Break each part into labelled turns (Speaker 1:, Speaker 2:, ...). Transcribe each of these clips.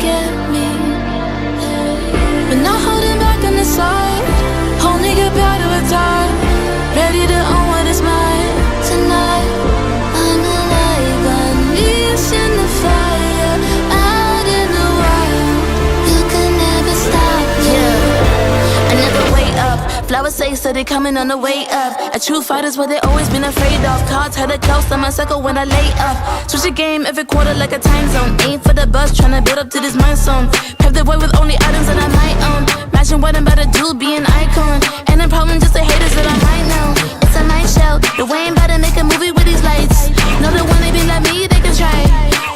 Speaker 1: forget me. But not holding back on the side, only get better with time. Ready to own what is mine tonight. I'm alive, unleashed in the fire, out in the wild. You can never stop me. Yeah, I never wait up. Flowers say so they coming on the way up. A true fighter's what they always been afraid of. Cards had a close on my circle when I lay up. Switch the game every quarter like a time zone. Aim for the bus, tryna build up to this mind zone. Pave the way with only items that I might own. Imagine what I'm about to do, be an icon. And the problem just the haters that I might know. It's a night show, the way I'm about to make a movie with these lights. Know the one they be like me, they can try.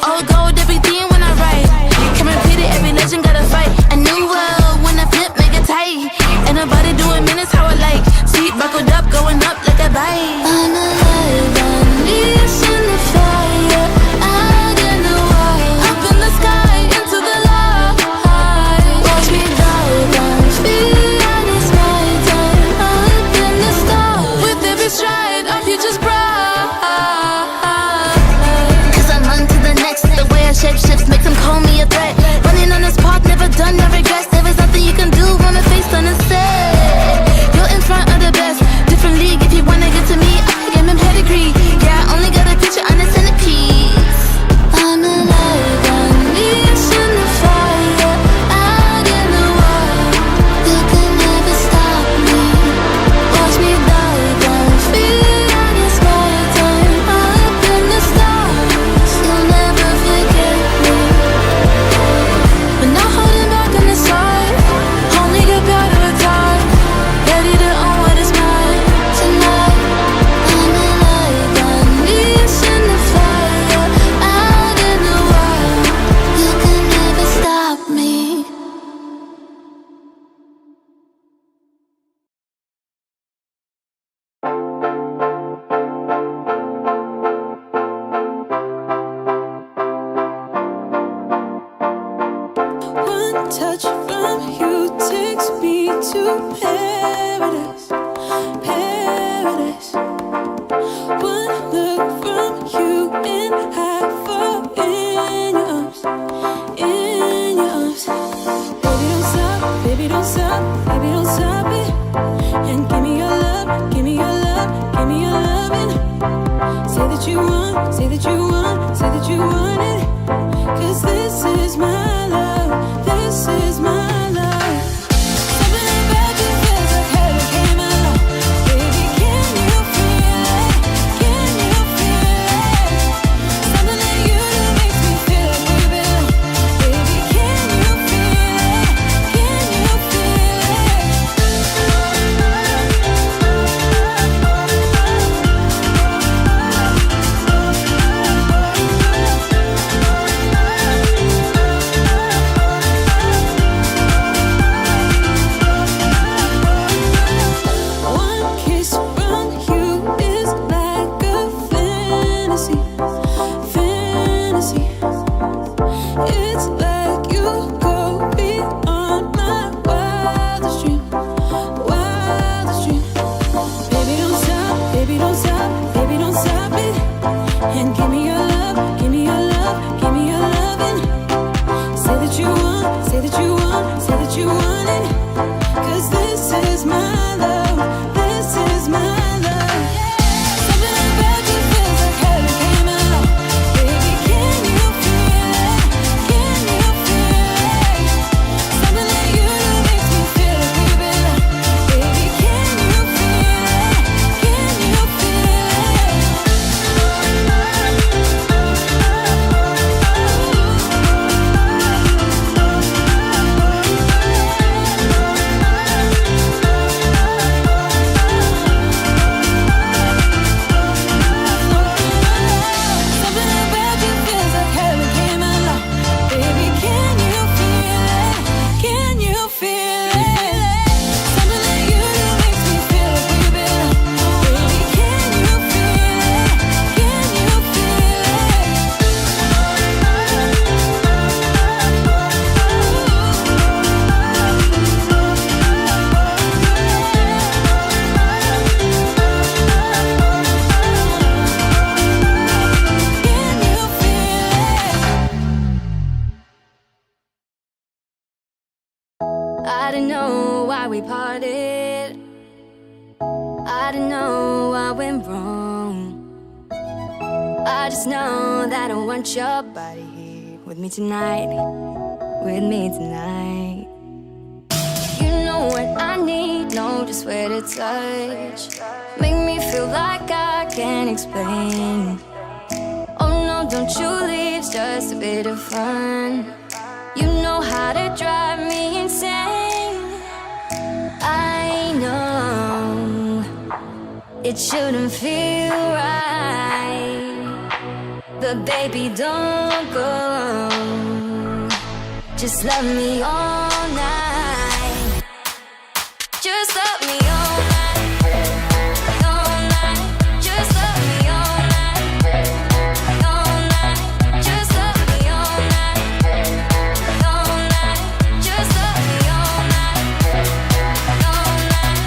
Speaker 1: All gold, everything when I write. Can't repeat it, every legend gotta fight. A new world, when I flip, make it tight. Ain't nobody doing minutes how I like. Seat buckled up, going up like a bike. I'm alive, unleashed in the fire, out in the wild. Up in the sky, into the light. Watch me dive, I'm free, and it's my time. Up in the stars, with every stride, our future's bright. Cause I'm on to the next. The way I shape shifts makes them call me a threat. Running on this path, never done, no regrets. There is nothing you can do, wanna face on the set. You're in front of the best. Different league, if you wanna get to me, I am in pedigree. Yeah, I only got a picture on the centerpiece. I'm alive, unleashed in the fire, out in the wild. You can never stop me. Watch me dive, I'm free, and it's my time. Up in the stars, you'll never forget me. But not holding back on the side, only get better with time. Ready to own what is mine tonight. I'm alive, unleashed in the fire, out in the wild. You can never stop me.
Speaker 2: One touch from you takes me to paradise, paradise. One look from you and I fall in your arms, in your arms. Baby, don't stop, baby, don't stop, baby, don't stop it. And give me your love, give me your love, give me your loving. Say that you want, say that you want, say that you want it. Cause this is my love, this is my love. Something about you feels like heaven.
Speaker 3: I don't know why we parted. I don't know what went wrong. I just know that I want your body here with me tonight. With me tonight. You know what I need, know just where to touch. Make me feel like I can't explain. Oh no, don't you leave, it's just a bit of fun. You know how to drive me insane. I know it shouldn't feel right, but baby, don't go. Just love me all night. Just love me all night. All night. Just love me all night. All night. Just love me all night. All night. Just love me all night. All night.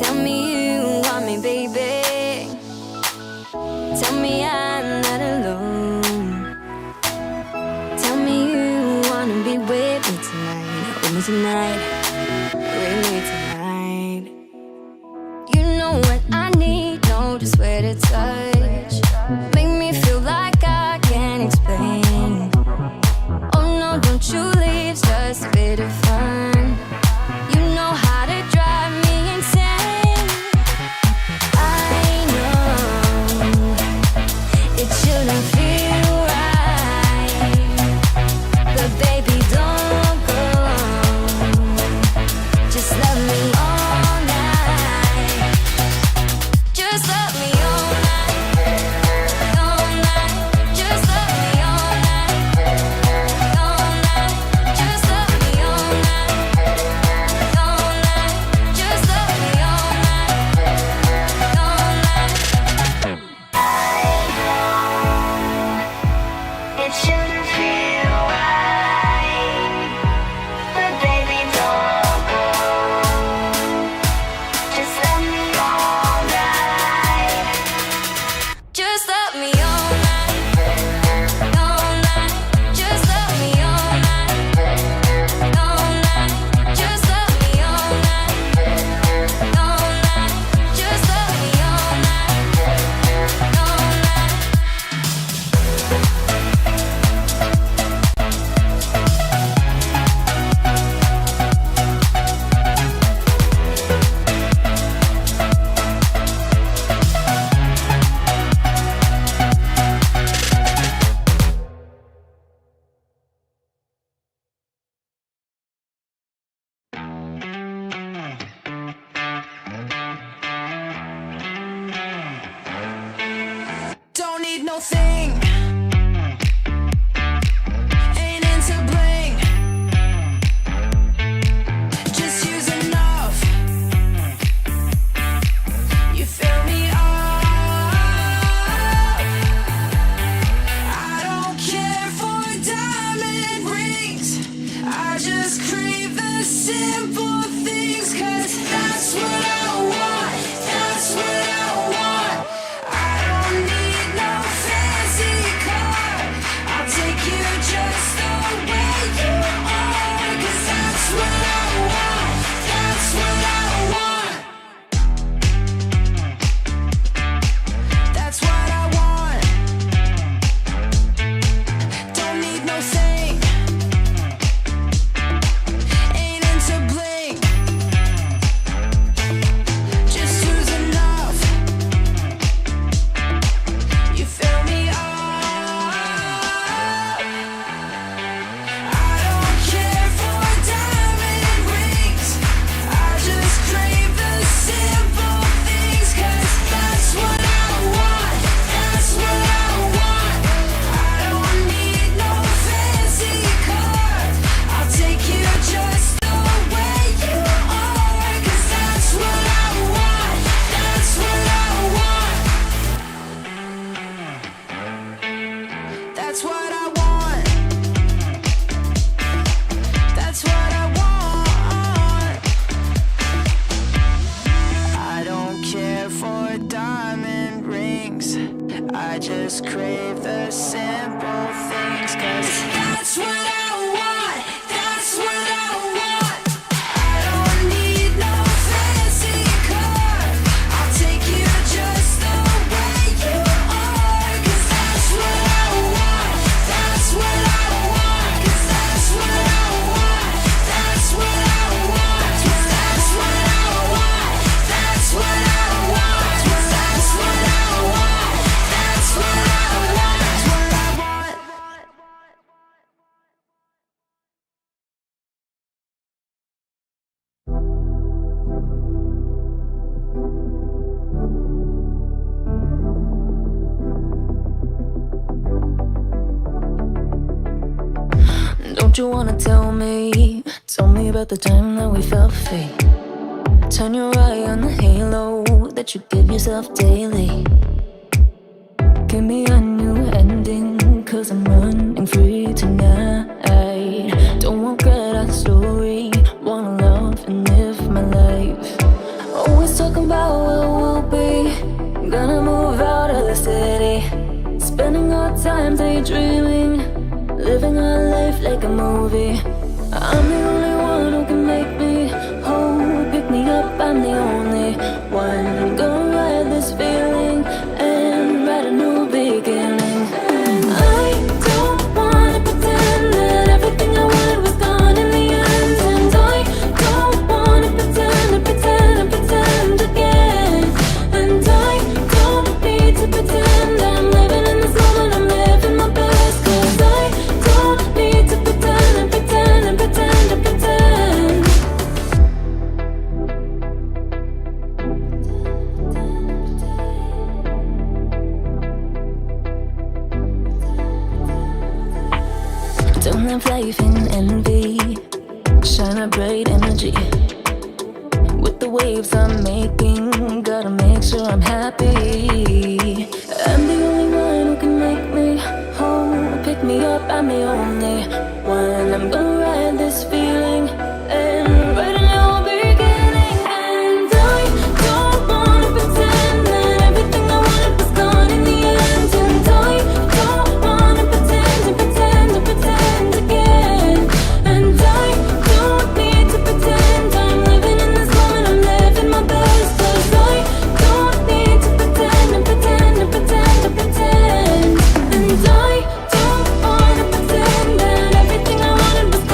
Speaker 3: Tell me you want me, baby. Tell me I'm not alone. Tell me you wanna be with me tonight. With me tonight. With me tonight. You know what I need, know just where to touch. Make me feel like I can't explain. Oh no, don't you leave, it's just a bit of fun. You know how to drive me insane. I know it shouldn't feel right, but baby, don't go. Just love me all night. Just love me all night. All night. Just love me all night. All night. Just love me all night. All night. Just love me all night. All night. It shouldn't feel right, but baby, don't go. Just love me all night. Just love me all night. All night. Just love me all night. All night. Just love me all night. All night. Just love me all night. All night.
Speaker 2: Don't need no thing. Ain't into bling. Just use enough. You fill me up. I don't care for diamond rings. I just crave the simple things, 'cause that's what I want. That's what I want. I don't need no fancy car. I'll take you just the way you are, 'cause that's what I want. That's what I want. That's what I want. Don't need no thing. Ain't into bling. Just use enough. You fill me up. I don't care for diamond rings. I just crave the simple things, 'cause that's what I want. That's what I want. I don't need no fancy car. I'll take you just the way you are, 'cause that's what I want. That's what I want. That's what I want.
Speaker 4: just crave the simple things, 'cause that's what I want, that's what I want. I don't need no fancy car, I'll take you just the way you are, 'cause that's what I want, that's what I want, 'cause that's what I want, that's what I want, 'cause that's what I want, that's what I want, 'cause that's what I want, that's what I want, that's what I want.
Speaker 1: Don't you wanna tell me about the time that we felt fate? Turn your eye on the halo that you give yourself daily. Give me a new ending, 'cause I'm running free tonight. Don't regret our story, wanna love and live my life. Always talking about where we'll be, gonna move out of the city, spending our time daydreaming, living our life like a movie. I'm the only one who can make me whole, pick me up, I'm the only one. Gonna ride this feeling and write a new beginning. I don't wanna pretend that everything I wanted was gone in the end, and I don't wanna pretend again, and I don't need to pretend I'm living in this moment, I'm living my best, 'cause I don't need to pretend and pretend and pretend and pretend. Don't live life in envy, shine a bright energy. With the waves I'm making, gotta make sure I'm happy. I'm the only one who can make me whole, pick me up, I'm the only one. I'm gonna ride this feeling and write a new beginning. And I don't wanna pretend that everything I wanted was gone in the end, and I don't wanna pretend and pretend and pretend again, and I don't need to pretend I'm living in this moment, I'm living my best, 'cause I don't need to pretend and pretend and pretend and pretend, and I don't wanna pretend that everything I wanted was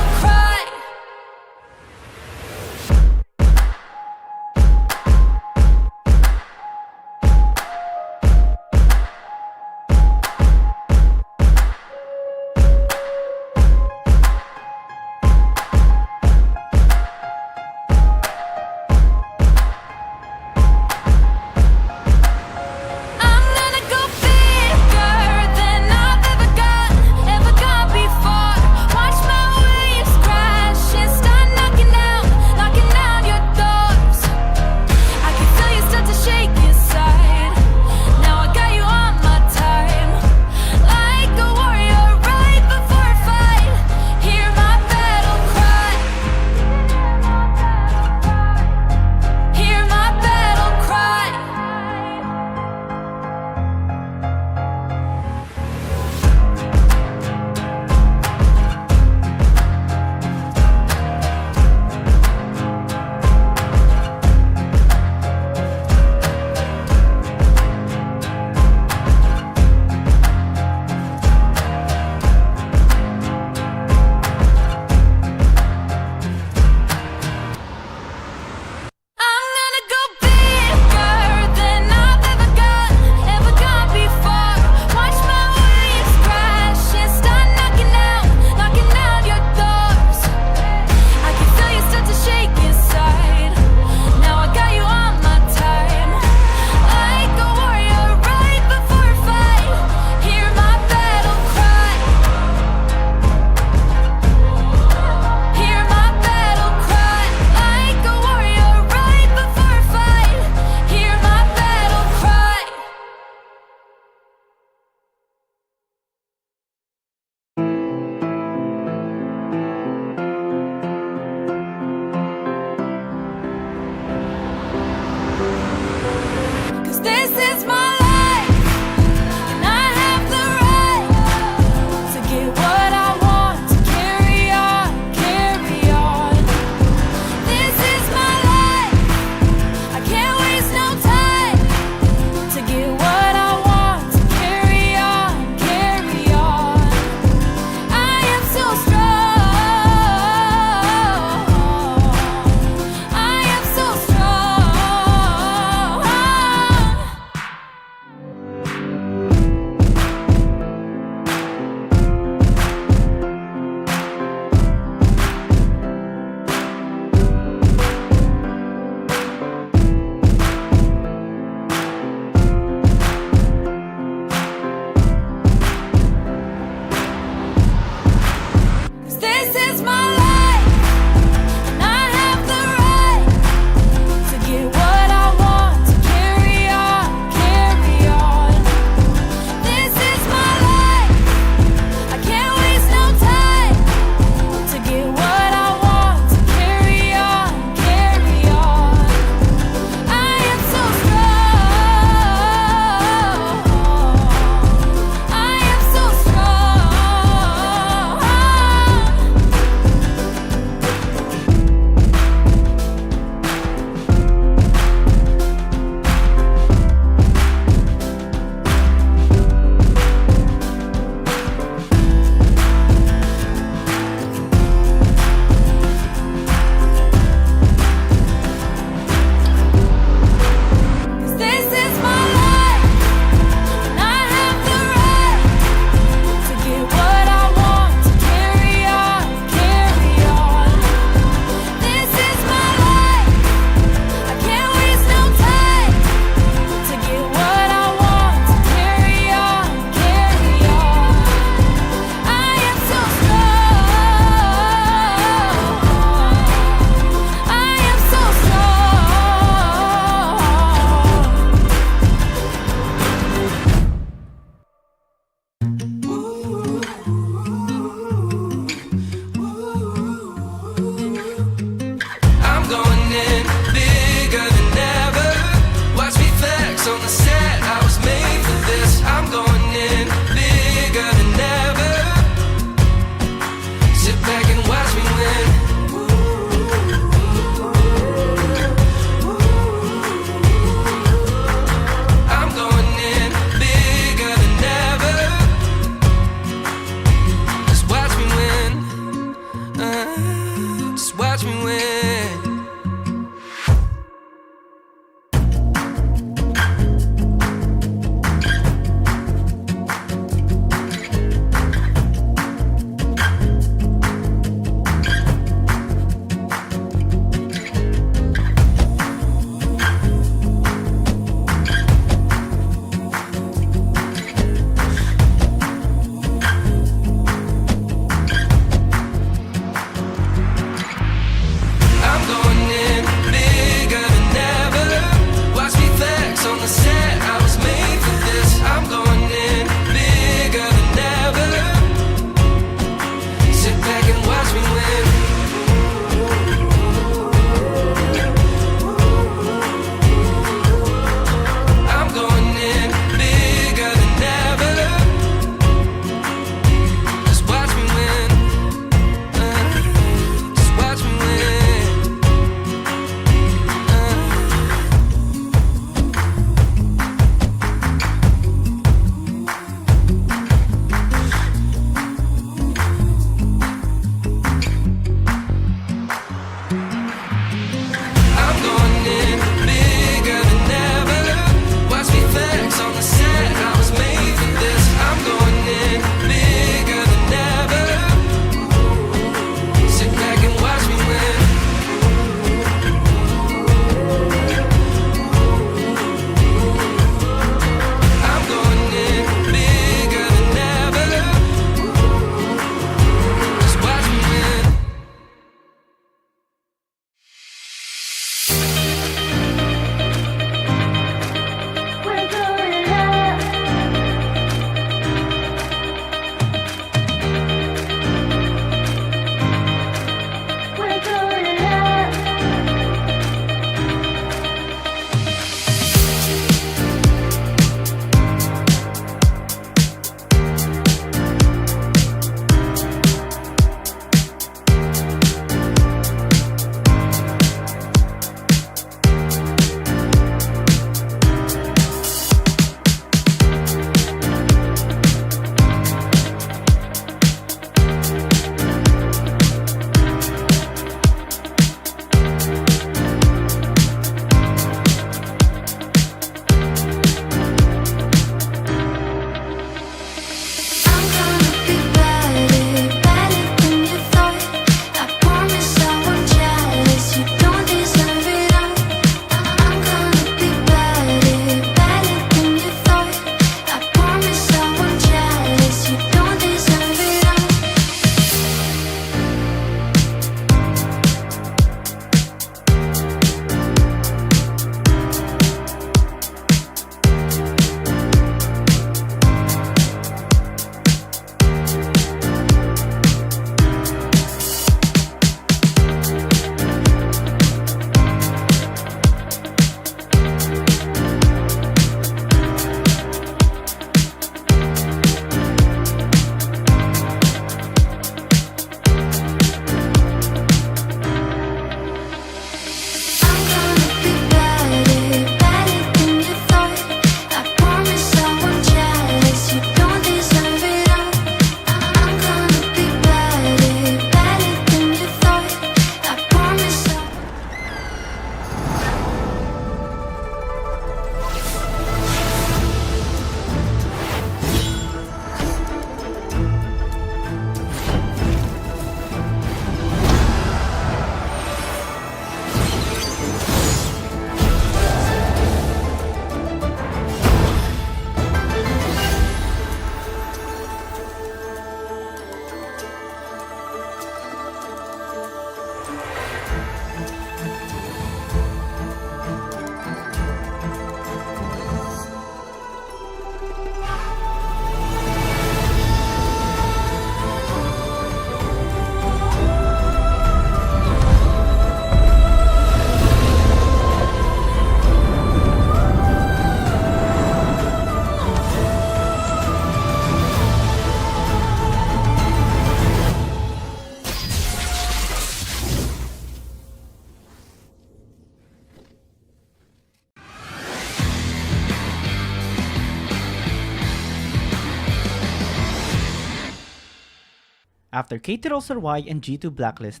Speaker 5: After KT and G2 Blacklist,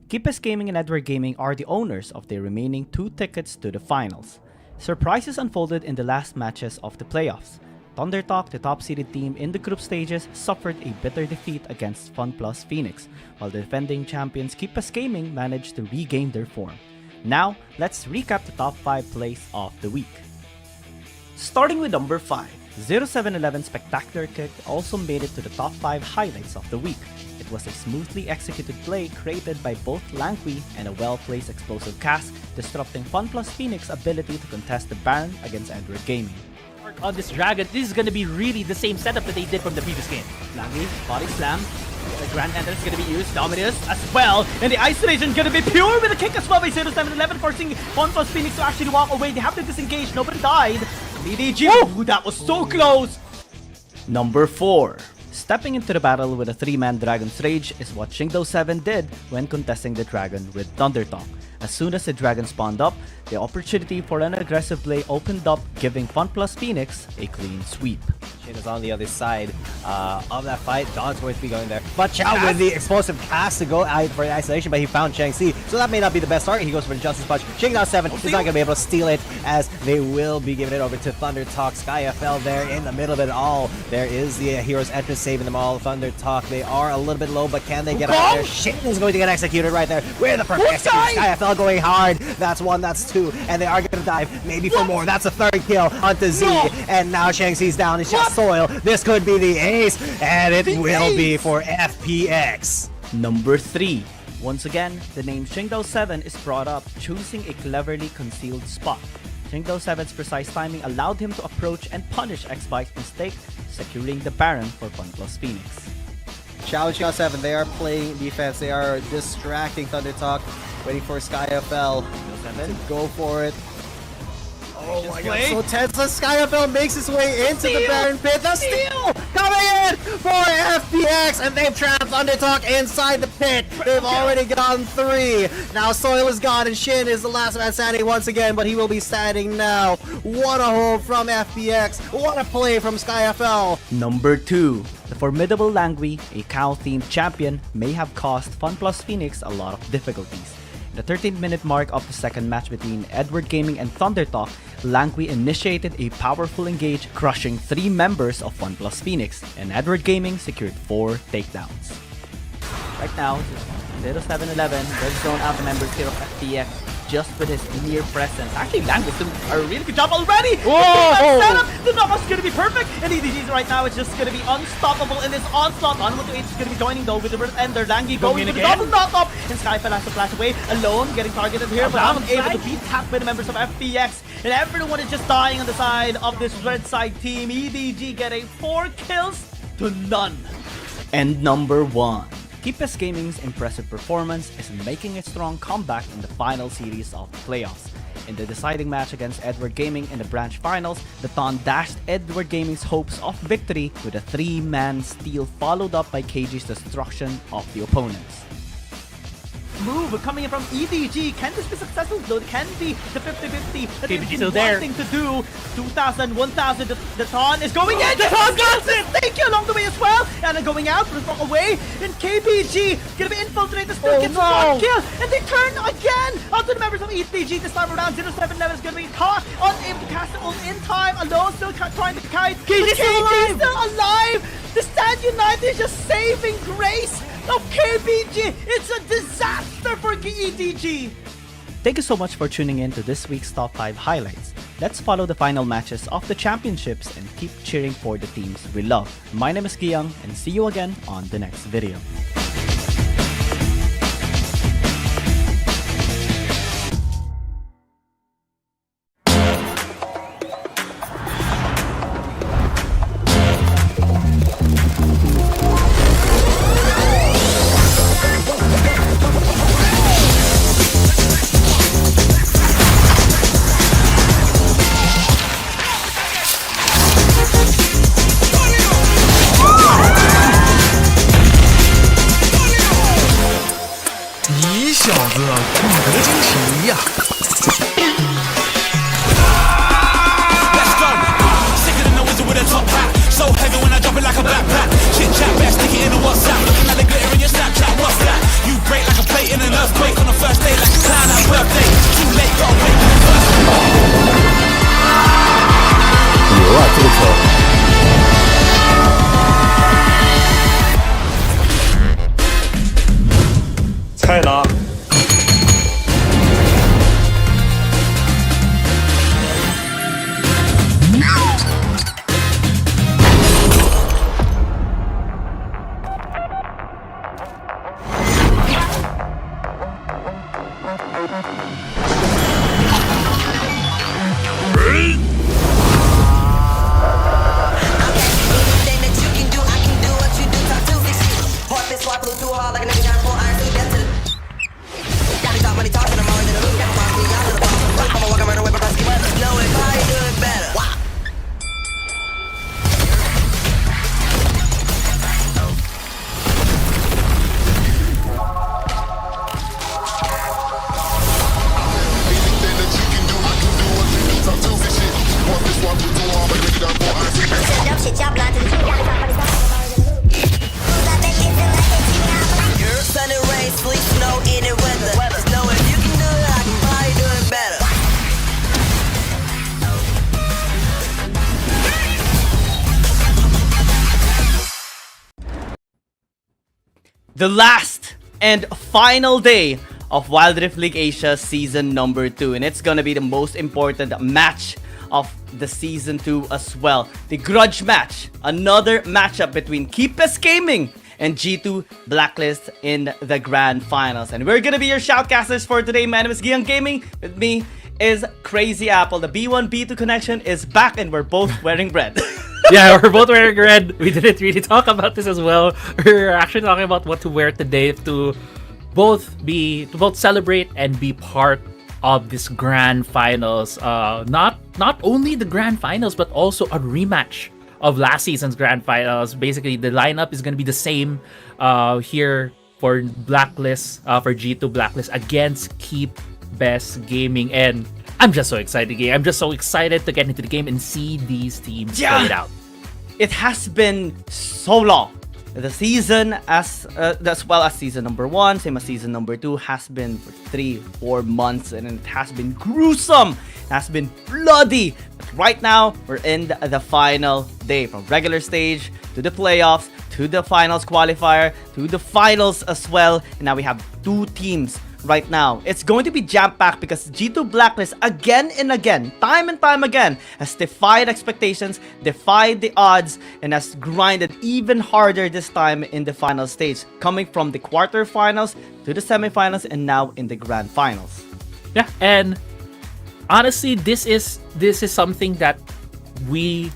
Speaker 5: KBG Gaming and Edward Gaming are the owners of their remaining 2 tickets to the finals. Surprises unfolded in the last matches of the playoffs. ThunderTalk, the top-seeded team in the group stages, suffered a bitter defeat against FunPlus Phoenix, while the defending champions KBG Gaming managed to regain their form. Now, let's recap the top 5 plays of the week. Starting with number 5, 0711 Spectacular Kick also made it to the top 5 highlights of the week. It was a smoothly executed play created by both Langui and a well-placed explosive cast, disrupting FunPlus Phoenix's ability to contest the Baron against Edward Gaming.
Speaker 6: On this Dragon, this is gonna be really the same setup that they did from the previous game. Langui, body slam. The Grand Entrance is gonna be used. Dominus as well. And the isolation gonna be pure with a kick as well by 0711, forcing FunPlus Phoenix to actually walk away. They have to disengage. Nobody died. BDG. Ooh, that was so close.
Speaker 5: Number 4. Stepping into the battle with a 3-man Dragon's Rage is what G2B did when contesting the Dragon with ThunderTalk. As soon as the Dragon spawned up, the opportunity for an aggressive play opened up, giving FunPlus Phoenix a clean sweep.
Speaker 7: Shin is on the other side of that fight. Don's going to be going there. But Chow with the explosive cast to go out for the isolation, but he found Chang Si. So that may not be the best target. He goes for the Justice Punch. G2B is not going to be able to steal it, as they will be giving it over to ThunderTalk. SkyFL there in the middle of it all. There is the Hero's Entrance saving them all. ThunderTalk, they are a little bit low, but can they get out there? Shin is going to get executed right there with a perfect execution. SkyFL going hard. That's 1, that's 2, and they are going to dive maybe for more. That's a 3rd kill onto Z, and now Chang Si's down. It's just Soil. This could be the ace, and it will be for FPX.
Speaker 5: Number 3. Once again, the name G2B is brought up, choosing a cleverly concealed spot. G2B's precise timing allowed him to approach and punish X-Bike's mistake, securing the Baron for FunPlus Phoenix.
Speaker 7: Challenge G2B, they are playing defense. They are distracting ThunderTalk, waiting for SkyFL to go for it. Oh my god, so tense. SkyFL makes his way into the Baron pit. The steal coming in for FPX, and they've trapped ThunderTalk inside the pit. They've already gotten 3. Now Soil is gone, and Shin is the last man standing once again, but he will be standing now. What a hold from FPX. What a play from SkyFL.
Speaker 5: Number 2. The formidable Langui, a cow-themed champion, may have caused FunPlus Phoenix a lot of difficulties. In the 13th-minute mark of the second match between Edward Gaming and ThunderTalk, Langui initiated a powerful engage, crushing 3 members of FunPlus Phoenix, and Edward Gaming secured 4 takedowns. Right now, 0711 red zone out the members here of FPX just with his near presence. Actually, Langui doing a really good job already!
Speaker 7: Whoa!
Speaker 6: Setup! The knockback's gonna be perfect! And EDG's right now is just gonna be unstoppable in this onslaught. On 1-8 is gonna be joining though with the Red Ender. Langui going for the double knock-up! And SkyFell has to flash away alone, getting targeted here, but unable to be tapped by the members of FPX. And everyone is just dying on the side of this red side team. EDG getting 4 kills to none.
Speaker 5: And number 1. KBG Gaming's impressive performance is making a strong comeback in the final series of the playoffs. In the deciding match against Edward Gaming in the branch finals, the Ton dashed Edward Gaming's hopes of victory with a 3-man steal followed up by KG's destruction of the opponents.
Speaker 6: Move coming in from EDG. Can this be successful? Though it can be the 50-50 that they've been wanting to do. 2,000, 1,000. The Ton is going in. The Ton gets it. Thank you along the way as well. And then going out, but away. And KBG gonna be infiltrated. Still gets 1 kill. And they turn again onto the members of EDG this time around. 0711 is gonna be caught, unable to cast it all in time. Alone, still trying to kite. KG still alive. The Stand United is just saving grace of KBG. It's a disaster for EDG.
Speaker 5: Thank you so much for tuning in to this week's Top 5 highlights. Let's follow the final matches of the championships and keep cheering for the teams we love. My name is Giyang, and see you again on the next video.
Speaker 8: Let's go. Sicker than the wizard with a top hat. So heavy when I drop it like a backpack. Chit chat back, stick it in the WhatsApp. Looking at the glitter in your
Speaker 9: eh, no?
Speaker 4: Anything that you can do, I can do what you do. Top 260. Heart been swiped, blew too hard like a nigga trying to pull iron through death to the. Got me talk money talking, I'm always in the loop. Got my me out of the box. I'ma walk around the way because keep up. Know it, probably do it better. Wow. Sun and rain, sleet, snow, any weather. Just know if you can do it, I can probably do it better.
Speaker 5: The last and final day of Wild Rift League Asia Season number 2, and it's gonna be the most important match of the Season 2 as well. The grudge match, another matchup between Keepest Gaming and G2 Blacklist in the grand finals. And we're gonna be your shoutcasters for today. My name is Giang Gaming. With me is Crazy Apple. The B1 B2 connection is back, and we're both wearing red.
Speaker 10: Yeah, we're both wearing red. We didn't really talk about this as well. We're actually talking about what to wear today to both celebrate and be part of this grand finals. Not only the grand finals, but also a rematch of last season's grand finals. Basically, the lineup is going to be the same here for Blacklist, for G2 Blacklist against Keep Best Gaming. And I'm just so excited. I'm just so excited to get into the game and see these teams play it out.
Speaker 5: It has been so long. The season, as well as season number 1, same as season number 2, has been for 3-4 months, and it has been gruesome. It has been bloody. But right now, we're in the final day, from regular stage to the playoffs to the finals qualifier to the finals as well. And now we have 2 teams right now. It's going to be jam-packed because G2 Blacklist again and again, time and time again, has defied expectations, defied the odds, and has grinded even harder this time in the final stage, coming from the quarterfinals to the semifinals and now in the grand finals.
Speaker 10: Yeah, and honestly, this is something that we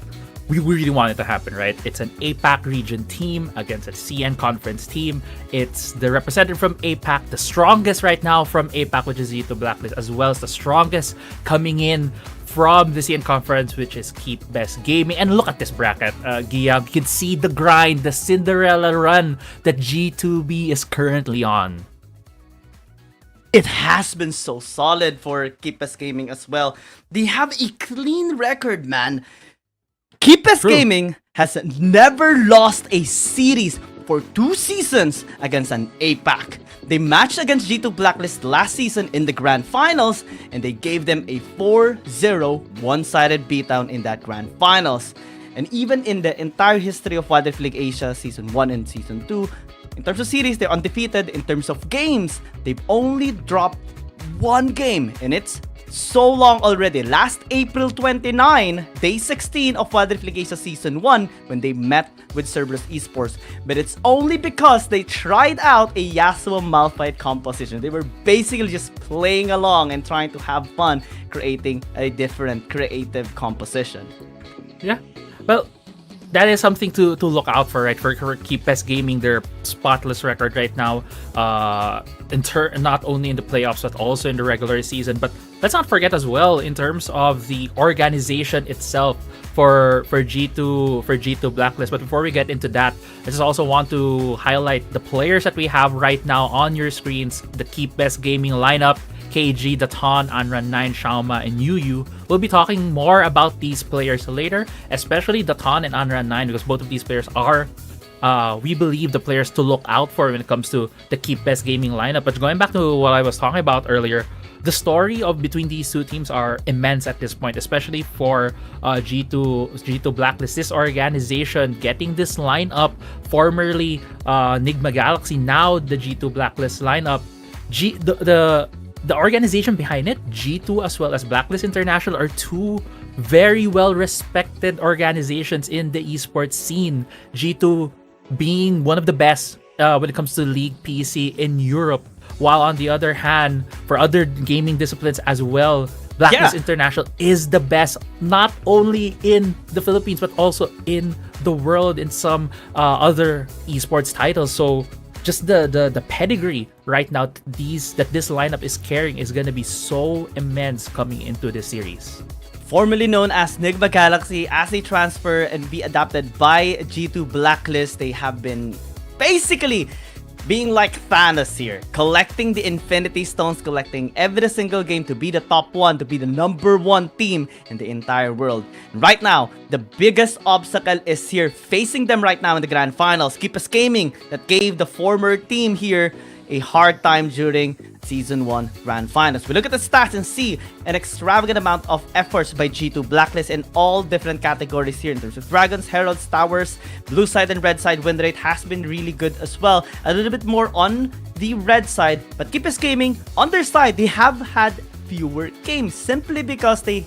Speaker 10: really wanted to happen, right? It's an APAC region team against a CN conference team. It's the representative from APAC, the strongest right now from APAC, which is G2 Blacklist, as well as the strongest coming in from the CN conference, which is Keep Best Gaming. And look at this bracket, Gia. You can see the grind, the Cinderella run that G2B is currently on.
Speaker 5: It has been so solid for Keepest Gaming as well. They have a clean record, man. Keepest Gaming has never lost a series for 2 seasons against an APAC. They matched against G2 Blacklist last season in the grand finals, and they gave them a 4-0 one-sided beatdown in that grand finals. And even in the entire history of Wild Rift League Asia Season 1 and Season 2, in terms of series, they're undefeated. In terms of games, they've only dropped 1 game, and it's so long already. Last April 29, day 16 of Wild Rift League Asia Season 1, when they met with Cerberus Esports. But it's only because they tried out a Yasuo Malphite composition. They were basically just playing along and trying to have fun, creating a different creative composition.
Speaker 10: Yeah, well, that is something to look out for, right? For Keepest Gaming, their spotless record right now, not only in the playoffs but also in the regular season. But let's not forget as well, in terms of the organization itself for G2 Blacklist. But before we get into that, I just also want to highlight the players that we have right now on your screens. The Keepest Gaming lineup: KG, Daton, Anran9, Xiaoma, and Yuyu. We'll be talking more about these players later, especially Daton and Anran9, because both of these players are, we believe, the players to look out for when it comes to the Keepest Gaming lineup. But going back to what I was talking about earlier, the story of between these 2 teams are immense at this point, especially for G2 Blacklist. This organization getting this lineup, formerly Nigma Galaxy, now the G2 Blacklist lineup, the organization behind it, G2 as well as Blacklist International, are two very well respected organizations in the esports scene. G2 being one of the best when it comes to League PC in Europe, while on the other hand, for other gaming disciplines as well, Blacklist International is the best, not only in the Philippines but also in the world in some other esports titles. So just the pedigree right now that this lineup is carrying is going to be so immense coming into this series.
Speaker 5: Formerly known as Nigma Galaxy, as they transfer and be adopted by G2 Blacklist, they have been basically being like Thanos here, collecting the Infinity Stones, collecting every single game to be the top one, to be the #1 team in the entire world. And right now, the biggest obstacle is here facing them right now in the Grand Finals. Keepus Gaming, that gave the former team here a hard time during Season 1 Grand Finals. We look at the stats and see an extravagant amount of efforts by G2 Blacklist in all different categories here in terms of Dragons, Heralds, Towers. Blue side and red side win rate has been really good as well. A little bit more on the red side, but Keepus Gaming, on their side, they have had fewer games simply because they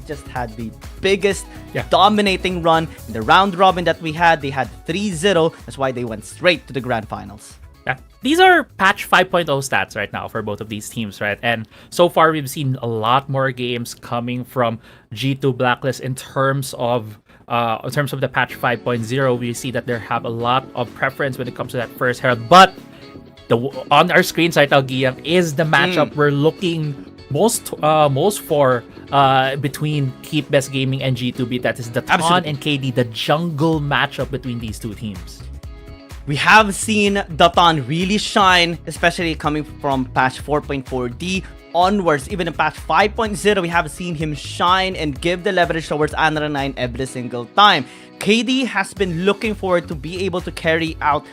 Speaker 5: just had the biggest dominating run in the round robin that we had. They had 3-0. That's why they went straight to the Grand Finals.
Speaker 10: Yeah. These are patch 5.0 stats right now for both of these teams, right? And so far, we've seen a lot more games coming from G2 Blacklist in terms of the patch 5.0. We see that they have a lot of preference when it comes to that first herald. But on our screens right now, Guillaume, is the matchup we're looking most for between Keep Best Gaming and G2B. That is the Ton and KD, the jungle matchup between these two teams.
Speaker 5: We have seen Datan really shine, especially coming from patch 4.4D onwards. Even in patch 5.0, we have seen him shine and give the leverage towards Anra 9 every single time. KD has been looking forward to be able to carry out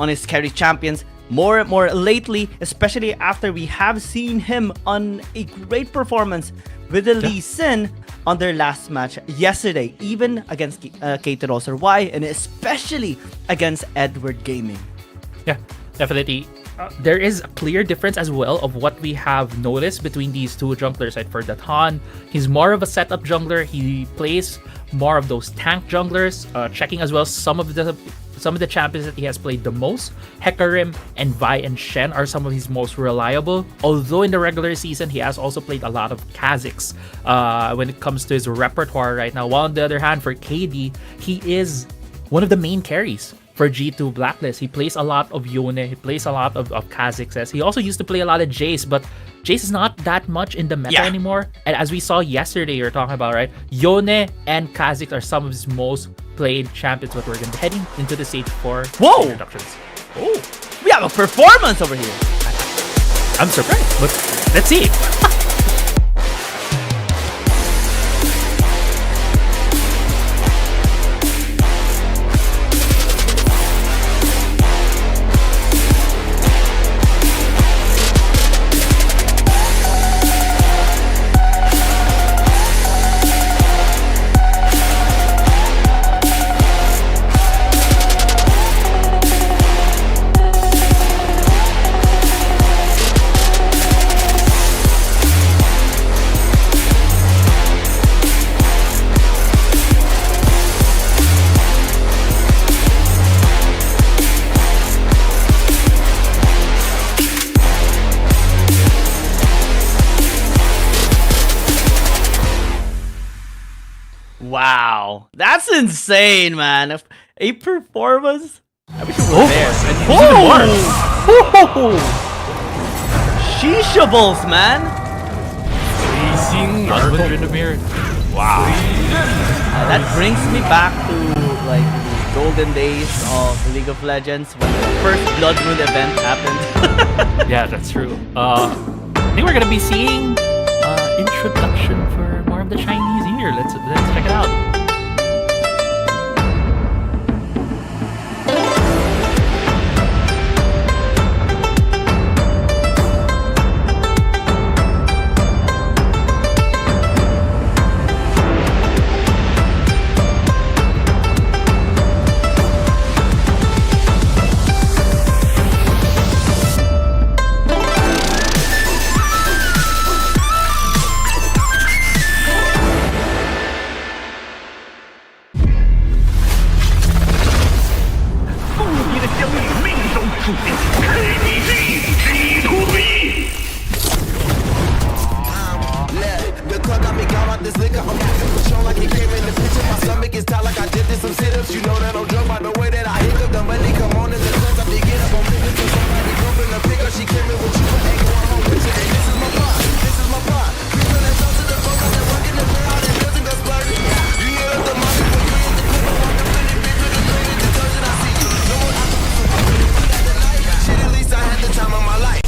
Speaker 5: on his carry champions more and more lately, especially after we have seen him on a great performance with the Lee Sin on their last match yesterday, even against Cateroser Y, and especially against Edward Gaming.
Speaker 10: Yeah, definitely. There is a clear difference as well of what we have noticed between these two junglers. Right? For Datan, he's more of a setup jungler. He plays more of those tank junglers, checking as well some of the champions that he has played the most. Hecarim and Vi and Shen are some of his most reliable. Although in the regular season, he has also played a lot of Kha'Zix when it comes to his repertoire right now. While on the other hand, for KD, he is one of the main carries for G2 Blacklist. He plays a lot of Yone, he plays a lot of Kha'Zix. He also used to play a lot of Jace, but Jace is not that much in the meta anymore. And as we saw yesterday, you're talking about, right? Yone and Kha'Zix are some of his most played champions, but we're going to be heading into the stage 4 introductions.
Speaker 5: Oh, we have a performance over here.
Speaker 10: I'm surprised, but let's see.
Speaker 5: Wow, that's insane, man. A performance. I wish we were there.
Speaker 10: Whoa!
Speaker 5: Shishables, man.
Speaker 10: Wow.
Speaker 5: That brings me back to like the golden days of League of Legends when the first Blood Moon event happened.
Speaker 10: Yeah, that's true. I think we're gonna be seeing introduction for more of the Chinese here. Let's check it out.
Speaker 8: G2B.
Speaker 9: The club got me gone off this liquor. I'm acting Patron like it came in the picture. My stomach is tight like I did some sit-ups. You know that I'm drunk by the way that I hiccup. The money come on in the clubs. I get up on fingers till somebody bumping the pick up. She came in with you, but ain't going home with you. And this is my part. This is my part. People that talk to the phone, got that work in the mirror, all that building go splurting. You hear up the money, but you hit the club. I walk up in the bitch with the cleaning detergent. I see you. No one I talk to, I'm really good at the night. Shit, at least I had the time of my life.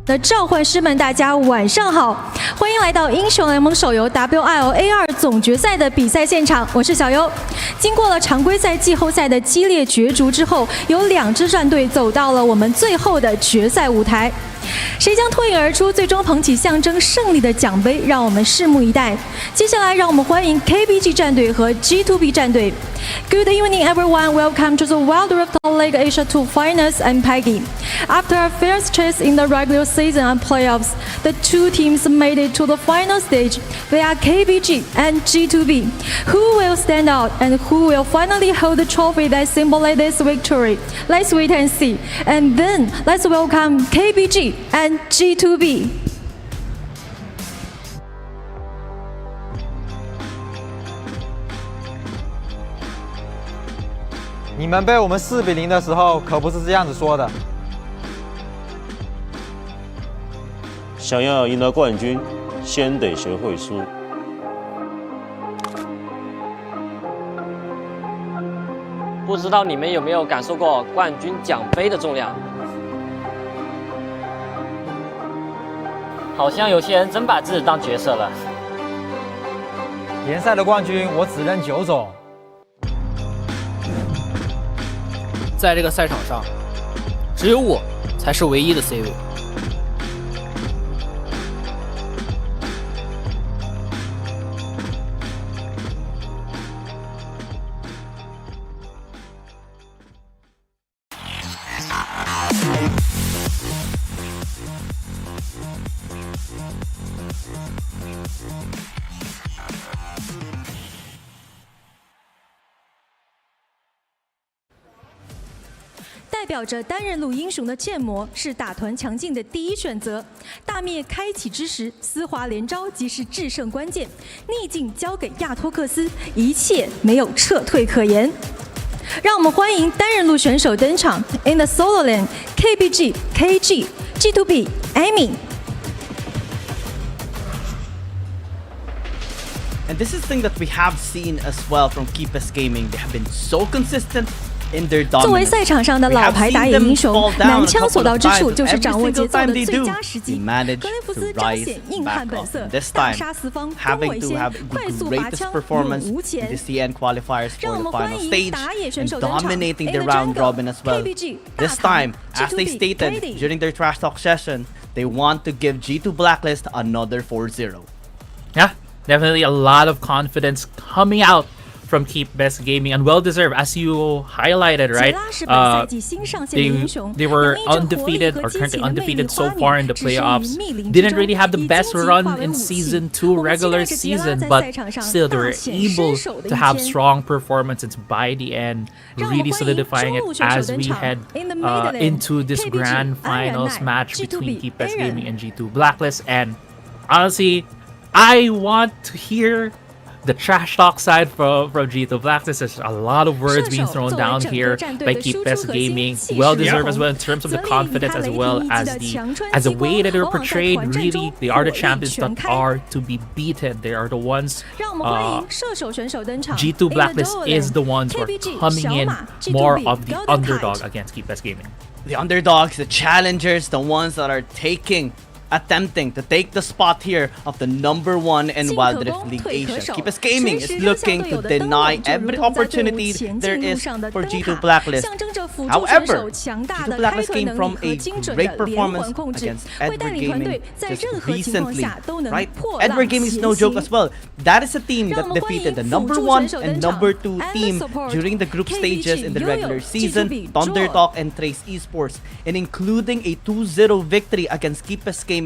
Speaker 11: 的召唤师们，大家晚上好，欢迎来到英雄联盟手游 WILA2 总决赛的比赛现场，我是小优。经过了常规赛、季后赛的激烈角逐之后，有2支战队走到了我们最后的决赛舞台。谁将脱颖而出，最终捧起象征胜利的奖杯，让我们拭目以待。接下来，让我们欢迎 KBG 战队和 G2B 战队。Good evening, everyone. Welcome to the Wild Rift League Asia 2 Finals. I'm Peggy. After a fierce chase in the regular season and playoffs, the two teams made it to the final stage. They are KBG and G2B. Who will stand out and who will finally hold the trophy that symbolizes this victory? Let's wait and see. And then let's welcome KBG and G2B.
Speaker 12: 你们被我们4比0的时候，可不是这样子说的。
Speaker 13: 想要赢得冠军，先得学会输。
Speaker 14: 不知道你们有没有感受过冠军奖杯的重量？好像有些人真把自己当角色了。
Speaker 12: 联赛的冠军，我只认9种。
Speaker 15: 在这个赛场上，只有我才是唯一的 C 位。
Speaker 11: 代表着单人路英雄的剑魔是打团强劲的第一选择。大灭开启之时，丝滑连招即是制胜关键。逆境交给亚托克斯，一切没有撤退可言。让我们欢迎单人路选手登场 ，In the solo lane KBG、KG、G2B、Amy。
Speaker 5: And this is the thing that we have seen as well from Keepus Gaming. They have been so consistent in their dominance.
Speaker 11: 作为赛场上的老牌打野英雄，南枪所到之处就是掌握节奏的最佳时机。格雷福斯彰显硬汉本色，大杀四方，攻尾先，快速拔枪，勇无前。让我们欢迎打野选手登场
Speaker 5: dominating the round robin as well. This time, as they stated during their trash talk session, they want to give G2 Blacklist another 4-0.
Speaker 10: Yeah, definitely a lot of confidence coming out from Keepus Gaming, and well deserved, as you highlighted, right? They were undefeated, or currently undefeated so far in the playoffs. Didn't really have the best run in Season 2 regular season, but still they were able to have strong performances by the end, really solidifying it as we head into this grand finals match between Keepus Gaming and G2 Blacklist. And honestly, I want to hear the trash talk side from G2 Blacklist. There's a lot of words being thrown down here by KeepBest Gaming. Well deserved as well in terms of the confidence as well as the way that they're portrayed. Really, they are the champions that are to be beaten. They are the ones. G2 Blacklist is the ones who are coming in more of the underdog against KeepBest Gaming.
Speaker 5: The underdogs, the challengers, the ones that are attempting to take the spot here of the #1 in Wild Rift League Asia. KeepBest Gaming is looking to deny every opportunity there is for G2 Blacklist. However, G2 Blacklist came from a great performance against Edward Gaming just recently, right? Edward Gaming is no joke as well. That is a team that defeated the #1 and #2 team during the group stages in the regular season, Thundertalk and Trace Esports, and including a 2-0 victory against KeepBest Gaming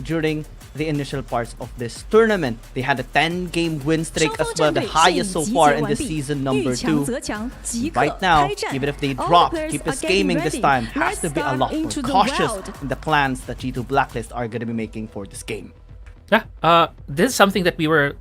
Speaker 5: during the initial parts of this tournament. They had a 10-game win streak as well, the highest so far in this season, #2. Right now, even if they drop, KeepBest Gaming this time has to be a lot more cautious in the plans that G2 Blacklist are going to be making for this game.
Speaker 10: Yeah, this is something that we were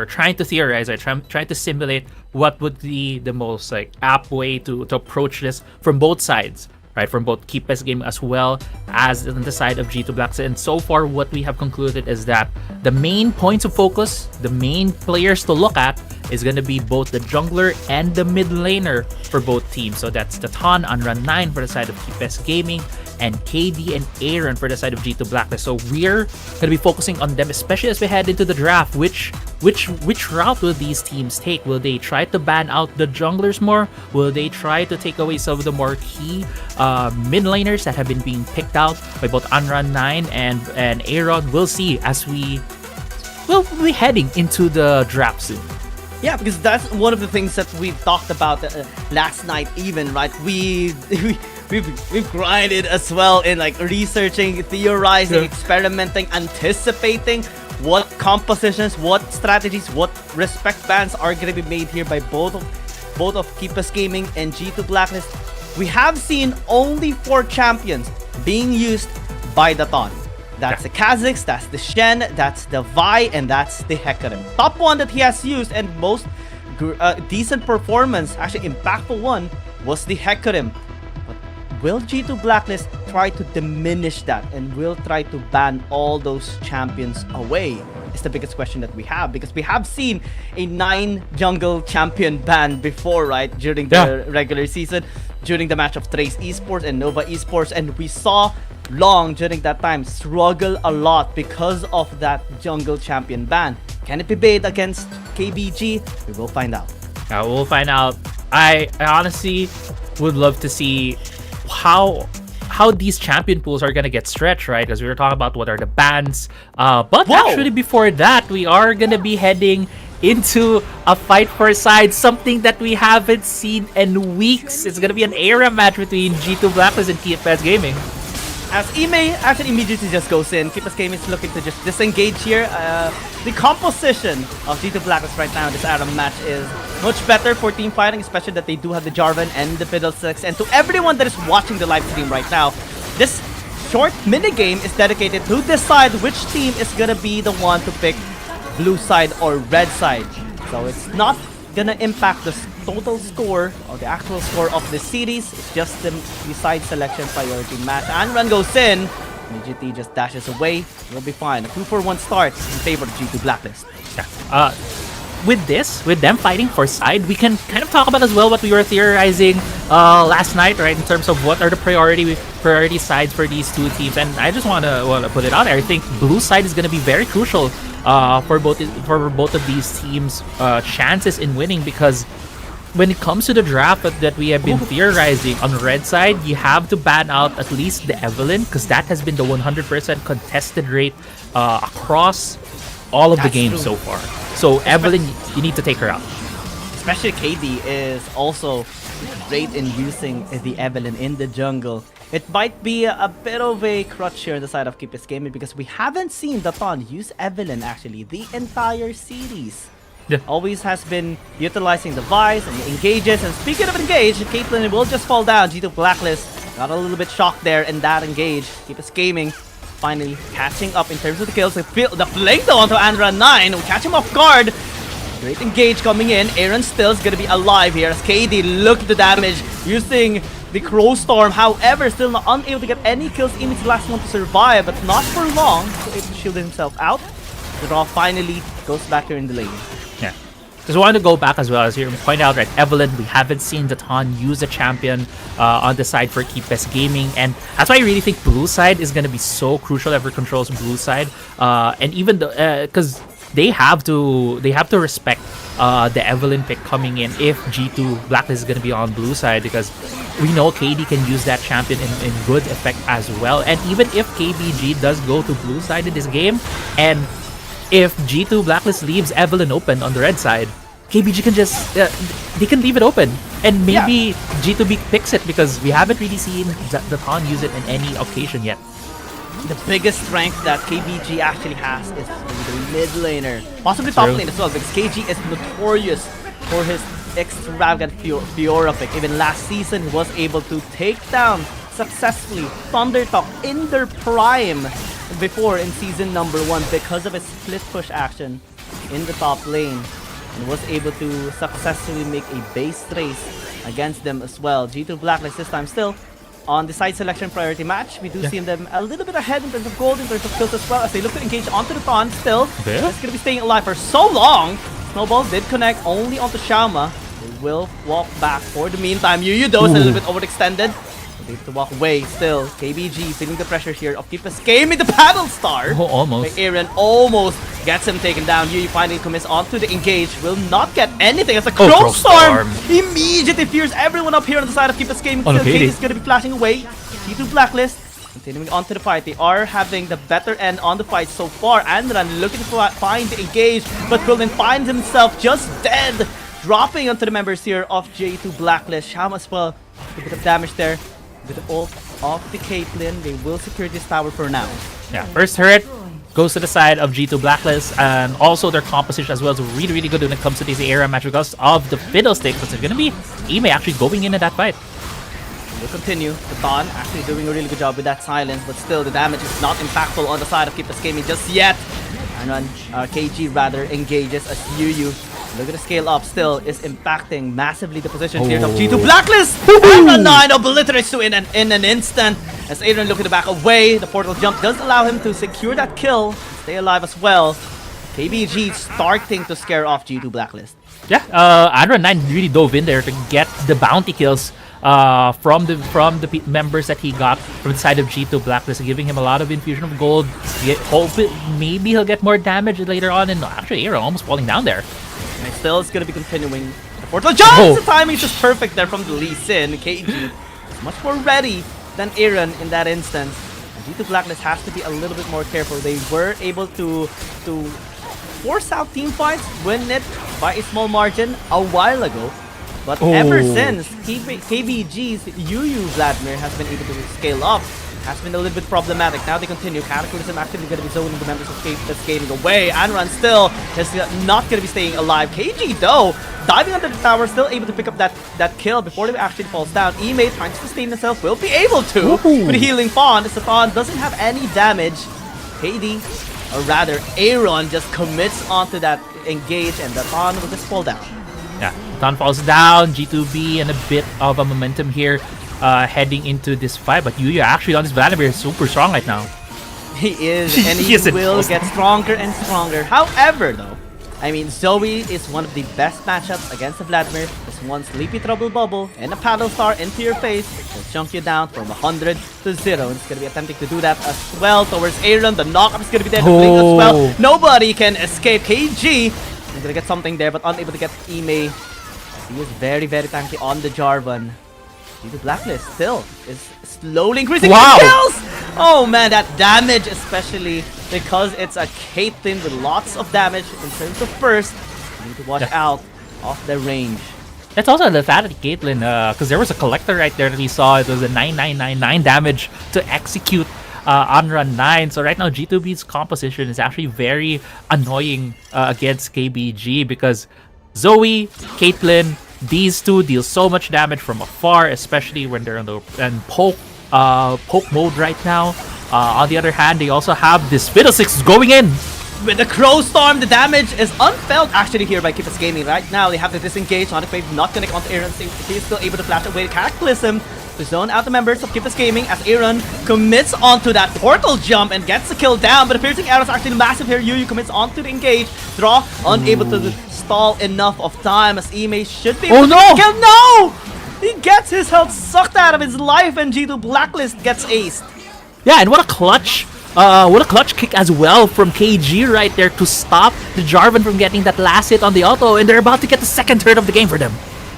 Speaker 10: trying to theorize, trying to simulate what would be the most apt way to approach this from both sides. Right, from both KeepBest Gaming as well as on the side of G2 Blacklist. And so far, what we have concluded is that the main points of focus, the main players to look at, is going to be both the jungler and the mid laner for both teams. So that's the Ton on run 9 for the side of KeepBest Gaming, and KD and Aaron for the side of G2 Blacklist. So we're going to be focusing on them, especially as we head into the draft. Which route will these teams take? Will they try to ban out the junglers more? Will they try to take away some of the more key mid laners that have been being picked out by both Unrun 9 and Aaron? We'll see as we'll be heading into the draft soon.
Speaker 5: Yeah, because that's one of the things that we talked about last night even, right? We've grinded as well in researching, theorizing, experimenting, anticipating what compositions, what strategies, what respect bans are going to be made here by both of KeepBest Gaming and G2 Blacklist. We have seen only 4 champions being used by the Ton. That's the Kha'Zix, that's the Shen, that's the Vi, and that's the Hecarim. Top one that he has used and most decent performance, actually impactful one, was the Hecarim. But will G2 Blacklist try to diminish that and will try to ban all those champions away? Is the biggest question that we have, because we have seen a 9 jungle champion ban before, right? During the regular season, during the match of Trace Esports and Nova Esports, and we saw Long during that time struggle a lot because of that jungle champion ban. Can it be bait against KBG? We will find out.
Speaker 10: We'll find out. I honestly would love to see how these champion pools are gonna get stretched, right? Because we were talking about what are the bans. But actually before that, we are gonna be heading into a fight for side, something that we haven't seen in weeks. It's gonna be an era match between G2 Blacklist and KeepBest Gaming.
Speaker 5: As Ime actually immediately just goes in, KeepBest Gaming is looking to just disengage here. The composition of G2 Blacklist right now in this Aram match is much better for team fighting, especially that they do have the Jarvan and the Fiddlesticks. And to everyone that is watching the live stream right now, this short minigame is dedicated to decide which team is gonna be the one to pick blue side or red side. So it's not gonna impact the total score or the actual score of the series. It's just the side selection priority match. And run goes in. GT just dashes away. We'll be fine. A 2-for-1 start in favor of G2 Blacklist.
Speaker 10: Yeah. With them fighting for side, we can kind of talk about as well what we were theorizing last night, right? In terms of what are the priority sides for these two teams. And I just want to put it out there. I think blue side is going to be very crucial for both of these teams' chances in winning, because when it comes to the draft that we have been theorizing, on the red side, you have to ban out at least the Evelynn, because that has been the 100% contested rate across all of the games so far. So Evelynn, you need to take her out.
Speaker 5: Especially KD is also great in using the Evelynn in the jungle. It might be a bit of a crutch here on the side of KeepBest Gaming, because we haven't seen the Ton use Evelynn actually the entire series.
Speaker 10: Yeah.
Speaker 5: Always has been utilizing the Vice and the engages. And speaking of engage, Caitlyn will just fall down. G2 Blacklist got a little bit shocked there in that engage. KeepBest Gaming finally catching up in terms of the kills. The fling though onto Andra 9 will catch him off guard.
Speaker 6: Great engage coming in. Aaron still is gonna be alive here as KD look at the damage using the Crow Storm. However, still not unable to get any kills. Image the last one to survive, but not for long. So able to shield himself out. The Raw finally goes back here in the lane.
Speaker 10: Yeah. Just wanted to go back as well, as you point out, right? Evelyn, we haven't seen Datan use a champion on the side for Keep Best Gaming, and that's why I really think blue side is going to be so crucial. Ever controls blue side, and even because they have to respect the Evelyn pick coming in if G2 Blacklist is going to be on blue side, because we know KD can use that champion in good effect as well. And even if KBG does go to blue side in this game, and if G2 Blacklist leaves Evelyn open on the red side, KBG can just they can leave it open, and maybe G2B picks it, because we haven't really seen Datan use it in any occasion yet.
Speaker 6: The biggest strength that KBG actually has is the mid laner, possibly top lane as well, because KG is notorious for his extravagant Fiora pick. Even last season, he was able to take down successfully Thundertalk in their prime before in season number 1 because of his split push action in the top lane, and was able to successfully make a base race against them as well. G2 Blacklist this time still on the side selection priority match. We do see them a little bit ahead in terms of gold, in terms of kills as well, as they look to engage onto the Thon still. It's going to be staying alive for so long. Snowball did connect only onto Shauma. They will walk back for the meantime. Yuyu though is a little bit overextended. They have to walk away still. KBG feeling the pressure here of Keep Us Gaming, the Paddle Star.
Speaker 10: Oh, almost.
Speaker 6: Aaron almost gets him taken down. Yuyu finally commits onto the engage. Will not get anything as a Crow Storm immediately fears everyone up here on the side of Keep Us Gaming. Still, KD is going to be flashing away. G2 Blacklist continuing on to the fight. They are having the better end on the fight so far. Andran looking to find the engage, but Quillen finds himself just dead, dropping onto the members here of G2 Blacklist. Sham as well, a bit of damage there. With the ult of the Caitlyn, they will secure this tower for now.
Speaker 10: Yeah, first turret goes to the side of G2 Blacklist, and also their composition as well is really, really good when it comes to this era match because of the Fiddlesticks. But it's going to be Ime actually going in that fight.
Speaker 6: We'll continue. Datan actually doing a really good job with that silence, but still the damage is not impactful on the side of Keep Us Gaming just yet. And KG rather engages as Yuyu. Look at the scale up still is impacting massively the position here of G2 Blacklist. And 9 obliterates to in an instant as Adrian looking to back away. The portal jump does allow him to secure that kill, stay alive as well. KBG starting to scare off G2 Blacklist.
Speaker 10: Yeah, Adran 9 really dove in there to get the bounty kills from the members that he got from the side of G2 Blacklist, giving him a lot of infusion of gold. Maybe he'll get more damage later on, and actually Aaron almost falling down there.
Speaker 6: And still is going to be continuing the portal jump. The timing is just perfect there from the Lee Sin. KG is much more ready than Aaron in that instance. And G2 Blacklist has to be a little bit more careful. They were able to force out team fights, win it by a small margin a while ago. But ever since, KBG's Yuyu Vladimir has been able to scale up, has been a little bit problematic. Now they continue. Cataclysm actively going to be zoning the members of that's skating away. Anran still is not going to be staying alive. KG though, diving under the tower, still able to pick up that kill before it actually falls down. Ime trying to sustain himself, will be able to with a healing Fawn. The Fawn doesn't have any damage. KD, or rather Aaron, just commits onto that engage and the Fawn will just fall down.
Speaker 10: Yeah, Don falls down. G2B and a bit of a momentum here heading into this fight. But Yuya actually on this Vladimir is super strong right now.
Speaker 6: He is, and he will get stronger and stronger. However, though, I mean, Zoe is one of the best matchups against the Vladimir. This one Sleepy Trouble Bubble and a Paddle Star into your face will chunk you down from 100 to 0. And it's going to be attempting to do that as well towards Aaron. The knockup is going to be there to blink as well. Nobody can escape. KG is going to get something there, but unable to get Ime. He is very, very tanky on the Jarvan. The Blacklist still is slowly increasing kills! Oh man, that damage, especially because it's a Caitlyn with lots of damage in terms of burst. You need to watch out of the range.
Speaker 10: That's also the fact that Caitlyn, because there was a collector right there that we saw. It was a 9999 damage to execute on run 9. So right now G2B's composition is actually very annoying against KBG because Zoe, Caitlyn, these two deal so much damage from afar, especially when they're in poke mode right now. On the other hand, they also have this Fiddlesticks going in.
Speaker 6: with the Crow Storm. The damage is unfelt actually here by Keepers Gaming. Right now they have to disengage. Sonic Wave not connect onto Aaron. He's still able to flash away the Cataclysm to zone out the members of Keepers Gaming as Aaron commits onto that portal jump and gets the kill down. But the piercing arrow is actually massive here. Yu commits onto the engage. Draw unable to stall enough of time as Ime should be able to get the kill. No! He gets his health sucked out of his life and G2 Blacklist gets aced.
Speaker 10: Yeah, and what a clutch kick as well from KG right there to stop the Jarvan from getting that last hit on the auto, and they're about to get the second turret of the game for them.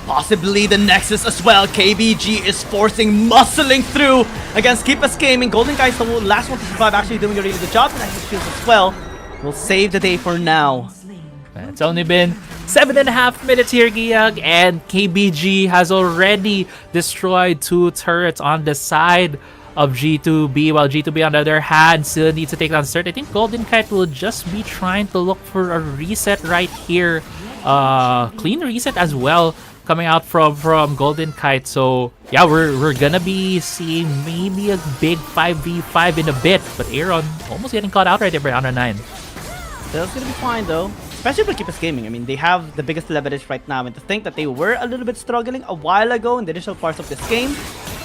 Speaker 6: Possibly the Nexus as well. KBG is muscling through against Keepers Gaming. Golden Guy is the last one to survive, actually doing a really good job. Nexus Shields as well will save the day for now.
Speaker 10: It's only been 7.5 minutes here, Giyag, and KBG has already destroyed 2 turrets on the side of G2B, while G2B on the other hand still needs to take down Cert. I think Golden Kite will just be trying to look for a reset right here. Clean reset as well coming out from Golden Kite. So yeah, we're gonna be seeing maybe a big 5v5 in a bit, but Aaron almost getting caught out right there by Honor 9.
Speaker 6: That's gonna be fine though. Especially for Keepers Gaming. I mean, they have the biggest leverage right now, and to think that they were a little bit struggling a while ago in the initial parts of this game,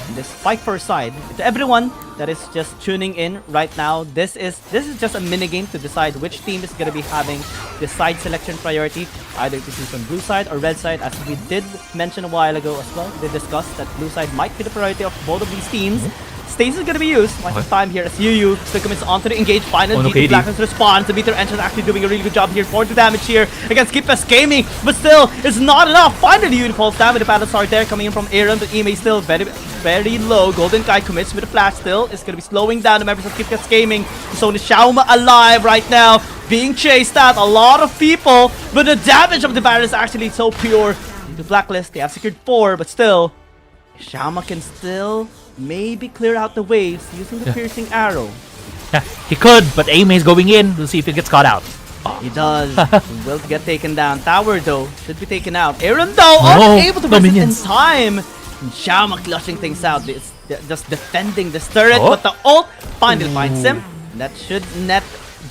Speaker 6: in this fight for a side. To everyone that is just tuning in right now, this is just a mini game to decide which team is gonna be having the side selection priority, either this is on blue side or red side, as we did mention a while ago as well. They discussed that blue side might be the priority of both of these teams. Stasis is gonna be used. Watch the time here as Yu still commits onto the engage. Final G2 Blackness responds. The meter engine actually doing a really good job here. 4 damage here against Keepers Gaming, but still it's not enough. Finally Yu pulls down with the battle start there coming in from Aaron, but Ime still very low. Golden Guy commits with a flash still. It's gonna be slowing down the members of Keepers Gaming. So the Xiaoma alive right now, being chased out. A lot of people, but the damage of the battle is actually so pure. The Blacklist, they have secured 4, but still Xiaoma can still maybe clear out the waves using the piercing arrow.
Speaker 10: Yeah, he could, but Ame is going in. We'll see if he gets caught out.
Speaker 6: He does. He will get taken down. Tower though should be taken out. Aaron though unable to burst it in time. And Xiaoma clutching things out. It's just defending this turret, but the ult finally finds him. That should net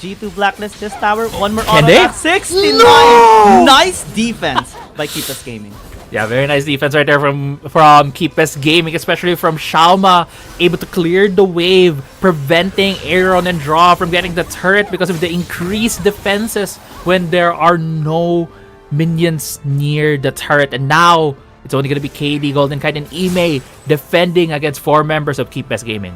Speaker 6: G2 Blacklist this tower. One more auto at 69. No! Nice defense by Keepers Gaming.
Speaker 10: Yeah, very nice defense right there from Keepers Gaming, especially from Xiaoma, able to clear the wave, preventing Aaron and Draw from getting the turret because of the increased defenses when there are no minions near the turret. And now it's only going to be KD, Golden Kite, and Ime defending against 4 members of Keepers Gaming.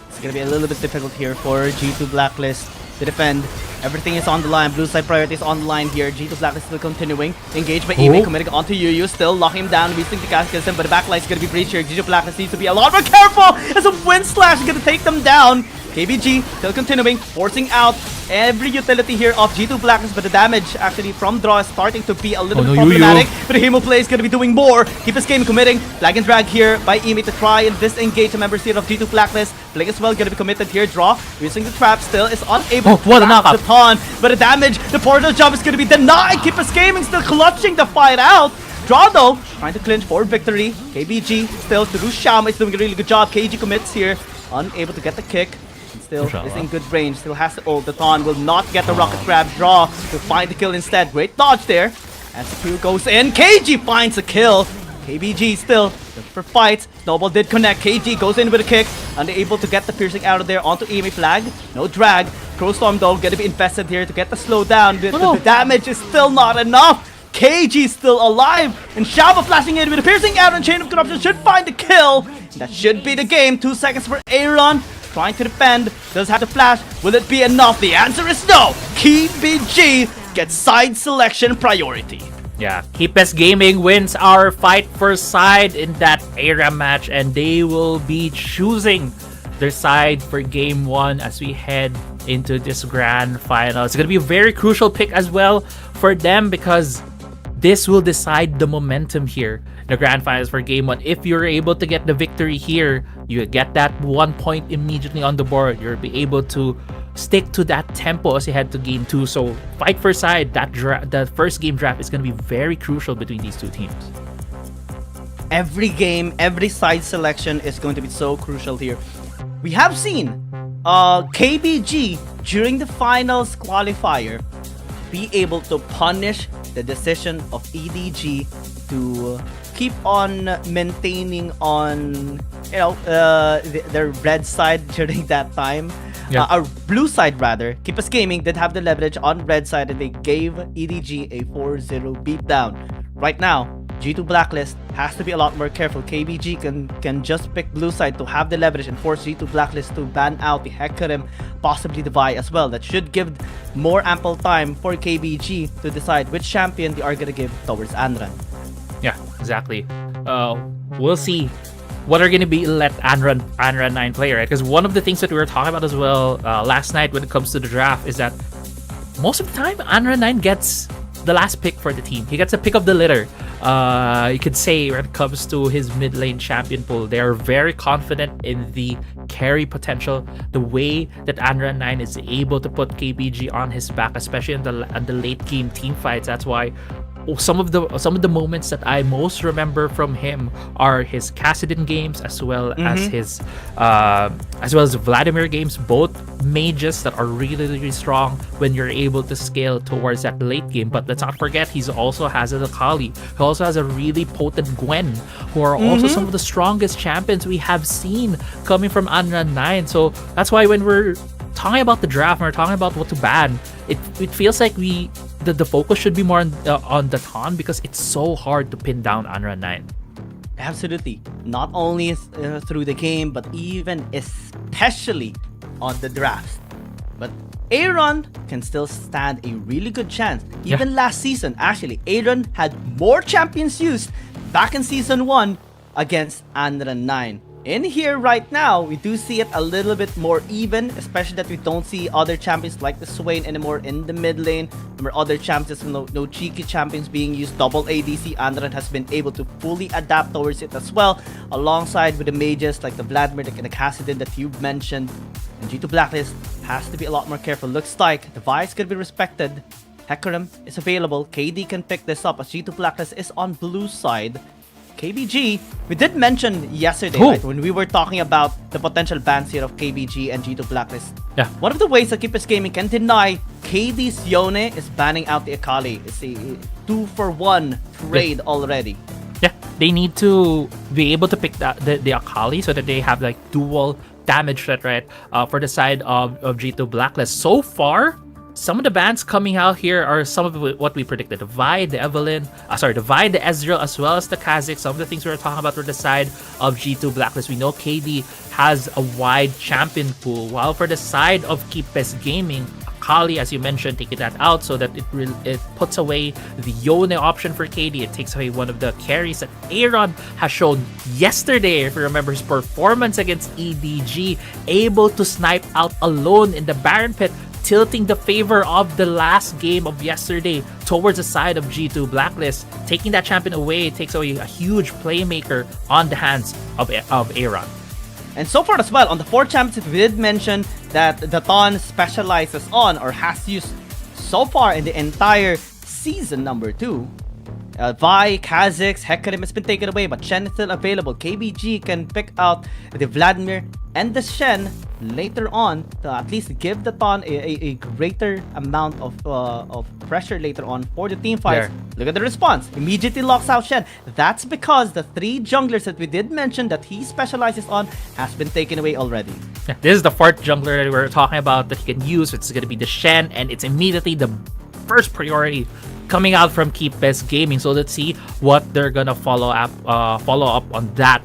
Speaker 6: It's going to be a little bit difficult here for G2 Blacklist to defend. Everything is on the line. Blue side priority is on the line here. G2 Blacklist still continuing. Engaged by Ime, committing onto Yu. Still locking him down, using the Cataclysm, but the backline is going to be breached here. G2 Blacklist needs to be a lot more careful as a wind slash is going to take them down. KBG still continuing, forcing out every utility here of G2 Blacklist, but the damage actually from Draw is starting to be a little bit problematic. But the Hemo play is going to be doing more. Keepers Game committing. Flag and drag here by Ime to try and disengage the members here of G2 Blacklist. Blink as well going to be committed here. Draw using the trap still is unable to catch the ton. But the damage, the portal jump is going to be denied. Keepers Gaming still clutching the fight out. Draw though, trying to clinch for victory. KBG still through Xiaoma is doing a really good job. KG commits here, unable to get the kick. Still is in good range, still has the ult. The Thon will not get the rocket grab. Draw to find the kill instead. Great dodge there. As the Q goes in, KG finds a kill. KBG still looking for fights. Snowball did connect. KG goes in with a kick. Unable to get the piercing out of there onto Ime flag. No drag. Crowstorm though gonna be invested here to get the slowdown. The damage is still not enough. KG still alive. And Xiaoma flashing in with a piercing out and Chain of Corruption should find the kill. That should be the game. 2 seconds for Aaron. Trying to defend, does have to flash. Will it be enough? The answer is no. KBG gets side selection priority.
Speaker 10: Yeah, Keepers Gaming wins our fight for side in that era match, and they will be choosing their side for game 1 as we head into this grand final. It's going to be a very crucial pick as well for them because this will decide the momentum here. The grand finals for game 1. If you're able to get the victory here, you get that 1 point immediately on the board. You'll be able to stick to that tempo as you head to game 2. So fight for side, that first game draft is going to be very crucial between these 2 teams.
Speaker 6: Every game, every side selection is going to be so crucial here. We have seen KBG
Speaker 5: during the finals qualifier, be able to punish the decision of EDG to keep on maintaining on, their red side during that time.
Speaker 10: Yeah.
Speaker 5: Or blue side rather. Keep Us Gaming did have the leverage on red side and they gave EDG a 4-0 beatdown. Right now, G2 Blacklist has to be a lot more careful. KBG can just pick blue side to have the leverage and force G2 Blacklist to ban out the Hecarim, possibly the Vi as well. That should give more ample time for KBG to decide which champion they are gonna give towards Anran.
Speaker 10: Yeah, exactly. We'll see what are going to be let Anran 9 play, right? Because one of the things that we were talking about as well last night when it comes to the draft is that most of the time Anran 9 gets the last pick for the team. He gets a pick of the litter. You could say when it comes to his mid lane champion pool, they are very confident in the carry potential, the way that Anran 9 is able to put KBG on his back, especially in the late game team fights. That's why some of the moments that I most remember from him are his Kassadin games as well as his Vladimir games, both mages that are really, really strong when you're able to scale towards that late game. But let's not forget, he also has a Kali. He also has a really potent Gwen, who are also some of the strongest champions we have seen coming from Anran 9. So that's why when we're talking about the draft and we're talking about what to ban, it feels like the focus should be more on the Ton, because it's so hard to pin down Anran 9.
Speaker 5: Absolutely. Not only through the game, but even especially on the draft. But Aaron can still stand a really good chance. Even last season, actually, Aaron had more champions used back in Season 1 against Anran 9. In here right now, we do see it a little bit more even, especially that we don't see other champions like the Swain anymore in the mid lane. Remember, other champions, no cheeky champions being used. Double ADC, Anran has been able to fully adapt towards it as well, alongside with the mages like the Vladimir and the Kassadin that you've mentioned. And G2 Blacklist has to be a lot more careful. Looks like the Vi is going to be respected. Hecarim is available. KD can pick this up as G2 Blacklist is on blue side. KBG, we did mention yesterday, right, when we were talking about the potential bans here of KBG and G2 Blacklist.
Speaker 10: Yeah.
Speaker 5: One of the ways that Keep Us Gaming can deny KD's Yone is banning out the Akali. It's a 2-for-1 trade already.
Speaker 10: Yeah, they need to be able to pick the Akali so that they have like dual damage threat, right? For the side of G2 Blacklist. So far, some of the bans coming out here are some of what we predicted. The Vi, the Evelyn, the Vi, the Ezreal, as well as the Kha'Zix. Some of the things we were talking about were the side of G2 Blacklist. We know KD has a wide champion pool, while for the side of Keep Us Gaming, Akali, as you mentioned, taking that out so that it puts away the Yone option for KD. It takes away one of the carries that Aaron has shown yesterday, if you remember his performance against EDG, able to snipe out alone in the Baron Pit, tilting the favor of the last game of yesterday towards the side of G2 Blacklist. Taking that champion away takes away a huge playmaker on the hands of Aaron.
Speaker 5: And so far as well, on the 4 champions, we did mention that the Ton specializes on or has used so far in the entire season number 2. Vi, Kha'Zix, Hecarim has been taken away, but Shen is still available. KBG can pick out the Vladimir and the Shen later on to at least give the Ton a greater amount of pressure later on for the team fights. Look at the response. Immediately locks out Shen. That's because the 3 junglers that we did mention that he specializes on has been taken away already.
Speaker 10: Yeah, this is the 4th jungler that we were talking about that he can use. It's going to be the Shen, and it's immediately the first priority coming out from Keep Us Gaming. So let's see what they're gonna follow up on that.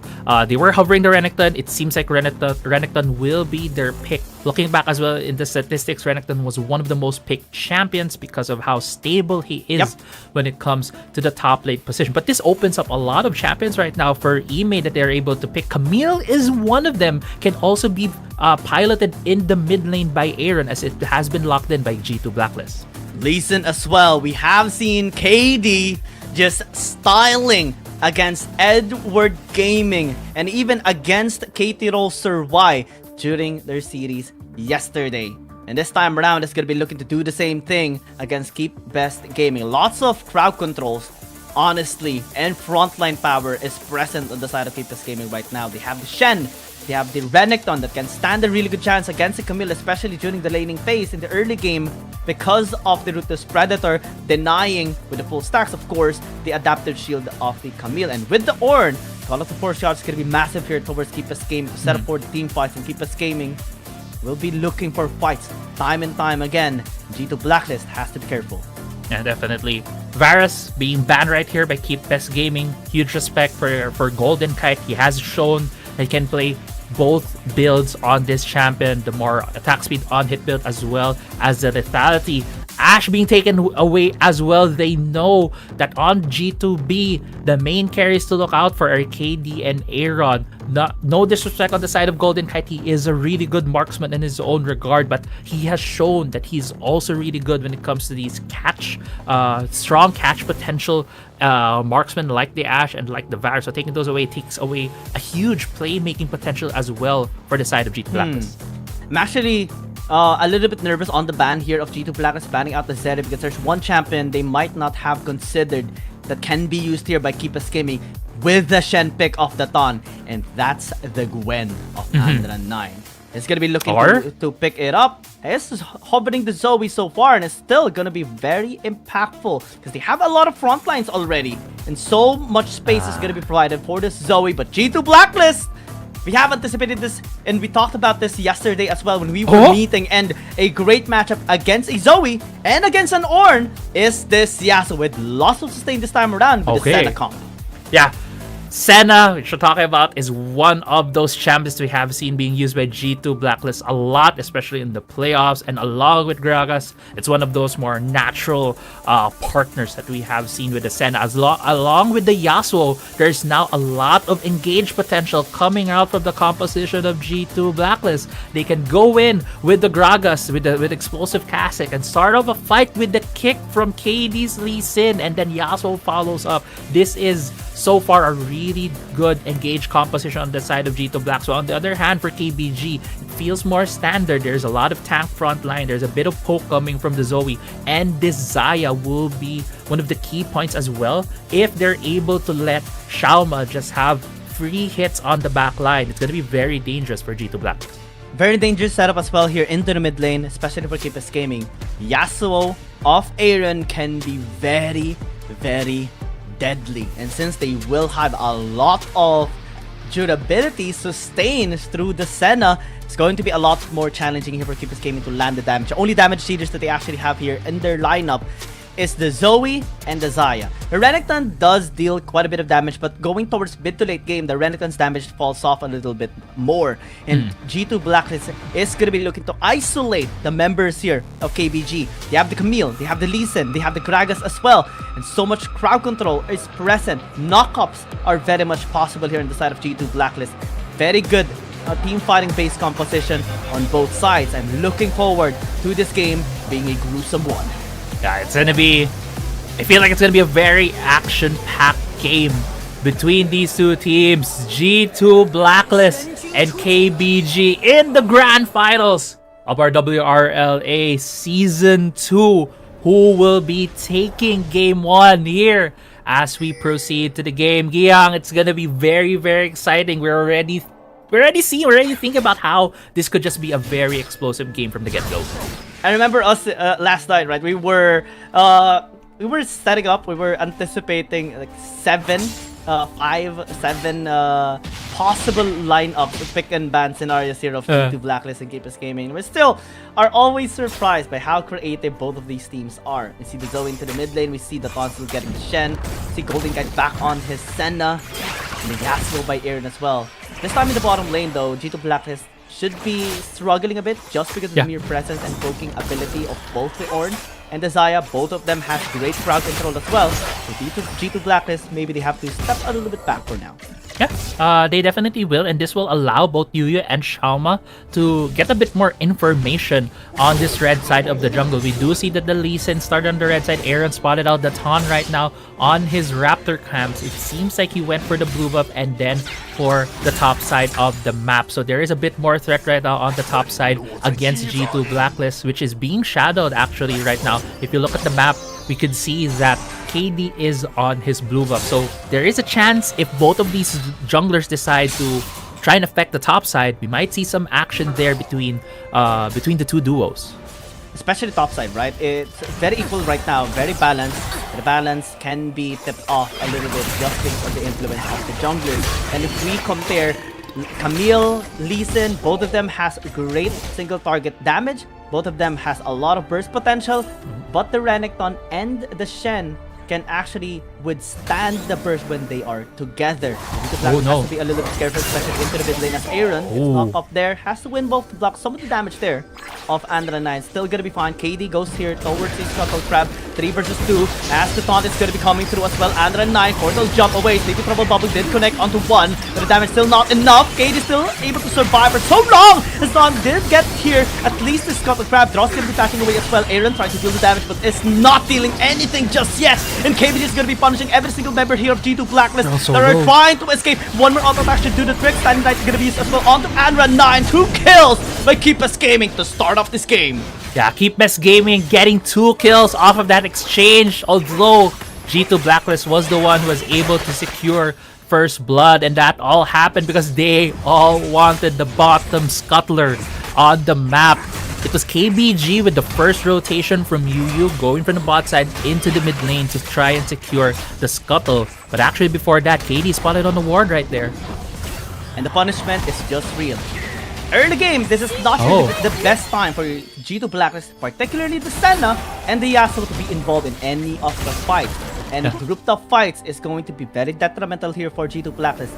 Speaker 10: They were hovering the Renekton. It seems like Renekton will be their pick. Looking back as well in the statistics, Renekton was one of the most picked champions because of how stable he is when it comes to the top lane position. But this opens up a lot of champions right now for Ime that they're able to pick. Camille is one of them. Can also be piloted in the mid lane by Aaron, as it has been locked in by G2 Blacklist.
Speaker 5: Lee Sin as well. We have seen KD just styling against Edward Gaming and even against KT Roll Sir Y during their series yesterday. And this time around, it's going to be looking to do the same thing against Keep Best Gaming. Lots of crowd controls honestly, and frontline power is present on the side of KBG Gaming right now. They have the Shen, they have the Renekton that can stand a really good chance against the Camille, especially during the laning phase in the early game because of the Ruthless Predator denying with the full stacks, of course, the adaptive shield of the Camille. And with the Ornn, Call of the 4 shots is going to be massive here towards KBG Gaming to set up for the team fights, and KBG Gaming will be looking for fights time and time again. G2 Blacklist has to be careful.
Speaker 10: Yeah, definitely. Varus being banned right here by KBG Gaming. Huge respect for Golden Kite. He has shown that he can play both builds on this champion. The more attack speed on hit build as well as the lethality. Ashe being taken away as well. They know that on G2B, the main carries to look out for are KD and Aaron. No disrespect on the side of Golden Kite. He is a really good marksman in his own regard, but he has shown that he's also really good when it comes to these strong catch potential marksmen like the Ashe and like the Varus. So taking those away takes away a huge playmaking potential as well for the side of G2 Blacklist.
Speaker 5: I'm actually a little bit nervous on the ban here of G2 Blacklist banning out the Zeri, because there's one champion they might not have considered that can be used here by KBG Gaming with the Shen pick of the Ton, and that's the Gwen of Andra 9. It's gonna be looking to pick it up. It's just hovering the Zoe so far, and it's still gonna be very impactful because they have a lot of front lines already, and so much space is gonna be provided for this Zoe. But G2 Blacklist, we have anticipated this, and we talked about this yesterday as well when we were meeting, and a great matchup against a Zoe and against an Ornn is this Yasuo with lots of sustain this time around with the Senna comp.
Speaker 10: Yeah. Senna, which we're talking about, is one of those champions we have seen being used by G2 Blacklist a lot, especially in the playoffs, and along with Gragas, it's one of those more natural partners that we have seen with the Senna. Along with the Yasuo, there's now a lot of engaged potential coming out from the composition of G2 Blacklist. They can go in with the Gragas, with explosive Kha'Zix, and start off a fight with the kick from KD's Lee Sin, and then Yasuo follows up. This is so far a really good engaged composition on the side of G2 Black. So on the other hand, for KBG, it feels more standard. There's a lot of tank front line. There's a bit of poke coming from the Zoe, and this Xayah will be one of the key points as well if they're able to let Xiaoma just have free hits on the back line. It's going to be very dangerous for G2 Black.
Speaker 5: Very dangerous setup as well here into the mid lane, especially for KBG Gaming. Yasuo off Aaron can be very, very deadly, and since they will have a lot of durability sustained through the Senna, it's going to be a lot more challenging here for KBG Gaming to land the damage. The only damage dealers that they actually have here in their lineup is the Zoe and the Xayah. The Renekton does deal quite a bit of damage, but going towards mid to late game, the Renekton's damage falls off a little bit more. And G2 Blacklist is going to be looking to isolate the members here of KBG. They have the Camille, they have the Lee Sin, they have the Gragas as well. And so much crowd control is present. Knockups are very much possible here on the side of G2 Blacklist. Very good team fighting based composition on both sides. I'm looking forward to this game being a gruesome one.
Speaker 10: Yeah, it's gonna be, I feel like it's gonna be a very action-packed game between these two teams, G2 Blacklist and KBG, in the grand finals of our WRLA Season 2. Who will be taking Game 1 here as we proceed to the game? Giang, it's gonna be very, very exciting. We're already thinking about how this could just be a very explosive game from the get-go.
Speaker 5: I remember us last night, right? We were setting up. We were anticipating like 5, 7 possible lineups, pick and ban scenarios here of G2 Blacklist and KBG Gaming. We still are always surprised by how creative both of these teams are. We see the Zoe into the mid lane. We see the Tonsil getting the Shen. We see Golden Kite back on his Senna. And the Yasuo by Aaron as well. This time in the bottom lane though, G2 Blacklist should be struggling a bit just because of the mere presence and poking ability of both the Ornn and the Xayah. Both of them have great crowd control as well. So G2 Blacklist, maybe they have to step a little bit back for now.
Speaker 10: Yeah, they definitely will, and this will allow both Yuya and Xiaoma to get a bit more information on this red side of the jungle. We do see that the Lee Sin started on the red side. Aaron spotted out the Ton right now on his Raptor camps. It seems like he went for the blue buff and then for the top side of the map. So there is a bit more threat right now on the top side against G2 Blacklist, which is being shadowed actually right now. If you look at the map, we could see that KD is on his blue buff. So there is a chance if both of these junglers decide to try and affect the top side, we might see some action there between the two duos.
Speaker 5: Especially top side, right? It's very equal right now, very balanced. The balance can be tipped off a little bit just because of the influence of the junglers. And if we compare Camille, Lee Sin, both of them has great single target damage. Both of them has a lot of burst potential, but the Renekton and the Shen can actually withstand the burst when they are together.
Speaker 10: Oh no.
Speaker 5: Has to be a little bit careful, especially into the mid lane as Aaron is knocked up there. Has to win both to block some of the damage there of Andra 9. Still gonna be fine. KD goes here towards the Scuttle Crab. 3 versus 2. As the taunt is gonna be coming through as well. Andra 9, portal jump away. Sleepy Trouble Bubble did connect onto 1, but the damage still not enough. KD still able to survive for so long. The taunt did get here. At least the Scuttle Crab. Dross gonna be backing away as well. Aaron trying to deal the damage, but is not dealing anything just yet. And KBG is gonna be punishing every single member here of G2 Blacklist.
Speaker 10: Also
Speaker 5: They are
Speaker 10: low.
Speaker 5: trying to escape. One more auto attack should do the trick. Standing Knight is gonna be used as well onto Andra 9. 2 kills by Keepus Gaming to start off this game.
Speaker 10: Yeah, Keepus Gaming getting 2 kills off of that exchange, although G2 Blacklist was the one who was able to secure first blood, and that all happened because they all wanted the bottom scuttler on the map. It was KBG with the first rotation from Yu going from the bot side into the mid lane to try and secure the scuttle. But actually before that, KD spotted on the ward right there.
Speaker 5: And the punishment is just real. Early game, this is not really the best time for G2 Blacklist, particularly the Senna and the Yasuo to be involved in any of the fights. And grouped up fights is going to be very detrimental here for G2 Blacklist.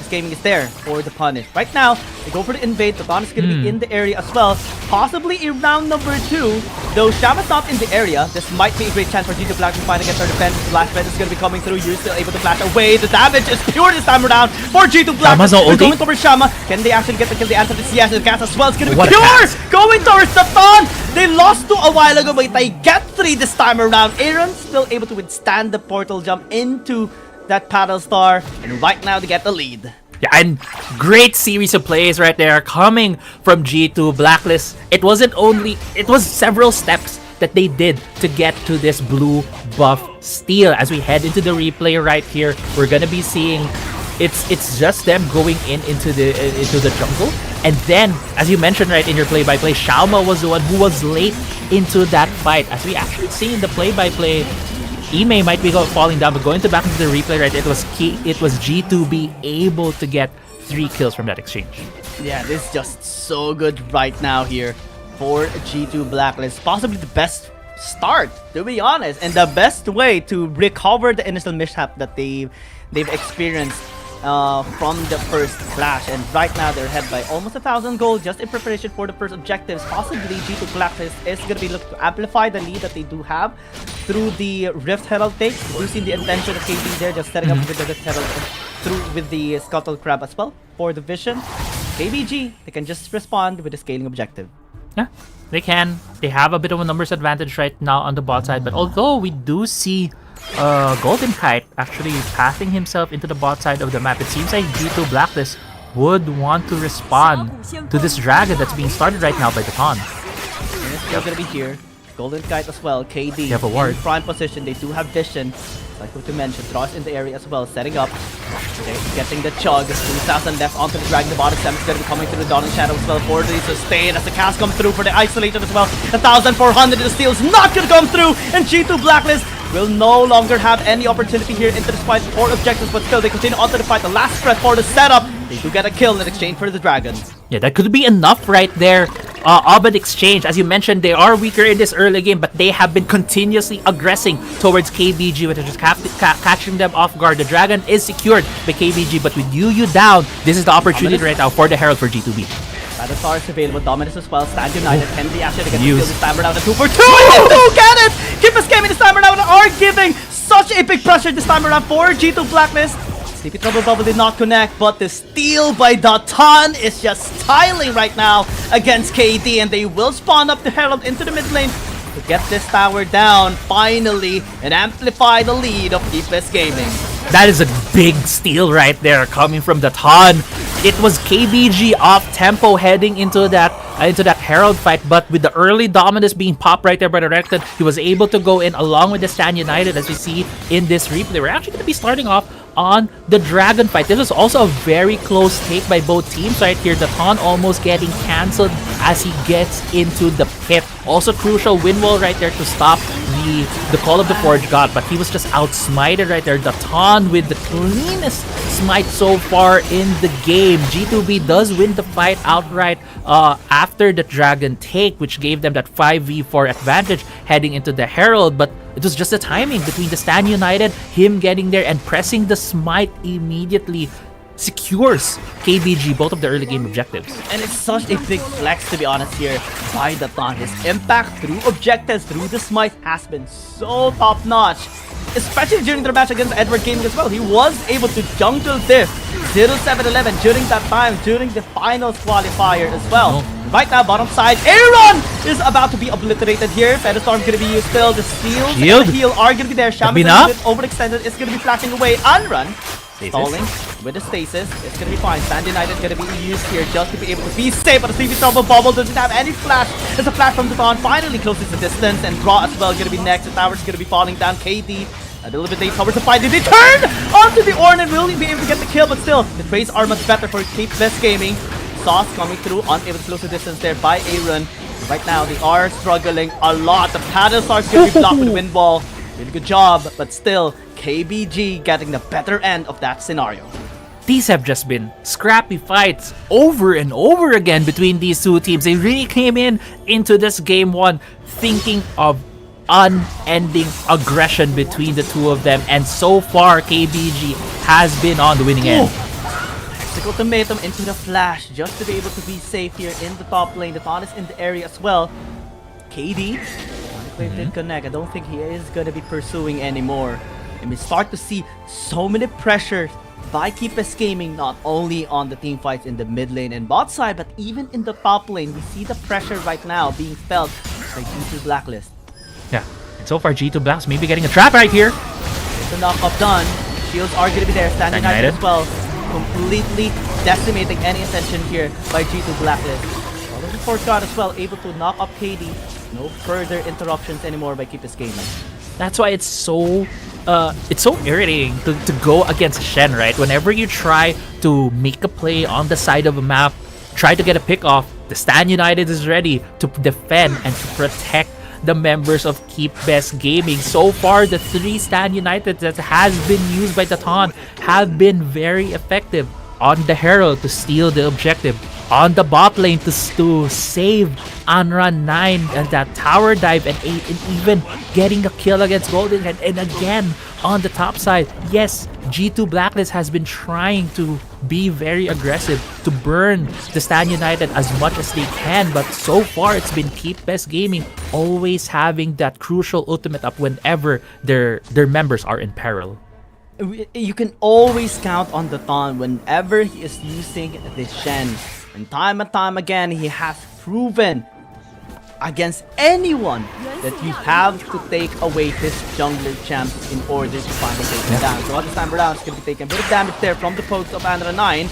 Speaker 5: Gaming is there for the punish. Right now, they go for the invade. The Dawn is going to be in the area as well. Possibly in round number 2. Though Shama's not in the area, this might be a great chance for G2 Black to finally get their defense. The last red is going to be coming through. You're still able to flash away. The damage is pure this time around for G2 Black. They're going towards Shama. Can they actually get the kill? The answer is yes. The gas as well. It's going to be pure. Going towards the Dawn. They lost 2 a while ago, but they get 3 this time around. Aaron still able to withstand the portal jump into that paddle star. And right now they get the lead.
Speaker 10: Yeah, and great series of plays right there coming from G2 Blacklist. It was several steps that they did to get to this blue buff steal. As we head into the replay right here, we're gonna be seeing it's just them going into the jungle. And then, as you mentioned right in your play-by-play, Xiaoma was the one who was late into that fight. As we actually see in the play-by-play, Ime might be falling down, but going back into the replay, right, it was G2B able to get 3 kills from that exchange.
Speaker 5: Yeah, this is just so good right now here for G2 Blacklist. Possibly the best start, to be honest, and the best way to recover the initial mishap that they've experienced from the first clash. And right now they're ahead by almost 1,000 gold just in preparation for the first objectives. Possibly G2 Blacklist is going to be looking to amplify the lead that they do have through the Rift Herald take. You see the intention of KD there, just setting up with the Rift Herald through with the Scuttle Crab as well for the vision. KBG, they can just respond with the scaling objective.
Speaker 10: Yeah, they can. They have a bit of a numbers advantage right now on the bot side, but although we do see Golden Kite actually passing himself into the bot side of the map, it seems like G2 Blacklist would want to respond to this dragon that's being started right now by the Dawn.
Speaker 5: They're gonna be here. Golden Kite as well. KD
Speaker 10: they have a ward.
Speaker 5: In prime position. They do have vision. Like what you mentioned, Dross in the area as well, setting up. They're getting the chug. 2,000 left onto the dragon. The bottom 7 is going to be coming through the Dawn and Shadow as well. 4 to sustain as the cast comes through for the isolation as well. 1,400 the steal is not going to come through, and G2 Blacklist will no longer have any opportunity here into this fight for objectives, but still they continue onto the fight. The last threat for the setup. They do get a kill in exchange for the dragon.
Speaker 10: Yeah, that could be enough right there of an exchange. As you mentioned, they are weaker in this early game, but they have been continuously aggressing towards KBG, which is just catching them off guard. The dragon is secured by KBG, but with Yu down, this is the opportunity right now for the Herald for G2B.
Speaker 5: Battle Star is available, Dominus as well, Stand United, can they actually get the kill this time around? The 2 for 2, and they do get it! Keepus Gaming this time around are giving such a big pressure this time around for G2 Blacklist. Sleepy Trouble Bubble did not connect, but the steal by Datan is just styling right now against KD, and they will spawn up the Herald into the mid lane to get this tower down finally and amplify the lead of Keepus Gaming.
Speaker 10: That is a big steal right there coming from the Ton. It was KBG off tempo heading into that Herald fight, but with the early dominance being popped right there by the Recton, he was able to go in along with the Stan United, as we see in this replay. We're actually going to be starting off on the Dragon fight. This was also a very close take by both teams right here. The Ton almost getting cancelled as he gets into the pit. Also crucial win wall right there to stop the Call of the Forge God, but he was just outsmited right there. The Ton with the cleanest smite so far in the game. G2B does win the fight outright after the Dragon take, which gave them that 5v4 advantage heading into the Herald, but it was just the timing between the Stan United, him getting there and pressing the smite immediately secures KBG both of the early game objectives.
Speaker 6: And it's such a big flex, to be honest, here by the Ton. His impact through objectives, through the smite, has been so top-notch. Especially during their match against Edward Gaming as well. He was able to jungle this 0-7-11 during that time, during the finals qualifier as well. Right now, bottom side, Aaron is about to be obliterated here. Featherstorm going to be used still. The steals and the heal are going to be there. Shaman overextended. It's going to be flashing away. Unrun. Stalling with the stasis. It's going to be fine. Sand United going to be used here just to be able to be safe. But the CB Trouble Bubble doesn't have any flash. There's a flash from the Ton. Finally closes the distance. And Draw as well going to be next. The tower's going to be falling down. KD a little bit late towards the fight. Did they turn onto the Ornn and will he be able to get the kill? But still, the trades are much better for Best Gaming. Sauce coming through, unable to close the distance there by Aaron. Right now, they are struggling a lot. The paddles are going to be blocked with the wind wall. Really good job, but still, KBG getting the better end of that scenario.
Speaker 10: These have just been scrappy fights over and over again between these two teams. They really came into this game one thinking of unending aggression between the two of them, and so far KBG has been on the winning end.
Speaker 6: Ultimatum into the flash just to be able to be safe here in the top lane. The Ton is in the area as well. KD did connect. I don't think he is going to be pursuing anymore. And we start to see so many pressure by Best Gaming, not only on the team fights in the mid lane and bot side, but even in the top lane. We see the pressure right now being felt by G2 Blacklist.
Speaker 10: Yeah, and so far G2 Blacklist maybe getting a trap right here.
Speaker 6: It's a knock-up done. Shields are going to be there. Stan United as well. Completely decimating any intention here by G2 Blacklist. Call of the Forge God as well, able to knock up KD. No further interruptions anymore by Best Gaming.
Speaker 10: That's why it's so irritating to go against Shen, right? Whenever you try to make a play on the side of a map, try to get a pick off, the Stan United is ready to defend and to protect the members of Best Gaming. So far, the 3 Stan United that has been used by the Ton have been very effective on the Herald to steal the objective, on the bot lane to save Unrun 9 and that tower dive and 8, and even getting a kill against Golden Head. And again, on the top side, yes, G2 Blacklist has been trying to be very aggressive to burn the Stan United as much as they can, but so far it's been Best Gaming always having that crucial ultimate up whenever their members are in peril.
Speaker 6: You can always count on the Ton whenever he is using the Shen. And time again, he has proven against anyone that you have to take away his jungler champs in order to finally take him down. So this time around, it's going to be taking a bit of damage there from the pokes of Andra 9.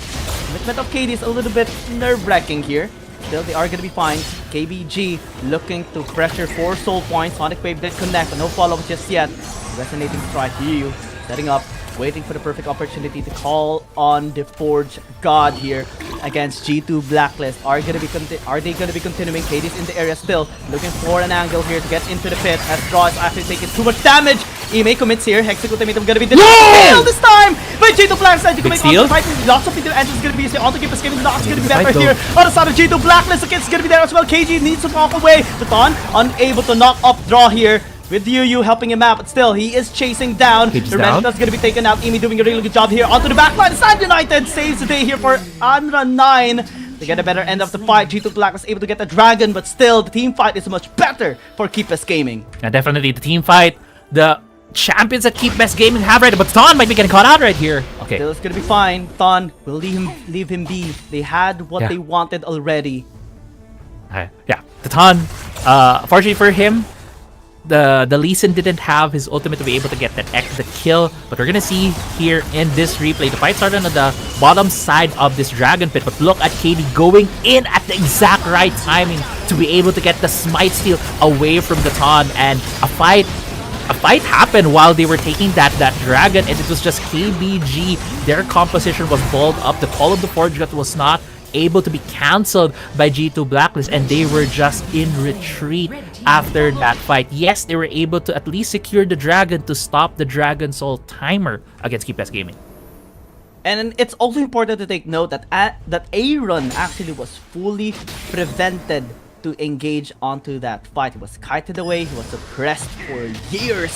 Speaker 6: Commitment of KD is a little bit nerve-wracking here. Still, they are going to be fine. KBG looking to pressure 4 soul points. Sonic Wave did connect, but no follow-up just yet. Resonating strike, Ryu setting up, waiting for the perfect opportunity to call on the Forge God here against G2 Blacklist. Are they going to be continuing? KD's in the area still, looking for an angle here to get into the pit as Draw is actually taking too much damage. Ime commits here. Hexic Ultimatum going to be denied this time by G2 Blacklist. You can make fight. Lots of people engines going to be used. On to Best Gaming. Not going to be better here. On the side of G2 Blacklist, the kid's going to be there as well. KG needs to walk away. The Ton unable to knock up Draw here, with Yu helping him out, but still, he is chasing down. The Renta's going to be taken out. Imi doing a really good job here. Onto the backline. Sand United saves the day here for Andra 9. They get a better end of the fight. G2 Black was able to get the Dragon, but still, the team fight is much better for Best Gaming.
Speaker 10: Yeah, definitely the team fight. The champions that Best Gaming have right, but Ton might be getting caught out right here. Okay.
Speaker 6: Still, it's going to be fine. Ton will leave him be. They had what they wanted already.
Speaker 10: Yeah, the Ton, fortunately for him, the Lee Sin didn't have his ultimate to be able to get that extra kill, but we're gonna see here in this replay, the fight started on the bottom side of this dragon pit, but look at KD going in at the exact right timing to be able to get the smite steal away from the Ton, and a fight happened while they were taking that dragon, and it was just KBG. Their composition was balled up. The Call of the Forge God was not able to be cancelled by G2 Blacklist, and they were just in retreat after that fight. Yes, they were able to at least secure the dragon to stop the Dragon Soul timer against KBS Gaming.
Speaker 5: And it's also important to take note that Aaron actually was fully prevented to engage onto that fight. He was kited away, he was suppressed for years.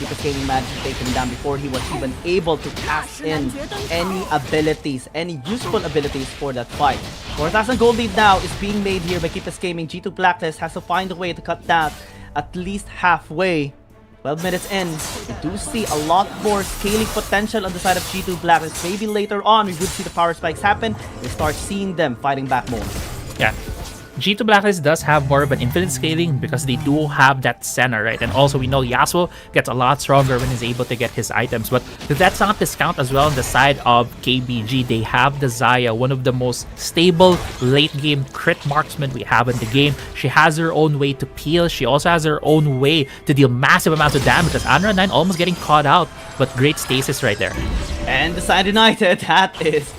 Speaker 5: KBS Gaming managed to take him down before he was even able to cast in any abilities, any useful abilities for that fight. 4,000 gold lead now is being made here by KBS Gaming. G2 Blacklist has to find a way to cut that at least halfway. 12 minutes in, we do see a lot more scaling potential on the side of G2 Blacklist. Maybe later on we would see the power spikes happen. We start seeing them fighting back more.
Speaker 10: Yeah. G2 Blacklist does have more of an infinite scaling because they do have that Senna, right? And also we know Yasuo gets a lot stronger when he's able to get his items. But let's not discount as well on the side of KBG. They have the Xayah, one of the most stable late game crit marksmen we have in the game. She has her own way to peel. She also has her own way to deal massive amounts of damage. As Anra 9 almost getting caught out, but great stasis right there.
Speaker 5: And the side United, that is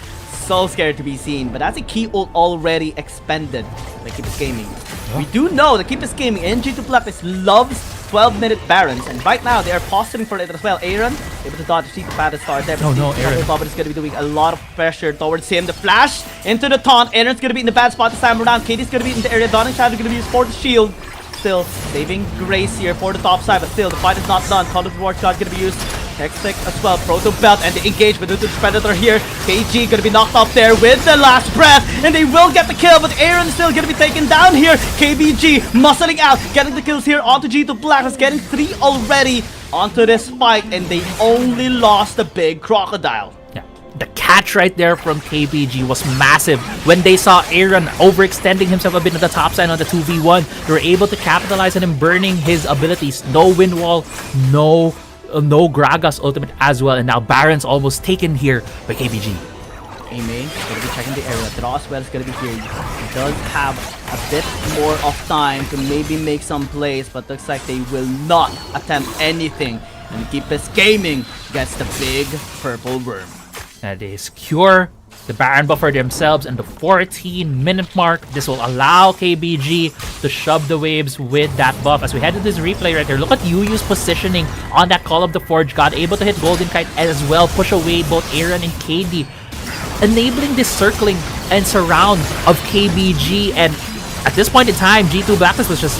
Speaker 5: so scared to be seen, but that's a key ult already expended by KBS Gaming. We do know that KBS Gaming and G2 Blacklist loves 12-minute Barons, and right now they are posturing for it as well. Aaron able to dodge the Panda Star there. Aaron Bobbin is going to be doing a lot of pressure towards him. The flash into the taunt. Aaron's going to be in the bad spot this time around. KD's going to be in the area. Dawning Shadow is going to be used for the shield. Still saving Grace here for the top side, but still the fight is not done. Call of the War Shot going to be used. Hextech as well, Proto Belt, and the engagement with the Predator here. KG gonna be knocked off there with the last breath, and they will get the kill, but Aaron is still gonna be taken down here. KBG muscling out, getting the kills here onto G2 Blacklist, getting 3 already onto this fight, and they only lost the big crocodile.
Speaker 10: Yeah, the catch right there from KBG was massive. When they saw Aaron overextending himself a bit on the top side on the 2v1, they were able to capitalize on him burning his abilities. No wind wall, no Gragas ultimate as well, and now Baron's almost taken here by KBG.
Speaker 5: Aimee is going to be checking the area. Draw as well is going to be here. He does have a bit more of time to maybe make some plays, but looks like they will not attempt anything. And KBS Gaming gets the big purple worm.
Speaker 10: And they secure the Baron buff for themselves, and the 14-minute mark, this will allow KBG to shove the waves with that buff. As we head to this replay right here, look at Yuyu's positioning on that Call of the Forge God, able to hit Golden Kite as well, push away both Aaron and KD, enabling this circling and surround of KBG. And at this point in time, G2 Blacklist was just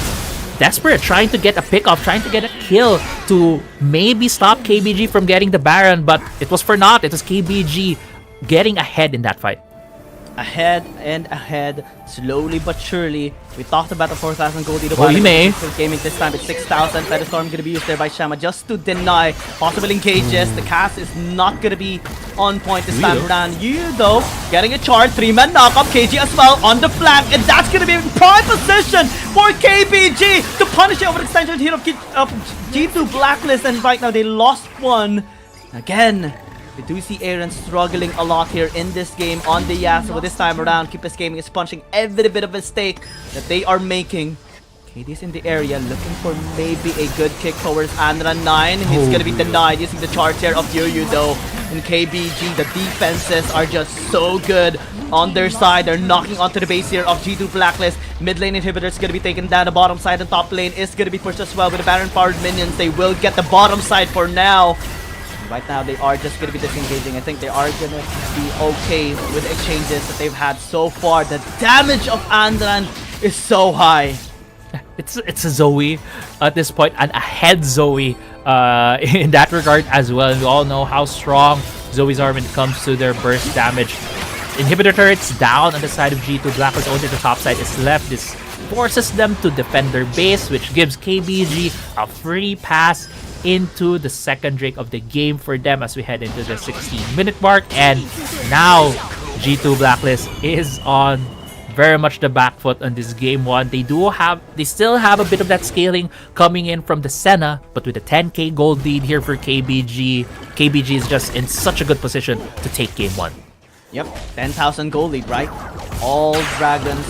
Speaker 10: desperate, trying to get a pick-off, trying to get a kill to maybe stop KBG from getting the Baron, but it was for naught. It was KBG getting ahead in that fight.
Speaker 5: Ahead and ahead, slowly but surely. We talked about the 4,000 gold lead. Gaming this time at 6,000. Feather Storm going to be used there by Shama just to deny possible engages. The cast is not going to be on point this time around. You though, getting a charge, 3-man knockup. KG as well on the flank, and that's going to be in prime position for KBG to punish the overextension here of G2 Blacklist, and right now they lost one again. We do see Aaron struggling a lot here in this game on the Yasuo. This time around, KBS Gaming is punching every bit of mistake that they are making. KD's in the area looking for maybe a good kick towards Anra 9. He's gonna be denied using the charge here of Yuyu though. And KBG, the defenses are just so good on their side. They're knocking onto the base here of G2 Blacklist. Mid lane inhibitor is gonna be taken down. The bottom side and top lane is gonna be pushed as well with the Baron powered minions. They will get the bottom side for now. Right now, they are just going to be disengaging. I think they are going to be okay with the exchanges that they've had so far. The damage of Andran is so high.
Speaker 10: It's a Zoe at this point, and a head Zoe in that regard as well. And we all know how strong Zoe's are when it comes to their burst damage. Inhibitor turrets down on the side of G2 Blacklist. Only the top side is left. This forces them to defend their base, which gives KBG a free pass into the second Drake of the game for them as we head into the 16-minute mark. And now G2 Blacklist is on very much the back foot on this game 1. They still have a bit of that scaling coming in from the Senna, but with a 10k gold lead here for KBG, KBG is just in such a good position to take game 1.
Speaker 5: Yep, 10,000 gold lead, right? All dragons,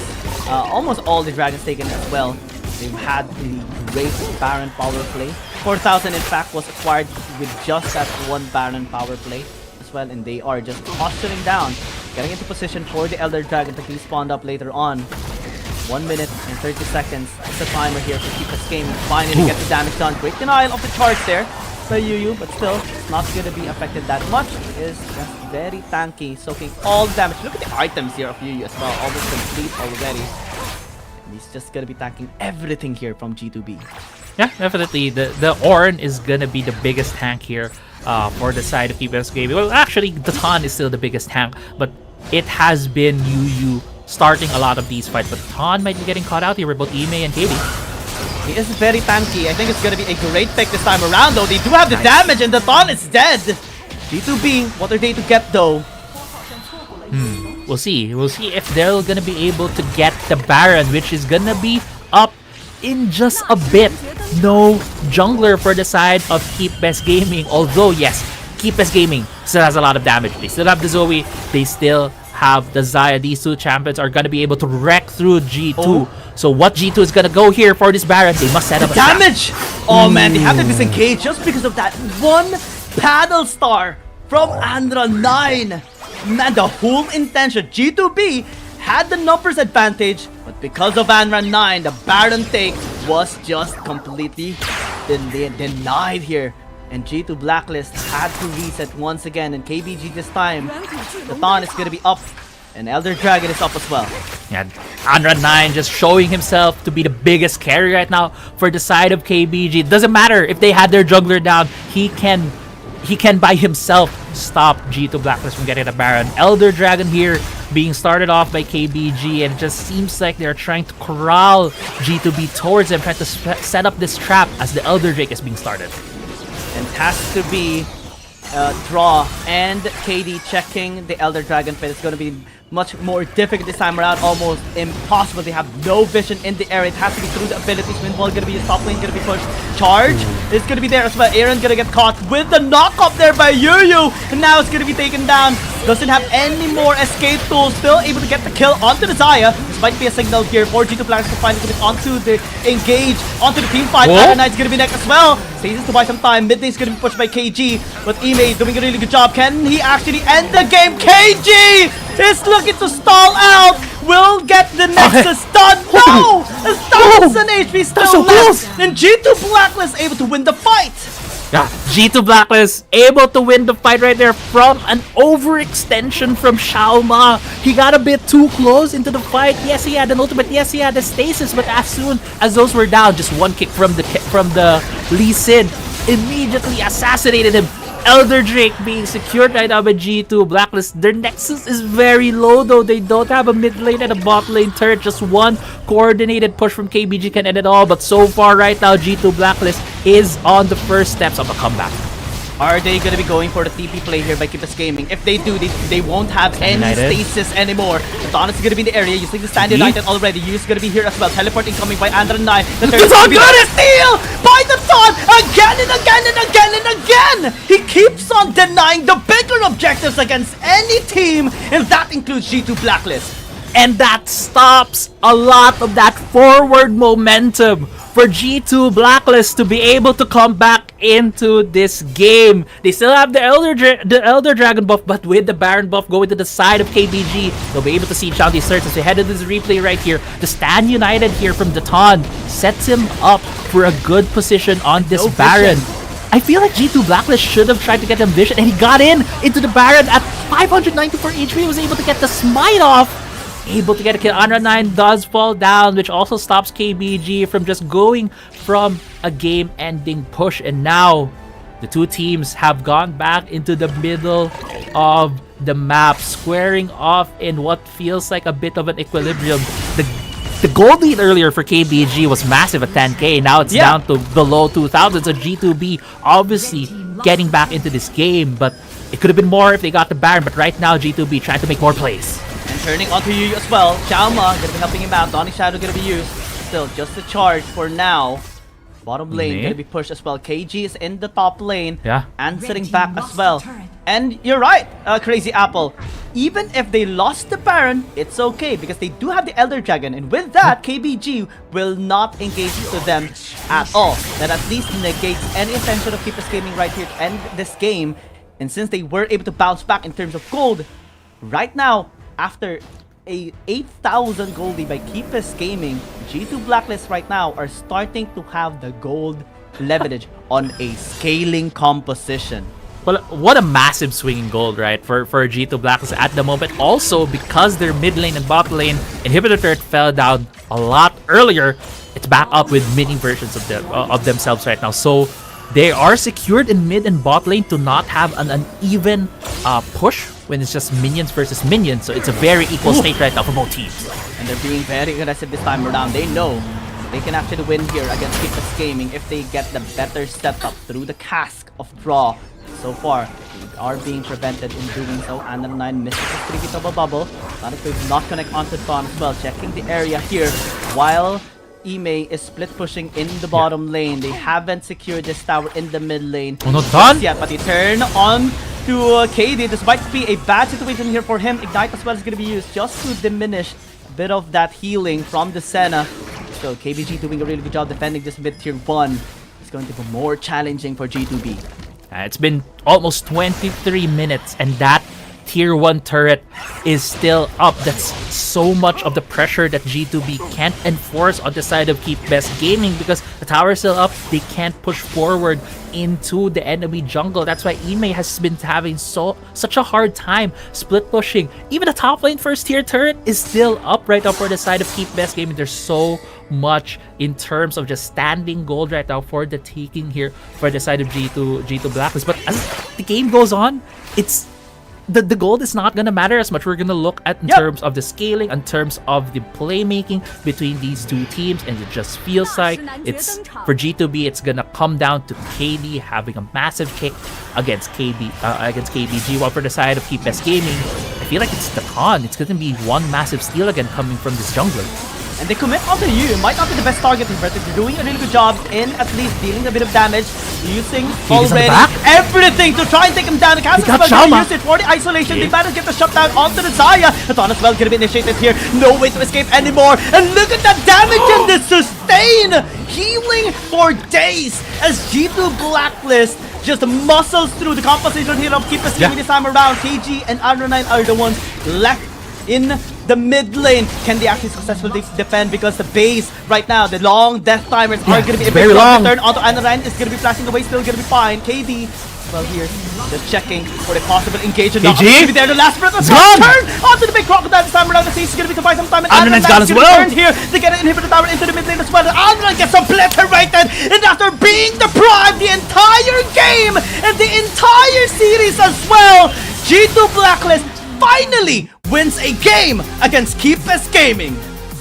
Speaker 5: almost all the dragons taken as well. They've had the great Baron power play. 4,000 in fact was acquired with just that one Baron power play as well, and they are just posturing down, getting into position for the Elder Dragon to be spawned up later on. 1 minute and 30 seconds is the timer here for Keeper's Game. Finally get the damage done. Great denial of the charge there by Yu, but still it's not going to be affected that much. It is just very tanky, soaking all the damage. Look at the items here of Yu as well, almost complete already. And he's just going to be tanking everything here from G2B.
Speaker 10: Yeah, definitely. The Ornn is gonna be the biggest tank here for the side of Keeper's Game. Well, actually, the Tan is still the biggest tank, but it has been Yu starting a lot of these fights. But Tan might be getting caught out here with both Ime and KB.
Speaker 6: He is very tanky. I think it's gonna be a great pick this time around, though. They do have the damage, and the Tan is dead. G2B, what are they to get, though?
Speaker 10: We'll see. We'll see if they're gonna be able to get the Baron, which is gonna be up in just a bit. No jungler for the side of Keepe's Gaming. Although, yes, Keepe's Gaming still has a lot of damage. They still have the Zoe. They still have the Xayah. These two champions are going to be able to wreck through G2. So what G2 is going to go here for this Baron? They must set up a
Speaker 6: damage! Oh man, they have to disengage just because of that one paddle star from Andra 9. Man, the whole intention. G2B had the numbers advantage, but because of Andra 9, the Baron take was just completely denied here. And G2 Blacklist had to reset once again, and KBG this time, the Thon is going to be up, and Elder Dragon is up as well.
Speaker 10: Yeah, Andra 9 just showing himself to be the biggest carry right now for the side of KBG. It doesn't matter if they had their juggler down, he can by himself stop G2 Blacklist from getting a Baron. Elder Dragon here being started off by KBG, and it just seems like they're trying to corral G2B towards them, trying to set up this trap as the Elder Drake is being started.
Speaker 6: And it has to be Draw and KD checking the Elder Dragon pit. It's going to be much more difficult this time around, almost impossible. They have no vision in the area. It has to be through the abilities. Windwall going to be a top lane, going to be pushed. Charge is going to be there as well. Aaron going to get caught with the knock up there by Yu, and now it's going to be taken down. Doesn't have any more escape tools. Still able to get the kill onto the Xayah. This might be a signal here for G2 Players to finally commit onto the engage, onto the team fight. Iron Knight's going to be next as well. Stays to buy some time. Mid lane's going to be pushed by KG, but Ime doing a really good job. Can he actually end the game? KG is looking to stall out. Will get the Nexus done. No! As 1,000 HP still left. And G2 Blacklist able to win the fight.
Speaker 10: Yeah, G2 Blacklist able to win the fight right there from an overextension from Xiaoma. He got a bit too close into the fight. Yes, he had an ultimate. Yes, he had the stasis. But as soon as those were down, just one kick from the Lee Sin immediately assassinated him. Elder Drake being secured right now by G2 Blacklist. Their Nexus is very low though. They don't have a mid lane and a bot lane turret. Just one coordinated push from KBG can end it all. But so far right now, G2 Blacklist is on the first steps of a comeback.
Speaker 6: Are they going to be going for the TP play here by Keepe's Gaming? If they do, they won't have any stasis anymore. Dawn is going to be in the area using the Stand United already. Yu's going to be here as well. Teleporting coming by Andra 9. The third is going to be the steal by the Dawn again and again and again and again. He keeps on denying the bigger objectives against any team, and that includes G2 Blacklist.
Speaker 10: And that stops a lot of that forward momentum for G2 Blacklist to be able to come back into this game. They still have the Elder Dragon buff, but with the Baron buff going to the side of KBG, they'll be able to see Shanti Search as they head into this replay right here. The Stand United here from Datan sets him up for a good position on this Baron. I feel like G2 Blacklist should have tried to get him vision, and he got into the Baron at 594 HP. He was able to get the smite off. Able to get a kill. Andra 9 does fall down, which also stops KBG from just going from a game-ending push. And now, the two teams have gone back into the middle of the map, squaring off in what feels like a bit of an equilibrium. The gold lead earlier for KBG was massive at 10k. Now it's down to below 2,000. So G2B obviously getting back into this game, but it could have been more if they got the Baron. But right now, G2B trying to make more plays.
Speaker 6: turning onto Yu as well. Xiaoma gonna be helping him out. Donnie Shadow gonna be used. Still, just a charge for now. Bottom lane gonna be pushed as well. KG is in the top lane.
Speaker 10: Yeah.
Speaker 6: Answering back as well. And you're right, Crazy Apple. Even if they lost the Baron, it's okay because they do have the Elder Dragon. And with that, KBG will not engage to them at all. That at least negates any intention of Keepers Gaming right here to end this game. And since they were able to bounce back in terms of gold, right now, after a 8,000 gold lead by Keepers Gaming, G2 Blacklist right now are starting to have the gold leverage on a scaling composition.
Speaker 10: Well, what a massive swing in gold, right, for G2 Blacklist at the moment. Also, because their mid lane and bot lane inhibitor turret fell down a lot earlier, it's back up with mini versions of themselves right now. So they are secured in mid and bot lane to not have an uneven push when it's just minions versus minions. So it's a very equal state right now for both teams.
Speaker 6: And they're being very aggressive this time around. They know they can actually win here against Keepers Gaming if they get the better setup through the cask of draw. So far, they are being prevented in doing so. And 9 misses the 3 of a bubble. Not connect onto Thon as well. Checking the area here while Ime is split pushing in the bottom lane. They haven't secured this tower in the mid lane yet, but they turn on to KD. This might be a bad situation here for him. Ignite as well is going to be used just to diminish a bit of that healing from the Senna. So KBG doing a really good job defending this mid tier 1. It's going to be more challenging for G2B.
Speaker 10: It's been almost 23 minutes and that tier 1 turret is still up. That's so much of the pressure that G2B can't enforce on the side of Keep Best Gaming because the tower is still up. They can't push forward into the enemy jungle. That's why Ime has been having such a hard time split pushing. Even the top lane first tier turret is still up right now for the side of Keep Best Gaming. There's so much in terms of just standing gold right now for the taking here for the side of G2 Blacklist. But as the game goes on, it's the gold is not gonna matter as much. We're gonna look at in terms of the scaling, in terms of the playmaking between these two teams, and it just feels like it's for G2B. It's gonna come down to KD having a massive kick against KBG. While for the side of Keep Best Gaming, I feel like it's the con. It's gonna be one massive steal again coming from this jungler.
Speaker 6: And they commit onto you. It might not be the best targeting, but they're doing a really good job in at least dealing a bit of damage. Using already everything to try and take him down. The cast is going to use it for the isolation. They managed to get the shutdown onto the Zaya. Thon as well going to be initiated here. No way to escape anymore. And look at that damage and the sustain. Healing for days as G2 Blacklist just muscles through the composition here of Keep Us Gaming this time around. KG and Adro9 are the ones left in the mid lane. Can they actually successfully defend? Because the base right now, the long death timers are going to be
Speaker 10: very long.
Speaker 6: Turn onto Adro9 is going to be flashing away, still going to be fine. KD, well here, just checking for the possible engagement. KG, there the last breath of turn onto the big crocodile this time around. The is going to be surviving some time. And
Speaker 10: Adro9's gone as well.
Speaker 6: Here, they get an inhibitor tower into the mid lane as well. Adro9 gets obliterated, and after being deprived the entire game and the entire series as well, G2 Blacklist finally wins a game against Keep Best Gaming.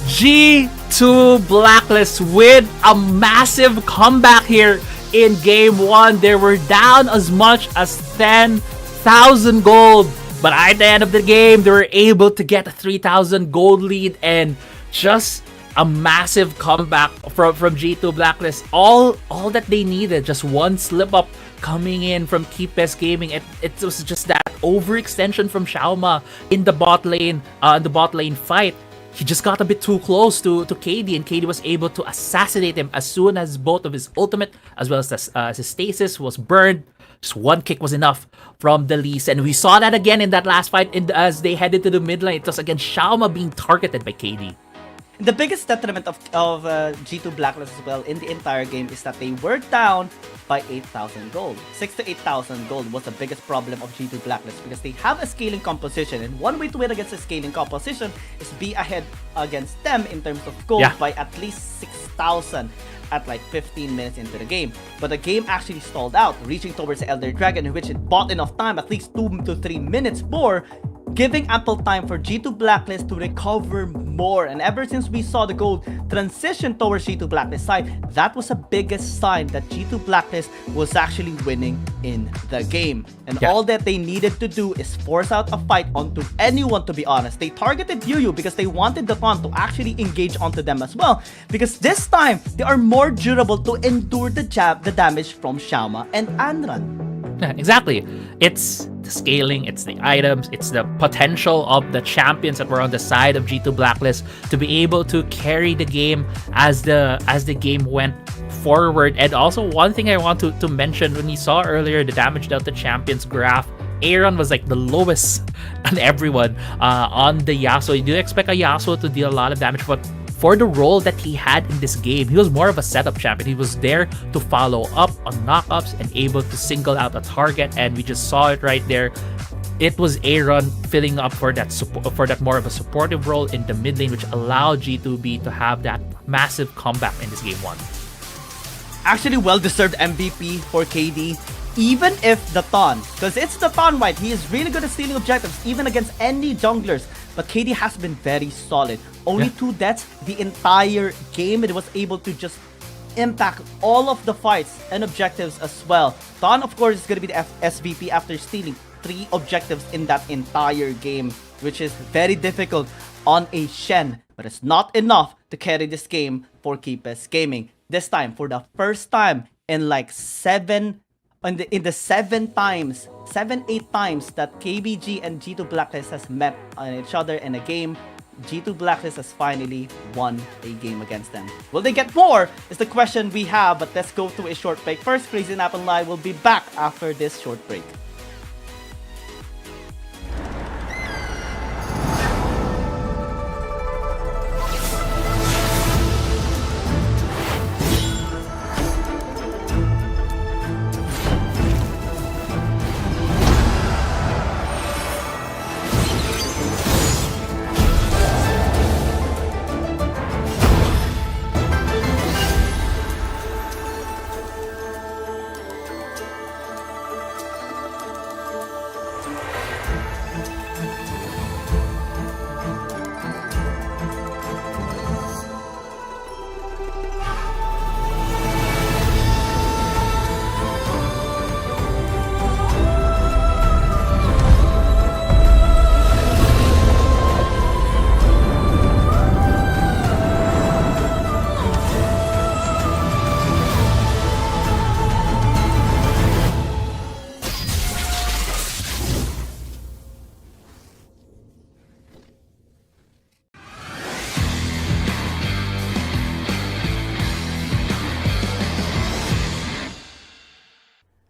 Speaker 10: G2 Blacklist with a massive comeback here in game 1. They were down as much as 10,000 gold, but at the end of the game they were able to get a 3,000 gold lead and just a massive comeback from G2 Blacklist. All that they needed, just one slip up coming in from Keep Best Gaming. It was just that overextension from Xiaoma in the bot lane fight. He just got a bit too close to KD, and KD was able to assassinate him as soon as both of his ultimate as well as his stasis was burned. Just one kick was enough from the Lee Sin, and we saw that again in that last fight as they headed to the mid lane. It was again Xiaoma being targeted by KD.
Speaker 6: The biggest detriment of G2 Blacklist as well in the entire game is that they were down by 8,000 gold. 6,000 to 8,000 gold was the biggest problem of G2 Blacklist because they have a scaling composition, and one way to win against a scaling composition is be ahead against them in terms of gold by at least 6,000 at like 15 minutes into the game. But the game actually stalled out, reaching towards the Elder Dragon, which it bought enough time, at least 2 to 3 minutes more. giving ample time for G2 Blacklist to recover more. And ever since we saw the gold transition towards G2 Blacklist side, that was the biggest sign that G2 Blacklist was actually winning in the game. And all that they needed to do is force out a fight onto anyone, to be honest. They targeted Yu because they wanted the Thon to actually engage onto them as well. Because this time, they are more durable to endure the damage from Xiaoma and Anran.
Speaker 10: Yeah, exactly. It's the scaling, it's the items, it's the potential of the champions that were on the side of G2 Blacklist to be able to carry the game as the game went forward. And also one thing I want to mention, when you saw earlier the damage dealt to champions graph, Aaron was like the lowest on everyone on the Yasuo. You do expect a Yasuo to deal a lot of damage, but for the role that he had in this game, he was more of a setup champion. He was there to follow up on knockups and able to single out a target, and we just saw it right there. It was Aaron filling up for that more of a supportive role in the mid lane, which allowed G2B to have that massive comeback in this game 1.
Speaker 6: Actually, well-deserved MVP for KD. Even if the Thon, because it's the Thon, right? He is really good at stealing objectives, even against any junglers. But KD has been very solid. Only 2 deaths the entire game. It was able to just impact all of the fights and objectives as well. Thon, of course, is going to be the SVP after stealing 3 objectives in that entire game, which is very difficult on a Shen. But it's not enough to carry this game for KBG Gaming. This time, for the first time in like 7, 8 times that KBG and G2 Blacklist has met on each other in a game, G2 Blacklist has finally won a game against them. Will they get more? Is the question we have, but let's go to a short break. First, Crazy Nap and Live will be back after this short break.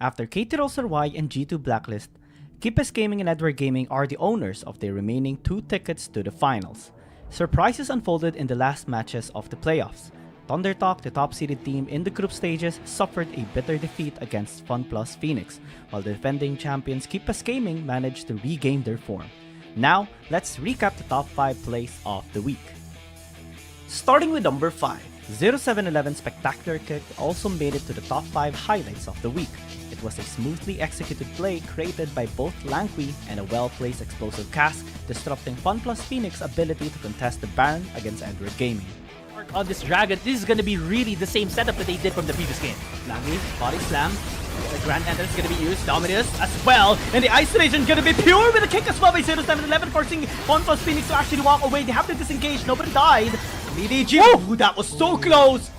Speaker 6: After KT-Roll and G2 Blacklist, KBG Gaming and Edward Gaming are the owners of their remaining 2 tickets to the finals. Surprises unfolded in the last matches of the playoffs. ThunderTalk, the top-seeded team in the group stages, suffered a bitter defeat against FunPlus Phoenix, while the defending champions KBG Gaming managed to regain their form. Now, let's recap the top 5 plays of the week. Starting with number 5, 0711 Spectacular Kick also made it to the top 5 highlights of the week. It was a smoothly executed play created by both Langqi and a well-placed explosive cast, disrupting FunPlus Phoenix's ability to contest the Baron against Edward Gaming. On this Dragon, this is going to be really the same setup that they did from the previous game. Langqi, body slam, the Grand Enter is going to be used, Dominus as well, and the Isolation is going to be pure with a kick as well by 0711, forcing FunPlus Phoenix to actually walk away. They have to disengage, nobody died. BDG, ooh, that was so close!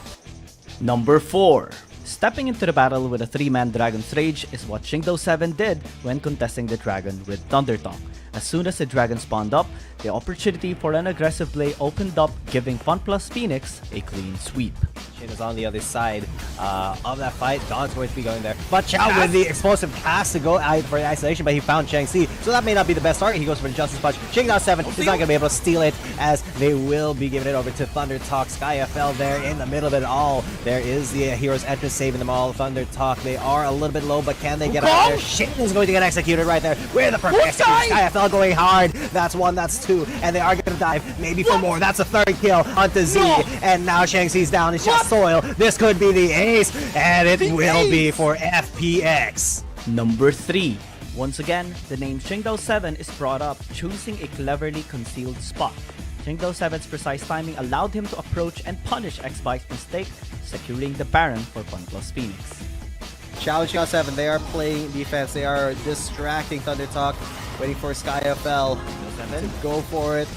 Speaker 6: Number 4. Stepping into the battle with a 3-man Dragon's Rage is what BO7 did when contesting the Dragon with ThunderTalk. As soon as the Dragon spawned up, the opportunity for an aggressive play opened up, giving FunPlus Phoenix a clean sweep.
Speaker 7: Shin is on the other side of that fight. Don's going to be going there. But Chow with the explosive cast to go out for the isolation, but he found Chang-Si. So that may not be the best target. He goes for the Justice Punch. Shing down 7 is not going to be able to steal it, as they will be giving it over to ThunderTalk. SkyFL there in the middle of it all. There is the Hero's Entrance saving them all. ThunderTalk, they are a little bit low, but can they get out there? Shin is going to get executed right there with a perfect execution. SkyFL going hard. That's 1, that's 2, and they are going to dive maybe for more. That's a 3rd kill onto Z, and now Shang-Chi's down. It's just soil. This could be the ace, and it will be for FPX.
Speaker 6: Number 3.
Speaker 5: Once again, the name BO7 is brought up, choosing a cleverly concealed spot. BO7's precise timing allowed him to approach and punish X-Bike's mistake, securing the Baron for FunPlus Phoenix.
Speaker 7: Challenging on 7, they are playing defense, they are distracting ThunderTalk, waiting for SkyFL to go for it.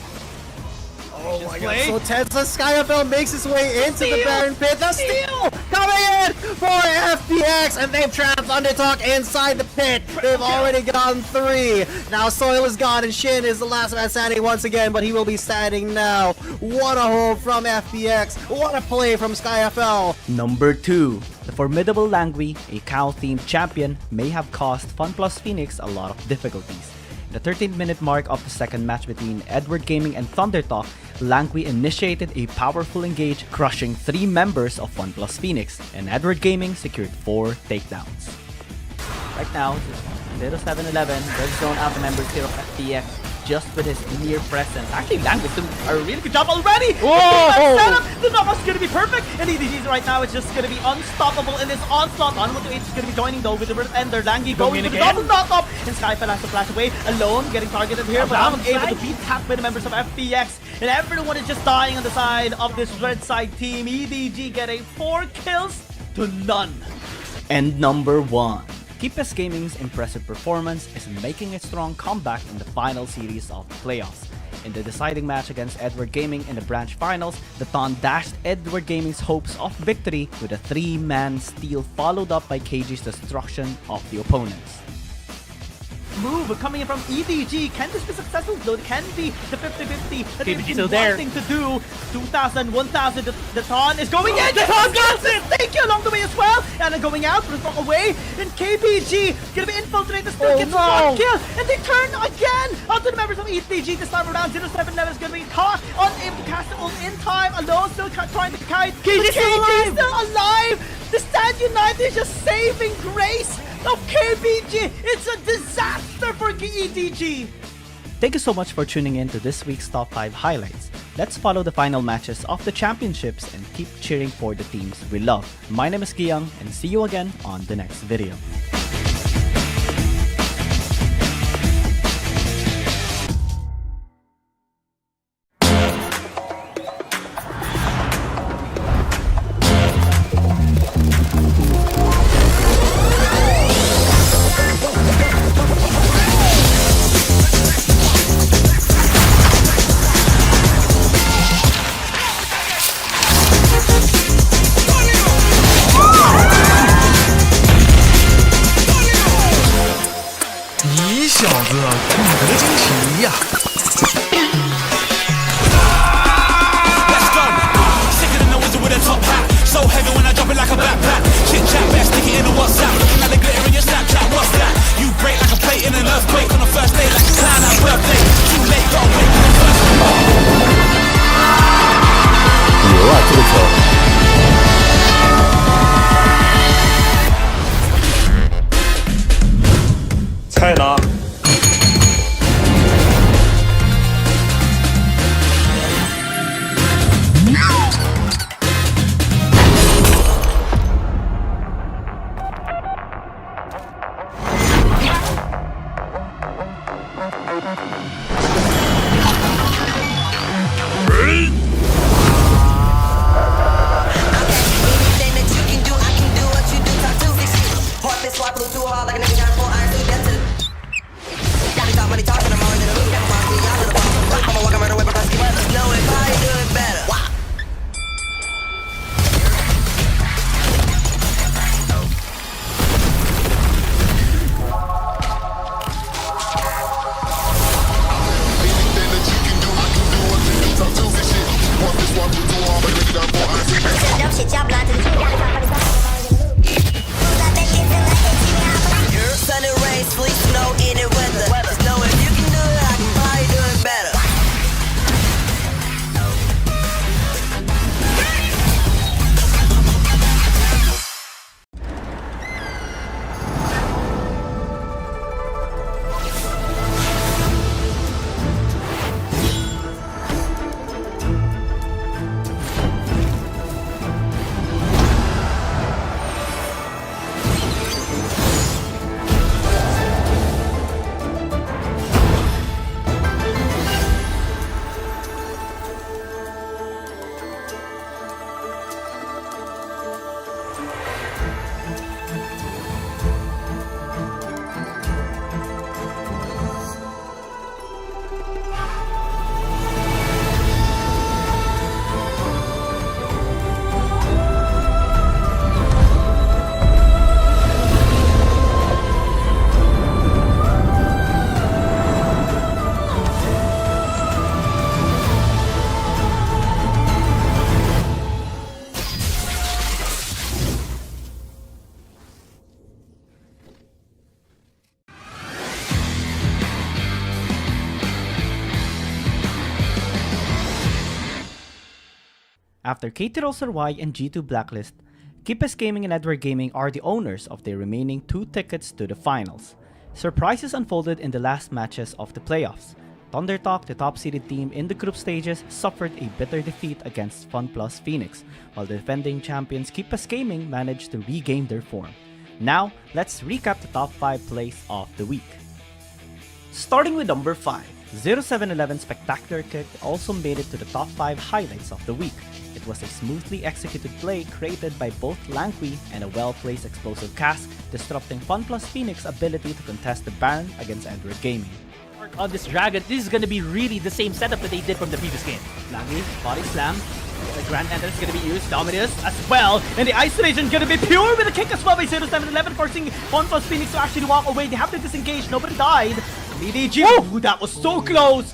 Speaker 7: Oh my god, so tense as SkyFL makes his way into the Baron pit. The steal coming in for FPX, and they've trapped ThunderTalk inside the pit. They've already gotten 3. Now Soil is gone, and Shin is the last man standing once again, but he will be standing now. What a hold from FPX. What a play from SkyFL.
Speaker 5: Number 2. The formidable Langui, a cow-themed champion, may have caused FunPlus Phoenix a lot of difficulties. The 13-minute mark of the second match between Edward Gaming and ThunderTalk, Langui initiated a powerful engage, crushing 3 members of FunPlus Phoenix, and Edward Gaming secured 4 takedowns. Right now, 0-7-11, red zone out the members here of FPX just with his mere presence. Actually, Langui doing a really good job already!
Speaker 6: Whoa! The knockback's gonna be perfect, and EDG right now is just gonna be unstoppable in this onslaught. On128 is gonna be joining though with the Red Ender. Langui going for the double knock-up, and SkyFell has to flash away alone, getting targeted here, but unable to be tapped by the members of FPX, and everyone is just dying on the side of this red side team. EDG getting 4 kills to none.
Speaker 5: And number 1. KBG Gaming's impressive performance is making a strong comeback in the final series of the playoffs. In the deciding match against Edward Gaming in the branch finals, the Ton dashed Edward Gaming's hopes of victory with a 3-man steal followed up by KG's destruction of the opponents.
Speaker 6: Move coming in from EDG. Can this be successful? Though it can be the 50-50 that
Speaker 10: KBG
Speaker 6: they've
Speaker 10: still
Speaker 6: been
Speaker 10: there.
Speaker 6: wanting to do. 2,000, 1,000. The Ton is going in. The Ton gets it. Thank you along the way as well. And then going out, but it's away. And KBG gonna be infiltrated. Still gets 1 kill. And they turn again onto the members of EDG this time around. 0-7-11 is gonna be caught. Unable to cast it all in time. Alone, still trying to kite. KG still alive. The Stand United is just saving grace of KBG. It's a disaster for EDG.
Speaker 5: Thank you so much for tuning in to this week's Top 5 highlights. Let's follow the final matches of the championships and keep cheering for the teams we love. My name is Giyang, and see you again on the next video.
Speaker 8: Let's go. Sicker than the wizard with a top hat. So heavy when I drop it like a backpack. Chit chat, best stick it in a WhatsApp. Looking at the glitter in your Snapchat. What's that? You break like a plate in an earthquake on the first day, like a clown at birthday. Too late, gotta wait for the first one.
Speaker 13: 牛啊，这个球！菜呢？
Speaker 5: After KTROSRY and G2 Blacklist, Keepes Gaming and Edward Gaming are the owners of their remaining 2 tickets to the finals. Surprises unfolded in the last matches of the playoffs. ThunderTalk, the top-seeded team in the group stages, suffered a bitter defeat against FunPlus Phoenix, while the defending champions Keepes Gaming managed to regain their form. Now, let's recap the top 5 plays of the week. Starting with number 5, 0711 Spectacular Kick also made it to the top 5 highlights of the week. It was a smoothly executed play created by both Langui and a well-placed explosive cast, disrupting FunPlus Phoenix's ability to contest the Baron against Edward Gaming.
Speaker 6: On this Dragon, this is gonna be really the same setup that they did from the previous game. Langui, body slam. The Grand Enter is gonna be used. Dominus as well. And the isolation gonna be pure with a kick as well by 0711, forcing FunPlus Phoenix to actually walk away. They have to disengage. Nobody died. BDG, ooh, that was so close.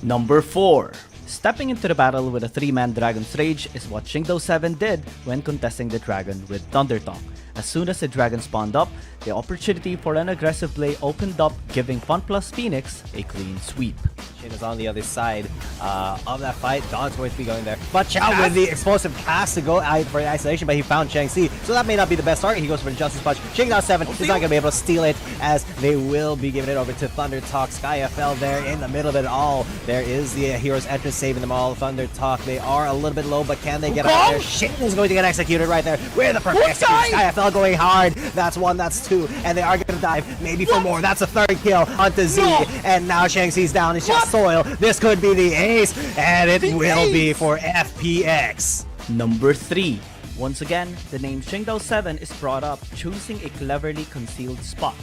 Speaker 5: Number 4. Stepping into the battle with a 3-man Dragon's Rage is what Shingdo7 did when contesting the Dragon with ThunderTalk. As soon as the Dragon spawned up, the opportunity for an aggressive play opened up, giving FunPlus Phoenix a clean sweep.
Speaker 7: Shin is on the other side of that fight. Don's going to be going there. But Chow with the explosive cast to go out for the isolation, but he found Chang Si. So that may not be the best target. He goes for the Justice Punch. Shingdo7 is not going to be able to steal it, as they will be giving it over to ThunderTalk. SkyFL there in the middle of it all. There is the Hero's Entrance saving them all. ThunderTalk, they are a little bit low, but can they get out there? Shin is going to get executed right there with a perfect execution. SkyFL going hard. That's 1, that's 2, and they are going to dive maybe for more. That's a 3rd kill onto Z, and now Chang Si's down. It's just Soil. This could be the ace, and it will be for FPX.
Speaker 5: Number 3. Once again, the name Shingdo7 is brought up, choosing a cleverly concealed spot.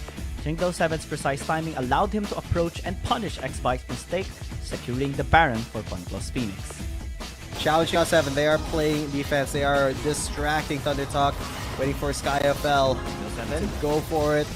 Speaker 5: Shingdo7's precise timing allowed him to approach and punish X-Bike's mistake, securing the Baron for FunPlus Phoenix.
Speaker 7: Challenge Shingdo7, they are playing defense. They are distracting ThunderTalk, waiting for SkyFL to go for it.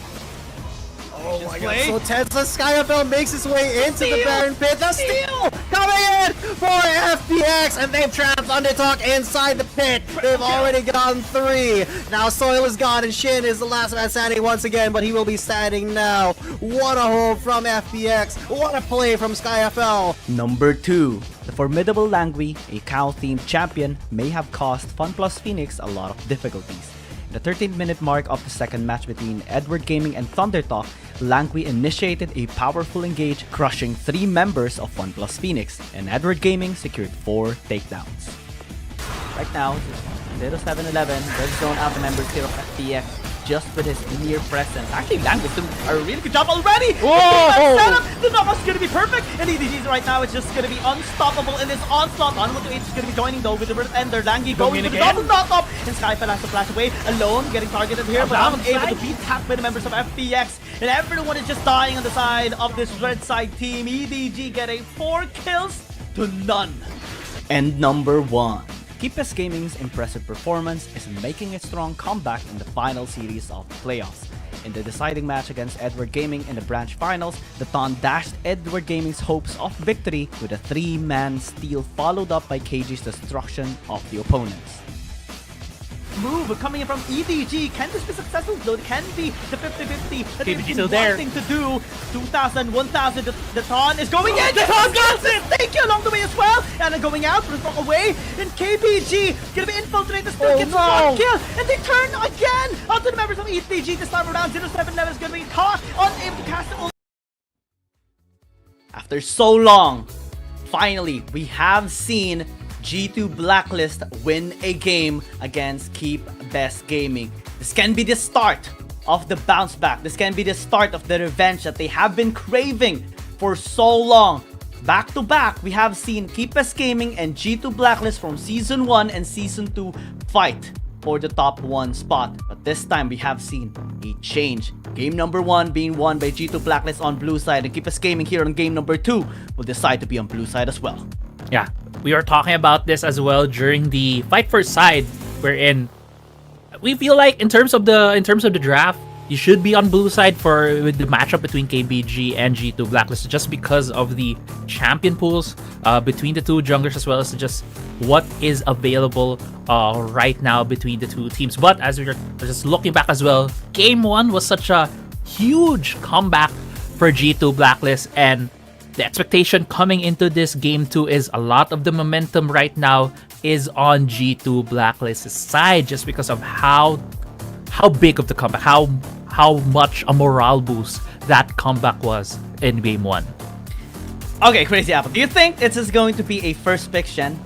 Speaker 7: Oh my god, so tense. SkyFL makes his way into the Baron pit. The steal coming in for FPX, and they've trapped ThunderTalk inside the pit. They've already gotten 3. Now Soil is gone, and Shin is the last man standing once again, but he will be standing now. What a hold from FPX. What a play from SkyFL.
Speaker 5: Number 2. The formidable Langui, a cow-themed champion, may have caused FunPlus Phoenix a lot of difficulties. The 13-minute mark of the second match between Edward Gaming and ThunderTalk, Langui initiated a powerful engage, crushing 3 members of FunPlus Phoenix, and Edward Gaming secured 4 takedowns. Right now, 0711, Red Zone Alpha members here of FPX, just with his mere presence. Actually, Langui doing a really good job already!
Speaker 7: Whoa!
Speaker 6: Setup! The knockup's gonna be perfect! And EDG's right now is just gonna be unstoppable in this onslaught. On 1-8 is gonna be joining though with the Red Ender. Langui going for the double knockup! And Skyfell has to flash away alone, getting targeted here, but unable to be tapped by the members of FPX. And everyone is just dying on the side of this red side team. EDG getting 4 kills to none.
Speaker 5: And number 1. Keepes Gaming's impressive performance is making a strong comeback in the final series of the playoffs. In the deciding match against Edward Gaming in the branch finals, the Ton dashed Edward Gaming's hopes of victory with a 3-man steal, followed up by KG's destruction of the opponents.
Speaker 6: Move coming in from EDG. Can this be successful? Though it can be the 50-50 that
Speaker 10: KBG
Speaker 6: they've
Speaker 10: still
Speaker 6: been
Speaker 10: there.
Speaker 6: wanting to do. 2,000, 1,000. The Ton is going in. The Ton gets it. Thank you along the way as well. And then going out, but away. And KBG gonna be infiltrated. Still gets 1 kill. And they turn again onto the members of EDG this time around. 0711 is gonna be caught, unable to cast it.
Speaker 5: After so long, finally, we have seen G2 Blacklist win a game against Keepes Gaming. This can be the start of the bounce back. This can be the start of the revenge that they have been craving for so long. Back to back, we have seen Keepes Gaming and G2 Blacklist from Season 1 and Season 2 fight for the top 1 spot. But this time, we have seen a change. Game number 1 being won by G2 Blacklist on blue side, and Keepes Gaming here on game number 2 will decide to be on blue side as well.
Speaker 10: Yeah, we were talking about this as well during the fight for side, wherein we feel like in terms of the draft, you should be on blue side with the matchup between KBG and G2 Blacklist, just because of the champion pools between the two junglers, as well as just what is available right now between the two teams. But as we're just looking back as well, game 1 was such a huge comeback for G2 Blacklist, and the expectation coming into this game 2 is a lot of the momentum right now is on G2 Blacklist's side just because of how big of the comeback, how much a morale boost that comeback was in game 1.
Speaker 6: Okay, Crazy Apple, do you think this is going to be a first pick, Shen?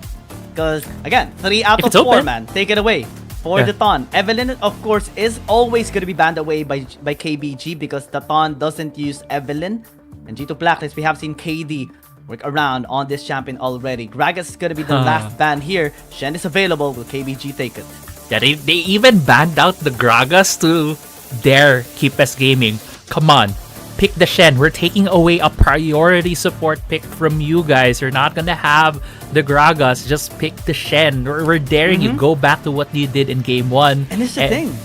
Speaker 6: Because, again, 3 out
Speaker 10: If
Speaker 6: of
Speaker 10: it's
Speaker 6: 4,
Speaker 10: open.
Speaker 6: man. Take it away. For the Ton. Evelyn, of course, is always going to be banned away by KBG because the Ton doesn't use Evelyn. And G2 Blacklist, we have seen KD work around on this champion already. Gragas is going to be the last ban here. Shen is available. Will KBG take it?
Speaker 10: Yeah, they even banned out the Gragas to dare keep us gaming. Come on, pick the Shen. We're taking away a priority support pick from you guys. You're not gonna have the Gragas. Just pick the Shen. We're daring you. Go back to what you did in game 1.
Speaker 6: And here's the thing.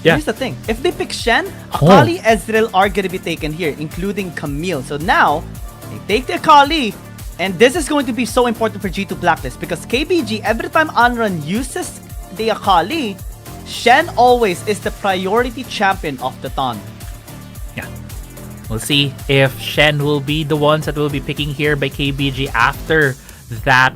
Speaker 10: Yeah.
Speaker 6: Here's the thing. If they pick Shen, Akali, Ezreal are going to be taken here, including Camille. So now, they take the Akali, and this is going to be so important for G2 Blacklist because KBG, every time Anran uses the Akali, Shen always is the priority champion of the Ton.
Speaker 10: Yeah. We'll see if Shen will be the ones that will be picking here by KBG after that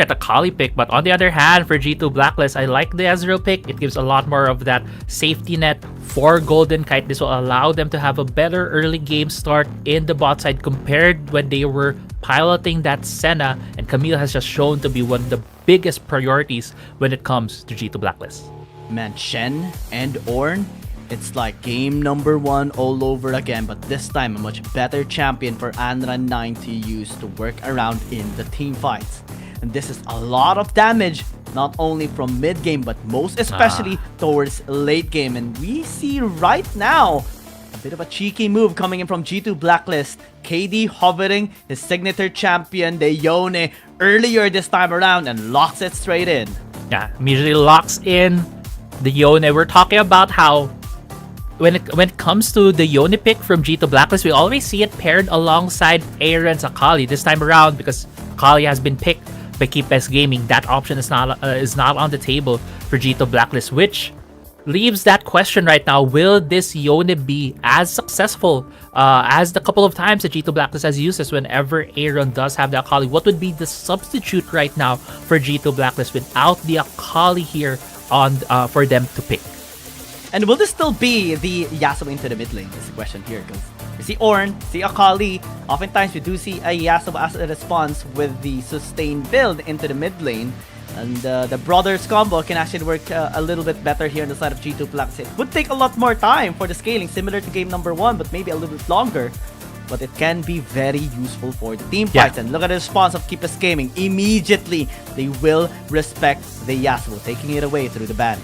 Speaker 10: Akali pick. But on the other hand, for G2 Blacklist, I like the Ezreal pick. It gives a lot more of that safety net for Golden Kite. This will allow them to have a better early game start in the bot side compared when they were piloting that Senna, and Camille has just shown to be one of the biggest priorities when it comes to G2 Blacklist.
Speaker 6: Man, Shen and Ornn, it's like game number 1 all over again, but this time a much better champion for Anran 9 to use to work around in the team fights. And this is a lot of damage, not only from mid game, but most especially towards late game. And we see right now a bit of a cheeky move coming in from G2 Blacklist. KD hovering his signature champion, the Yone, earlier this time around and locks it straight in.
Speaker 10: Yeah, immediately locks in the Yone. We're talking about how when it comes to the Yone pick from G2 Blacklist, we always see it paired alongside Aaron's Akali. This time around, because Akali has been picked by Keepes Gaming, that option is not on the table for G2 Blacklist, which leaves that question right now: will this Yone be as successful as the couple of times that G2 Blacklist has used this whenever Aaron does have the Akali? What would be the substitute right now for G2 Blacklist without the Akali here on for them to pick?
Speaker 6: And will this still be the Yasuo into the mid lane? Is the question here, because we see Ornn, see Akali. Oftentimes we do see a Yasuo as a response with the sustained build into the mid lane. And the Brothers combo can actually work a little bit better here on the side of G2 Blacklist. It would take a lot more time for the scaling, similar to game number 1, but maybe a little bit longer. But it can be very useful for the team fights. And look at the response of Keepes Gaming. Immediately, they will respect the Yasuo, taking it away through the ban.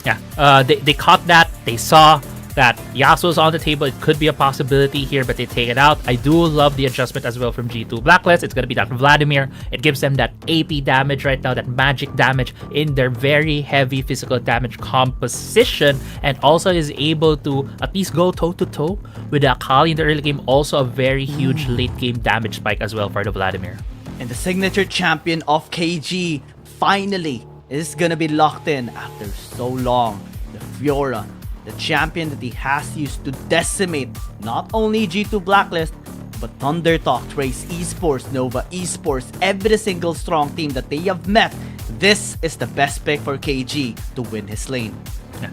Speaker 10: Yeah, they caught that. They saw that Yasuo's on the table. It could be a possibility here, but they take it out. I do love the adjustment as well from G2 Blacklist. It's going to be that Vladimir. It gives them that AP damage right now, that magic damage in their very heavy physical damage composition, and also is able to at least go toe-to-toe with the Akali in the early game. Also a very huge late game damage spike as well for the Vladimir.
Speaker 6: And the signature champion of KG finally is gonna be locked in after so long. The Fiora, the champion that he has used to decimate not only G2 Blacklist, but Thundertalk, Trace Esports, Nova Esports, every single strong team that they have met. This is the best pick for KG to win his lane.
Speaker 10: Yeah.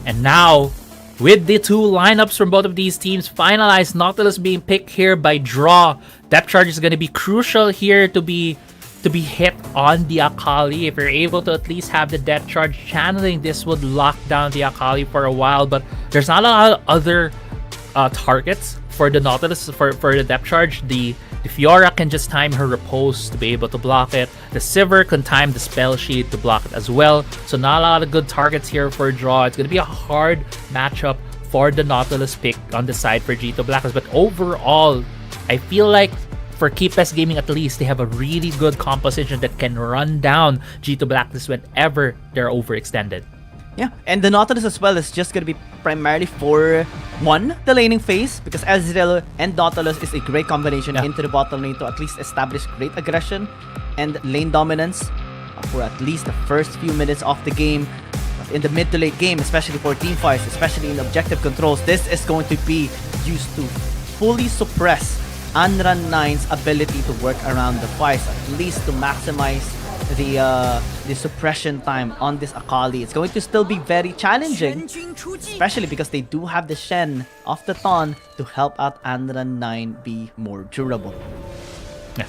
Speaker 10: And now, with the two lineups from both of these teams finalized, Nautilus being picked here by Draw. Depth charge is going to be crucial here to be hit on the Akali. If you're able to at least have the depth charge channeling, this would lock down the Akali for a while. But there's not a lot of other targets for the Nautilus for the depth charge. The Fiora can just time her repose to be able to block it. The Sivir can time the spell sheet to block it as well. So not a lot of good targets here for Draw. It's going to be a hard matchup for the Nautilus pick on the side for G2 Blacklist. But overall, I feel like for Keepes Gaming at least, they have a really good composition that can run down G2 Blacklist whenever they're overextended.
Speaker 6: Yeah, and the Nautilus as well is just going to be primarily for, one, the laning phase, because Ezreal and Nautilus is a great combination into the bottom lane to at least establish great aggression and lane dominance for at least the first few minutes of the game. But in the mid to late game, especially for team fights, especially in objective controls, this is going to be used to fully suppress Anran 9's ability to work around the fights, at least to maximize
Speaker 5: the suppression time on this Akali. It's going to still be very challenging, especially because they do have the Shen of the Ton to help out Anran 9 be more durable.
Speaker 10: Yeah.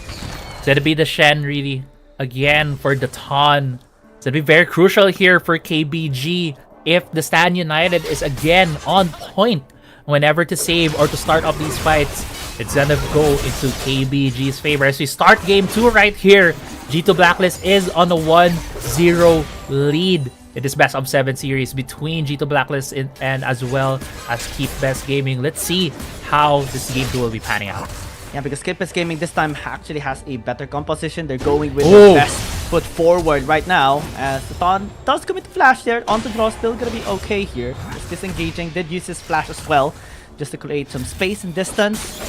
Speaker 10: So it'll be the Shen really again for the Ton. So it'll be very crucial here for KBG if the Stan United is again on point whenever to save or to start off these fights. It's gonna go into KBG's favor as we start game 2 right here. G2 Blacklist is on a 1-0 lead in this best of 7 series between G2 Blacklist and as well as Keep Best Gaming. Let's see how this game 2 will be panning out.
Speaker 5: Yeah, because Keep Best Gaming this time actually has a better composition. They're going with the best foot forward right now as the Ton does commit to flash there. Onto draw still gonna be okay here. Just disengaging, did use his flash as well, just to create some space and distance.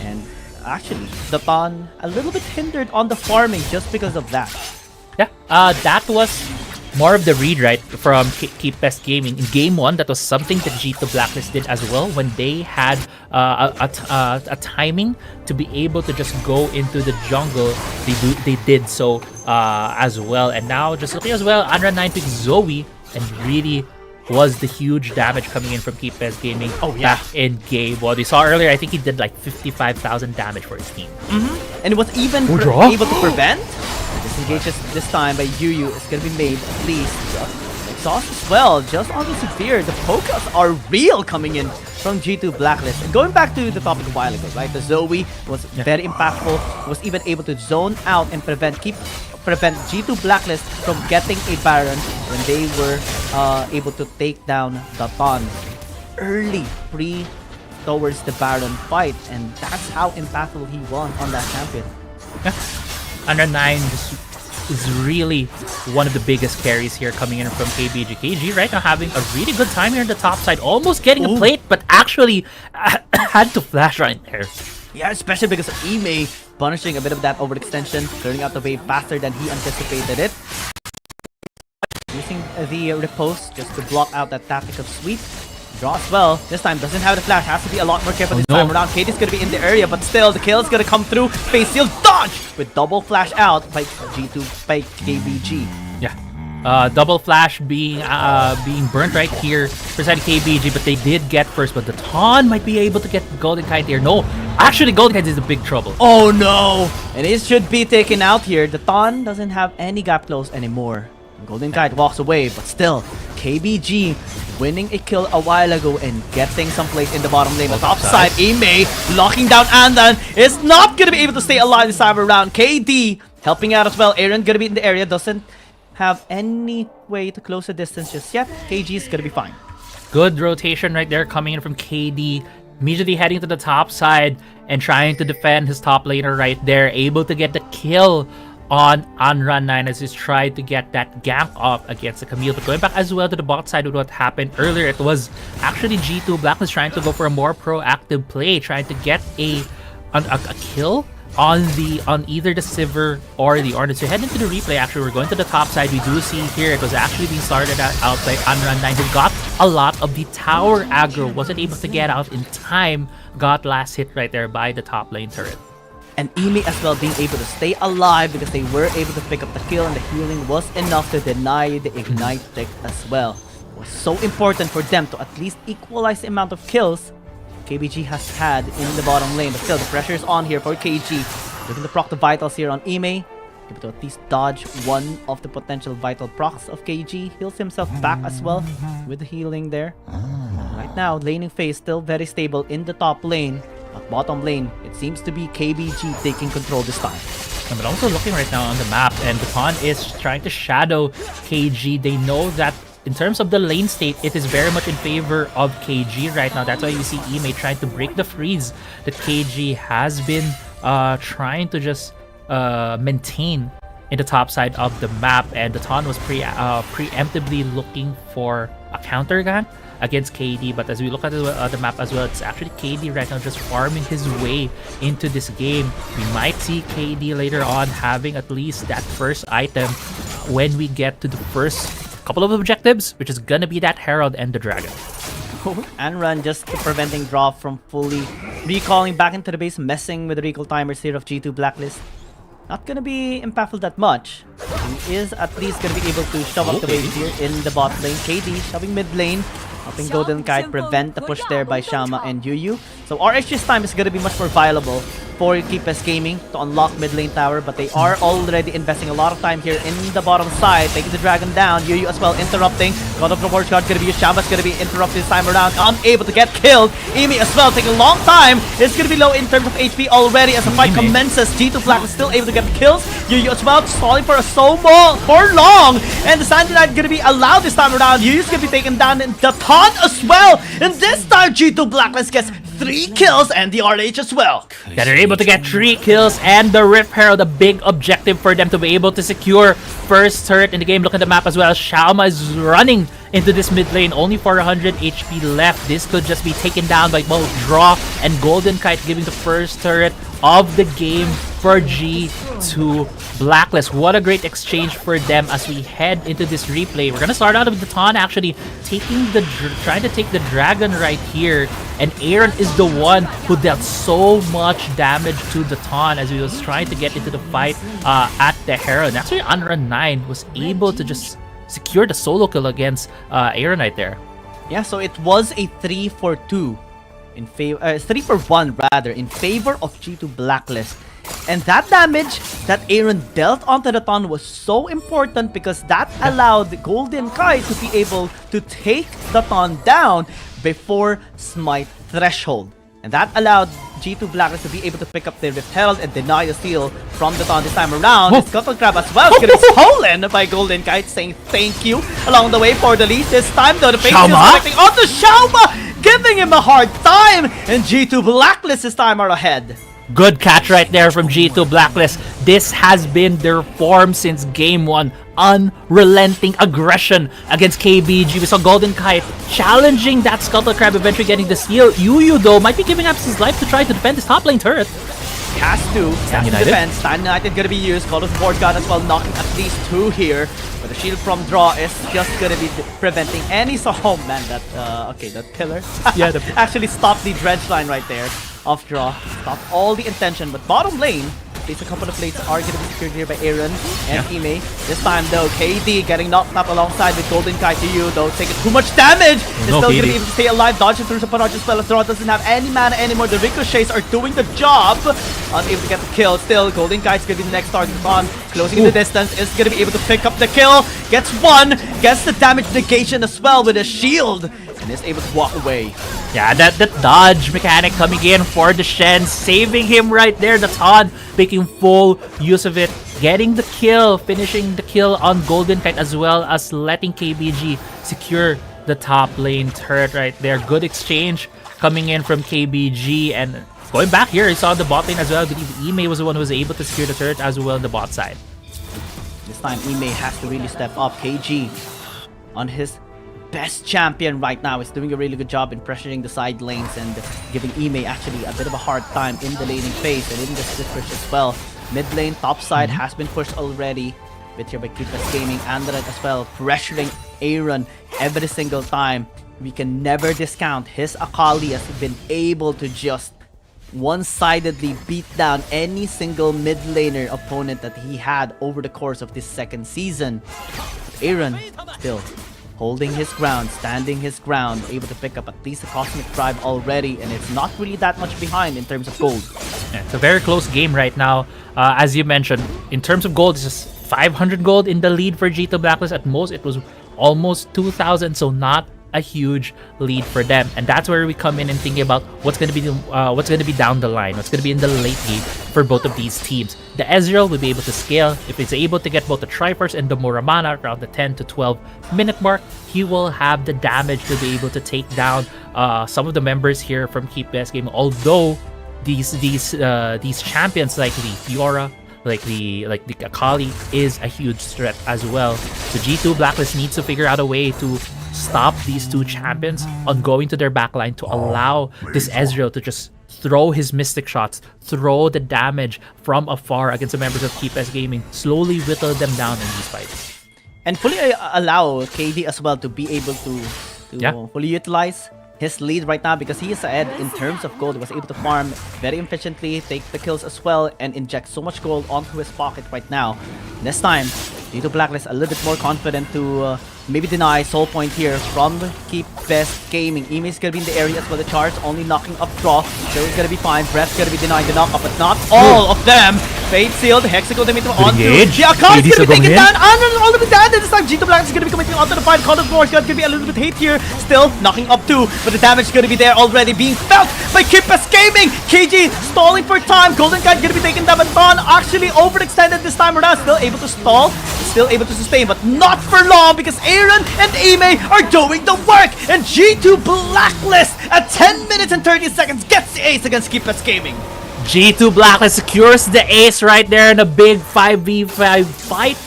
Speaker 5: And actually, the Ton a little bit hindered on the farming just because of that.
Speaker 10: Yeah, that was more of the read, right, from Keep Best Gaming. In game 1, that was something that G2 Blacklist did as well when they had a timing to be able to just go into the jungle. They did so as well. And now, just looking as well, Anran 9 picked Zoe and really was the huge damage coming in from Keep Best Gaming back in game 1. We saw earlier, I think he did like 55,000 damage for his team.
Speaker 5: And it was even able to prevent. Disengages this time by Yuyu. It's gonna be made at least. Exhaust as well, just on the severe. The Pokas are real coming in from G2 Blacklist. And going back to the topic a while ago, right? The Zoe was very impactful. Was even able to zone out and prevent G2 Blacklist from getting a Baron when they were able to take down the Ton early towards the Baron fight, and that's how impactful he was on that champion.
Speaker 10: Under 9 is really one of the biggest carries here coming in from KBG. KBG right now having a really good time here on the top side, almost getting a plate, but actually had to flash right there.
Speaker 5: Yeah, especially because of Ime punishing a bit of that overextension, turning out the wave faster than he anticipated it. Using the riposte just to block out that tactic of sweep. Draw as well. This time doesn't have the flash. Has to be a lot more careful this time around. Katie's gonna be in the area, but still the kill is gonna come through. Face seal dodge with double flash out by KBG.
Speaker 10: Yeah. Double flash being burnt right here for side KBG, but they did get first. But the Ton might be able to get Golden Kite here. No, actually Golden Kite is in big trouble.
Speaker 5: Oh no! And it should be taken out here. The Ton doesn't have any gap close anymore. Golden Kite walks away, but still KBG winning a kill a while ago and getting some place in the bottom lane. The top side, Ime locking down Andan is not gonna be able to stay alive this time around. KD helping out as well. Aaron gonna be in the area, doesn't have any way to close the distance just yet. KG is gonna be fine.
Speaker 10: Good rotation right there coming in from KD. Immediately heading to the top side and trying to defend his top laner right there. Able to get the kill on Anran 9 as he's tried to get that gank off against the Camille. But going back as well to the bot side with what happened earlier, it was actually G2 Blacklist trying to go for a more proactive play, trying to get a kill on either the Sivir or the Ornn. So head into the replay, actually we're going to the top side. We do see here it was actually being started out by Anran 9, who got a lot of the tower aggro, wasn't able to get out in time, got last hit right there by the top lane turret.
Speaker 5: And Ime as well being able to stay alive because they were able to pick up the kill, and the healing was enough to deny the ignite tick as well. It was so important for them to at least equalize the amount of kills KBG has had in the bottom lane. But still, the pressure is on here for KG. Looking to proc the vitals here on Ime. Able to at least dodge one of the potential vital procs of KG. Heals himself back as well with the healing there. Right now, laning phase still very stable in the top lane. But bottom lane, it seems to be KBG taking control this time.
Speaker 10: But also looking right now on the map, and the Ton is trying to shadow KG. They know that in terms of the lane state, it is very much in favor of KG right now. That's why you see Ime trying to break the freeze that KG has been trying to just maintain in the top side of the map. And the Ton was preemptively looking for a counter gank against KD, but as we look at the map as well, it's actually KD right now just farming his way into this game. We might see KD later on having at least that first item when we get to the first couple of objectives, which is gonna be that Herald and the Dragon.
Speaker 5: Anran just preventing drop from fully recalling back into the base, messing with the recall timers here of G2 Blacklist. not gonna be impactful that much. He is at least gonna be able to shove up the wave here in the bot lane. KD shoving mid lane, helping Golden Kite prevent the push there by Shama and Yuyu. So RH's time is gonna be much more viable for Keepers Gaming to unlock mid lane tower, but they are already investing a lot of time here in the bottom side, taking the dragon down. Yuyu as well interrupting. God of the War Guard gonna be used. Shama's gonna be interrupted this time around, unable to get killed. Imi as well taking a long time. It's gonna be low in terms of HP already as the fight commences. G2 Black is still able to get the kills. Yuyu as well stalling for so long, and the Sandy Knight gonna be allowed this time around. Yuyu's gonna be taken down in the taunt as well, and this time G2 Blacklist gets 3 kills and the RH as well.
Speaker 10: Yeah, they're able to get 3 kills and the Rift Herald, a big objective for them to be able to secure first turret in the game. Look at the map as well. Shaoma is running into this mid lane, only 400 HP left. This could just be taken down by both Draw and Golden Kite, giving the first turret of the game for G2 Blacklist. What a great exchange for them as we head into this replay. We're gonna start out with the Ton actually trying to take the dragon right here, and Aaron is the one who dealt so much damage to the Ton as he was trying to get into the fight at the Herald. Actually, Unrun 9 was able to just secure the solo kill against Aaron right there.
Speaker 5: Yeah, so it was a 3-for-2 in favor, 3-for-1 rather, in favor of G2 Blacklist. And that damage that Aaron dealt onto the Ton was so important because that allowed the Golden Kite to be able to take the Ton down before Smite Threshold. And that allowed G2 Blacklist to be able to pick up the Rift Herald and deny the steal from the Ton this time around. The Scuttle Crab as well is going to be stolen by Golden Kite, saying thank you along the way for the lead. This time though, the face is connecting onto Shaoma, giving him a hard time, and G2 Blacklist this time are ahead.
Speaker 10: Good catch right there from G2 Blacklist. This has been their form since game 1. Unrelenting aggression against KBG. We saw Golden Kite challenging that Scuttle Crab, eventually getting the steal. Yuyu though might be giving up his life to try to defend his top lane turret.
Speaker 5: Has to defend. Stand United gonna be used. God of War God as well, knocking at least 2 here. But the shield from Draw is just gonna be preventing any oh man, that okay, that pillar.
Speaker 10: Yeah,
Speaker 5: actually stopped the dredge line right there of Draw. Stop all the intention, but bottom lane, at least a couple of plates are going to be secured here by Aaron and Ime. This time though, KD getting knocked up alongside with Golden Kite to you though, taking too much damage. Is still going to be able to stay alive, dodging through some barrage as well. Draw doesn't have any mana anymore. The ricochets are doing the job. Unable to get the kill. Still, Golden Kite's going to be the next target on. Closing in the distance, is going to be able to pick up the kill. Gets 1, gets the damage negation as well with a shield, and is able to walk away.
Speaker 10: Yeah, that dodge mechanic coming in for the Shen, saving him right there. The Ton making full use of it, getting the kill, finishing the kill on Golden Kite as well as letting KBG secure the top lane turret right there. Good exchange coming in from KBG, and going back here, I saw the bot lane as well. I believe Ime was the one who was able to secure the turret as well on the bot side.
Speaker 5: This time Ime has to really step up. KG on his best champion right now is doing a really good job in pressuring the side lanes and giving Ime actually a bit of a hard time in the laning phase and in the split push as well. Mid lane, top side has been pushed already. Bit here by Keepers Gaming, Andred as well, pressuring Aaron every single time. We can never discount his Akali has been able to just one-sidedly beat down any single mid laner opponent that he had over the course of this second season. Aaron still holding his ground, standing his ground, able to pick up at least a Cosmic Drive already, and it's not really that much behind in terms of gold.
Speaker 10: Yeah, it's a very close game right now. As you mentioned, in terms of gold, it's just 500 gold in the lead for G2 Blacklist. At most, it was almost 2,000, so not a huge lead for them. And that's where we come in and thinking about what's going to be down the line, what's going to be in the late game for both of these teams. The Ezreal will be able to scale. If it's able to get both the Triforce and the Muramana around the 10 to 12 minute mark, he will have the damage to be able to take down some of the members here from Keep Best Game. Although these champions like the Fiora, like the Akali is a huge threat as well. So G2 Blacklist needs to figure out a way to stop these two champions on going to their backline to allow this Ezreal to just throw his mystic shots, throw the damage from afar against the members of Keep S Gaming, slowly whittle them down in these fights.
Speaker 5: And fully allow KD as well to be able to fully utilize his lead right now because he is ahead in terms of gold. He was able to farm very efficiently, take the kills as well, and inject so much gold onto his pocket right now. This time, G2 Blacklist a little bit more confident to maybe deny soul point here from Keep Best Gaming. Ime is gonna be in the area as well. The charge only knocking up draw. Still gonna be fine. Breath's gonna be denying the knockup, but not all of them. Fate sealed. Hexagon to meet him onto. Yeah, Khan's gonna be taken down. And all of the damage. This time G2 Blacklist is gonna be coming onto the fight. Call of Force gonna be a little bit hate here. Still knocking up too, but the damage is gonna be there already being felt by Keep Best Gaming. KG stalling for time. Golden Kite gonna be taken down, but Thon actually overextended this time around. Still able to stall. Still able to sustain, but not for long because Aaron and Ime are doing the work. And G2 Blacklist at 10 minutes and 30 seconds gets the ace against Keep Best Gaming.
Speaker 10: G2 Blacklist secures the ace right there in a big 5v5 fight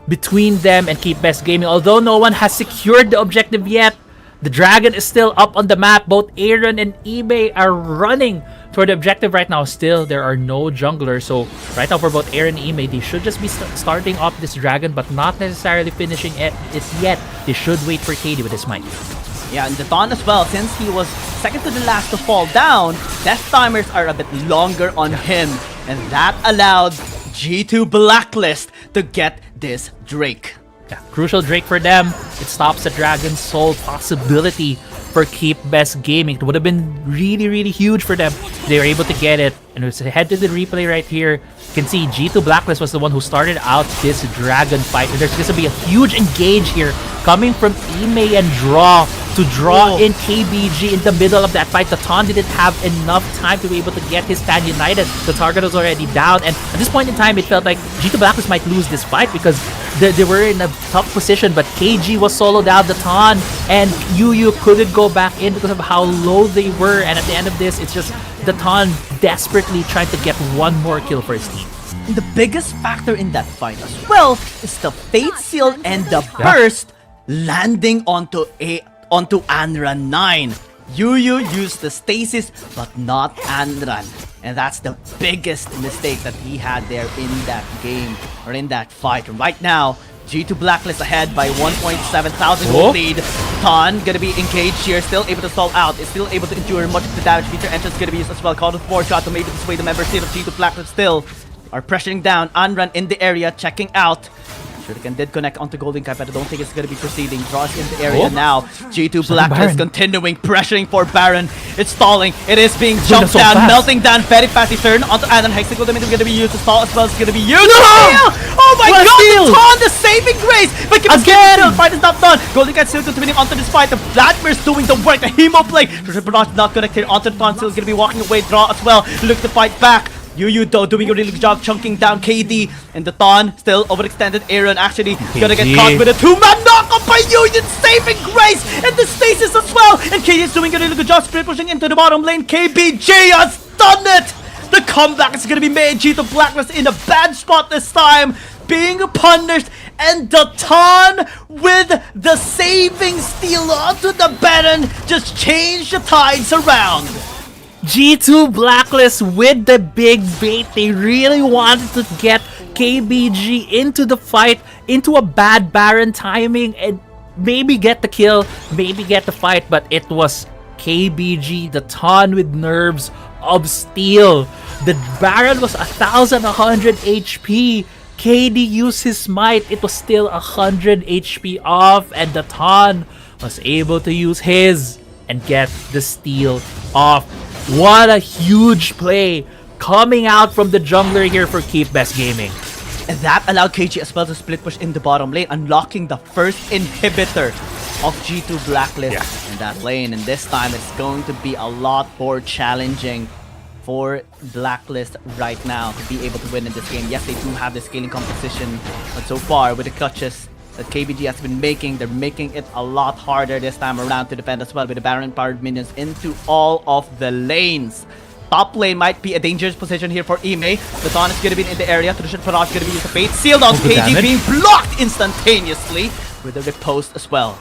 Speaker 10: between them and Keep Best Gaming. Although no one has secured the objective yet, the dragon is still up on the map. Both Aaron and Ime are running for the objective right now. Still, there are no junglers. So right now for both Aaron and Ime, they should just be starting off this dragon, but not necessarily finishing it yet. They should wait for KD with his might.
Speaker 5: Yeah, and the Thon as well, since he was second to the last to fall down, death timers are a bit longer on him. And that allowed G2 Blacklist to get this Drake.
Speaker 10: Yeah, crucial Drake for them. It stops the Dragon's Soul possibility for Keep Best Gaming. It would have been really, really huge for them. They were able to get it. And let's head to the replay right here. You can see G2 Blacklist was the one who started out this Dragon fight. And there's going to be a huge engage here coming from Ime and Draw to draw in KBG in the middle of that fight. The Ton didn't have enough time to be able to get his stand united. The target was already down. And at this point in time, it felt like G2 Blacklist might lose this fight because they were in a tough position. But KG was soloed out the Ton, and Yu couldn't go back in because of how low they were. And at the end of this, it's just the Ton desperately trying to get one more kill for his team.
Speaker 5: The biggest factor in that fight as well is the Fate Seal and the burst landing onto Anran 9. Yu used the stasis, but not Anran. And that's the biggest mistake that he had there in that game, or in that fight. And right now, G2 Blacklist ahead by 1.7 thousand gold lead. Thon gonna be engaged here, still able to stall out, is still able to endure much of the damage. Feature entrance gonna be used as well. Call of 4 shot to maybe dissuade the members here of G2 Blacklist still are pressuring down. Anran in the area, checking out. Shuriken did connect onto Golden Kite, but I don't think it's going to be proceeding. Draws in the area now. G2 Blacklist continuing, pressuring for Baron. It's stalling. It is being jumped down, melting down very fast. He turned onto Adam. Hexagon is going to be used to stall as well. It's going to be used. No! Oh my god! The Ton, the saving grace! But again! The fight is not done. Golden Kite still continuing onto this fight. The Vladmir's doing the work. The Hemo play. Shuriken not connected onto the Ton. Still going to be walking away. Draw as well. Look to fight back. Yu though doing a really good job chunking down KD, and the Thon still overextended. Aaron actually gonna get caught with a 2-man knockup by Yu, saving grace and the stasis as well. And KD is doing a really good job split pushing into the bottom lane. KBG has done it. The comeback is gonna be made. G2 Blacklist in a bad spot this time, being punished, and the Thon with the saving steal onto the Baron just changed the tides around.
Speaker 10: G2 Blacklist with the big bait. They really wanted to get KBG into the fight, into a bad Baron timing, and maybe get the kill, maybe get the fight, but it was KBG, the Ton with nerves of steel. The Baron was 1100 HP. KD used his might. It was still 100 HP off, and the Ton was able to use his and get the steal off. What a huge play coming out from the jungler here for Keep Best Gaming.
Speaker 5: And that allowed KG as well to split push in the bottom lane, unlocking the first inhibitor of G2 Blacklist in that lane. And this time it's going to be a lot more challenging for Blacklist right now to be able to win in this game. Yes, they do have the scaling composition, but so far with the clutches that KBG has been making, they're making it a lot harder this time around to defend as well, with the Baron powered minions into all of the lanes. Top lane might be a dangerous position here for Ime. The Thon is going to be in the area. Tradition Faraj is going to be used to fate. Sealed on KG being blocked instantaneously with a riposte as well.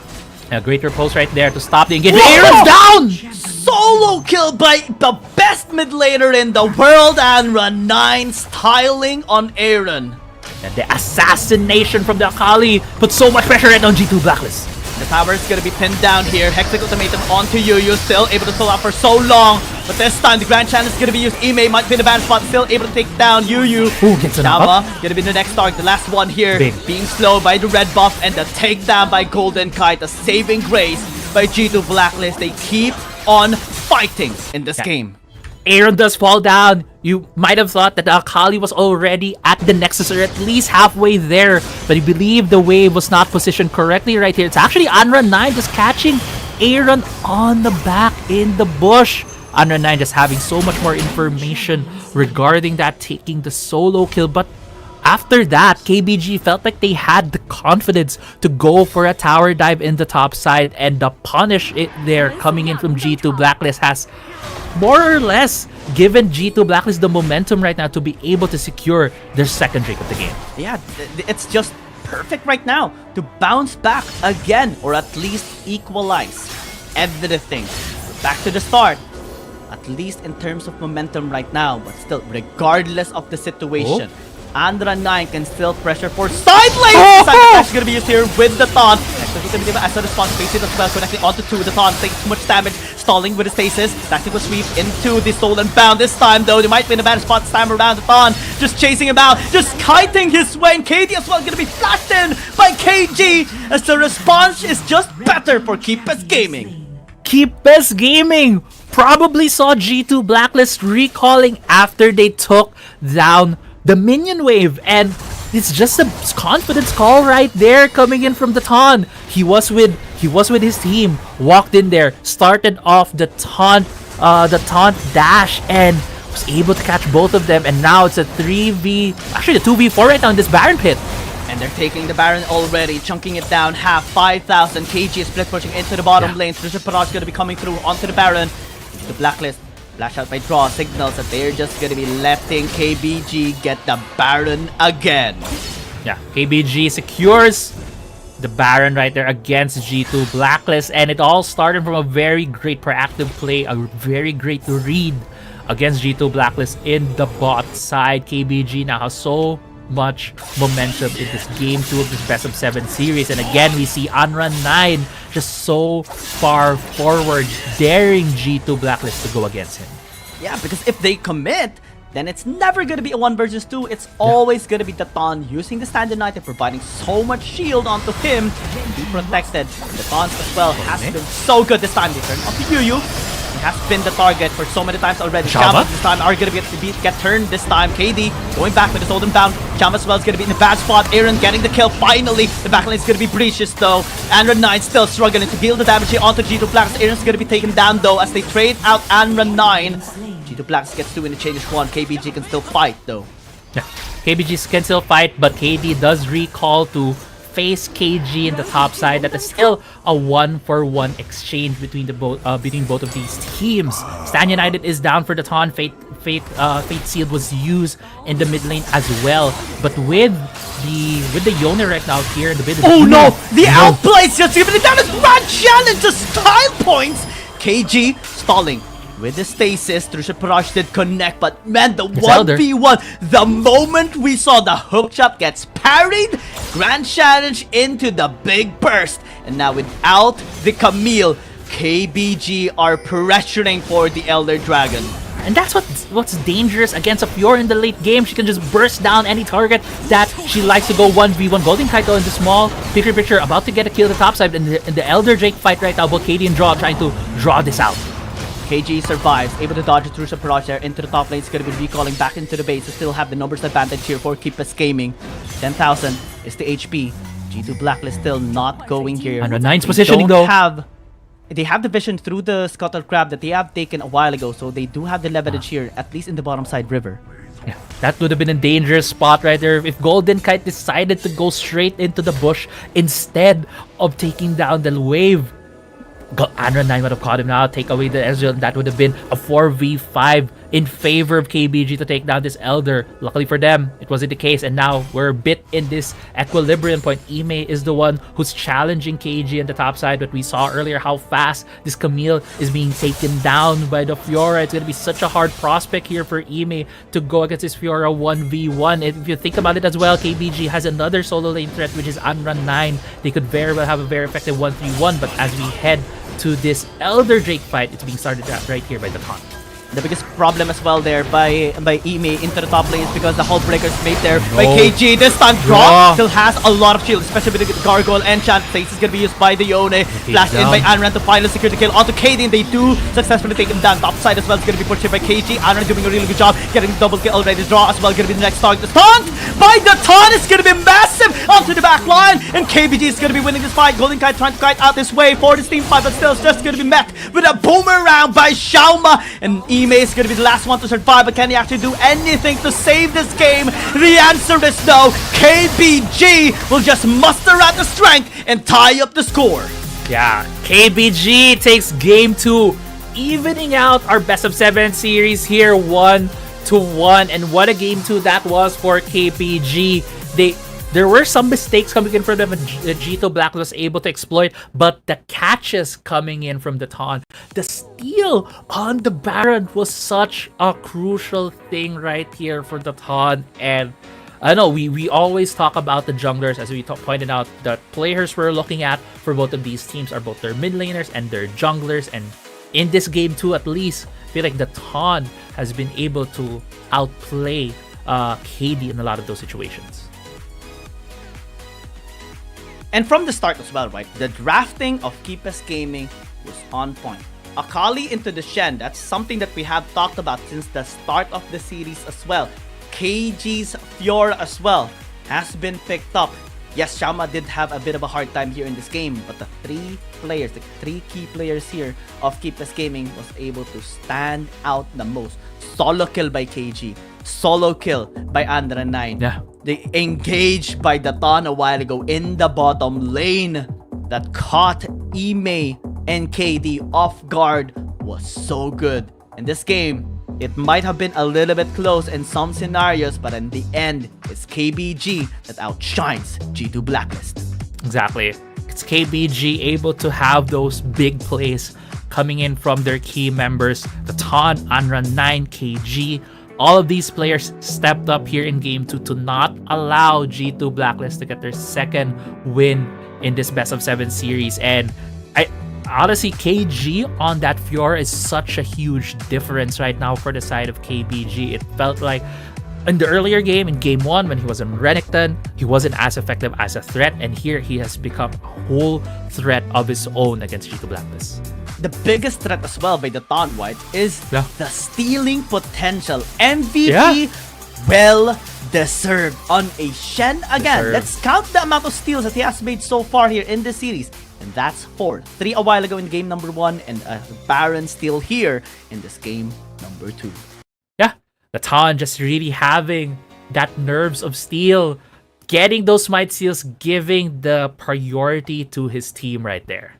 Speaker 10: A great riposte right there to stop the engagement. Aaron's down!
Speaker 5: Solo kill by the best mid laner in the world, and Run 9 styling on Aaron.
Speaker 10: And the assassination from the Akali put so much pressure right on G2 Blacklist.
Speaker 6: The tower is gonna be pinned down here. Hectic Ultimatum onto Yuyu, still able to pull out for so long. But this time the Grand Challenge is gonna be used. Ime might be in a bad spot, still able to take down Yuyu.
Speaker 10: Ooh, gets an
Speaker 6: Dama
Speaker 10: up.
Speaker 6: gonna be the next target, the last one here.
Speaker 10: Big.
Speaker 6: Being slowed by the red buff and the takedown by Golden Kite. A saving grace by G2 Blacklist. They keep on fighting in this game.
Speaker 10: Aaron does fall down. You might have thought that Akali was already at the Nexus or at least halfway there, but I believe the wave was not positioned correctly right here. It's actually Anra9 just catching Aaron on the back in the bush. Anra9 just having so much more information regarding that, taking the solo kill, but after that, KBG felt like they had the confidence to go for a tower dive in the top side, and the punish it there coming in from G2 Blacklist has more or less given G2 Blacklist the momentum right now to be able to secure their second drink of the game.
Speaker 6: Yeah, it's just perfect right now to bounce back again, or at least equalize everything. Back to the start, at least in terms of momentum right now, but still, regardless of the situation, Anra9 can still pressure for side lane! Side lane is going to be used here with the taunt. As a response, face it as well, connecting onto 2. The taunt takes too much damage, stalling with the stasis. Tactical sweep into the stolen bound. This time though, they might be in a bad spot this time around. The taunt just chasing him out, just kiting his way. And KD as well going to be flashed in by KG as the response is just better for Keepers Gaming.
Speaker 10: Keepers Gaming probably saw G2 Blacklist recalling after they took down the minion wave, and it's just a confidence call right there coming in from the taunt. He was with his team, walked in there, started off the taunt dash, and was able to catch both of them. And now it's a 2v4 right now in this Baron pit.
Speaker 6: And they're taking the Baron already, chunking it down half, 5,000. KG is split pushing into the bottom lane. Trisha Paraj is going to be coming through onto the Baron. The Blacklist flash out by draw signals that they're just going to be letting KBG get the Baron again.
Speaker 10: Yeah, KBG secures the Baron right there against G2 Blacklist, and it all started from a very great proactive play, a very great read against G2 Blacklist in the bot side. KBG now has so much momentum in this game 2 of this best of 7 series, and again we see Anra9 just so far forward, daring G2 Blacklist to go against him.
Speaker 6: Yeah, because if they commit, then it's never going to be a 1 versus 2. It's always going to be Tatan using the Standard Knight and providing so much shield onto him to be protected. The taunts as well has been so good this time. They turn onto Yuyu. He has been the target for so many times already. Java this time are going to get turned this time. KD going back with his golden bound. Java as well is going to be in a bad spot. Aaron getting the kill finally. The backlane is going to be breaches though. Anra9 still struggling to deal the damage here onto G2 Blacks. Aaron's going to be taken down though as they trade out Anra9. G2 Blacks gets 2 in the change 1. KBG can still fight though.
Speaker 10: Yeah, KBG can still fight, but KD does recall to face KG in the top side. That is still a 1-for-1 exchange between both of these teams. Stan United is down for the taunt. Fate Sealed was used in the mid lane as well, but with the Yone right now here in the mid.
Speaker 6: Oh no! The outplays just giving it down as Grand Challenge to style points. KG stalling with the stasis. Trisha Paraj did connect, but man, the 1v1, the moment we saw the hook shot gets parried, Grand Challenge into the big burst. And now without the Camille, KBG are pressuring for the Elder Dragon.
Speaker 10: And that's what's dangerous against a Fiora in the late game. She can just burst down any target that she likes to go 1v1. Golden Kaito in the small picture about to get a kill at the top side in the Elder Drake fight right now. Both KD and Draw trying to draw this out.
Speaker 6: KG survives, able to dodge through Paraj there into the top lane. It's going to be recalling back into the base to still have the numbers advantage here for Keepers Gaming. 10,000 is the HP. G2 Blacklist still not going here.
Speaker 10: And Nine's positioning though.
Speaker 6: They have the vision through the Scuttle Crab that they have taken a while ago, so they do have the leverage here, at least in the bottom side river.
Speaker 10: Yeah, that would have been a dangerous spot right there if Golden Kite decided to go straight into the bush instead of taking down the wave. Anra9 would have caught him now, take away the Ezreal. That would have been a 4v5 in favor of KBG to take down this Elder. Luckily for them, it wasn't the case, and now we're a bit in this equilibrium point. Ime is the one who's challenging KG on the top side, but we saw earlier how fast this Camille is being taken down by the Fiora. It's going to be such a hard prospect here for Ime to go against this Fiora 1v1. If you think about it as well, KBG has another solo lane threat, which is Anran 9. They could very well have a very effective 1v1, but as we head to this Elder Drake fight, it's being started right here by the Taunt.
Speaker 6: The biggest problem as well there by Ime into the top lane is because the Hull Breaker's made there by KG. This time Drop still has a lot of shield, especially with the Gargoyle Enchant. Place is going to be used by the Yone. Flashed in by Anran to finally secure the kill onto KD, and they do successfully take him down. Top side as well is going to be pushed here by KG. Anran doing a really good job getting double kill already. Draw as well going to be the next target. The taunt by the Taunt is going to be massive onto the back line, and KBG is going to be winning this fight. Golden Kite trying to kite out this way for this team fight, but still it's just going to be met with a boomerang by Xiaoma, and Ime is going to be the last one to survive, but can he actually do anything to save this game? The answer is no. KBG will just muster out the strength and tie up the score.
Speaker 10: Yeah, KBG takes game 2, evening out our best of 7 series here 1-1, and what a game 2 that was for KBG. There were some mistakes coming in from them, and G2 Black was able to exploit, but the catches coming in from the Taunt, the steal on the Baron was such a crucial thing right here for the Taunt. And I know we always talk about the junglers, as we pointed out. The players we're looking at for both of these teams are both their mid laners and their junglers, and in this game too, at least, I feel like the Taunt has been able to outplay KD in a lot of those situations.
Speaker 6: And from the start as well, right? The drafting of Keepers Gaming was on point. Akali into the Shen, that's something that we have talked about since the start of the series as well. KG's Fiora as well has been picked up. Yes, Xiaoma did have a bit of a hard time here in this game, but the three key players here of Keepers Gaming was able to stand out the most. Solo kill by KG, solo kill by Andra 9.
Speaker 10: Yeah.
Speaker 6: They engaged by the Taunt a while ago in the bottom lane that caught Ime and KD off guard was so good. In this game, it might have been a little bit close in some scenarios, but in the end, it's KBG that outshines G2 Blacklist.
Speaker 10: Exactly. It's KBG able to have those big plays coming in from their key members. The Taunt, Anran 9, KG. All of these players stepped up here in game 2 to not allow G2 Blacklist to get their second win in this best of 7 series. And honestly, KG on that Fiora is such a huge difference right now for the side of KBG. It felt like in the earlier game, in game 1, when he was in Renekton, he wasn't as effective as a threat, and here he has become a whole threat of his own against G2 Blacklist.
Speaker 6: The biggest threat as well by the Taunt White is the stealing potential. MVP, well deserved on a Shen again. Let's count the amount of steals that he has made so far here in this series. And that's 4. 3 a while ago in game number 1, and a Baron steal here in this game number 2.
Speaker 10: Yeah, the Taunt just really having that nerves of steel, getting those smite steals, giving the priority to his team right there.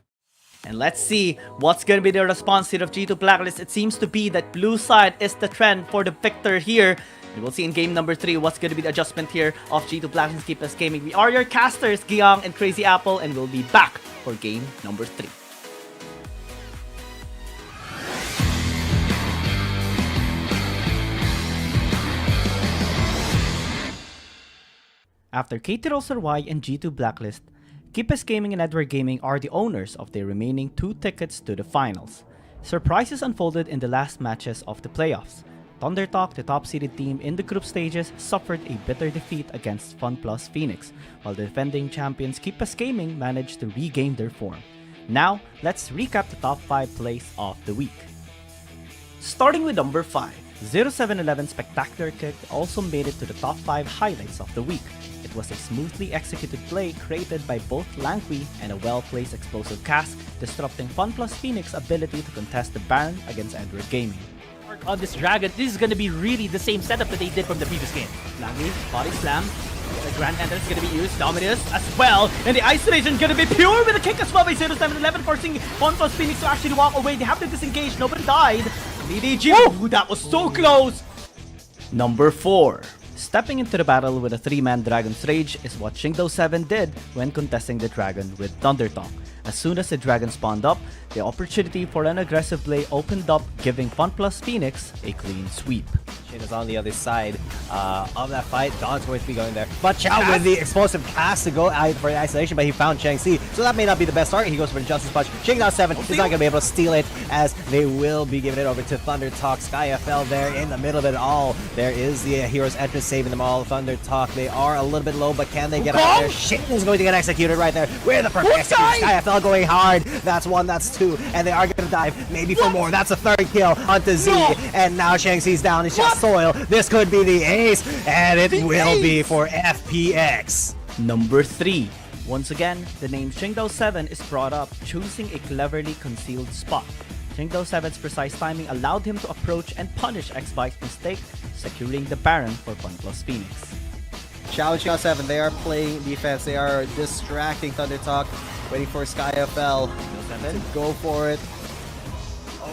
Speaker 6: And let's see what's going to be the response here of G2 Blacklist. It seems to be that blue side is the trend for the victor here. And we'll see in game number 3 what's going to be the adjustment here of G2 Blacklist Keepers Gaming. We are your casters, Giang and Crazy Apple, and we'll be back for game number 3. After KT-Roser and G2 Blacklist, Keepers Gaming and Edward Gaming are the owners of their remaining 2 tickets to the finals. Surprises unfolded in the last matches of the playoffs. Thundertalk, the top-seeded team in the group stages, suffered a bitter defeat against FunPlus Phoenix, while the defending champions Keepers Gaming managed to regain their form. Now, let's recap the top 5 plays of the week. Starting with number 5, 0711 Spectacular Kick also made it to the top 5 highlights of the week. It was a smoothly executed play created by both Langqi and a well-placed explosive cast, disrupting FunPlus Phoenix's ability to contest the Baron against Edward Gaming.
Speaker 10: On this Dragon, this is going to be really the same setup that they did from the previous game.
Speaker 6: Langqi, body slam, the Grand Entrance is going to be used, Dominus as well, and the Isolation is going to be pure with a kick as well by 0711, forcing FunPlus Phoenix to actually walk away. They have to disengage, nobody died. EDG. Ooh, that was so close.
Speaker 5: Number 4. Stepping into the battle with a 3-man Dragon's Rage is what G2B did when contesting the Dragon with Thundertalk. As soon as the Dragon spawned up, the opportunity for an aggressive play opened up, giving FunPlus Phoenix a clean sweep.
Speaker 7: Shin is on the other side of that fight. Don's going to be going there. But Chow with the explosive cast to go out for the isolation, but he found Chang Si. So that may not be the best target. He goes for the Justice Punch. G2B is not going to be able to steal it, as they will be giving it over to Thunder Talk. SkyFL there in the middle of it all. There is the Hero's Entrance saving them all. Thunder Talk, they are a little bit low, but can they get out there? Shin is going to get executed right there. Where the perfect execution. SkyFL going hard. That's 1, that's 2, and they are going to dive maybe for more. That's a 3rd kill onto Z, and now Chang Si's down. It's just Soil. This could be the ace, and it will be for FPX.
Speaker 5: Number 3. Once again, the name G2B is brought up, choosing a cleverly concealed spot. G2B's precise timing allowed him to approach and punish X-Bike's mistake, securing the Baron for FunPlus Phoenix.
Speaker 7: Chow and G2B, they are playing defense. They are distracting Thunder Talk, waiting for SkyFL to go for it.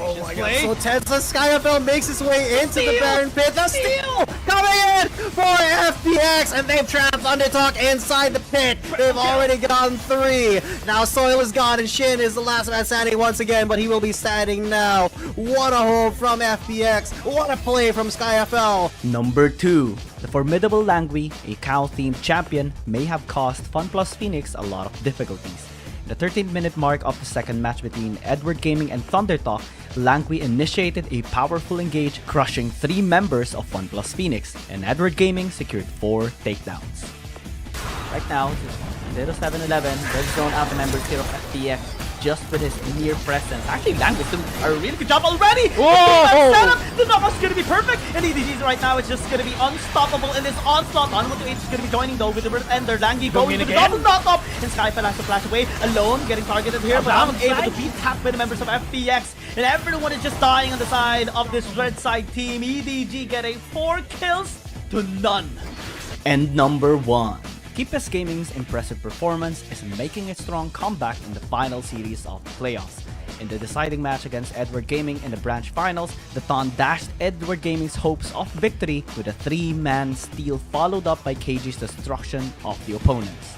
Speaker 7: Oh my god, so tense. SkyFL makes his way into the Baron pit. The steal coming in for FPX, and they've trapped Undertalk inside the pit. They've already gotten 3. Now Soil is gone, and Shin is the last man standing once again, but he will be standing now. What a hold from FPX. What a play from SkyFL.
Speaker 5: Number 2. The formidable Langui, a cow-themed champion, may have caused FunPlus Phoenix a lot of difficulties. In the 13th-minute mark of the second match between Edward Gaming and Thundertalk, Langui initiated a powerful engage, crushing 3 members of FunPlus Phoenix, and Edward Gaming secured 4 takedowns. Right now, 0711, red zone out the members here of FPX just with his mere presence. Actually, Langui doing a really good job already!
Speaker 6: Whoa! Setup! The knockup's gonna be perfect, and EDG's right now is just gonna be unstoppable in this onslaught. On 1-8 is gonna be joining though with the Birth Ender. Langui going for the double knockup, and SkyFell has to flash away alone, getting targeted here, but unable to be tapped by the members of FPX. And everyone is just dying on the side of this red side team. EDG getting 4 kills to none.
Speaker 5: And number 1. KBG Gaming's impressive performance is making a strong comeback in the final series of the playoffs. In the deciding match against Edward Gaming in the branch finals, the Ton dashed Edward Gaming's hopes of victory with a 3-man steal followed up by KG's destruction of the opponents.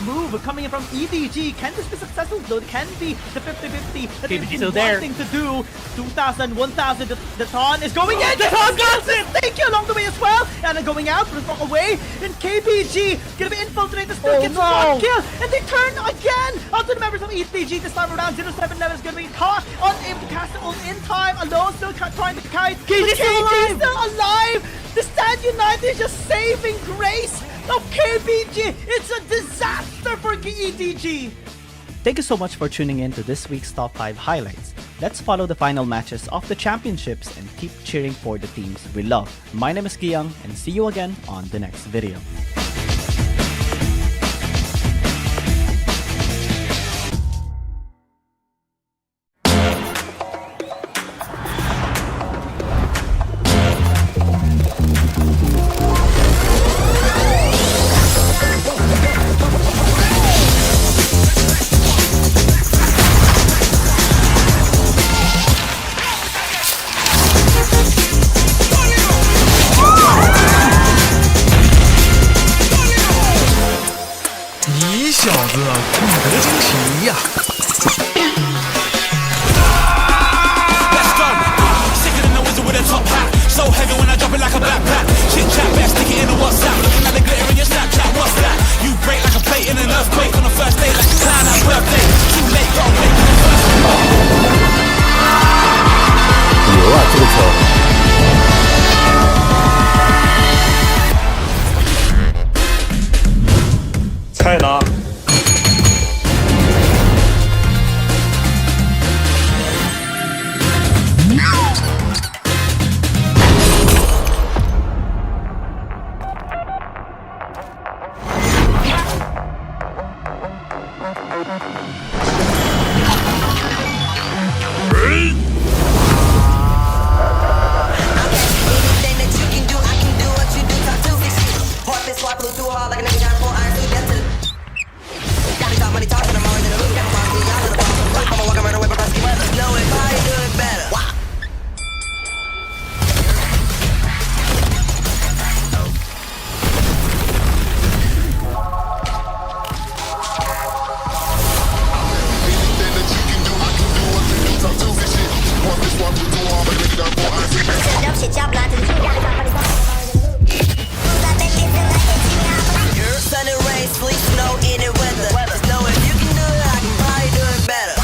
Speaker 6: Move coming in from EDG. Can this be successful? Though it can be the 50-50 that
Speaker 10: KBG
Speaker 6: they've
Speaker 10: still
Speaker 6: been
Speaker 10: there.
Speaker 6: wanting to do. 2,000, 1,000. The Ton is going in. The Ton got it. Thank you along the way as well. And going out, but it's away. And KBG gonna be infiltrated. Still gets 1 kill. And they turn again onto the members of EDG this time around. 0711 is gonna be caught, unable to cast it all in time. Alone, still trying to kite. KG still alive. The Stand United is just saving grace of KBG. It's a disaster for EDG.
Speaker 5: Thank you so much for tuning in to this week's Top 5 highlights. Let's follow the final matches of the championships and keep cheering for the teams we love. My name is Giyang, and see you again on the next video.
Speaker 8: Let's go. Sicker than a wizard with a top hat. So heavy when I drop it like a backpack. Chit chat, better stick it in a WhatsApp. Looking at the glitter in your Snapchat. What's that? You break like a plate in an earthquake on the first day, like a clown at birthday. Too late, gotta wait for the first one.
Speaker 13: 牛啊，这个球！菜呢？
Speaker 4: shit, y'all blind to the truth. Sun and rain, sleet, snow, any weather. Just know if you can do it, I can probably do it better.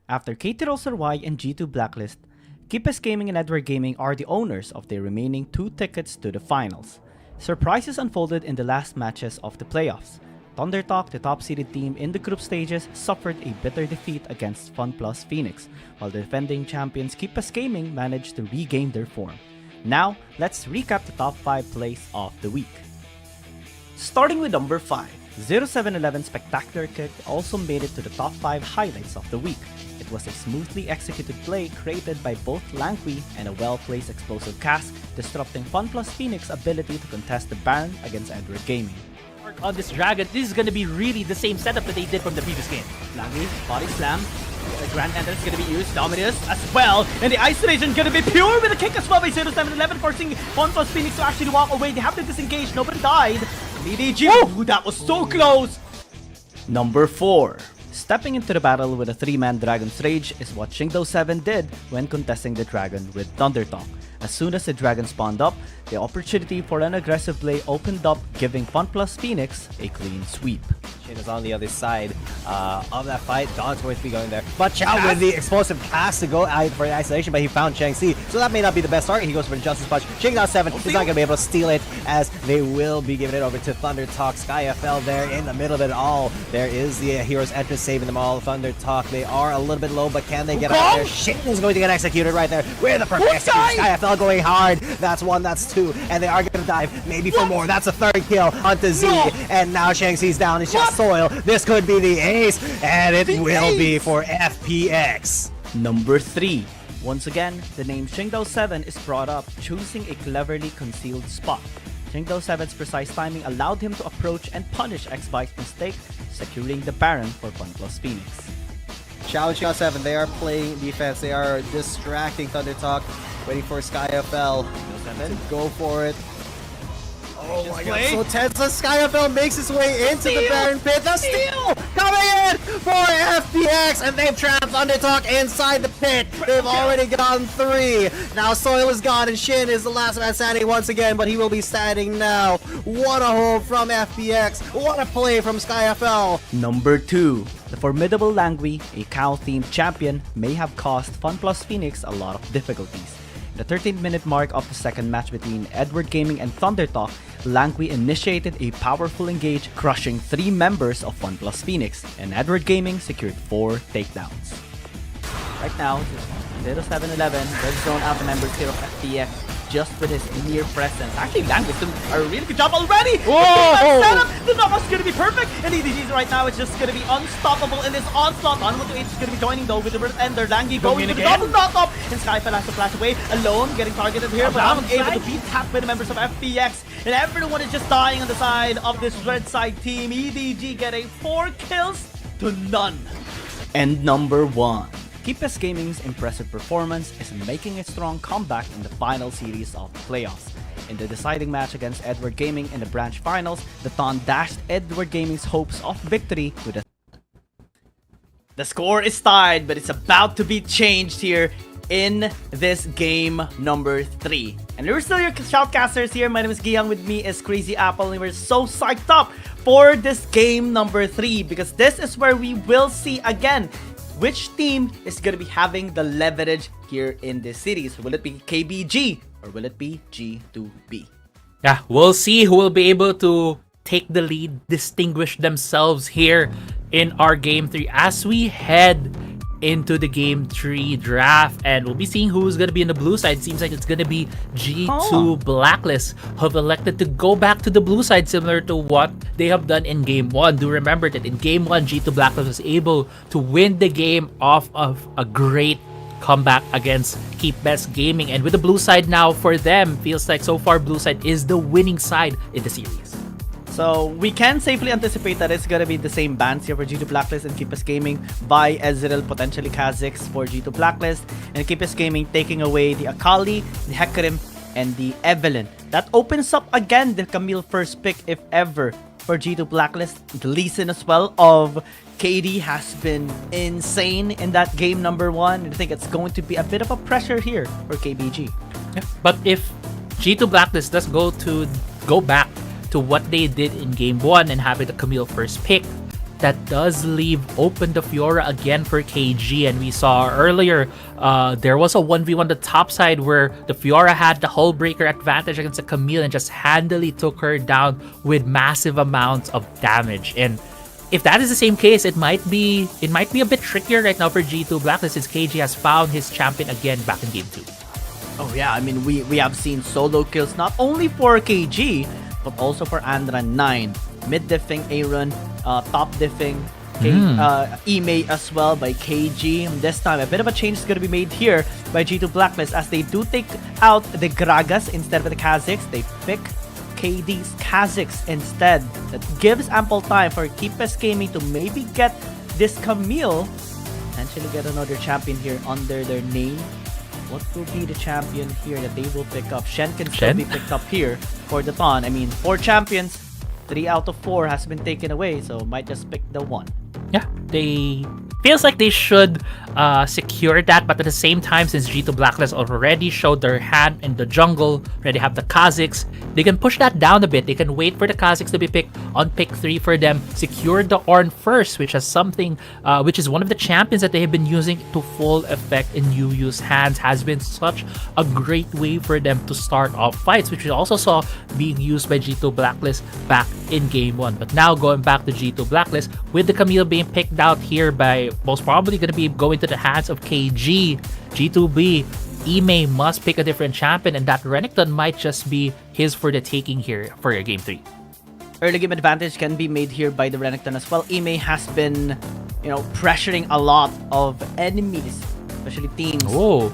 Speaker 5: After KT-Roller and G2 Blacklist, KBG Gaming and Edward Gaming are the owners of their remaining 2 tickets to the finals. Surprises unfolded in the last matches of the playoffs. ThunderTalk, the top-seeded team in the group stages, suffered a bitter defeat against FunPlus Phoenix, while the defending champions KBG Gaming managed to regain their form. Now, let's recap the top 5 plays of the week. Starting with number 5, 0711 Spectacular Kick also made it to the top 5 highlights of the week. It was a smoothly executed play created by both Langui and a well-placed explosive cast, disrupting FunPlus Phoenix's ability to contest the Baron against Edward Gaming.
Speaker 6: On this Dragon, this is gonna be really the same setup that they did from the previous game. Langui, body slam, the Grand Entrance is gonna be used, Dominus as well, and the isolation gonna be pure with a kick as well by 0711, forcing FunPlus Phoenix to actually walk away. They have to disengage, nobody died. BDG, ooh, that was so close!
Speaker 5: Number 4. Stepping into the battle with a 3-man Dragon's Rage is what BO7 did when contesting the Dragon with ThunderTalk. As soon as the Dragon spawned up, the opportunity for an aggressive play opened up, giving FunPlus Phoenix a clean sweep.
Speaker 7: Shin is on the other side of that fight. Don's going to be going there. But Chow with the explosive cast to go out for the isolation, but he found Chang Si. So that may not be the best target. He goes for the Justice Punch. Shing down 7 is not going to be able to steal it, as they will be giving it over to ThunderTalk. SkyFL there in the middle of it all. There is the Hero's Entrance saving them all. ThunderTalk, they are a little bit low, but can they get out there? Shin is going to get executed right there with the perfect execution. SkyFL going hard. That's 1, that's 2, and they are going to dive maybe for more. That's a 3rd kill onto Z, and now Chang Si's down. It's just Soil. This could be the ace, and it will be for FPX.
Speaker 5: Number 3. Once again, the name BO7 is brought up, choosing a cleverly concealed spot. BO7's precise timing allowed him to approach and punish X-Bike's mistake, securing the Baron for FunPlus Phoenix.
Speaker 7: Challenge BO7, they are playing defense. They are distracting ThunderTalk, waiting for SkyFL to go for it. Oh my god, so tense. SkyFL makes his way into the Baron pit. The steal coming in for FPX, and they've trapped ThunderTalk inside the pit. They've already gotten 3. Now Soil is gone, and Shin is the last man standing once again, but he will be standing now. What a hold from FPX. What a play from SkyFL.
Speaker 5: Number 2. The formidable Langui, a cow-themed champion, may have caused FunPlus Phoenix a lot of difficulties. In the 13th-minute mark of the second match between Edward Gaming and ThunderTalk, Langui initiated a powerful engage, crushing 3 members of FunPlus Phoenix, and Edward Gaming secured 4 takedowns. Right now, 0711, red zone out the members here of FPX just with his mere presence. Actually, Langui doing a really good job already!
Speaker 6: Whoa!
Speaker 5: Setup! The knockup's gonna be perfect! And EDG's right now is just gonna be unstoppable in this onslaught. On 128 is gonna be joining though with the Red Ender. Langui going for the double knockup! And SkyFell has to flash away alone, getting targeted here, but unable to be tapped by the members of FPX. And everyone is just dying on the side of this red side team. EDG getting 4 kills to none. And number 1. KBG Gaming's impressive performance is making a strong comeback in the final series of the playoffs. In the deciding match against Edward Gaming in the branch finals, the Thon dashed Edward Gaming's hopes of victory with a The score is tied, but it's about to be changed here in this game number 3. And we're still your shoutcasters here. My name is Giyang. With me is Crazy Apple, and we're so psyched up for this game number 3 because this is where we will see again which team is going to be having the leverage here in this series. Will it be KBG or will it be G2B?
Speaker 10: Yeah, we'll see who will be able to take the lead, distinguish themselves here in our game 3 as we head into the game 3 draft, and we'll be seeing who's going to be in the blue side. Seems like it's going to be G2 Blacklist, who have elected to go back to the blue side, similar to what they have done in game 1. Do remember that in game 1, G2 Blacklist was able to win the game off of a great comeback against Keep Best Gaming, and with the blue side now for them, feels like so far blue side is the winning side in the series.
Speaker 5: So we can safely anticipate that it's gonna be the same bans here for G2 Blacklist and Keep Best Gaming by Ezreal, potentially Kha'Zix for G2 Blacklist, and Keep Best Gaming taking away the Akali, the Hecarim, and the Evelynn. That opens up again the Camille first pick if ever for G2 Blacklist. The Lee Sin as well of KD has been insane in that game number 1. I think it's going to be a bit of a pressure here for KBG.
Speaker 10: Yeah. But if G2 Blacklist does go back to what they did in game 1 and having the Camille first pick, that does leave open the Fiora again for KG. And we saw earlier there was a 1v1 the top side where the Fiora had the hull breaker advantage against the Camille and just handily took her down with massive amounts of damage. And if that is the same case, it might be a bit trickier right now for G2 Blacklist, since KG has found his champion again back in game 2.
Speaker 5: Oh yeah, I mean we have seen solo kills not only for KG but also for Andran 9. Mid diffing Aaron, top diffing Ime as well by KG. This time, a bit of a change is going to be made here by G2 Blacklist as they do take out the Gragas instead of the Kha'Zix. They pick KD's Kha'Zix instead. That gives ample time for Keep Best Gaming to maybe get this Camille, potentially get another champion here under their name. What will be the champion here that they will pick up? Shen can still be picked up here for the Ton. I mean, 4 champions, 3 out of 4 has been taken away, so might just pick the 1.
Speaker 10: Yeah, they feels like they should secure that, but at the same time, since G2 Blacklist already showed their hand in the jungle, already have the Kha'Zix, they can push that down a bit. They can wait for the Kha'Zix to be picked on pick 3 for them, secure the Ornn first, which is something, which is one of the champions that they have been using to full effect in Yu's hands, has been such a great way for them to start off fights, which we also saw being used by G2 Blacklist back in game 1. But now going back to G2 Blacklist, with the Camille being picked out here by most probably going to be going to the hands of KG, G2B, Ime must pick a different champion, and that Renekton might just be his for the taking here for your game 3.
Speaker 5: Early game advantage can be made here by the Renekton as well. Ime has been, pressuring a lot of enemies, especially teams,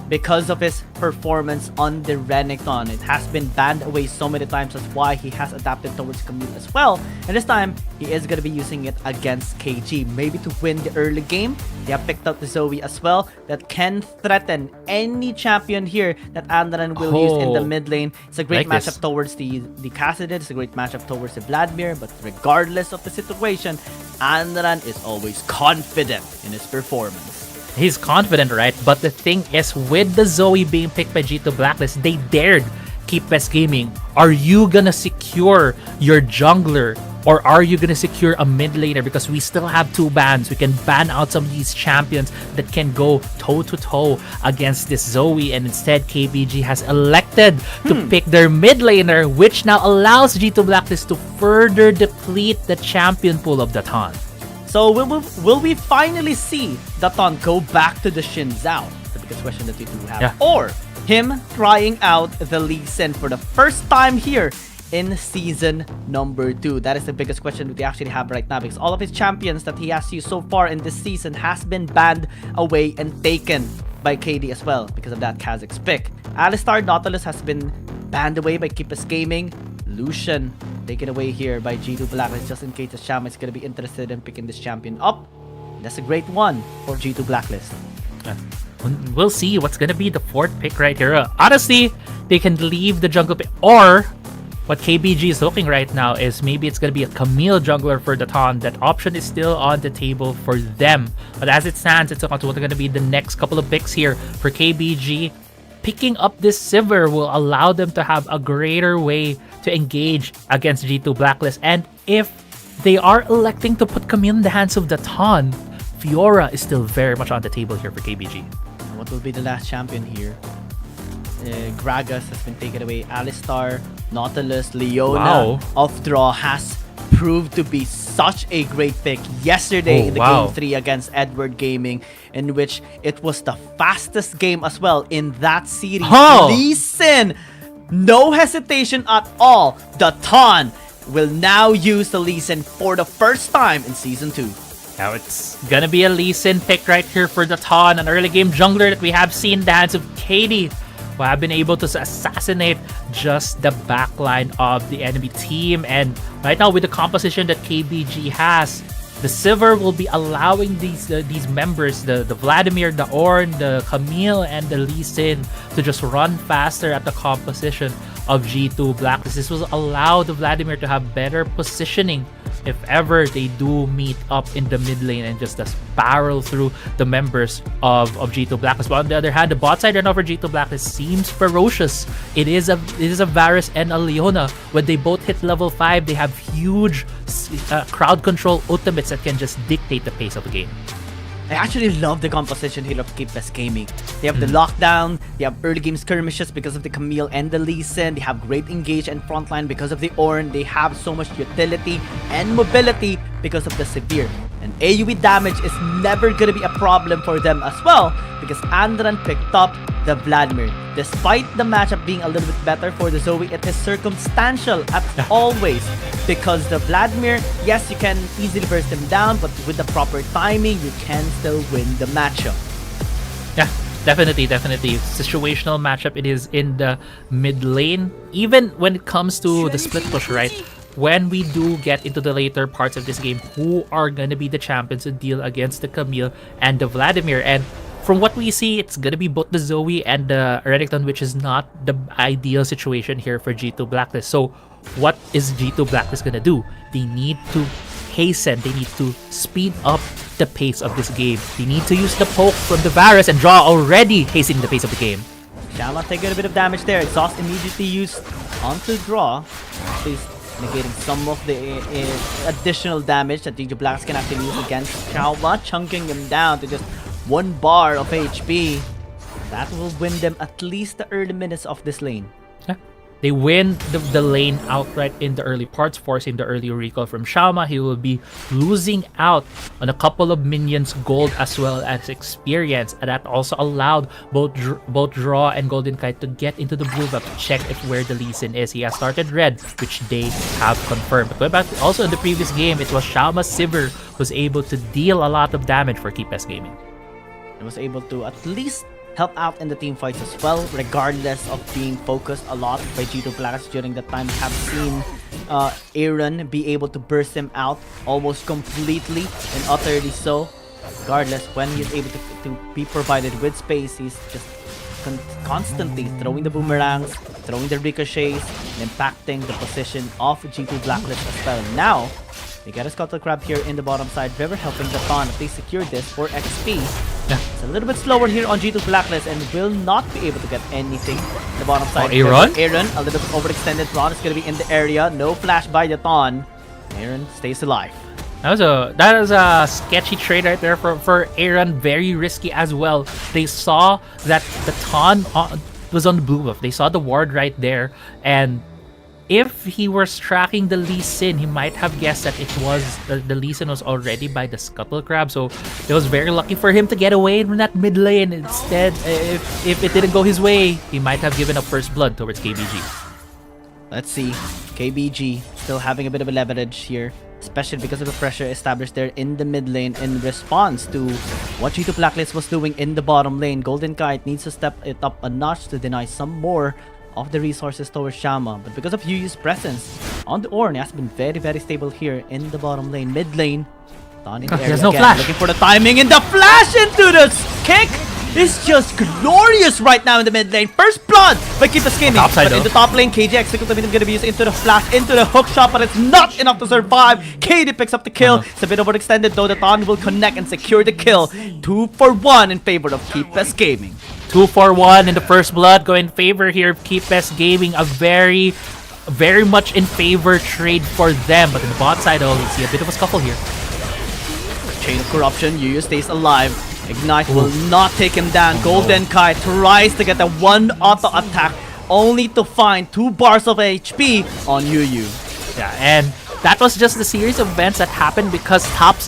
Speaker 5: because of his performance on the Renekton. It has been banned away so many times. That's why he has adapted towards Camille as well. And this time, he is going to be using it against KG. Maybe to win the early game. They have picked up the Zoe as well. That can threaten any champion here that Andran will use in the mid lane. It's a great matchup towards the Kassadin. It's a great matchup towards the Vladimir. But regardless of the situation, Andran is always confident in his performance.
Speaker 10: He's confident, right? But the thing is, with the Zoe being picked by G2 Blacklist, they dared Keep Best Gaming. Are you gonna secure your jungler, or are you gonna secure a mid laner? Because we still have 2 bans. We can ban out some of these champions that can go toe-to-toe against this Zoe, and instead KBG has elected to pick their mid laner, which now allows G2 Blacklist to further deplete the champion pool of the Ton.
Speaker 5: So will we finally see Daton go back to the Xin Zhao? The biggest question that we do have.
Speaker 10: Yeah.
Speaker 5: Or him trying out the Lee Sin for the first time here in season number 2. That is the biggest question that we actually have right now, because all of his champions that he has used so far in this season has been banned away and taken by KD as well because of that Kha'Zix pick. Alistar Nautilus has been banned away by Keep Best Gaming. Lucian taken away here by G2 Blacklist, just in case the Shama is going to be interested in picking this champion up. That's a great one for G2 Blacklist.
Speaker 10: We'll see what's going to be the 4th pick right here. Honestly, they can leave the jungle pick, or what KBG is looking right now is maybe it's going to be a Camille jungler for the Ton. That option is still on the table for them. But as it stands, it's going to be the next couple of picks here for KBG. Picking up this Sivir will allow them to have a greater way to engage against G2 Blacklist. And if they are electing to put Camille in the hands of the Ton, Fiora is still very much on the table here for KBG.
Speaker 5: What will be the last champion here? Gragas has been taken away. Alistar, Nautilus, Leona of Draw has proved to be such a great pick yesterday in the Game 3 against Edward Gaming, in which it was the fastest game as well in that series. Lee Sin, no hesitation at all. The Ton will now use the Lee Sin for the first time in Season 2.
Speaker 10: Now it's gonna be a Lee Sin pick right here for the Ton, an early game jungler that we have seen the hands of Katie, who have been able to assassinate just the backline of the enemy team. And right now with the composition that KBG has, the Sivir will be allowing these members, the Vladimir, the Ornn, the Camille, and the Lee Sin to just run faster at the composition of G2 Blacklist. This will allow the Vladimir to have better positioning if ever they do meet up in the mid lane and just barrel through the members of G2 Blacklist. But on the other hand, the bot side right now for G2 Blacklist seems ferocious. It is a Varus and a Leona. When they both hit level 5, they have huge crowd control ultimates that can just dictate the pace of the game.
Speaker 5: I actually love the composition here of KBG Gaming. They have the lockdown, they have early game skirmishes because of the Camille and the Lee Sin, they have great engage and frontline because of the Ornn, they have so much utility and mobility because of the Sivir. And AoE damage is never gonna be a problem for them as well because Andran picked up the Vladimir. Despite the matchup being a little bit better for the Zoe, it is circumstantial as always because the Vladimir, yes, you can easily burst him down, but with the proper timing, you can still win the matchup.
Speaker 10: Yeah, definitely. Situational matchup it is in the mid lane. Even when it comes to the split push, right? When we do get into the later parts of this game, who are going to be the champions to deal against the Camille and the Vladimir? And from what we see, it's going to be both the Zoe and the Renekton, which is not the ideal situation here for G2 Blacklist. So what is G2 Blacklist going to do? They need to hasten, they need to speed up the pace of this game. They need to use the poke from the Varus and Draw already hastening the pace of the game.
Speaker 5: Shyama taking a bit of damage there. Exhaust immediately used onto Draw. At least negating some of the additional damage that G2 Blacklist can actually use against Shyama, chunking him down to just 1 bar of HP. That will win them at least the early minutes of this lane.
Speaker 10: Yeah. They win the lane outright in the early parts, forcing the early recall from Shyama. He will be losing out on a couple of minions gold as well as experience, and that also allowed both Draw and Golden Kite to get into the buildup to check if where the Lee Sin is. He has started red, which they have confirmed. But going back also in the previous game, it was Shyama Sivir who was able to deal a lot of damage for KBG Gaming.
Speaker 5: It was able to at least help out in the team fights as well, regardless of being focused a lot by G2 Blacklist during that time. We have seen Aaron be able to burst him out almost completely and utterly so. Regardless, when he's able to be provided with space, he's just constantly throwing the boomerangs, throwing the ricochets, and impacting the position of G2 Blacklist as well. Now, they get a Scuttle Crab here in the bottom side. River helping the Ton at least secure this for XP.
Speaker 10: Yeah.
Speaker 5: It's a little bit slower here on G2 Blacklist and will not be able to get anything in the bottom side.
Speaker 10: Aaron?
Speaker 5: Aaron, a little bit overextended. Ron is going to be in the area. No flash by the Ton. Aaron stays alive.
Speaker 10: That is a sketchy trade right there for Aaron. Very risky as well. They saw that the Ton was on the blue buff. They saw the ward right there, and if he was tracking the Lee Sin, he might have guessed that it was the Lee Sin was already by the Scuttle Crab. So it was very lucky for him to get away from that mid lane. Instead, if it didn't go his way, he might have given up first blood towards KBG.
Speaker 5: Let's see. KBG still having a bit of a leverage here, especially because of the pressure established there in the mid lane in response to what G2 Blacklist was doing in the bottom lane. Golden Kite needs to step it up a notch to deny some more of the resources towards Shyama, but because of Yu's presence on the Ornn, he has been very, very stable here in the bottom lane. Mid lane, Don in the area
Speaker 10: there's no
Speaker 5: again,
Speaker 10: flash.
Speaker 5: looking for the timing, and the flash into the kick
Speaker 6: is just glorious right now in the mid lane. First blood by Keep Escaping. But in the top lane, KG executes everything going to be used into the flash, into the hook shot, but it's not enough to survive. KD picks up the kill. It's a bit overextended though. The Thon will connect and secure the kill. 2 for 1 in favor of Keep Escaping.
Speaker 10: 2 for 1 in the first blood. Go in favor here of Keep Gaming. A very much in favor trade for them. But in the bot side, we see a bit of a scuffle here.
Speaker 6: Chain of Corruption, Yuyu stays alive. Ignite will not take him down. Golden Kai tries to get a 1 auto attack, only to find 2 bars of HP on Yuyu.
Speaker 10: Yeah, and that was just the series of events that happened because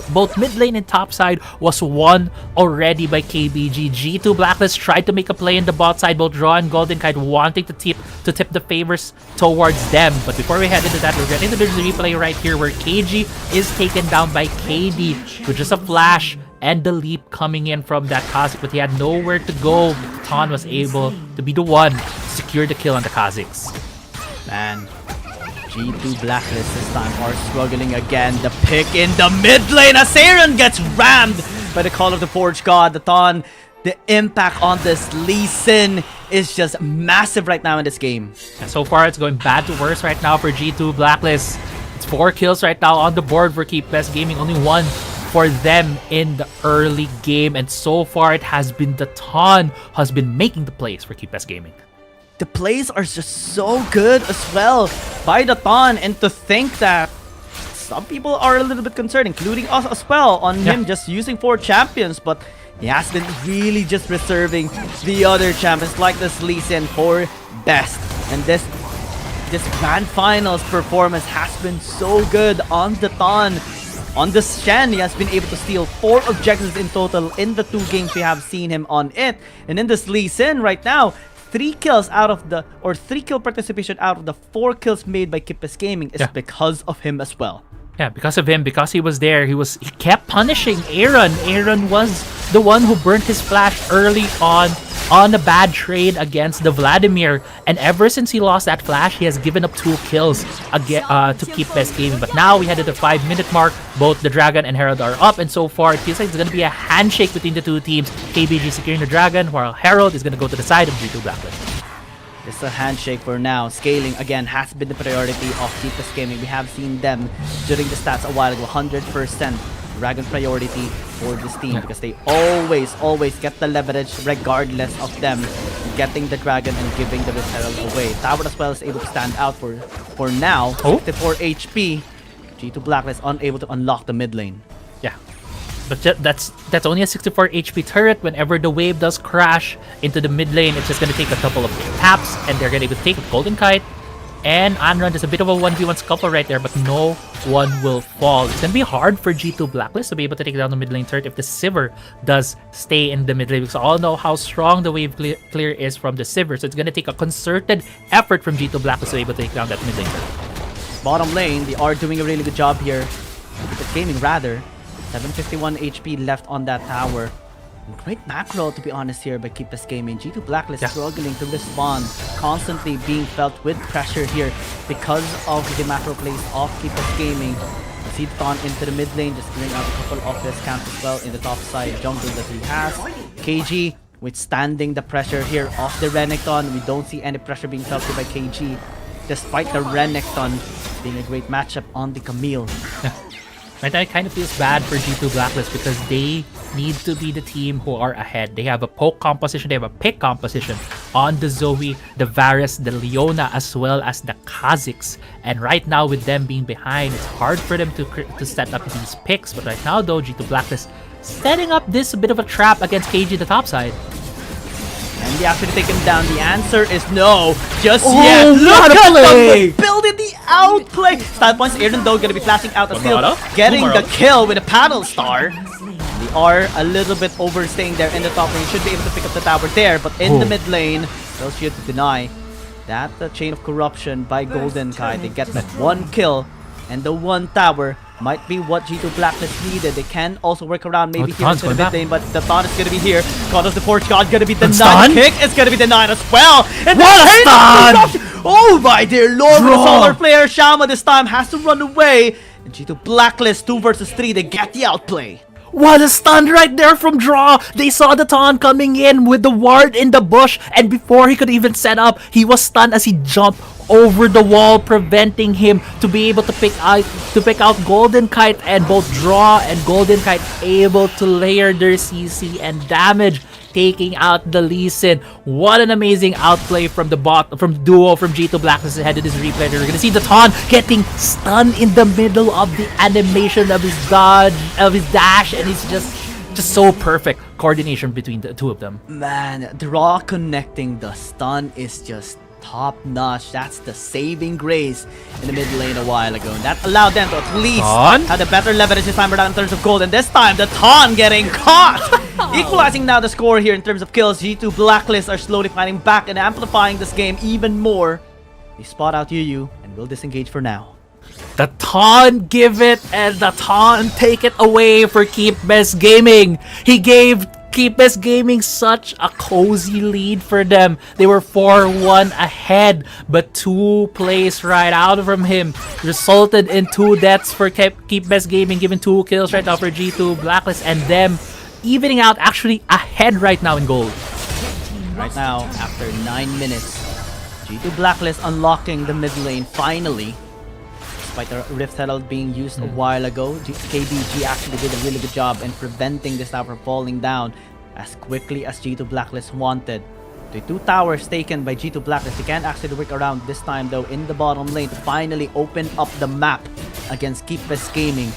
Speaker 10: both mid lane and top side was won already by KBG. G2 Blacklist tried to make a play in the bot side, both Draw and Golden Kite wanting to tip the favors towards them. But before we head into that, we're getting to the replay right here where KG is taken down by KD with just a flash and the leap coming in from that Kha'Zix, but he had nowhere to go. Ton was able to be the one to secure the kill on the Kha'Zix.
Speaker 6: Man, G2 Blacklist this time are struggling again. The pick in the mid lane as Aaron gets rammed by the Call of the Forge God. The Thon, the impact on this Lee Sin is just massive right now in this game.
Speaker 10: And so far, it's going bad to worse right now for G2 Blacklist. It's 4 kills right now on the board for Keep Gaming. Only 1 for them in the early game. And so far, it has been the Ton has been making the plays for Keep Gaming.
Speaker 6: The plays are just so good as well by the Thon, and to think that some people are a little bit concerned, including us as well, on him just using 4 champions, but he has been really just reserving the other champions like this Lee Sin for best. And this Grand Finals performance has been so good on the Thon. On this Shen, he has been able to steal 4 objectives in total in the 2 games we have seen him on it. And in this Lee Sin right now, 3 kills out of the, or 3 kill participation out of the 4 kills made by Keep Gaming is because of him as well.
Speaker 10: Yeah, because of him, because he was there, he kept punishing Aaron. Aaron was the one who burnt his flash early on a bad trade against the Vladimir. And ever since he lost that flash, he has given up 2 kills again to Keep Gaming. But now we head to the 5-minute mark. Both the Dragon and Herald are up, and so far it feels like it's going to be a handshake between the 2 teams. KBG securing the Dragon, while Herald is going to go to the side of G2 Blacklist.
Speaker 6: It's a handshake for now. Scaling again has been the priority of Keep Gaming. We have seen them during the stats a while ago, 100% Dragon priority for this team because they always get the leverage regardless of them getting the Dragon and giving the Herald away. Tower as well is able to stand out for now. 54 HP. G2 Blacklist unable to unlock the mid lane.
Speaker 10: Yeah. But that's only a 64 HP turret. Whenever the wave does crash into the mid lane, it's just going to take a couple of taps, and they're going to take a Golden Kite. And Anran, there's a bit of a 1v1 scuffle right there, but no one will fall. It's going to be hard for G2 Blacklist to be able to take down the mid lane turret if the Sivir does stay in the mid lane, because we all know how strong the wave clear is from the Sivir. So it's going to take a concerted effort from G2 Blacklist to be able to take down that mid lane turret.
Speaker 6: Bottom lane, they are doing a really good job here. Keep Gaming rather. 751 HP left on that tower. Great macro, to be honest, here by Keep Gaming. G2 Blacklist struggling to respond, constantly being felt with pressure here because of the macro plays of Keep Gaming. See Thon into the mid lane, just clearing out a couple of his camps as well in the top side jungle that he has. KG withstanding the pressure here of the Renekton. We don't see any pressure being felt here by KG, despite the Renekton being a great matchup on the Camille.
Speaker 10: Right now, it kind of feels bad for G2 Blacklist because they need to be the team who are ahead. They have a poke composition, they have a pick composition on the Zoe, the Varus, the Leona, as well as the Kha'Zix. And right now, with them being behind, it's hard for them to set up these picks. But right now, though, G2 Blacklist setting up this bit of a trap against KG, the top side.
Speaker 6: And they actually take him down. The answer is no. Just yet. Look at them building the outplay. Style points. Aaron though gonna be flashing out as still getting the kill with a paddle star. They are a little bit overstaying there in the top lane. Should be able to pick up the tower there, but in the mid lane, they'll shoot to deny that the chain of corruption by Golden Kai. They get that 1 kill, and the 1 tower might be what G2 Blacklist needed. They can also work around maybe here into the mid lane, but the Thon is going to be here. God of the Forge God going to be denied. Kick is going to be denied as well. And what a stun! Oh my dear lord, the solar player Shama this time has to run away. And G2 Blacklist 2 versus 3, they get the outplay.
Speaker 10: What a stun right there from Draw! They saw the taunt coming in with the ward in the bush, and before he could even set up, he was stunned as he jumped over the wall, preventing him to be able to pick out Golden Kite, and both Draw and Golden Kite able to layer their CC and damage, taking out the Lee Sin. What an amazing outplay from the duo from G2 Blacklist ahead of this replay. We're gonna see the Ton getting stunned in the middle of the animation of his dodge, of his dash, and it's just so perfect coordination between the two of them.
Speaker 5: Man, Draw connecting the stun is just top notch. That's the saving grace in the mid lane a while ago, and that allowed them to at least have a better leverage this time around in terms of gold, and this time the Ton getting caught. Equalizing now the score here in terms of kills. G2 Blacklist are slowly fighting back and amplifying this game even more. They spot out Yu and will disengage for now.
Speaker 10: The Ton give it, and the Ton take it away for Keep Best Gaming. He gave Keep Best Gaming such a cozy lead for them. They were 4-1 ahead, but 2 plays right out from him resulted in 2 deaths for Keep Best Gaming, giving 2 kills right now for G2 Blacklist, and them evening out actually ahead right now in gold.
Speaker 5: Right now, after 9 minutes, G2 Blacklist unlocking the mid lane finally. Despite the Rift Herald being used a while ago, KBG actually did a really good job in preventing this tower from falling down as quickly as G2 Blacklist wanted. The 2 towers taken by G2 Blacklist, they can't actually work around this time though in the bottom lane to finally open up the map against Keep Best Gaming.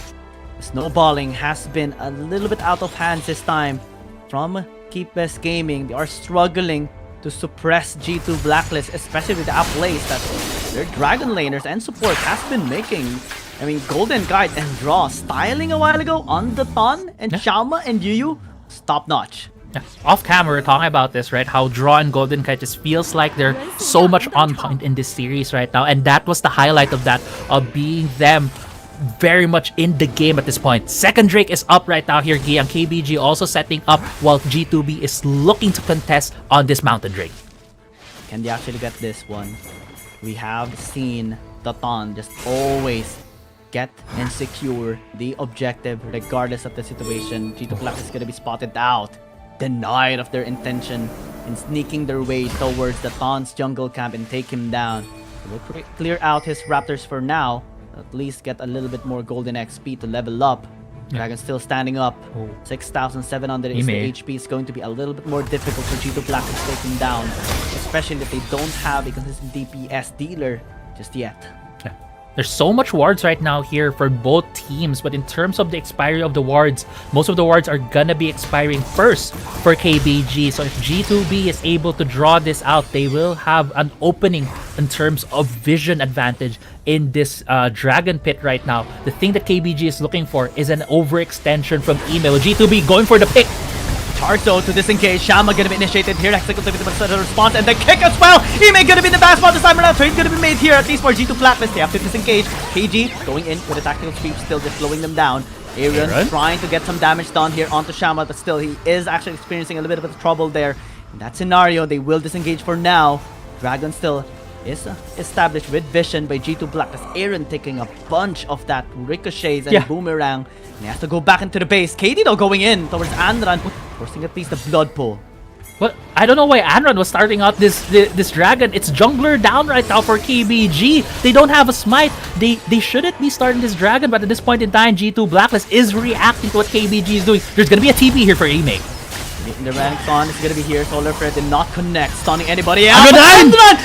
Speaker 5: Snowballing has been a little bit out of hands this time from Keep Best Gaming. They are struggling to suppress G2 Blacklist, especially with the outplays that their Dragon laners and support has been making. I mean, Golden Guide and Draw styling a while ago on the Ton, and Shama and Yu, top notch.
Speaker 10: Yeah. Off camera, we're talking about this, right? How Draw and Golden Kite just feels like they're so much on point in this series right now, and that was the highlight of that, of being them very much in the game at this point. Second Drake is up right now here, Giang. KBG also setting up while G2B is looking to contest on this Mountain Drake.
Speaker 5: Can they actually get this one? We have seen the Ton just always get and secure the objective regardless of the situation. G2 Black is gonna be spotted out, denied of their intention in sneaking their way towards the Ton's jungle camp and take him down. We'll clear out his Raptors for now. At least get a little bit more golden XP to level up. Dragon still standing up. 6,700 is the HP. Is going to be a little bit more difficult for G2 Black to take him down, especially if they don't have a consistent DPS dealer just yet.
Speaker 10: There's so much wards right now here for both teams, but in terms of the expiry of the wards, most of the wards are gonna be expiring first for KBG. So if G2B is able to draw this out, they will have an opening in terms of vision advantage in this Dragon Pit right now. The thing that KBG is looking for is an overextension from Email. G2B going for the pick.
Speaker 5: Charzo to disengage. Shama gonna be initiated here. Executive response and the kick as well. Ime gonna be the best spot this time around. Trade gonna be made here at least for G2 Blacklist. They have to disengage. KG going in with a tactical sweep, still just slowing them down. Aaron trying to get some damage done here onto Shama, but still he is actually experiencing a little bit of trouble there. In that scenario, they will disengage for now. Dragon still is established with vision by G2 Blacklist. Aaron taking a bunch of that ricochets and boomerang. And he has to go back into the base. KD though going in towards Anran, forcing at least the blood pool.
Speaker 10: But I don't know why Anran was starting out this Dragon. It's jungler down right now for KBG. They don't have a smite. They shouldn't be starting this Dragon, but at this point in time, G2 Blacklist is reacting to what KBG is doing. There's gonna be a TP here for Ime.
Speaker 5: The Ranxon is gonna be here. Solar Flare did not connect, stunning anybody else.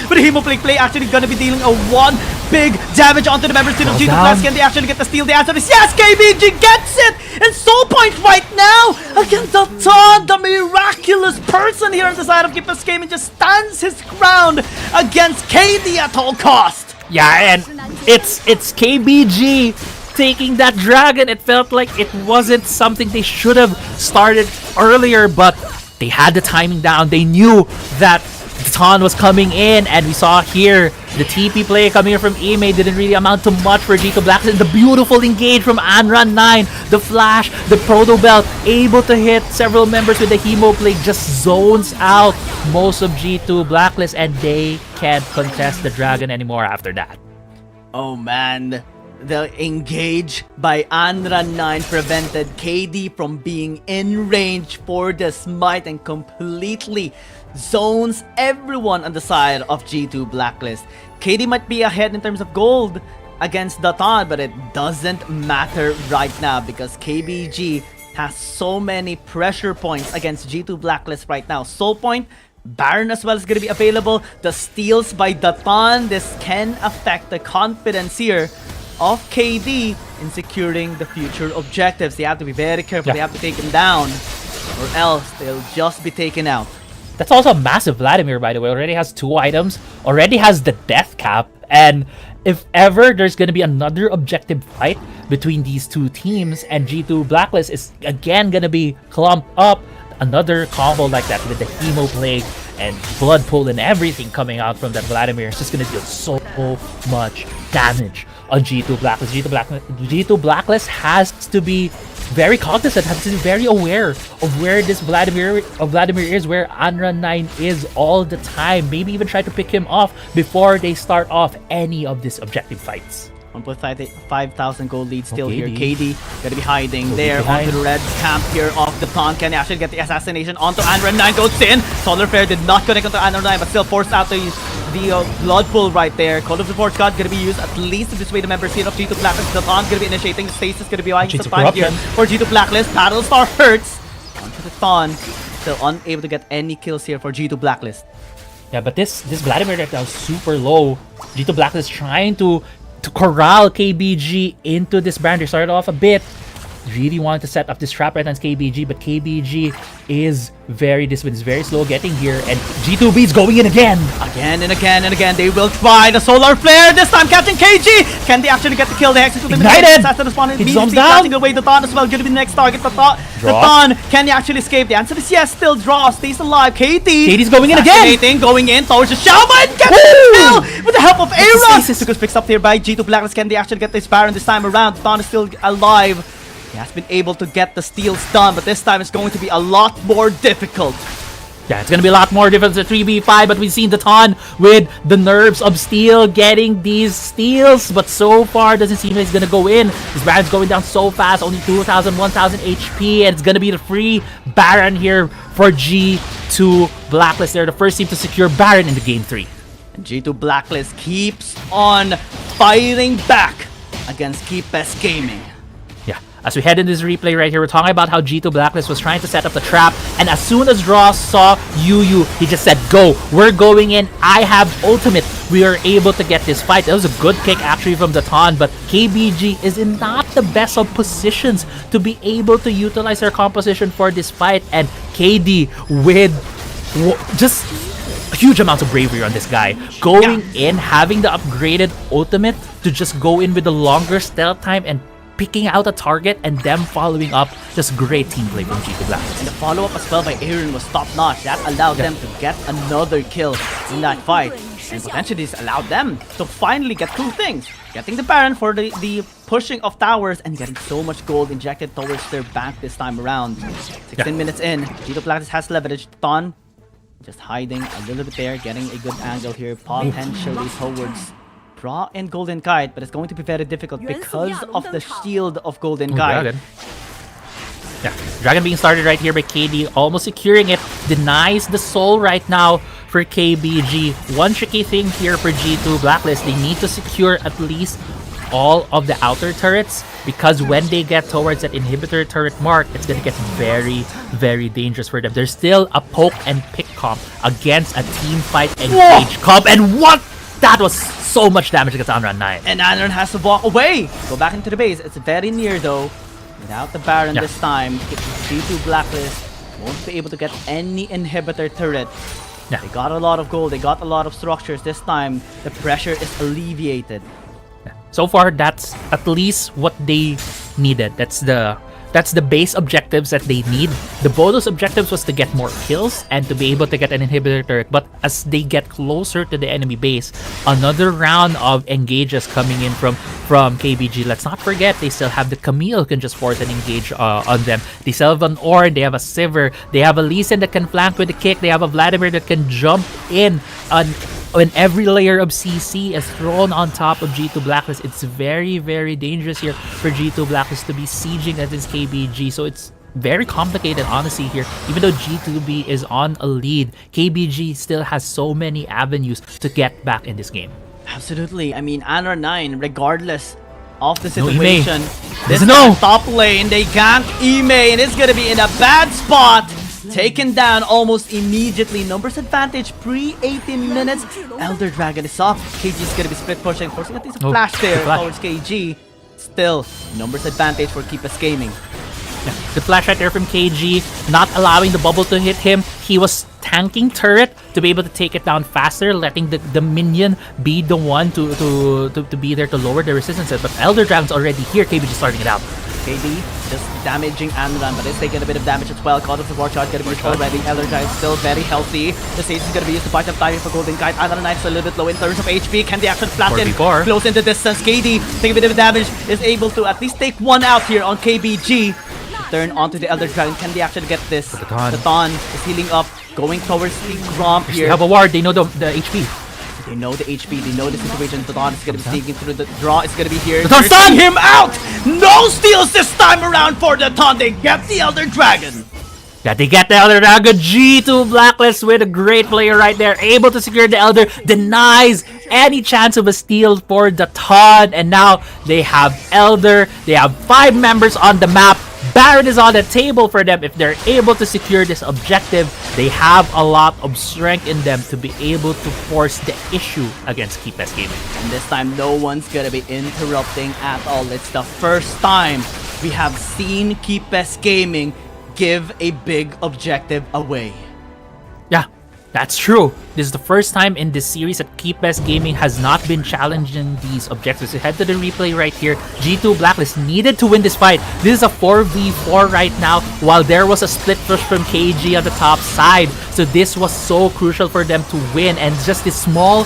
Speaker 5: But Hemoplay Play actually gonna be dealing a one big damage onto the members of G2 Blacklist. Can they actually get the steal? The answer is yes! KBG gets it! And Soul Point right now against the Ton, the miraculous person here on the side of Keep Best Gaming, just stands his ground against KD at all cost.
Speaker 10: Yeah, and it's KBG taking that Dragon. It felt like it wasn't something they should have started earlier, but they had the timing down. They knew that the Ton was coming in, and we saw here the TP play coming in from Ime didn't really amount to much for G2 Blacklist. The beautiful engage from Anran 9, the flash, the Proto Belt, able to hit several members with the Hemo play, just zones out most of G2 Blacklist, and they can't contest the Dragon anymore after that.
Speaker 5: Oh man,
Speaker 6: The engage by Anran9 prevented KD from being in range for the smite and completely zones everyone on the side of G2 Blacklist. KD might be ahead in terms of gold against Datan, but it doesn't matter right now because KBG has so many pressure points against G2 Blacklist right now. Soul Point, Baron as well is going to be available. The steals by Datan, this can affect the confidence here of KD in securing the future objectives. They have to be very careful. They have to take him down or else they'll just be taken out.
Speaker 10: That's also a massive Vladimir, by the way. Already has 2 items, already has the death cap, and if ever there's gonna be another objective fight between these two teams and G2 Blacklist is again gonna be clumped up, another combo like that with the Hemo Plague and Blood Pool and everything coming out from that Vladimir is just gonna deal so much damage on G2 Blacklist. G2 Blacklist has to be very cognizant, has to be very aware of where this Vladimir is, where Anran9 is all the time. Maybe even try to pick him off before they start off any of these objective fights.
Speaker 6: 1.5,000 gold lead still here. KD gonna be hiding there onto the red camp here of the pawn. Can he actually get the assassination onto Anran9? Goes in. Solar Flare did not connect onto Anran9, but still forced out the blood pool right there. Code of the Force God gonna be used at least to dissuade the members here of G2 Blacklist. The pawn gonna be initiating. Stasis gonna be buying some time here for G2 Blacklist. Battlestar hurts onto the Thon. Still unable to get any kills here for G2 Blacklist.
Speaker 10: Yeah, but this Vladimir that was super low. G2 Blacklist trying to corral KBG into this brand. They started off a bit. Really wanted to set up this trap right against KBG, but KBG is very slow getting here, and G2B is going in again.
Speaker 6: Again and again and again. They will try the Solar Flare, this time catching KG. Can they actually get the kill? They execute him.
Speaker 10: Ignited!
Speaker 6: He jumps down. Away the Thon as well. Going to be the next target. The Thon, can he actually escape? The answer is yes. Still draw, stays alive. KD's
Speaker 10: going in again.
Speaker 6: Going in towards the Shaman. Gets the kill with the help of Aira. Took us fixed up here by G2 Blacklist. Can they actually get this Baron this time around? The Thon is still alive. He has been able to get the steals done, but this time it's going to be a lot more difficult.
Speaker 10: Yeah, it's gonna be a lot more difficult than 3v5, but we've seen Datan with the nerves of steel getting these steals, but so far doesn't seem like it's gonna go in. This Baron's going down so fast, only 2,000, 1,000 HP, and it's gonna be the free Baron here for G2 Blacklist. They're the first team to secure Baron in the game 3.
Speaker 6: And G2 Blacklist keeps on fighting back against KBG Gaming.
Speaker 10: As we head in this replay right here, we're talking about how G2 Blacklist was trying to set up the trap, and as soon as Raw saw Yu, he just said, go, we're going in, I have ultimate. We are able to get this fight. That was a good kick actually from Datan, but KBG is in not the best of positions to be able to utilize their composition for this fight, and KD with just huge amounts of bravery on this guy. Going in, having the upgraded ultimate to just go in with the longer stealth time and picking out a target and them following up. Just great team play from G2 Blacklist.
Speaker 6: And the follow-up as well by Aaron was top-notch. That allowed them to get another kill in that fight. And potentially this allowed them to finally get 2 things. Getting the Baron for the pushing of towers and getting so much gold injected towards their bank this time around. 16 minutes in. G2 Blacklist has leverage. Thon just hiding a little bit there, getting a good angle here, potentially towards Bra and Golden Kite, but it's going to be very difficult because of the shield of Golden Kite.
Speaker 10: Dragon being started right here by KD, almost securing it, denies the soul right now for KBG. One tricky thing here for G2 Blacklist, they need to secure at least all of the outer turrets, because when they get towards that inhibitor turret mark, it's going to get very dangerous for them. There's still a poke and pick comp against a team fight engage comp, and what? That was so much damage against Anran9.
Speaker 6: And Anran has to walk away. Go back into the base. It's very near though. Without the Baron this time, G2 Blacklist won't be able to get any inhibitor turret. They got a lot of gold. They got a lot of structures. This time, the pressure is alleviated.
Speaker 10: So far, that's at least what they needed. That's the base objectives that they need. The bonus objectives was to get more kills and to be able to get an inhibitor turret. But as they get closer to the enemy base, another round of engages coming in from KBG. Let's not forget, they still have the Camille who can just force an engage on them. They still have an Ornn, they have a Sivir, they have a Lee Sin that can flank with a kick, they have a Vladimir that can jump in and when every layer of CC is thrown on top of G2 Blacklist, it's very, very dangerous here for G2 Blacklist to be sieging against KBG. So it's very complicated, honestly, here. Even though G2B is on a lead, KBG still has so many avenues to get back in this game.
Speaker 6: Absolutely. I mean, Anra9, regardless of the
Speaker 10: No
Speaker 6: situation,
Speaker 10: Ime.
Speaker 6: this top lane, they gank Ime, and it's gonna be in a bad spot. Taken down almost immediately. Numbers advantage pre-18 minutes. Elder Dragon is off. KG is gonna be split pushing, forcing at least a flash there towards KG. Still, numbers advantage for Keepus Gaming.
Speaker 10: Yeah, the flash right there from KG, not allowing the bubble to hit him. He was tanking turret to be able to take it down faster, letting the minion be the one to be there to lower the resistance. But Elder Dragon's already here. KBG starting it out.
Speaker 6: KD just damaging Anran, but it's taking a bit of damage as well. God of the War Shot gonna be used already. Elder Dragon still very healthy. The stage is gonna be used to buy some time for Golden Guide. Anran Knight's a little bit low in terms of HP. Can the action flatten? Close into distance. KD taking a bit of damage, is able to at least take one out here on KBG. Turn onto the Elder Dragon. Can they actually get this? The Dawn is healing up, going towards the Gromp here.
Speaker 10: They have a ward, they know the HP.
Speaker 6: They know the HP, they know the situation. The Dawn is gonna be sneaking through. The draw is gonna be here.
Speaker 10: The Dawn's done!
Speaker 6: Him out! No steals this time around for the Dawn. They get the Elder Dragon.
Speaker 10: Yeah, they get the Elder Dragon. G2 Blacklist with a great player right there, able to secure the Elder, denies any chance of a steal for the Dawn. And now they have Elder, they have 5 members on the map. Baron is on the table for them. If they're able to secure this objective, they have a lot of strength in them to be able to force the issue against Keepus Gaming.
Speaker 6: And this time, no one's gonna be interrupting at all. It's the first time we have seen Keepus Gaming give a big objective away.
Speaker 10: Yeah, that's true. This is the first time in this series that Keepus Gaming has not been challenging these objectives. So head to the replay right here. G2 Blacklist needed to win this fight. This is a 4v4 right now, while there was a split push from KG on the top side. So this was so crucial for them to win, and just this small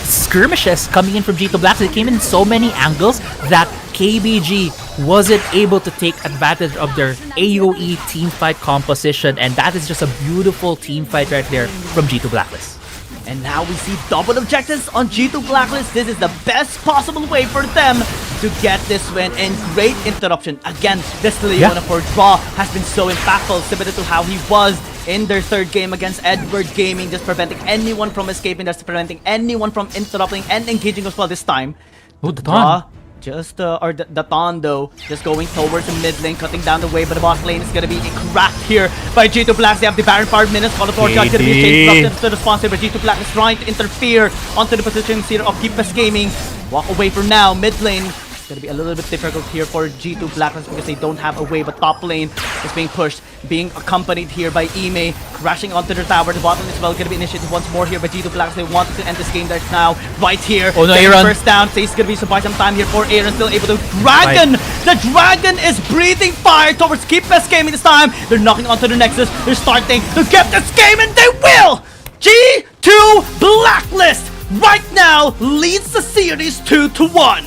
Speaker 10: skirmishes coming in from G2 Blacklist. It came in so many angles that KBG wasn't able to take advantage of their AoE teamfight composition, and that is just a beautiful teamfight right there from G2 Blacklist.
Speaker 6: And now we see double objectives on G2 Blacklist. This is the best possible way for them to get this win, and great interruption. Again, this Leona for draw has been so impactful, similar to how he was in their third game against Edward Gaming, just preventing anyone from escaping, just preventing anyone from interrupting and engaging as well this time.
Speaker 10: Oh, the Dawn.
Speaker 6: Just, or the Dawn though, just going towards the mid lane, cutting down the way, but the bot lane is gonna be cracked here by G2 Blacks. They have the Baron 5 minutes, Call of War Shot gonna be changed to the sponsor, but G2 Black is trying to interfere onto the positions here of Keepus Gaming. Walk away for now, mid lane. It's gonna be a little bit difficult here for G2 Blacklist because they don't have a way, but top lane is being pushed, being accompanied here by Ime, crashing onto the tower. The bottom is well gonna be initiated once more here by G2 Blacklist. They want to end this game right now, right here.
Speaker 10: Oh no, Aaron.
Speaker 6: First down, so he's gonna be surprised some time here for Aaron, still able to. Dragon! The Dragon is breathing fire towards Keepus Gaming this time. They're knocking onto the Nexus. They're starting to get this game, and they will! G2 Blacklist right now leads the series 2-1.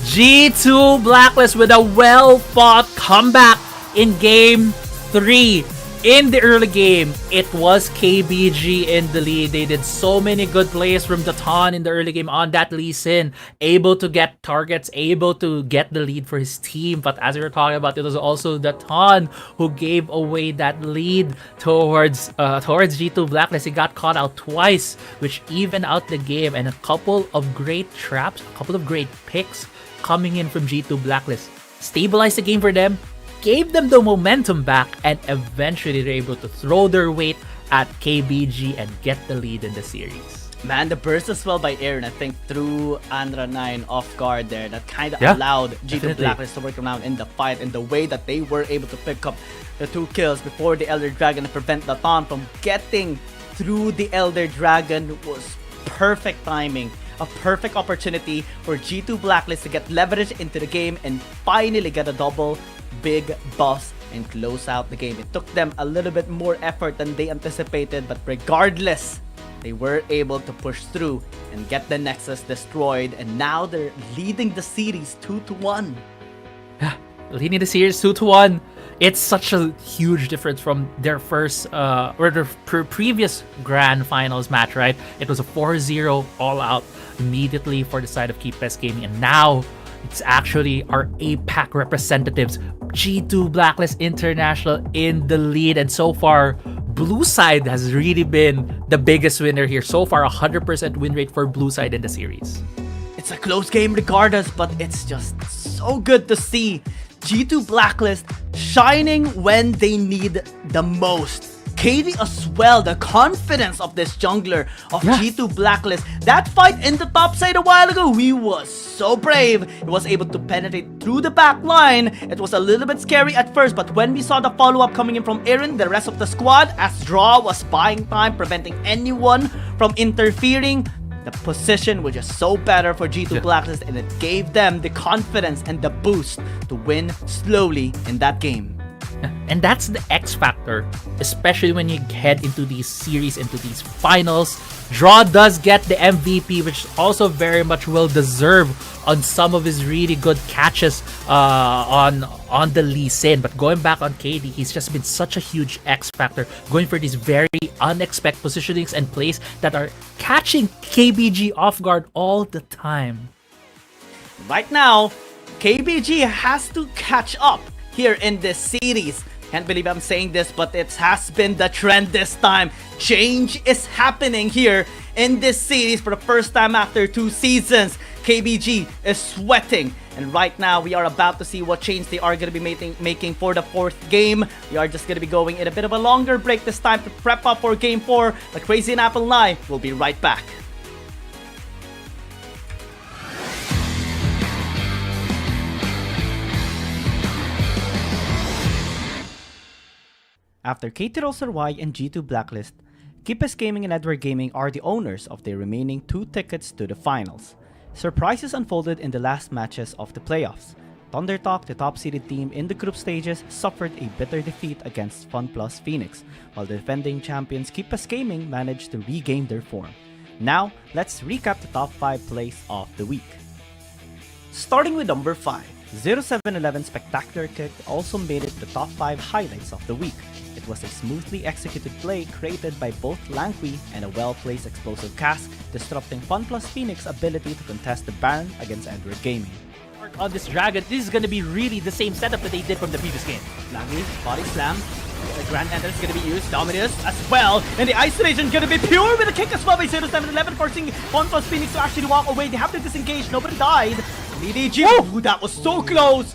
Speaker 10: G2 Blacklist with a well-fought comeback in Game 3. In the early game, it was KBG in the lead. They did so many good plays from Datan in the early game on that Lee Sin. Able to get targets, able to get the lead for his team. But as we were talking about, it was also Datan who gave away that lead towards G2 Blacklist. He got caught out twice, which evened out the game. And a couple of great traps, a couple of great picks coming in from G2 Blacklist. Stabilized the game for them, gave them the momentum back, and eventually they're able to throw their weight at KBG and get the lead in the series.
Speaker 6: Man, the burst as well by Aaron, I think, threw Andra9 off guard there. That kind of allowed G2 Blacklist to work around in the fight, and the way that they were able to pick up the 2 kills before the Elder Dragon and prevent Datan from getting through the Elder Dragon was perfect timing. A perfect opportunity for G2 Blacklist to get leverage into the game and finally get a double big boss and close out the game. It took them a little bit more effort than they anticipated, but regardless, they were able to push through and get the Nexus destroyed, and now they're leading the series 2-1.
Speaker 10: Yeah, leading the series 2-1. It's such a huge difference from their first or their previous grand finals match, right? It was a 4-0 all out immediately for the side of KBG Gaming, and now it's actually our APAC representatives, G2 Blacklist International, in the lead. And so far, Blue Side has really been the biggest winner here. So far, 100% win rate for Blue Side in the series.
Speaker 6: It's a close game regardless, but it's just so good to see G2 Blacklist shining when they need the most. KD as well, the confidence of this jungler of G2 Blacklist. That fight in the top side a while ago, he was so brave. He was able to penetrate through the back line. It was a little bit scary at first, but when we saw the follow-up coming in from Aaron, the rest of the squad, as Draw was buying time, preventing anyone from interfering, the position was just so better for G2 Blacklist, and it gave them the confidence and the boost to win slowly in that game.
Speaker 10: And that's the X factor, especially when you head into these series, into these finals. Draw does get the MVP, which also very much will deserve on some of his really good catches on the Lee Sin. But going back on KD, he's just been such a huge X factor, going for these very unexpected positionings and plays that are catching KBG off guard all the time.
Speaker 6: Right now, KBG has to catch up here in this series. Can't believe I'm saying this, but it has been the trend this time. Change is happening here in this series for the first time after 2 seasons. KBG is sweating, and right now we are about to see what change they are going to be making for the 4th game. We are just going to be going in a bit of a longer break this time to prep up for game 4. But Crazy and Apple and I will be right back. After KT and G2 Blacklist, KBG Gaming and Edward Gaming are the owners of their remaining 2 tickets to the finals. Surprises unfolded in the last matches of the playoffs. ThunderTalk, the top-seeded team in the group stages, suffered a bitter defeat against FunPlus Phoenix, while the defending champions KBG Gaming managed to regain their form. Now, let's recap the top 5 plays of the week. Starting with number 5, 0711 Spectacular Kick also made it the top 5 highlights of the week. It was a smoothly executed play created by both Langui and a well-placed explosive cast, disrupting FunPlus Phoenix's ability to contest the Baron against Edward Gaming.
Speaker 16: On this Dragon, this is gonna be really the same setup that they did from the previous game.
Speaker 6: Langui, body slam. The Grand Entrance is gonna be used, Dominus as well, and the isolation gonna be pure with a kick as well by 0711, forcing FunPlus Phoenix to actually walk away. They have to disengage, nobody died. BDG, ooh, that was so close!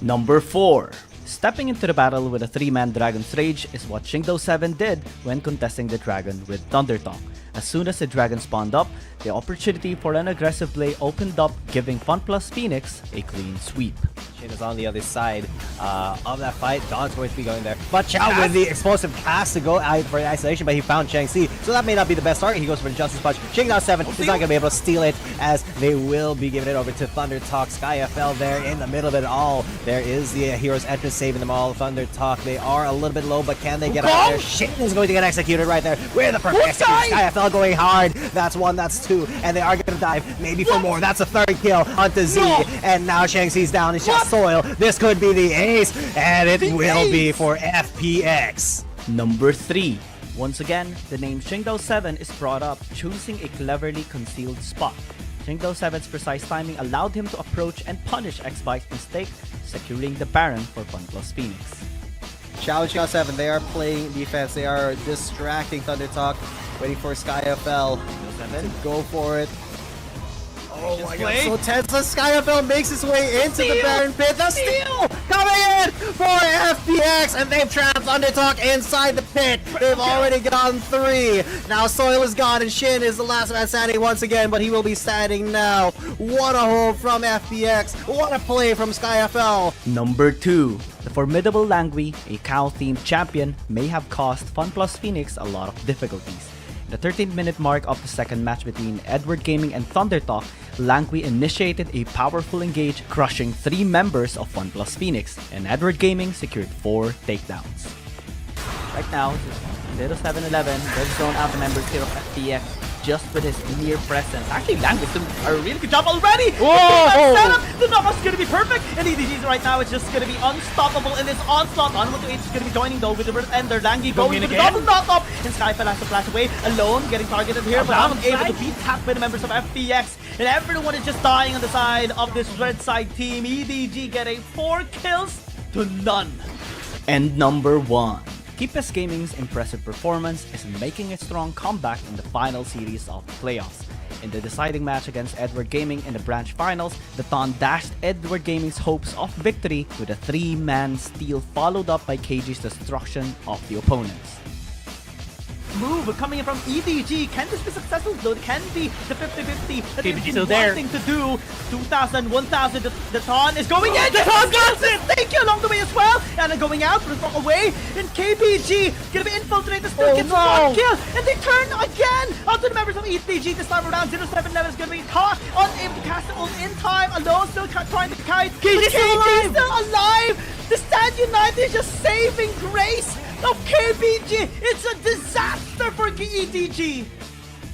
Speaker 6: Number 4. Stepping into the battle with a 3-man Dragon's Rage is what Shingdo7 did when contesting the Dragon with ThunderTalk. As soon as the Dragon spawned up, the opportunity for an aggressive play opened up, giving FunPlus Phoenix a clean sweep.
Speaker 7: Shin is on the other side of that fight. Don's going to be going there. But Chow with the explosive pass to go out for the isolation, but he found Chang Si, so that may not be the best target. He goes for the Justice Punch. Shingdo7 is not going to be able to steal it, as they will be giving it over to ThunderTalk. SkyFL there in the middle of it all. There is the Hero's Entrance saving them all. ThunderTalk, they are a little bit low, but can they get out there? Shin is going to get executed right there. Where the perfect execution. SkyFL going hard. That's 1, that's 2, and they are going to dive maybe for more. That's a 3rd kill onto Z, and now Shang Xi's down. It's just Soil. This could be the ace, and it will be for FPX.
Speaker 6: Number 3. Once again, the name Shingdo7 is brought up, choosing a cleverly concealed spot. Shingdo7's precise timing allowed him to approach and punish X-Bike's mistake, securing the Baron for FunPlus Phoenix.
Speaker 7: Challenge Shingdo7, they are playing defense. They are distracting ThunderTalk, waiting for SkyFL to go for it. Oh my god, so tense. SkyFL makes his way into the Baron pit. The steal coming in for FPX, and they've trapped ThunderTalk inside the pit. They've already gotten 3. Now Soil is gone, and Shin is the last man standing once again, but he will be standing now. What a hold from FPX. What a play from SkyFL.
Speaker 6: Number 2. The formidable Langui, a cow-themed champion, may have caused FunPlus Phoenix a lot of difficulties. The 13-minute mark of the second match between Edward Gaming and ThunderTalk, Langui initiated a powerful engage, crushing 3 members of FunPlus Phoenix, and Edward Gaming secured 4 takedowns. Right now, 0711, red zone out the members here of FPX. just with his mere presence. Actually, Lang with a really good job already.
Speaker 7: Whoa!
Speaker 6: Setup. The knockout's gonna be perfect, and EDG's right now is just gonna be unstoppable in this onslaught. On 1 to 8 is gonna be joining though with the Birth Ender. Langy going with the double knock-up, and Skyfell has to flash away alone, getting targeted here, but unable to beat tap by the members of FPX, and everyone is just dying on the side of this red side team. EDG getting 4 kills to none.
Speaker 5: And number 1. Keepes Gaming's impressive performance is making a strong comeback in the final series of the playoffs. In the deciding match against Edward Gaming in the branch finals, the Ton dashed Edward Gaming's hopes of victory with a 3-man steal followed up by KG's destruction of the opponents.
Speaker 6: Move coming in from EDG. Can this be successful? Though it can be the 50-50 that
Speaker 16: KBG
Speaker 6: they've
Speaker 16: still
Speaker 6: been
Speaker 16: there.
Speaker 6: wanting to do. 2,000, 1,000. The Ton is going in. The Ton gets it. Thank you along the way as well. And then going out from away. And KBG gonna be infiltrated. Still gets 1 kill. And they turn again out to the members of EDG this time around. 07 level is gonna be caught. Unable to cast it all in time. Alone still trying to kite. KG still alive. The Stand United is just saving grace of KBG. It's a disaster for EDG.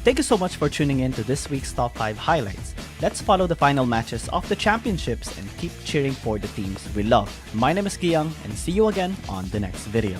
Speaker 5: Thank you so much for tuning in to this week's Top 5 highlights. Let's follow the final matches of the championships and keep cheering for the teams we love. My name is Giyang, and see you again on the next video.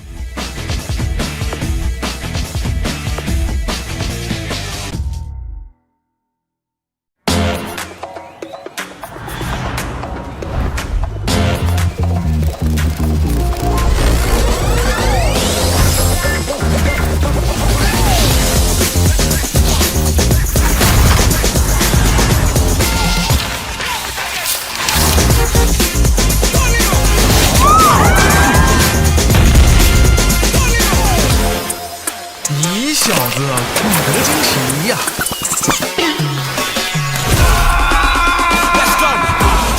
Speaker 8: Let's go.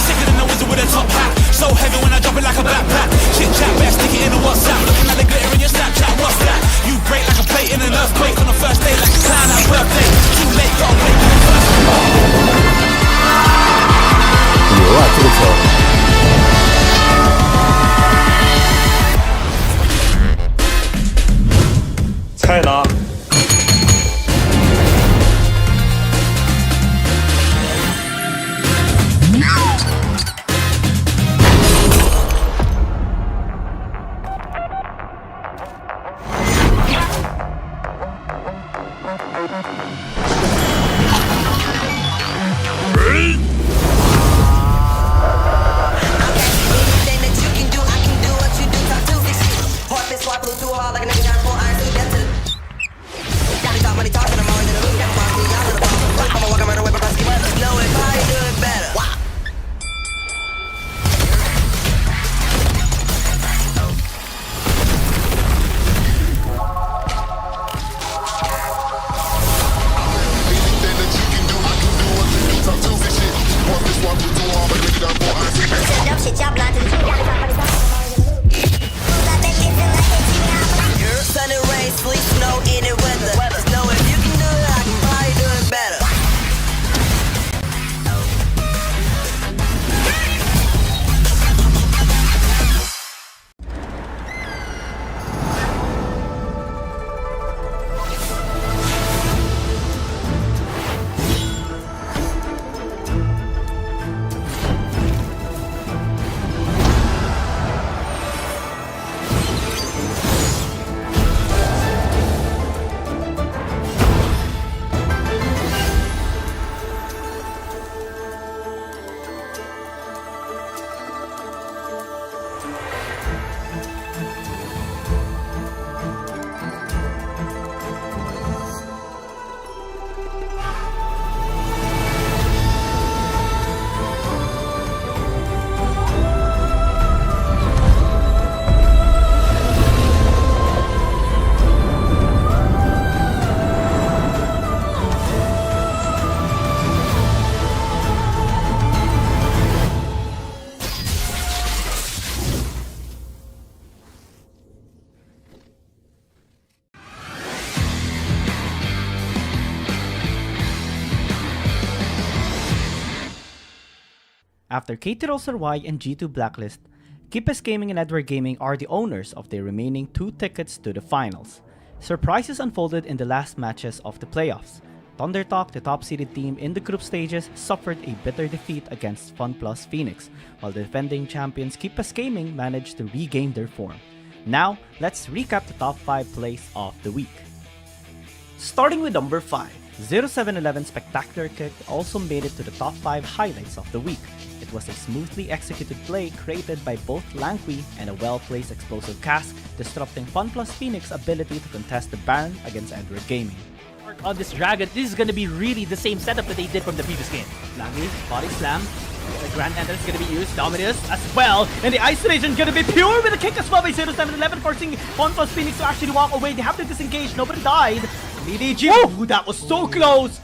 Speaker 8: Sicker than the wizard with a top hat. So heavy when I drop it like a backpack. Chit chat, best stick it in a WhatsApp. Looking at the glitter in your Snapchat. What's that? You break like a plate in an earthquake on the first day, like a clown at birthday. Too late, gotta wait for the first.
Speaker 17: 牛啊，这个球！
Speaker 13: 菜呢？Sun
Speaker 4: and rain, sleet, snow, any weather. Just know if you can do it, I can probably do it better.
Speaker 5: After KT Y and G2 Blacklist, Keepes Gaming and Edward Gaming are the owners of their remaining 2 tickets to the finals. Surprises unfolded in the last matches of the playoffs. ThunderTalk, the top-seeded team in the group stages, suffered a bitter defeat against FunPlus Phoenix, while the defending champions KBG Gaming managed to regain their form. Now, let's recap the top 5 plays of the week. Starting with number 5, 0711 Spectacular Kick also made it to the top 5 highlights of the week. It was a smoothly executed play created by both Langui and a well-placed explosive cast, disrupting FunPlus Phoenix's ability to contest the Baron against Edward Gaming.
Speaker 16: On this dragon, this is gonna be really the same setup that they did from the previous game.
Speaker 6: Langui, body slam. The Grand Entrance is gonna be used. Dominus as well. And the isolation gonna be pure with a kick as well by 0711, forcing FunPlus Phoenix to actually walk away. They have to disengage. Nobody died. BDG. Ooh, that was so close.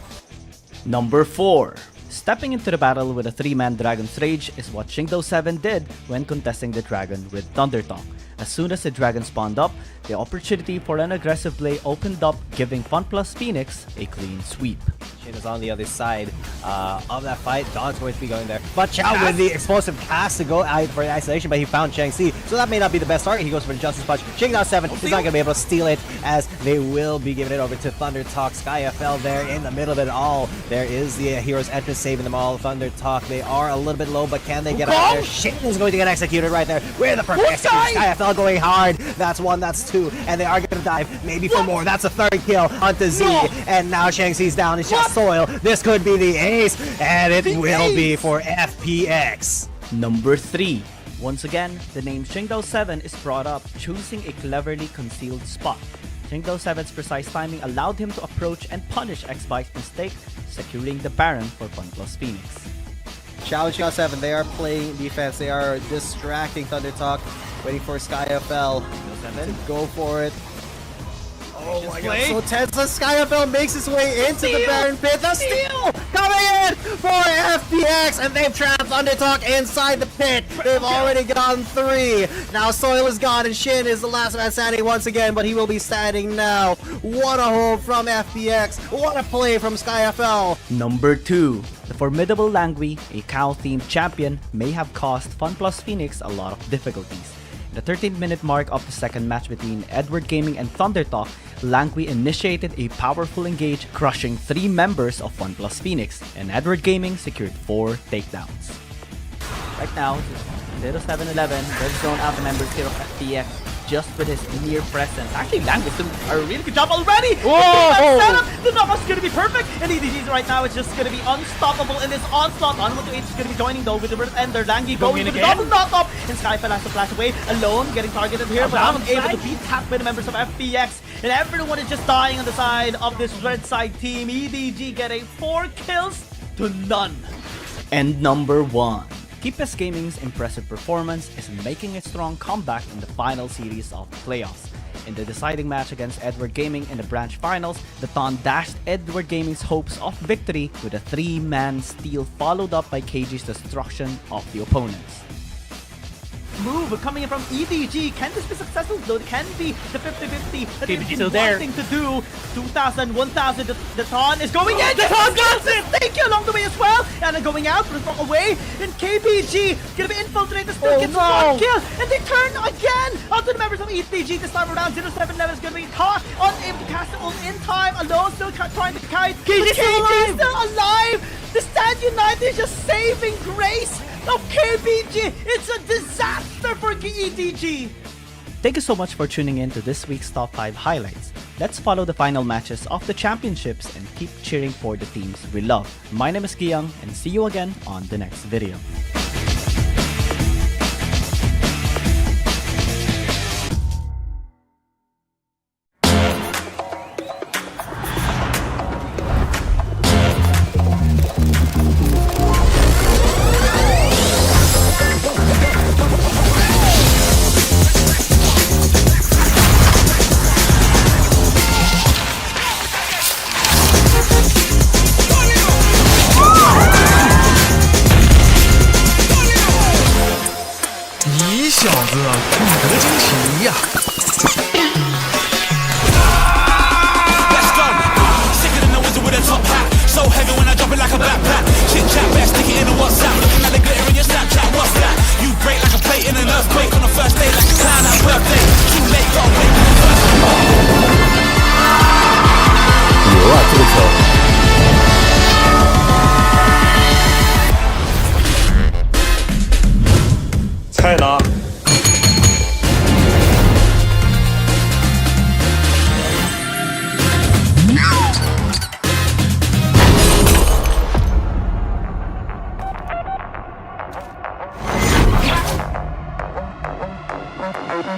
Speaker 5: Number 4. Stepping into the battle with a 3-man Dragon's Rage is what BO7 did when contesting the dragon with ThunderTalk. As soon as the dragon spawned up, the opportunity for an aggressive play opened up, giving FunPlus Phoenix a clean sweep.
Speaker 7: Shin is on the other side of that fight. Don's going to be going there. But Chow with the explosive cast to go out for the isolation, but he found Cheng Si. So that may not be the best target. He goes for the Justice Punch. Shingdown 7 is not going to be able to steal it, as they will be giving it over to ThunderTalk. SkyFL there in the middle of it all. There is the Hero's Entrance saving them all. ThunderTalk, they are a little bit low, but can they get out there? Shin is going to get executed right there. Where the perfect execution. SkyFL going hard. That's 1, that's 2, and they are going to dive maybe for more. That's a 3rd kill onto Z, and now Cheng Si's down. It's just Soil. This could be the ace, and it will be for FPX.
Speaker 5: Number 3. Once again, the name BO7 is brought up, choosing a cleverly concealed spot. BO7's precise timing allowed him to approach and punish X-Bike's mistake, securing the Baron for FunPlus Phoenix.
Speaker 7: Challenge BO7, they are playing defense. They are distracting ThunderTalk, waiting for SkyFL to go for it. Oh my god, so tense. SkyFL makes his way into the Baron pit. The steal coming in for FPX, and they've trapped ThunderTalk inside the pit. They've already gotten 3. Now Soil is gone, and Shin is the last man standing once again, but he will be standing now. What a hold from FPX. What a play from SkyFL.
Speaker 5: Number 2. The formidable Langui, a cow-themed champion, may have caused FunPlus Phoenix a lot of difficulties. In the 13-minute mark of the second match between Edward Gaming and ThunderTalk, Langui initiated a powerful engage, crushing 3 members of FunPlus Phoenix, and Edward Gaming secured 4 takedowns. Right now, 0711 red zone out the members here of FPX just with his mere presence. Actually, Langui doing a really good job already!
Speaker 6: Setup, the knockup's gonna be perfect, and EDG's right now is just gonna be unstoppable in this onslaught. On128 is gonna be joining though with the Red Ender. Langui going for the double knockup, and SkyFL has to flash away alone, getting targeted here, but unable to be tapped by the members of FPX. And everyone is just dying on the side of this red side team. EDG getting 4 kills to none.
Speaker 5: And number 1. KBG Gaming's impressive performance is making a strong comeback in the final series of the playoffs. In the deciding match against Edward Gaming in the branch finals, the Ton dashed Edward Gaming's hopes of victory with a 3-man steal followed up by KG's destruction of the opponents.
Speaker 6: Move coming in from EDG. Can this be successful? Though it can be the 50-50 that they've been
Speaker 16: still there.
Speaker 6: wanting to do. 2,000, 1,000. The Ton is going in. The Ton gets it. Thank you along the way as well. And then going out from away. And KBG gonna be infiltrated. Still gets 1 kill. And they turn again out to the members of EDG this time around. 0711 is gonna be caught. Unable to cast it all in time. Alone still trying to kite. KG still alive. The Stand United is just saving grace of KBG. It's a disaster for EDG.
Speaker 5: Thank you so much for tuning in to this week's Top 5 highlights. Let's follow the final matches of the championships and keep cheering for the teams we love. My name is Kiyang, and see you again on the next video.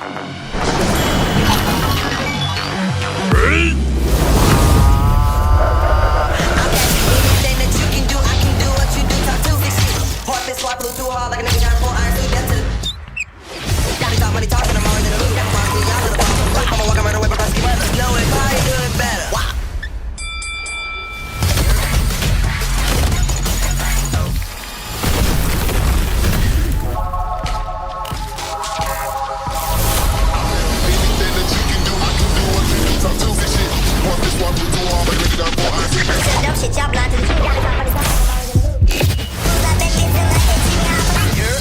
Speaker 4: Anything that you can do, I can do what you do. Talk to me. Heart been swap, blew too hard like a nigga got 4 iron suit. That's it. Got me talk money talking, I'm already in the loop. Got my mom, y'all little bum. I'ma walk around the way because you know if I ain't doing better. Wow.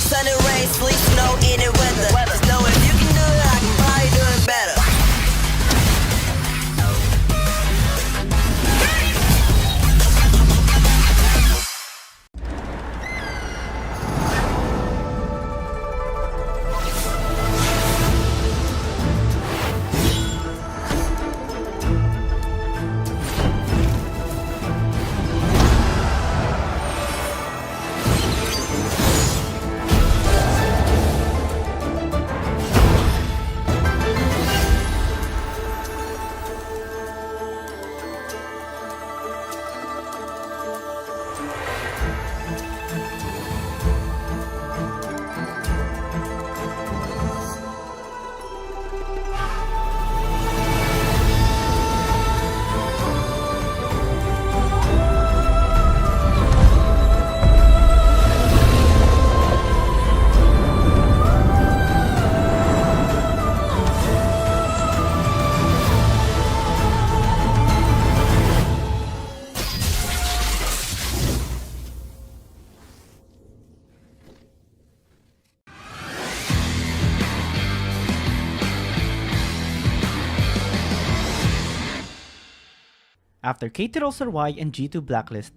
Speaker 4: Sun and rain, sleet, snow, any weather. Just know if you can do it, I can probably do it better.
Speaker 5: After KTROSRY and G2 Blacklist,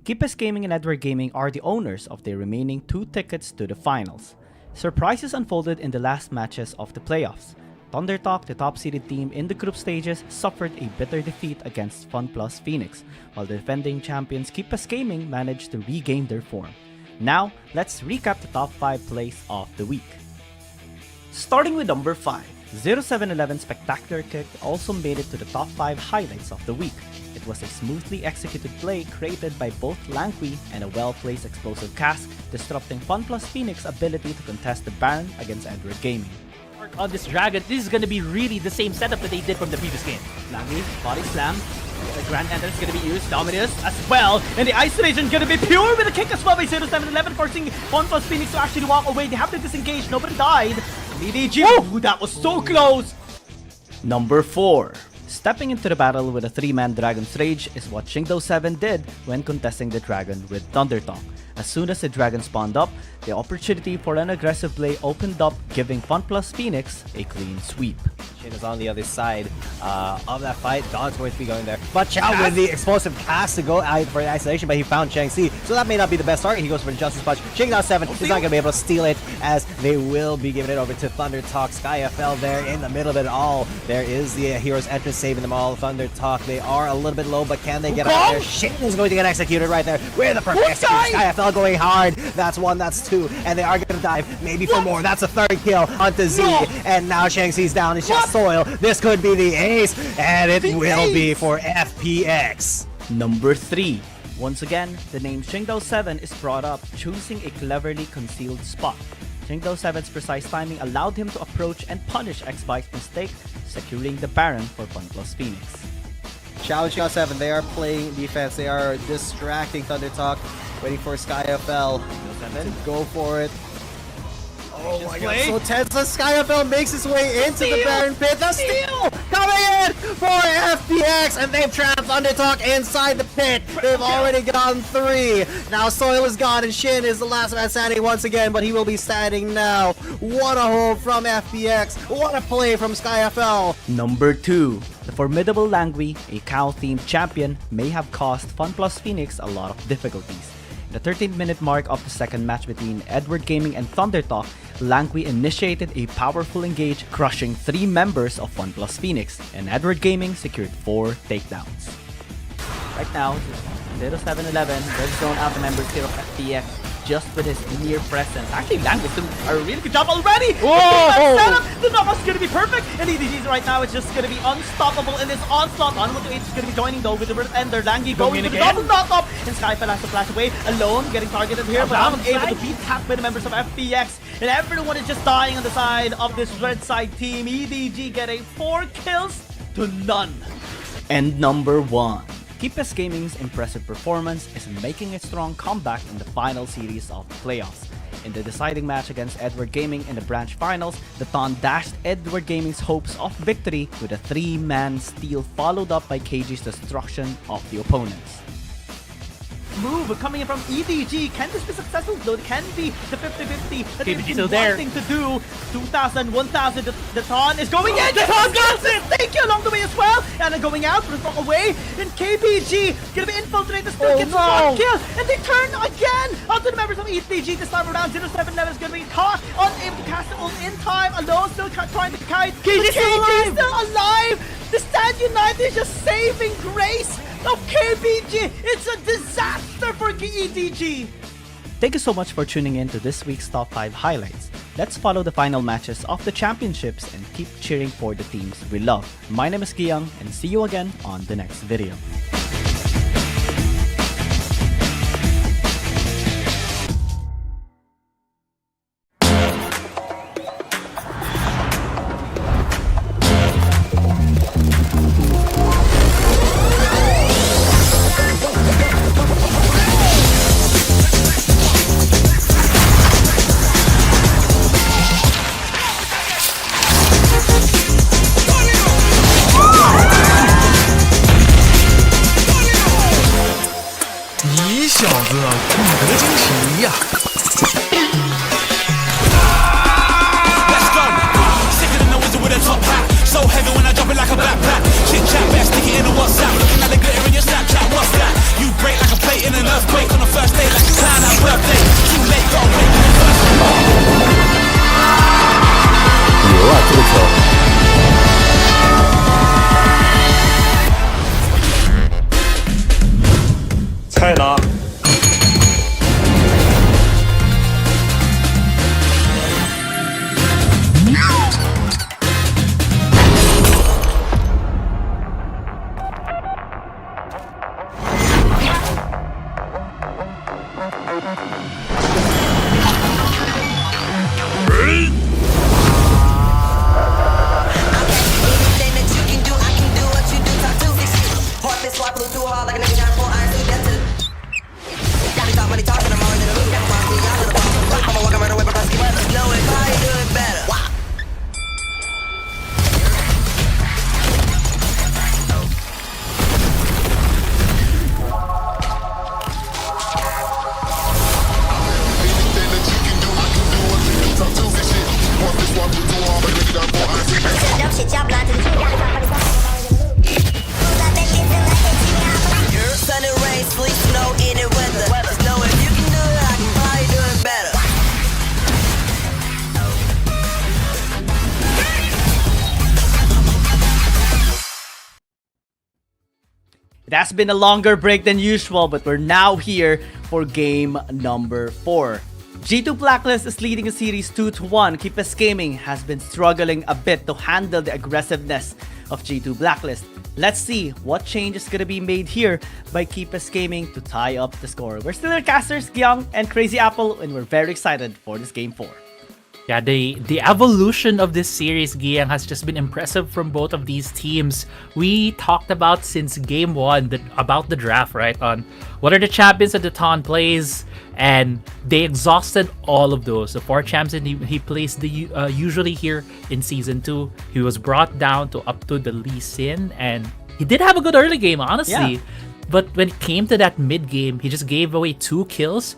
Speaker 5: KBG Gaming and Edward Gaming are the owners of their remaining 2 tickets to the finals. Surprises unfolded in the last matches of the playoffs. ThunderTalk, the top-seeded team in the group stages, suffered a bitter defeat against FunPlus Phoenix, while the defending champions KBG Gaming managed to regain their form. Now, let's recap the top 5 plays of the week. Starting with number 5, 0711 Spectacular Kick also made it to the top 5 highlights of the week. It was a smoothly executed play created by both Langui and a well-placed explosive cast, disrupting FunPlus Phoenix's ability to contest the Baron against Edward Gaming.
Speaker 16: On this Dragon, this is gonna be really the same setup that they did from the previous game.
Speaker 6: Langui, body slam. The Grand Entrance is gonna be used. Dominus as well. And the isolation gonna be pure with a kick as well by 0711, forcing FunPlus Phoenix to actually walk away. They have to disengage. Nobody died. BDG. Ooh, that was so close.
Speaker 5: Number 4. Stepping into the battle with a 3-man Dragon's Rage is what Shingdo7 did when contesting the Dragon with ThunderTalk. As soon as the Dragon spawned up, the opportunity for an aggressive play opened up, giving FunPlus Phoenix a clean sweep.
Speaker 7: Shin is on the other side of that fight. Don's going to be going there. But Chow with the explosive cast to go out for isolation, but he found Chang Si. So that may not be the best target. He goes for the Justice Punch. Shingdo7 is not going to be able to steal it, as they will be giving it over to ThunderTalk. SkyFL there in the middle of it all. There is the Hero's Entrance saving them all. ThunderTalk, they are a little bit low, but can they get out there? Shin is going to get executed right there with the perfect execution. SkyFL going hard. That's 1, that's 2, and they are going to dive maybe for more. That's a 3rd kill onto Z, and now Chang Si's down. It's just Soil. This could be the ace, and it will be for FPX.
Speaker 5: Number 3. Once again, the name Shingdo7 is brought up, choosing a cleverly concealed spot. Shingdo7's precise timing allowed him to approach and punish X-Bike's mistake, securing the Baron for FunPlus Phoenix.
Speaker 7: Chow and Shingdo7, they are playing defense. They are distracting ThunderTalk, waiting for SkyFL to go for it. Oh my god, so tense. SkyFL makes his way into the Baron pit. The steal coming in for FPX, and they've trapped ThunderTalk inside the pit. They've already gotten 3. Now Soil is gone, and Shin is the last man standing once again, but he will be standing now. What a hold from FPX. What a play from SkyFL.
Speaker 5: Number 2. The formidable Langui, a cow-themed champion, may have caused FunPlus Phoenix a lot of difficulties. The 13th-minute mark of the second match between Edward Gaming and ThunderTalk, Langui initiated a powerful engage, crushing 3 members of FunPlus Phoenix, and Edward Gaming secured 4 takedowns.
Speaker 6: Right now, 0711, red zone out the members here of FPX. just with his mere presence. Actually, Lang is doing a really good job already.
Speaker 15: Whoa!
Speaker 6: Setup, the knockout's gonna be perfect, and EDG's right now is just gonna be unstoppable in this onslaught. On 1-8 is gonna be joining though with the Red Ender. Langi going with the double knock-up, and Skyfell has to flash away alone, getting targeted here, but unable to be tapped by the members of FPX, and everyone is just dying on the side of this red side team. EDG getting 4 kills to none.
Speaker 5: And number 1. Keepes Gaming's impressive performance is making a strong comeback in the final series of the playoffs. In the deciding match against Edward Gaming in the branch finals, the Ton dashed Edward Gaming's hopes of victory with a 3-man steal followed up by KG's destruction of the opponents.
Speaker 6: Move coming in from EDG. Can this be successful? Though it can be the 50-50 that they've been wanting to do. 2,000, 1,000. The Ton is going in. The Ton got it. Thank you along the way as well. And then going out, but it's away. And KBG gonna be infiltrated. Still gets 1 kill. And they turn again onto the members of EDG this time around. 07 level is gonna be caught. Unable to cast it all in time. Alone, still trying to kite. KG still alive. The Stand United is just saving grace of KBG. It's a disaster for EDG.
Speaker 5: Thank you so much for tuning in to this week's Top 5 highlights. Let's follow the final matches of the championships and keep cheering for the teams we love. My name is Giyang, and see you again on the next video.
Speaker 8: Let's go. Sicker than the wizard with a top hat. So heavy when I drop it like a backpack. Chit chat, best stick it in a WhatsApp. Looking at the glitter in your Snapchat. What's that? You break like a plate in an earthquake on the first day, like a clown at birthday. Too late, gotta wait for the first.
Speaker 17: 牛啊，这个球！
Speaker 13: 菜呢？It
Speaker 5: has been a longer break than usual, but we're now here for game number 4. G2 Blacklist is leading the series 2-1. Keepes Gaming has been struggling a bit to handle the aggressiveness of G2 Blacklist. Let's see what change is gonna be made here by Keepes Gaming to tie up the score. We're still your casters, Giyang and Crazy Apple, and we're very excited for this game 4.
Speaker 10: Yeah, the evolution of this series, Giyang, has just been impressive from both of these teams. We talked about since game 1 about the draft, right? On what are the champions that the Ton plays, and they exhausted all of those. The 4 champs that he plays usually here in Season 2. He was brought down to up to the Lee Sin, and he did have a good early game, honestly. Yeah. But when it came to that mid game, he just gave away 2 kills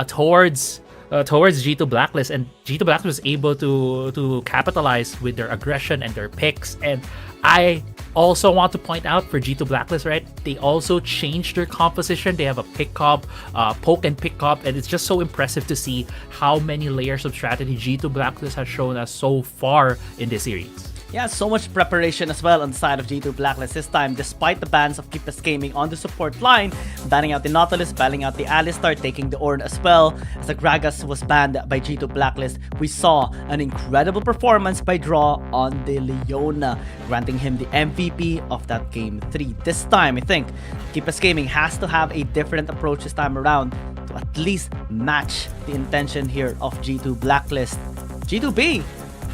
Speaker 10: towards G2 Blacklist, and G2 Blacklist was able to capitalize with their aggression and their picks. And I also want to point out for G2 Blacklist, right, they also changed their composition. They have a pick up, poke and pick up, and it's just so impressive to see how many layers of strategy G2 Blacklist has shown us so far in this series.
Speaker 5: Yeah, so much preparation as well on the side of G2 Blacklist this time, despite the bans of Keepers Gaming on the support line, banning out the Nautilus, banning out the Alistar, taking the Ornn as well. As the Gragas was banned by G2 Blacklist, we saw an incredible performance by Draw on the Leona, granting him the MVP of that Game 3. This time, I think, Keepers Gaming has to have a different approach this time around to at least match the intention here of G2 Blacklist. G2B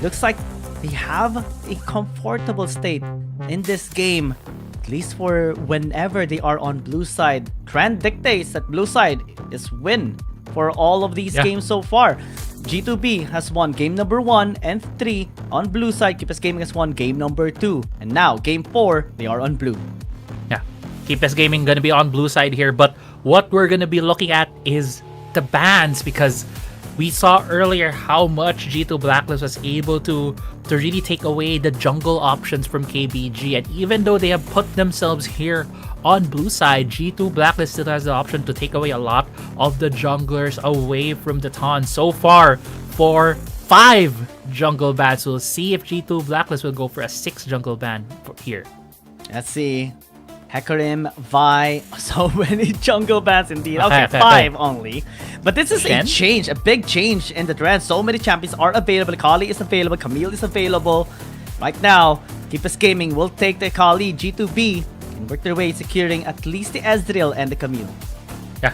Speaker 5: looks like they have a comfortable state in this game, at least for whenever they are on blue side. Trend dictates that blue side is win for all of these games so far. G2B has won game number 1 and 3 on blue side. Keepers Gaming has won game number 2. And now, game 4, they are on blue.
Speaker 10: Yeah, Keepers Gaming gonna be on blue side here, but what we're gonna be looking at is the bans, because we saw earlier how much G2 Blacklist was able to really take away the jungle options from KBG. And even though they have put themselves here on blue side, G2 Blacklist still has the option to take away a lot of the junglers away from the Ton. So far, for 5 jungle bans. We'll see if G2 Blacklist will go for a 6 jungle ban here.
Speaker 5: Let's see. Hecarim, Vi, so many jungle bans indeed. Okay, 5 only. But this is a change, a big change in the trend. So many champions are available. Kali is available. Camille is available. Right now, Keepers Gaming will take the Kali. G2B can work their way securing at least the Ezreal and the Camille.
Speaker 10: Yeah,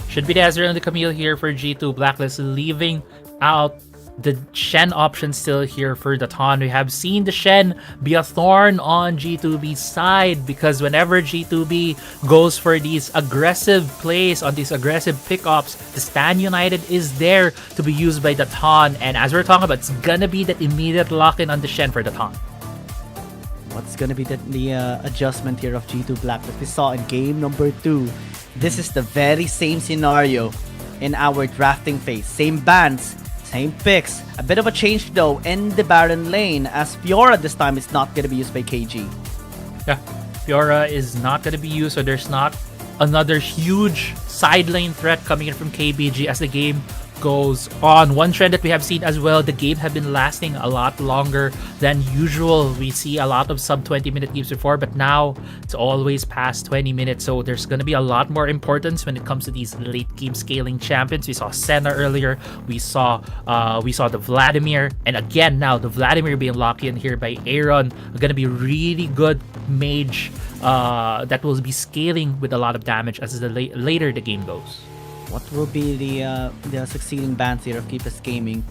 Speaker 10: should be the Ezreal and the Camille here for G2 Blacklist, leaving out the Shen option still here for the Ton. We have seen the Shen be a thorn on G2B's side, because whenever G2B goes for these aggressive plays, on these aggressive pickups, the Stan United is there to be used by the Ton. And as we're talking about, it's gonna be that immediate lock-in on the Shen for the Ton.
Speaker 5: What's gonna be the adjustment here of G2 Blacklist? We saw in game number 2. This is the very same scenario in our drafting phase. Same bans, same picks. A bit of a change though in the Baron lane, as Fiora this time is not going to be used by KG.
Speaker 10: Yeah, Fiora is not going to be used, so there's not another huge side lane threat coming in from KBG as the game goes on. One trend that we have seen as well, the games have been lasting a lot longer than usual. We see a lot of sub 20-minute games before, but now it's always past 20 minutes. So there's going to be a lot more importance when it comes to these late game scaling champions. We saw Senna earlier. We saw the Vladimir, and again now the Vladimir being locked in here by Aaron. Going to be really good mage that will be scaling with a lot of damage as later the game goes.
Speaker 5: What will be the succeeding bans here of Keepers Gaming?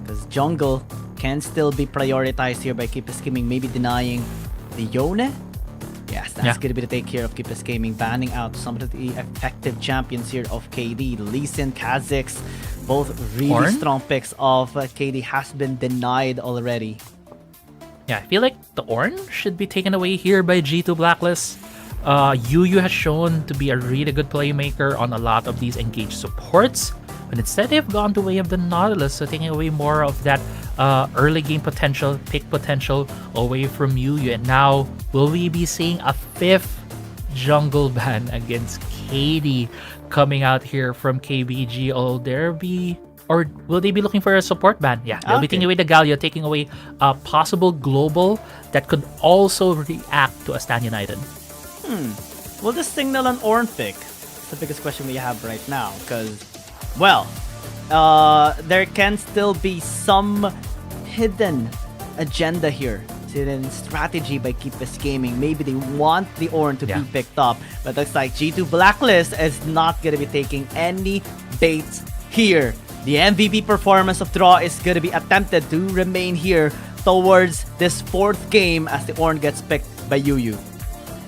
Speaker 5: Because jungle can still be prioritized here by Keepers Gaming, maybe denying the Yone? Yes, that's going to be the take here of Keepers Gaming, banning out some of the effective champions here of KD. Lee Sin, Kha'Zix, both really strong picks of KD has been denied already.
Speaker 10: Yeah, I feel like the Ornn should be taken away here by G2 Blacklist. Yu has shown to be a really good playmaker on a lot of these engaged supports, but instead they've gone the way of the Nautilus, so taking away more of that early game potential, pick potential away from Yu. And now, will we be seeing a 5th jungle ban against KD coming out here from KBG? Or will they be looking for a support ban? Yeah, they'll be taking away the Galio, taking away a possible global that could also react to a Stan United.
Speaker 5: Will this signal an Ornn pick? That's the biggest question we have right now, because, well, there can still be some hidden agenda here, hidden strategy by Keepers Gaming. Maybe they want the Ornn to be picked up, but looks like G2 Blacklist is not going to be taking any baits here. The MVP performance of Draw is going to be attempted to remain here towards this 4th game as the Ornn gets picked by Yuyu.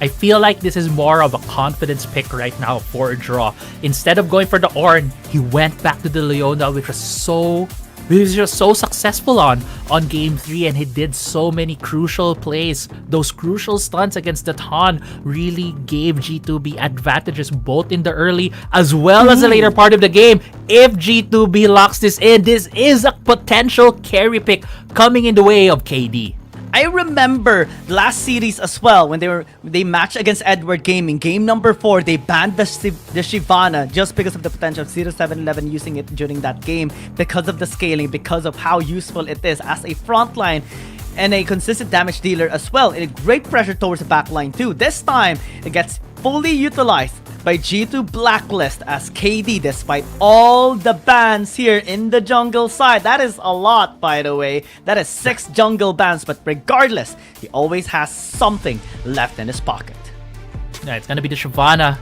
Speaker 10: I feel like this is more of a confidence pick right now for Draw. Instead of going for the Ornn, he went back to the Leona, which was just so successful on game 3, and he did so many crucial plays. Those crucial stunts against the Ton really gave G2B advantages both in the early as well as the later part of the game. If G2B locks this in, this is a potential carry pick coming in the way of KD.
Speaker 5: I remember last series as well when they matched against Edward Gaming. Game number 4, they banned the Shyvana just because of the potential of 0711 using it during that game, because of the scaling, because of how useful it is as a frontline. and a consistent damage dealer as well, and a great pressure towards the backline too. This time, it gets fully utilized by G2 Blacklist as KD, despite all the bans here in the jungle side. That is a lot, by the way. That is 6 jungle bans, but regardless, he always has something left in his pocket.
Speaker 10: Yeah, it's gonna be the Shyvana.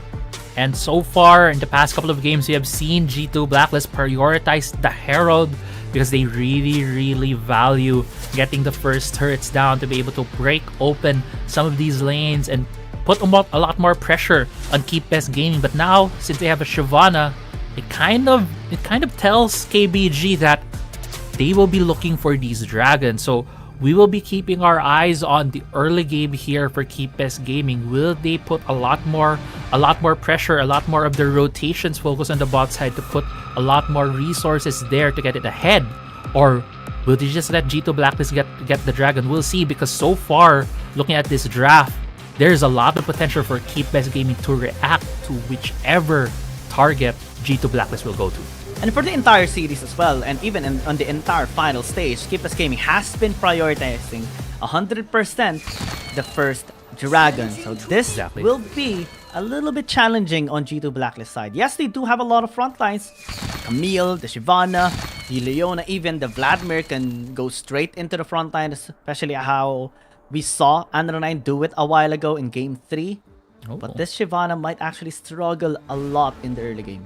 Speaker 10: And so far, in the past couple of games, we have seen G2 Blacklist prioritize the Herald because they really value getting the first turrets down to be able to break open some of these lanes and put a lot more pressure on KeepBest Gaming. But now, since they have a Shyvana, it kind of tells KBG that they will be looking for these dragons. So we will be keeping our eyes on the early game here for KeepBest Gaming. Will they put a lot more pressure, a lot more of their rotations focus on the bot side to put a lot more resources there to get it ahead? Or will they just let G2 Blacklist get the dragon? We'll see, because so far, looking at this draft, there's a lot of potential for KeepBest Gaming to react to whichever target G2 Blacklist will go to.
Speaker 5: And for the entire series as well, and even on the entire final stage, KeepBest Gaming has been prioritizing 100% the first dragon. So this will be a little bit challenging on G2 Blacklist side. Yes, they do have a lot of front lines. Camille, the Shyvana, the Leona, even the Vladimir can go straight into the front line, especially how we saw Andra9 do it a while ago in Game 3. But this Shyvana might actually struggle a lot in the early game.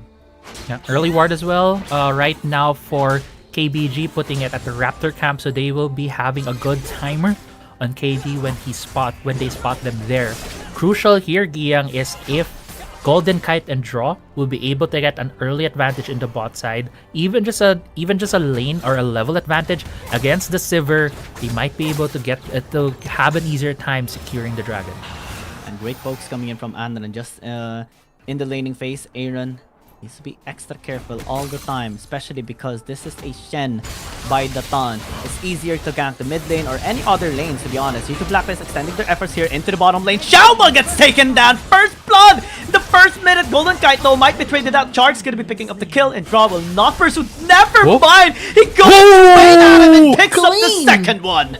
Speaker 10: Yeah, early ward as well. Right now for KBG, putting it at the Raptor camp, so they will be having a good timer on KD when they spot them there. Crucial here, Giyang, is if Golden Kite and Draw will be able to get an early advantage in the bot side, even just a lane or a level advantage against the Sivir, they might be able to have an easier time securing the dragon.
Speaker 5: And great pokes coming in from Andron. Just in the laning phase, Aaron needs to be extra careful all the time, especially because this is a Shen by the Ton. It's easier to gank the mid lane or any other lanes, to be honest. G2 Blacklist extending their efforts here into the bottom lane. Xiaoma gets taken down! First blood! The first minute, Golden Kite though might be traded out. Charge's gonna be picking up the kill, and Draw will not pursue. Never mind! He goes straight out and then picks up the second one!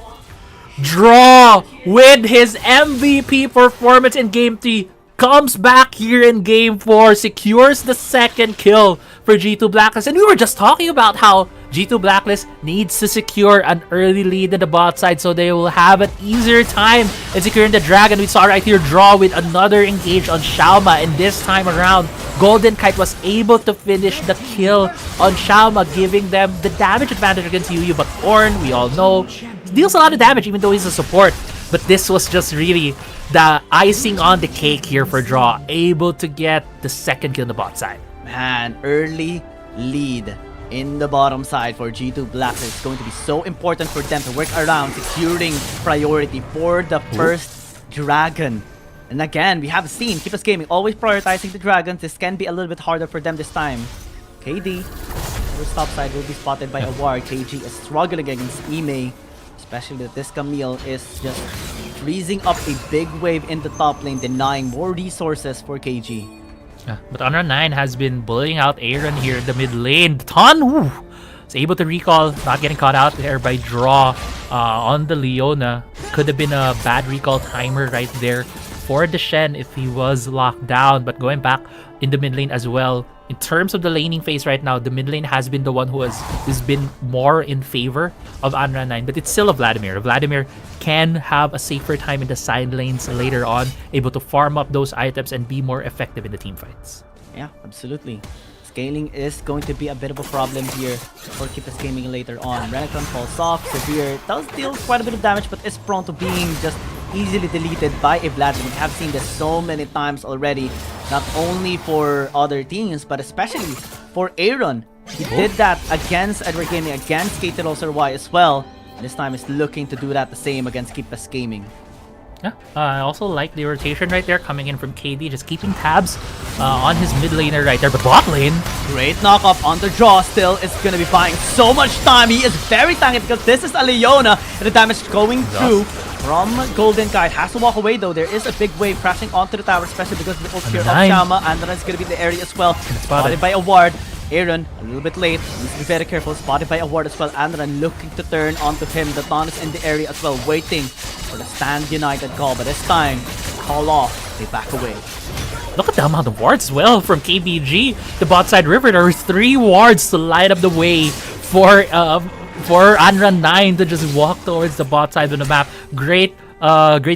Speaker 10: Draw with his MVP performance in Game 3. Comes back here in Game 4, secures the second kill for G2 Blacklist. And we were just talking about how G2 Blacklist needs to secure an early lead in the bot side so they will have an easier time in securing the dragon. We saw right here Draw with another engage on Xiaoma, and this time around, Golden Kite was able to finish the kill on Xiaoma, giving them the damage advantage against Yuyu. But Ornn, we all know, deals a lot of damage even though he's a support. But this was just really the icing on the cake here for Draw, able to get the second kill on the bot side.
Speaker 5: Man, early lead in the bottom side for G2 Blacklist is going to be so important for them to work around securing priority for the first dragon. And again, we have seen KeepBest Gaming always prioritizing the dragons. This can be a little bit harder for them this time. KD, first top side will be spotted by a ward. KG is struggling against Ime. Especially that this Camille is just freezing up a big wave in the top lane, denying more resources for KG.
Speaker 10: Yeah, but Andra9 has been bullying out Aaron here in the mid lane. Ton is able to recall, not getting caught out there by Draw on the Leona. Could have been a bad recall timer right there for the Shen if he was locked down. But going back in the mid lane as well, in terms of the laning phase right now, the mid lane has been the one who has been more in favor of Andra9, but it's still a Vladimir. Vladimir can have a safer time in the side lanes later on, able to farm up those items and be more effective in the team fights.
Speaker 5: Yeah, absolutely. Scaling is going to be a bit of a problem here for KeepBest Gaming later on. Renekton falls off. Severe does deal quite a bit of damage, but is prone to being just easily deleted by a Vladimir. We have seen this so many times already, not only for other teams, but especially for Aaron. He did that against Edward Gaming, against K2 Y as well. This time is looking to do that the same against KeepBest Gaming.
Speaker 10: Yeah, I also like the rotation right there coming in from KD, just keeping tabs on his mid laner right there. But bot lane,
Speaker 5: great knock up on the Draw. Still is going to be buying so much time. He is very tanky because this is a Leona, and the damage going through from Golden Kite. Has to walk away though. There is a big wave crashing onto the tower, especially because of the ult here of Xiaoma. And then it's going to be in the area as well. Spotted by a ward. Aaron, a little bit late, needs to be very careful, spotted by a ward as well. Andran looking to turn onto him. The Dawn is in the area as well, waiting for the Stand United call, but this time, call off, they back away.
Speaker 10: Look at the amount of wards as well from KBG. The bot side river, there were 3 wards to light up the way for Anran 9 to just walk towards the bot side of the map. Great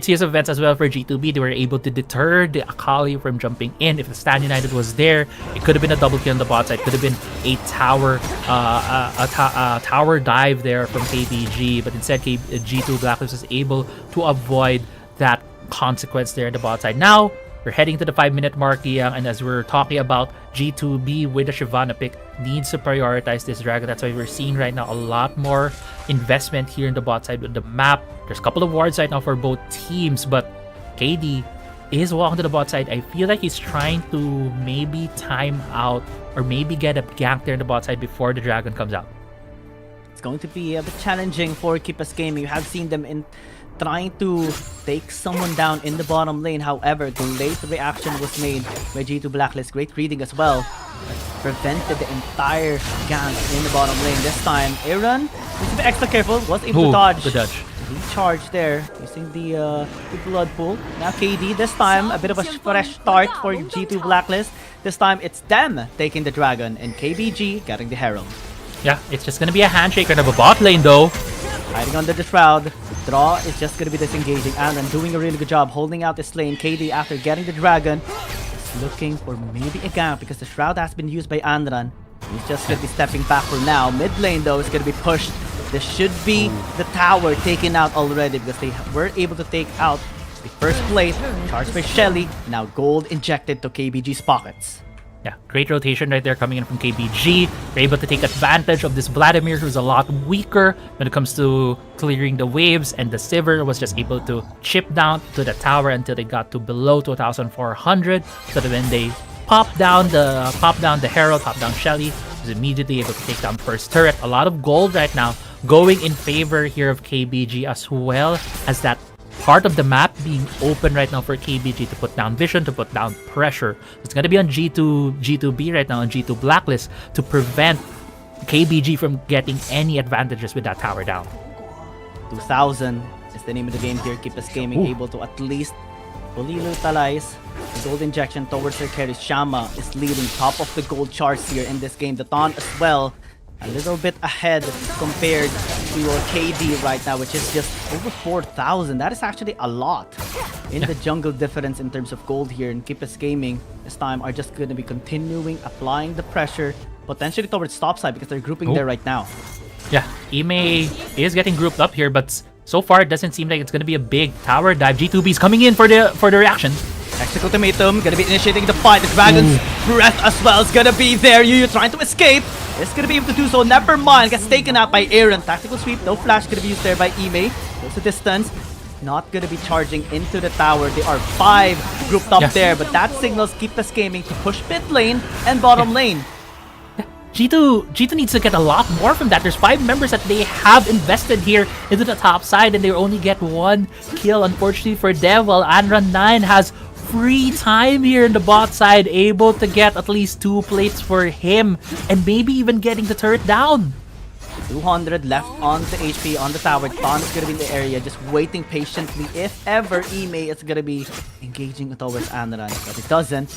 Speaker 10: series of events as well for G2B. They were able to deter the Akali from jumping in. If the Stand United was there, it could have been a double kill on the bot side. Could have been a tower dive there from KBG, but instead G2 Blacklist was able to avoid that consequence there on the bot side. Now we're heading to the 5-minute mark, and as we're talking about, G2B with the Shyvana pick needs to prioritize this dragon. That's why we're seeing right now a lot more investment here in the bot side with the map. There's a couple of wards right now for both teams, but KD is walking to the bot side. I feel like he's trying to maybe time out or maybe get a gank there in the bot side before the dragon comes out.
Speaker 5: It's going to be a bit challenging for Keepers Gaming. You have seen them in trying to take someone down in the bottom lane. However, the late reaction was made by G2 Blacklist. Great reading as well. Prevented the entire gank in the bottom lane. This time, Aaron needs to be extra careful. Was able to dodge.
Speaker 10: The dodge.
Speaker 5: He charged there using the blood pool. Now KD, this time, a bit of a fresh start for G2 Blacklist. This time, it's them taking the dragon and KBG getting the Herald.
Speaker 10: Yeah, it's just gonna be a handshake out of a bot lane though.
Speaker 5: Hiding under the shroud. Draw is just gonna be disengaging. Aaron doing a really good job holding out this lane. KD, after getting the dragon, is looking for maybe a gank because the shroud has been used by Andran. He's just gonna be stepping back for now. Mid lane though is gonna be pushed. This should be the tower taken out already because they were able to take out the first plate. Charged by Shelly. Now gold injected to KBG's pockets.
Speaker 10: Yeah, great rotation right there coming in from KBG. They're able to take advantage of this Vladimir, who's a lot weaker when it comes to clearing the waves, and the Sivir was just able to chip down to the tower until they got to below 2,400. So that when they pop down the Herald, pop down Shelly, was immediately able to take down first turret. A lot of gold right now going in favor here of KBG, as well as that part of the map being open right now for KBG to put down vision, to put down pressure. It's going to be on G2B right now, on G2 Blacklist, to prevent KBG from getting any advantages with that tower down.
Speaker 5: 2000 is the name of the game here. Keepers Gaming able to at least fully utilize the gold injection towards their carry. Shama is leading top of the gold charts here in this game. The Dawn as well, a little bit ahead compared to your KD right now, which is just over 4,000. That is actually a lot in the jungle difference in terms of gold here. And Keepers Gaming this time are just going to be continuing applying the pressure potentially towards top side because they're grouping there right now.
Speaker 10: Yeah, Ime is getting grouped up here, but so far it doesn't seem like it's going to be a big tower dive. G2B is coming in for the reaction.
Speaker 5: Exec Ultimatum gonna be initiating the fight. The Dragon's Breath as well is gonna be there. Yu trying to escape. Is gonna be able to do so. Never mind. Gets taken out by Aaron. Tactical sweep. No flash gonna be used there by Ime. Goes to distance. Not gonna be charging into the tower. They are 5 grouped up there, but that signals Keepers Gaming to push mid lane and bottom lane.
Speaker 10: G2 needs to get a lot more from that. There's 5 members that they have invested here into the top side, and they only get 1 kill, unfortunately for them, while Anran 9 has free time here in the bot side, able to get at least 2 plates for him, and maybe even getting the turret down.
Speaker 5: 200 left on the HP on the tower. Dawn is gonna be in the area, just waiting patiently if ever Ime is gonna be engaging towards Anran, but it doesn't.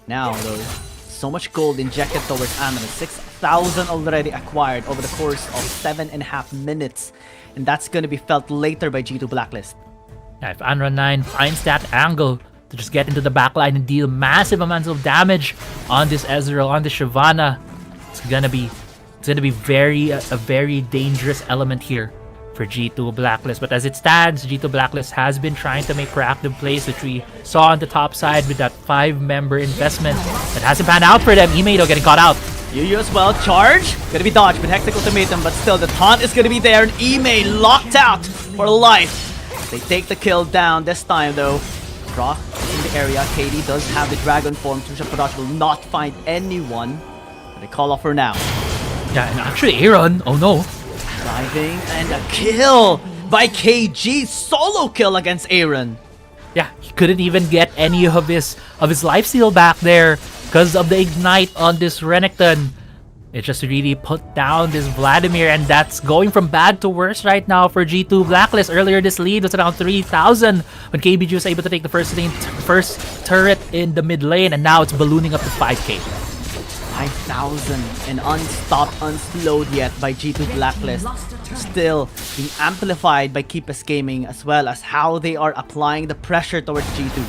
Speaker 5: Now though, so much gold injected towards Anran. 6,000 already acquired over the course of 7.5 minutes, and that's gonna be felt later by G2 Blacklist.
Speaker 10: Yeah, if Anran 9 finds that angle to just get into the backline and deal massive amounts of damage on this Ezreal, on this Shyvana, it's gonna be a very dangerous element here for G2 Blacklist. But as it stands, G2 Blacklist has been trying to make proactive plays, which we saw on the top side with that 5-member investment that hasn't panned out for them. Ime though getting caught out.
Speaker 5: Yu as well, charge, gonna be dodged with Hectic Ultimatum, but still the taunt is gonna be there, and Ime locked out for life. They take the kill down this time though. Brock is in the area. KD does have the dragon form. Tusha Parash will not find anyone. They call off for now.
Speaker 10: Yeah, and actually Aaron, oh no.
Speaker 5: Driving and a kill by KG. Solo kill against Aaron.
Speaker 10: Yeah, he couldn't even get any of his lifesteal back there because of the ignite on this Renekton. It just really put down this Vladimir, and that's going from bad to worse right now for G2 Blacklist. Earlier, this lead was around 3,000 when KBG was able to take the first turret in the mid lane, and now it's ballooning up to 5k.
Speaker 5: 5,000 and unstopped, unslowed yet by G2 Blacklist. Still being amplified by Keepus Gaming, as well as how they are applying the pressure towards G2.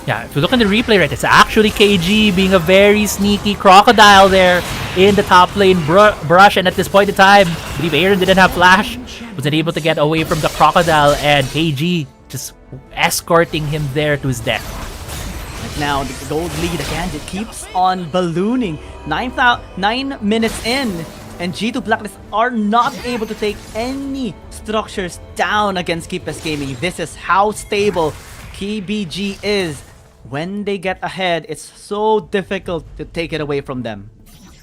Speaker 10: Yeah, if you look at the replay, right, it's actually KG being a very sneaky crocodile there in the top lane brush, and at this point in time, I believe Aaron didn't have flash, wasn't able to get away from the crocodile, and KG just escorting him there to his death.
Speaker 5: Right now, the gold lead again, it keeps on ballooning. 9 minutes in, and G2 Blacklist are not able to take any structures down against Keepus Gaming. This is how stable KBG is. When they get ahead, it's so difficult to take it away from them.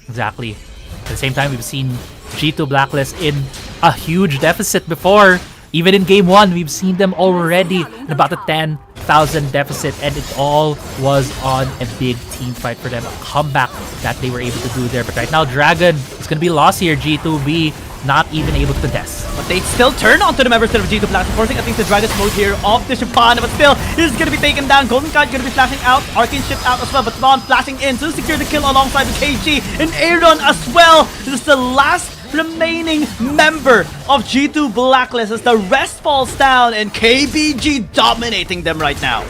Speaker 10: Exactly. At the same time, we've seen G2 Blacklist in a huge deficit before. Even in game 1, we've seen them already in about a 10,000 deficit, and it all was on a big team fight for them. A comeback that they were able to do there. But right now, Dragon is going to be lost here. G2B not even able to contest.
Speaker 6: But they still turn onto the members of G2 Blacklist, forcing at least the Dragon's mode here of the Shyvana, but still, this is going to be taken down. Golden Kite going to be flashing out, Arcane Shift out as well, but Thon flashing in to secure the kill alongside the KG, and Aaron as well. This is the last remaining member of G2 Blacklist as the rest falls down, and KBG dominating them right now.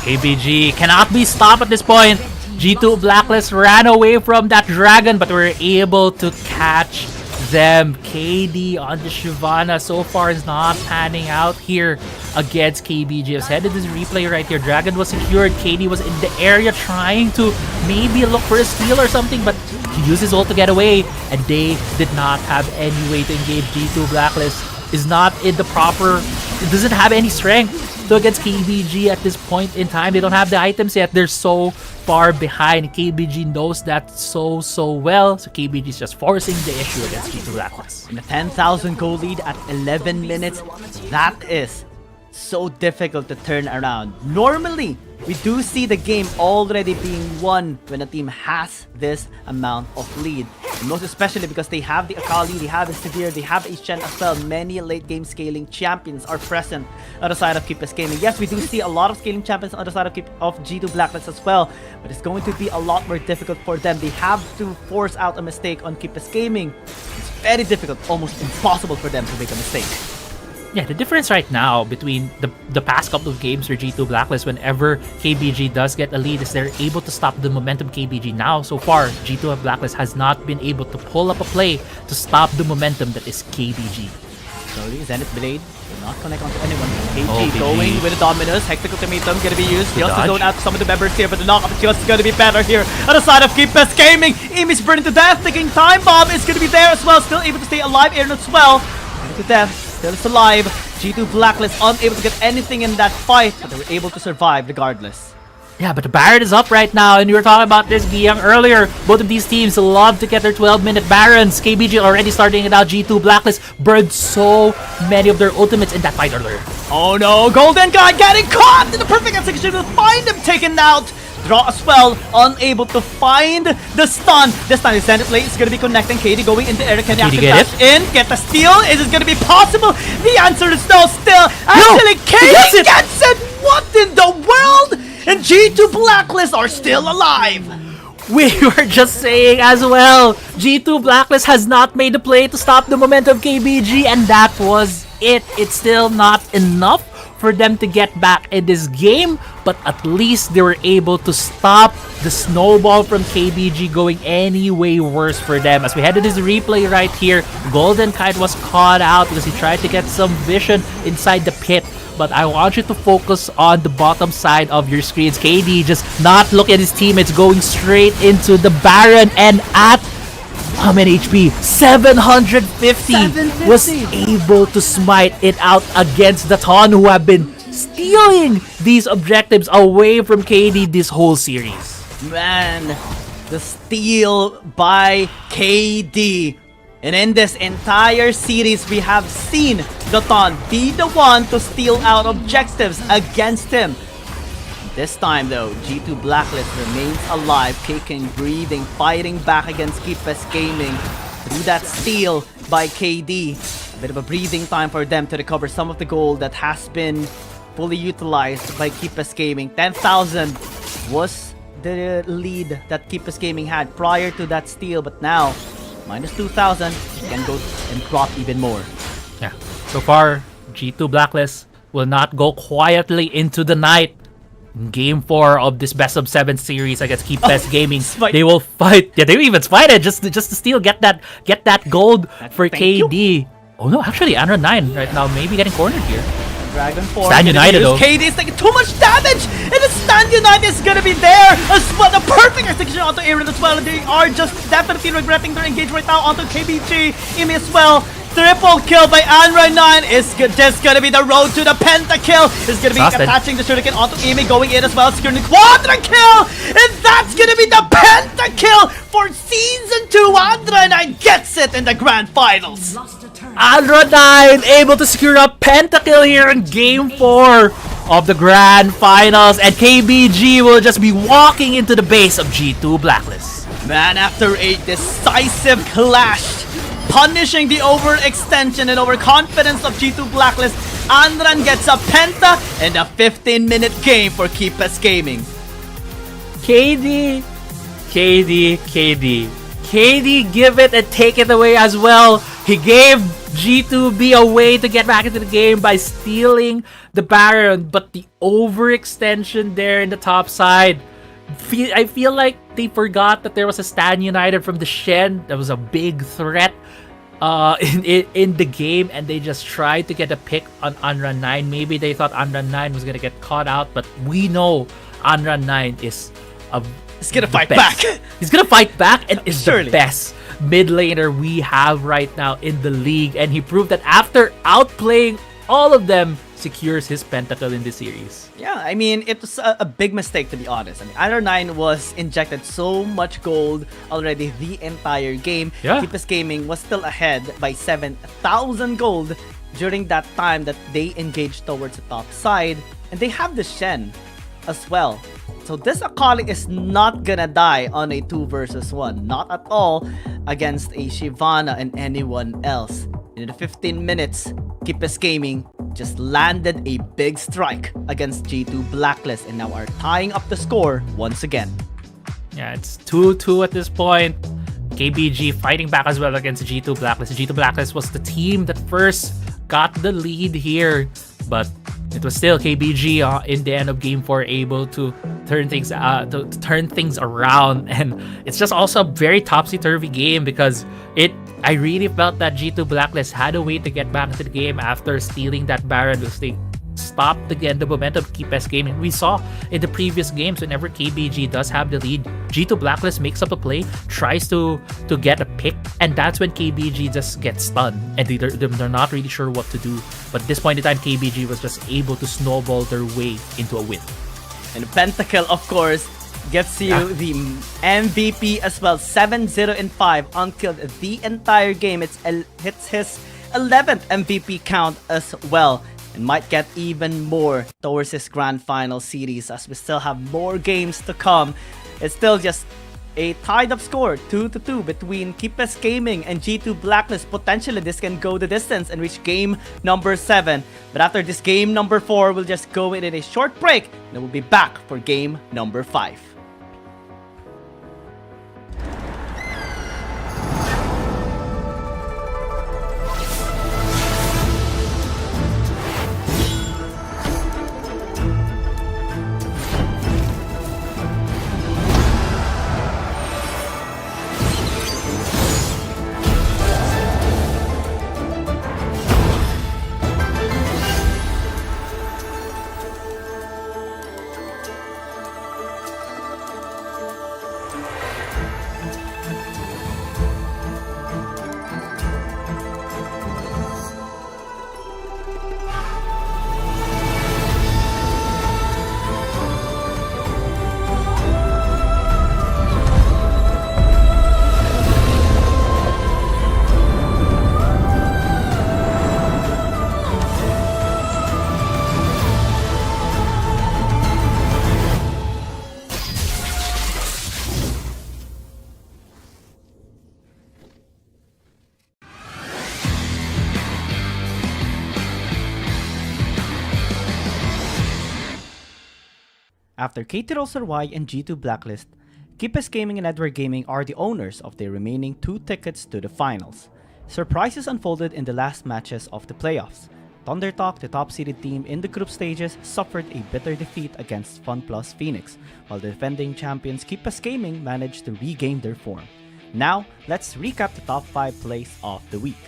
Speaker 10: KBG cannot be stopped at this point. G2 Blacklist ran away from that Dragon, but were able to catch them. KD on the Shyvana so far is not panning out here against KBG. I've said in this replay right here, Dragon was secured, KD was in the area trying to maybe look for a steal or something, but he used his ult to get away, and they did not have any way to engage. G2 Blacklist is not in the proper, it doesn't have any strength to against KBG at this point in time. They don't have the items yet. They're so far behind. KBG knows that so well. So KBG is just forcing the issue against G2 Blacklist.
Speaker 5: In a 10,000 goal lead at 11 minutes, that is so difficult to turn around. Normally, we do see the game already being won when a team has this amount of lead. And most especially because they have the Akali, they have the Severe, they have H-Chen as well. Many late game scaling champions are present on the side of Keepus Gaming. Yes, we do see a lot of scaling champions on the side of G2 Blacklist as well, but it's going to be a lot more difficult for them. They have to force out a mistake on Keepus Gaming. It's very difficult, almost impossible for them to make a mistake.
Speaker 10: Yeah, the difference right now between the past couple of games for G2 Blacklist, whenever KBG does get a lead, is they're able to stop the momentum KBG. Now, so far, G2 Blacklist has not been able to pull up a play to stop the momentum that is KBG.
Speaker 5: Slowly, Zenith Blade will not connect onto anyone. KG going with the Dominus. Hectic Ultimatum going to be used. Just to zone out some of the members here, but the knockup is just going to be better here on the side of Keepus Gaming. Emi's burning to death. Taking Time Bomb is going to be there as well. Still able to stay alive. Aaron as well. Burning to death. Still alive. G2 Blacklist unable to get anything in that fight, but they were able to survive regardless.
Speaker 10: Yeah, but the Baron is up right now, and we were talking about this, Giyang, earlier. Both of these teams love to get their 12-minute Barons. KBG already starting it out. G2 Blacklist burned so many of their ultimates in that fight earlier.
Speaker 6: Oh no, Golden Guy getting caught in the perfect execution. Will find him taken out. Draw as well, unable to find the stun. This time his Zenith Blade is going to be connecting. KD going into Eric. Can he actually dash in? Get the steal? Is it going to be possible? The answer is no still. Actually, KD gets it! What in the world? And G2 Blacklist are still alive.
Speaker 10: We were just saying as well, G2 Blacklist has not made a play to stop the momentum of KBG, and that was it. It's still not enough for them to get back in this game, but at least they were able to stop the snowball from KBG going any way worse for them. As we head to this replay right here, Golden Kite was caught out because he tried to get some vision inside the pit. But I want you to focus on the bottom side of your screens. KD just not look at his teammates, going straight into the Baron, and at how many HP? 750 was able to smite it out against the Ton, who have been stealing these objectives away from KD this whole series.
Speaker 5: Man, the steal by KD. And in this entire series, we have seen the Ton be the one to steal out objectives against him. This time though, G2 Blacklist remains alive, kicking, breathing, fighting back against Keepes Gaming through that steal by KD. A bit of a breathing time for them to recover some of the gold that has been fully utilized by Keepes Gaming. 10,000 was the lead that Keepes Gaming had prior to that steal, but now minus 2,000 can go and drop even more.
Speaker 10: Yeah, so far G2 Blacklist will not go quietly into the night. In Game 4 of this best of 7 series against Keepes Gaming, they will fight. Yeah, they will even fight it just to steal, get that gold for KD. Oh no, actually Andra 9 right now maybe getting cornered here.
Speaker 5: Dragon 4.
Speaker 10: Stand United though.
Speaker 5: KD is taking too much damage, and the Stand United is gonna be there as well. The perfect execution onto Aaron as well. They are just definitely regretting their engagement right now onto KBG. Imi as well. Triple kill by Anra9 is just gonna be the road to the pentakill. Is gonna be attaching the shuriken onto Imi, going in as well, securing the quadra kill, and that's gonna be the pentakill for season 2. Anra9 gets it in the grand finals.
Speaker 10: Anra9 able to secure a pentakill here in Game 4 of the grand finals, and KBG will just be walking into the base of G2 Blacklist.
Speaker 5: Man, after a decisive clash, punishing the overextension and overconfidence of G2 Blacklist, Andran gets a penta and a 15-minute game for Keepes Gaming.
Speaker 10: KD, give it and take it away as well. He gave G2B a way to get back into the game by stealing the Baron, but the overextension there in the top side, I feel like they forgot that there was a Stand United from the Shen that was a big threat in the game, and they just tried to get a pick on Anra9. Maybe they thought Anra9 was gonna get caught out, but we know Anra9 is
Speaker 5: He's gonna fight back.
Speaker 10: He's gonna fight back and is
Speaker 5: Surely.
Speaker 10: the best mid laner we have right now in the league, and he proved that after outplaying all of them, secures his pentakill in this series.
Speaker 5: Yeah, I mean, it was a big mistake, to be honest. I mean, Anra9 was injected so much gold already the entire game.
Speaker 10: Yeah.
Speaker 5: Keepes Gaming was still ahead by 7,000 gold during that time that they engaged towards the top side. And they have the Shen as well. So this Akali is not gonna die on a 2 versus 1. Not at all against a Shyvana and anyone else. In the 15 minutes, Keepes Gaming just landed a big strike against G2 Blacklist and now are tying up the score once again.
Speaker 10: Yeah, it's 2-2 at this point. KBG fighting back as well against G2 Blacklist. G2 Blacklist was the team that first got the lead here, but it was still KBG in the end of Game 4 able to turn things around, and it's just also a very topsy-turvy game because I really felt that G2 Blacklist had a way to get back into the game after stealing that Baron, because they stopped again the momentum of Keepes Gaming. We saw in the previous games, whenever KBG does have the lead, G2 Blacklist makes up a play, tries to get a pick, and that's when KBG just gets stunned and they're not really sure what to do. But at this point in time, KBG was just able to snowball their way into a win.
Speaker 5: And Pentakill, of course, gives you the MVP as well. 7-0-5, unkilled the entire game. It's his 11th MVP count as well, and might get even more towards his grand final series as we still have more games to come. It's still just a tied up score, 2-2 between Keepes Gaming and G2 Blacklist. Potentially this can go the distance and reach game number 7. But after this game number 4, we'll just go in a short break and we'll be back for game number 5. After KT and G2 Blacklist, Keepes Gaming and Edward Gaming are the owners of their remaining 2 tickets to the finals. Surprises unfolded in the last matches of the playoffs. ThunderTalk, the top-seeded team in the group stages, suffered a bitter defeat against FunPlus Phoenix, while the defending champions Keepes Gaming managed to regain their form. Now, let's recap the top 5 plays of the week.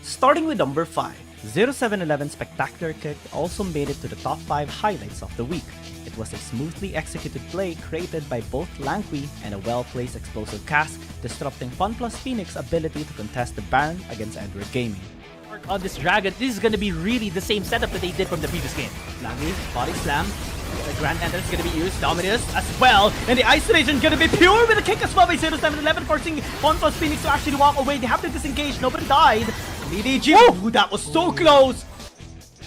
Speaker 5: Starting with number 5, 0711 Spectacular Kick also made it to the top 5 highlights of the week. It was a smoothly executed play created by both Langui and a well-placed explosive cast, disrupting FunPlus Phoenix's ability to contest the Baron against Edward Gaming.
Speaker 16: On this dragon, this is gonna be really the same setup that they did from the previous game.
Speaker 6: Langui, body slam. The Grand Entrance is gonna be used, Dominus as well, and the isolation gonna be pure with a kick as well by 0711, forcing FunPlus Phoenix to actually walk away. They have to disengage, nobody died. EDG, ooh, that was so close!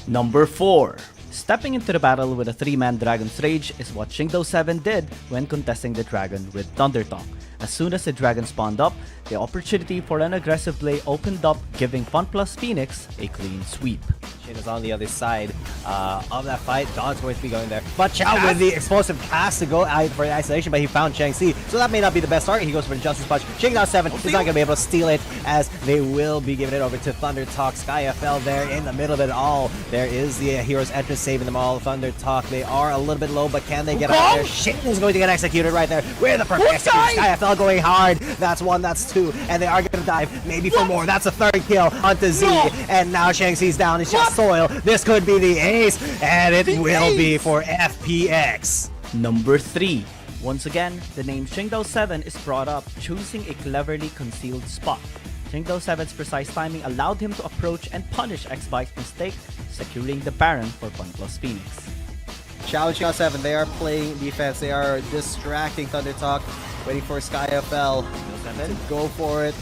Speaker 5: Number 4. Stepping into the battle with a 3-man Dragon's Rage is what G2B did when contesting the Dragon with ThunderTalk. As soon as the Dragon spawned up, the opportunity for an aggressive play opened up, giving FunPlus Phoenix a clean sweep.
Speaker 7: Shin is on the other side of that fight. Don's going to be going there. But Chow with the explosive cast to go out for the isolation, but he found Chang Si. So that may not be the best target. He goes for the Justice Punch. G2B is not going to be able to steal it, as they will be giving it over to ThunderTalk. SkyFL there in the middle of it all. There is the Hero's Entrance saving them all. ThunderTalk, they are a little bit low, but can they get out there? Shin is going to get executed right there with the perfect execution. SkyFL going hard. That's 1, that's 2, and they are going to dive maybe for more. That's a 3rd kill onto Z, and now Chang Si's down. It's just Soil. This could be the ace, and it will be for FPX.
Speaker 5: Number 3. Once again, the name G2B is brought up, choosing a cleverly concealed spot. G2B's precise timing allowed him to approach and punish X-Bike's mistake, securing the Baron for FunPlus Phoenix.
Speaker 7: Challenge G2B, they are playing defense. They are distracting ThunderTalk, waiting for SkyFL to go for it.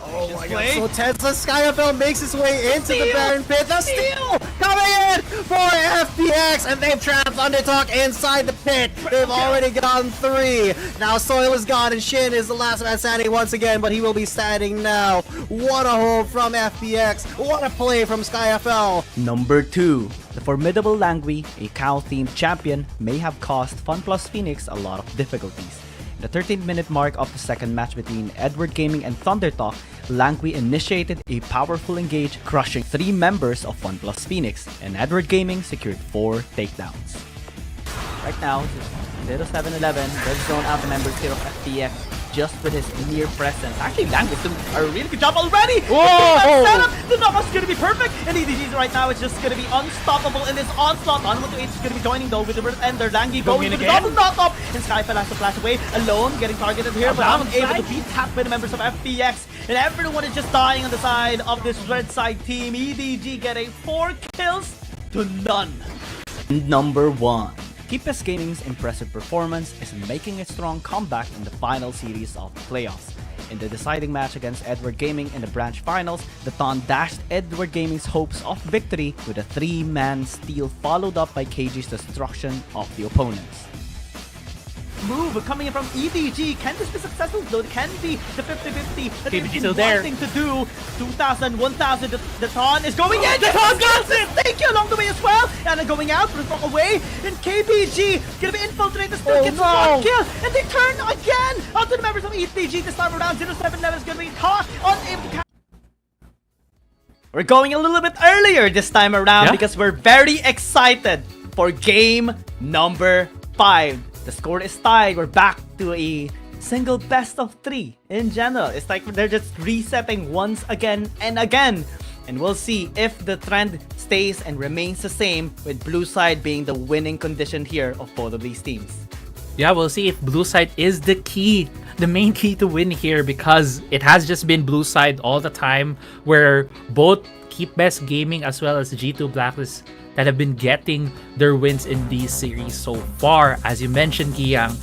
Speaker 7: Oh my god, so tense. SkyFL makes his way into the Baron pit. The steal coming in for FPX, and they've trapped ThunderTalk inside the pit. They've already gotten 3. Now Soil is gone, and Shin is the last man standing once again, but he will be standing now. What a hold from FPX. What a play from SkyFL.
Speaker 5: Number 2. The formidable Langui, a cow-themed champion, may have caused FunPlus Phoenix a lot of difficulties. In the 13th-minute mark of the second match between Edward Gaming and ThunderTalk, Langui initiated a powerful engage, crushing 3 members of FunPlus Phoenix, and Edward Gaming secured 4 takedowns. Right now, 0711 red zone out the members here of FPX just with his near presence. Actually, Langui doing a really good job already!
Speaker 6: Whoa! Setup, the knockup's gonna be perfect, and EDG right now is just gonna be unstoppable in this onslaught. On 1-8 is gonna be joining though with the Earth Ender. Langui going to the double knockup, and SkyFell has to flash away alone, getting targeted here, but unable to beat tap by the members of FPX, and everyone is just dying on the side of this red side team. EDG getting 4 kills to none.
Speaker 5: Number 1. Keepes Gaming's impressive performance is making a strong comeback in the final series of the playoffs. In the deciding match against Edward Gaming in the branch finals, the Ton dashed Edward Gaming's hopes of victory with a 3-man steal followed up by KG's destruction of the opponents.
Speaker 6: Move coming in from EDG. Can this be successful? Though it can be the 50-50 that
Speaker 16: KBG
Speaker 6: they've
Speaker 16: still
Speaker 6: been
Speaker 16: there.
Speaker 6: wanting to do. 2,000, 1,000. The Ton is going in. The Ton got it. Thank you along the way as well. And then going out, but away. And KBG gonna be infiltrated. Still gets 1 kill. And they turn again out to the members of EDG this time around. 0711 is gonna be caught, unable to catch. We're going a little bit earlier this time around because we're very excited for game number 5. The score is tied. We're back to a single best of 3 in general. It's like they're just resetting once again and again. And we'll see if the trend stays and remains the same, with blue side being the winning condition here of both of these teams.
Speaker 10: Yeah, we'll see if blue side is the key, the main key to win here, because it has just been blue side all the time, where both Keepes Gaming as well as G2 Blacklist that have been getting their wins in these series so far. As you mentioned, Giyang,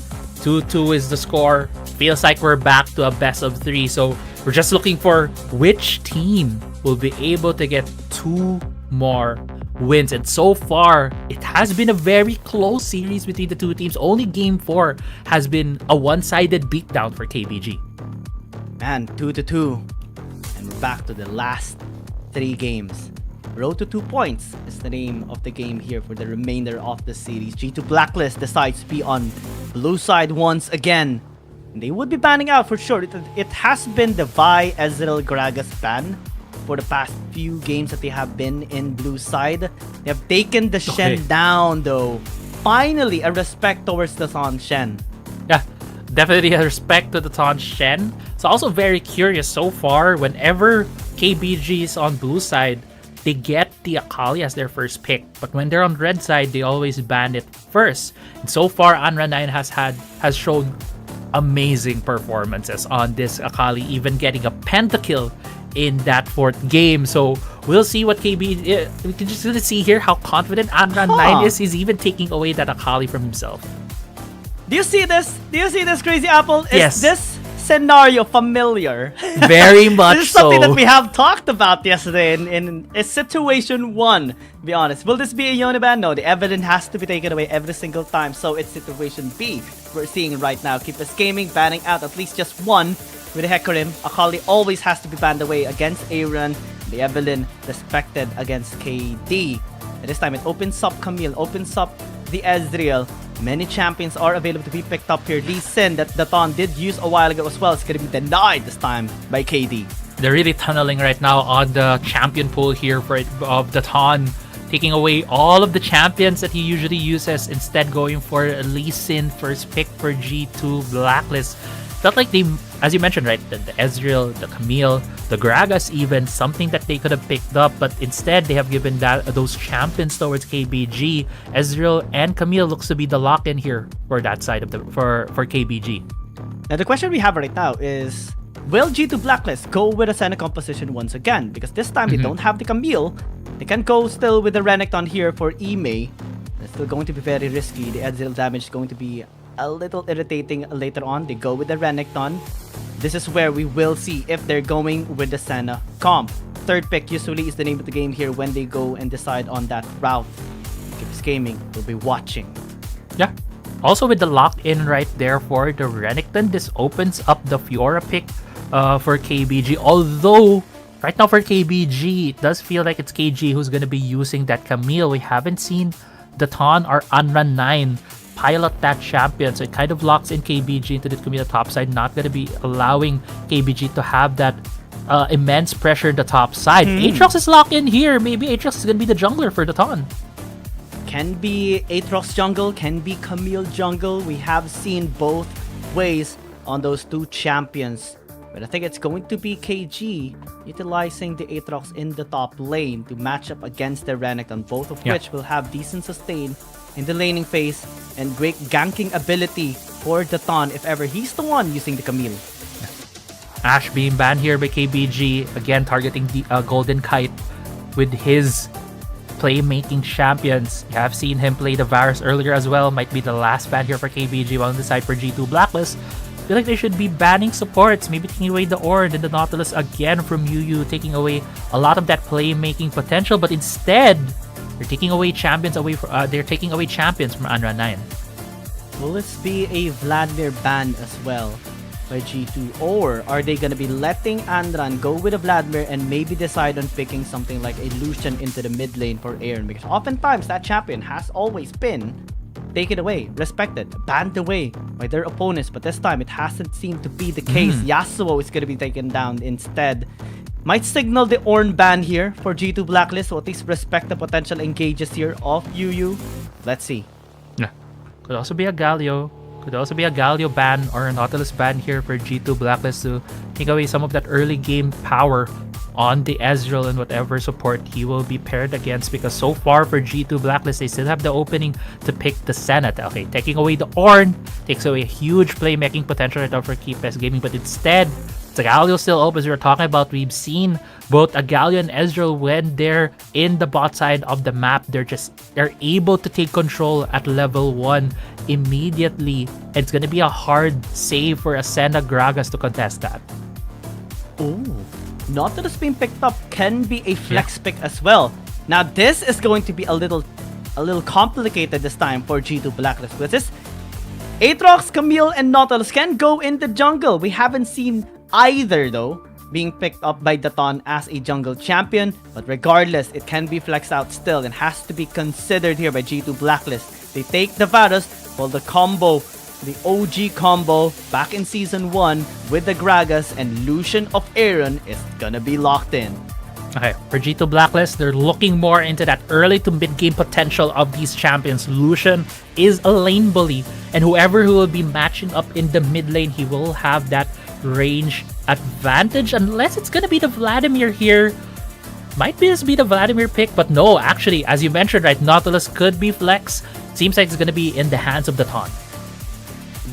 Speaker 10: 2-2 is the score. Feels like we're back to a best of 3. So we're just looking for which team will be able to get 2 more wins. And so far, it has been a very close series between the 2 teams. Only game 4 has been a one-sided beatdown for KBG.
Speaker 5: Man, 2-2. And we're back to the last 3 games. Road to 2 points is the name of the game here for the remainder of the series. G2 Blacklist decides to be on blue side once again. They would be banning out for sure. It has been the Vi, Ezreal, Gragas ban for the past few games that they have been in blue side. They have taken the Shen down though. Finally, a respect towards the Thon Shen.
Speaker 10: Yeah, definitely a respect to the Thon Shen. It's also very curious so far, whenever KBG is on blue side, they get the Akali as their first pick. But when they're on red side, they always ban it first. And so far, Anra 9 has shown amazing performances on this Akali, even getting a pentakill in that 4th game. So we'll see what KB... we can just see here how confident Anra 9 is. He's even taking away that Akali from himself.
Speaker 5: Do you see this? Do you see this, Crazy Apple?
Speaker 10: Yes.
Speaker 5: Is this scenario familiar?
Speaker 10: Very much
Speaker 5: This is something
Speaker 10: so.
Speaker 5: that we have talked about yesterday in situation 1, to be honest. Will this be a Yone ban? No, the evidence has to be taken away every single time. So it's situation B we're seeing right now. Keepers Gaming banning out at least just one with a Hecarim. Akali always has to be banned away against Aaron. The Evelyn respected against KD. And this time it opens up Camille, opens up the Ezreal. Many champions are available to be picked up here. Lee Sin that the Thon did use a while ago as well is going to be denied this time by KD.
Speaker 10: They're really tunneling right now on the champion pool here of the Thon, taking away all of the champions that he usually uses, instead going for Lee Sin first pick for G2 Blacklist. Felt like they, as you mentioned, right, the Ezreal, the Camille, the Gragas even, something that they could have picked up, but instead they have given those champions towards KBG. Ezreal and Camille looks to be the lock-in here for that side of for KBG.
Speaker 5: Now the question we have right now is, will G2 Blacklist go with a Senna composition once again? Because this time they don't have the Camille. They can go still with the Renekton here for Ime. It's still going to be very risky. The Ezreal damage is going to be a little irritating later on. They go with the Renekton. This is where we will see if they're going with the Senna comp. 3rd pick usually is the name of the game here when they go and decide on that route. Keeps Gaming will be watching.
Speaker 10: Yeah. Also with the lock-in right there for the Renekton, this opens up the Fiora pick for KBG. Although, right now for KBG, it does feel like it's KG who's going to be using that Camille. We haven't seen the Thon or Anra 9 pilot that champion, so it kind of locks in KBG into the Camille top side, not going to be allowing KBG to have that immense pressure in the top side. Aatrox is locked in here. Maybe Aatrox is going to be the jungler for the Thon.
Speaker 5: Can be Aatrox jungle, can be Camille jungle. We have seen both ways on those two champions. But I think it's going to be KG utilizing the Aatrox in the top lane to match up against the Renekton, both of which will have decent sustain in the laning phase and great ganking ability for the Thon if ever he's the one using the Camille.
Speaker 10: Ashe being banned here by KBG, again targeting the Golden Kite with his playmaking champions. You have seen him play the Varus earlier as well. Might be the last ban here for KBG on the side for G2 Blacklist. I feel like they should be banning supports, maybe taking away the Ord and the Nautilus again from UU, taking away a lot of that playmaking potential, but instead they're taking away champions from Anra 9.
Speaker 5: Will this be a Vladimir ban as well by G2? Or are they going to be letting Andran go with a Vladimir and maybe decide on picking something like a Lucian into the mid lane for Aaron? Because oftentimes that champion has always been taken away, respected, banned away by their opponents. But this time it hasn't seemed to be the case. Yasuo is going to be taken down instead. Might signal the Ornn ban here for G2 Blacklist, or at least respect the potential engages here of UU. Let's see.
Speaker 10: Yeah. Could also be a Galio. Could also be a Galio ban or a Nautilus ban here for G2 Blacklist to take away some of that early game power on the Ezreal and whatever support he will be paired against, because so far for G2 Blacklist, they still have the opening to pick the Senate. Okay, taking away the Ornn takes away a huge playmaking potential right now for KBG Gaming, but instead, the Galio still open. As we were talking about, we've seen both a Galio and Ezreal when they're in the bot side of the map. They're able to take control at level 1 immediately. It's gonna be a hard save for a Senna Gragas to contest that.
Speaker 5: Ooh, Nautilus being picked up can be a flex pick as well. Now this is going to be a little complicated this time for G2 Blacklist, because this Aatrox, Camille, and Nautilus can go in the jungle. We haven't seen either though being picked up by Daton as a jungle champion, but regardless, it can be flexed out still and has to be considered here by G2 Blacklist. They take the Varus, while the combo, the OG combo back in Season 1 with the Gragas and Lucian of Aaron is gonna be locked in.
Speaker 10: Okay, for G2 Blacklist, they're looking more into that early to mid-game potential of these champions. Lucian is a lane bully, and whoever who will be matching up in the mid lane, he will have that range advantage, unless it's gonna be the Vladimir here. Might just be the Vladimir pick, but no, actually, as you mentioned, right, Nautilus could be flex. Seems like it's gonna be in the hands of the Daton.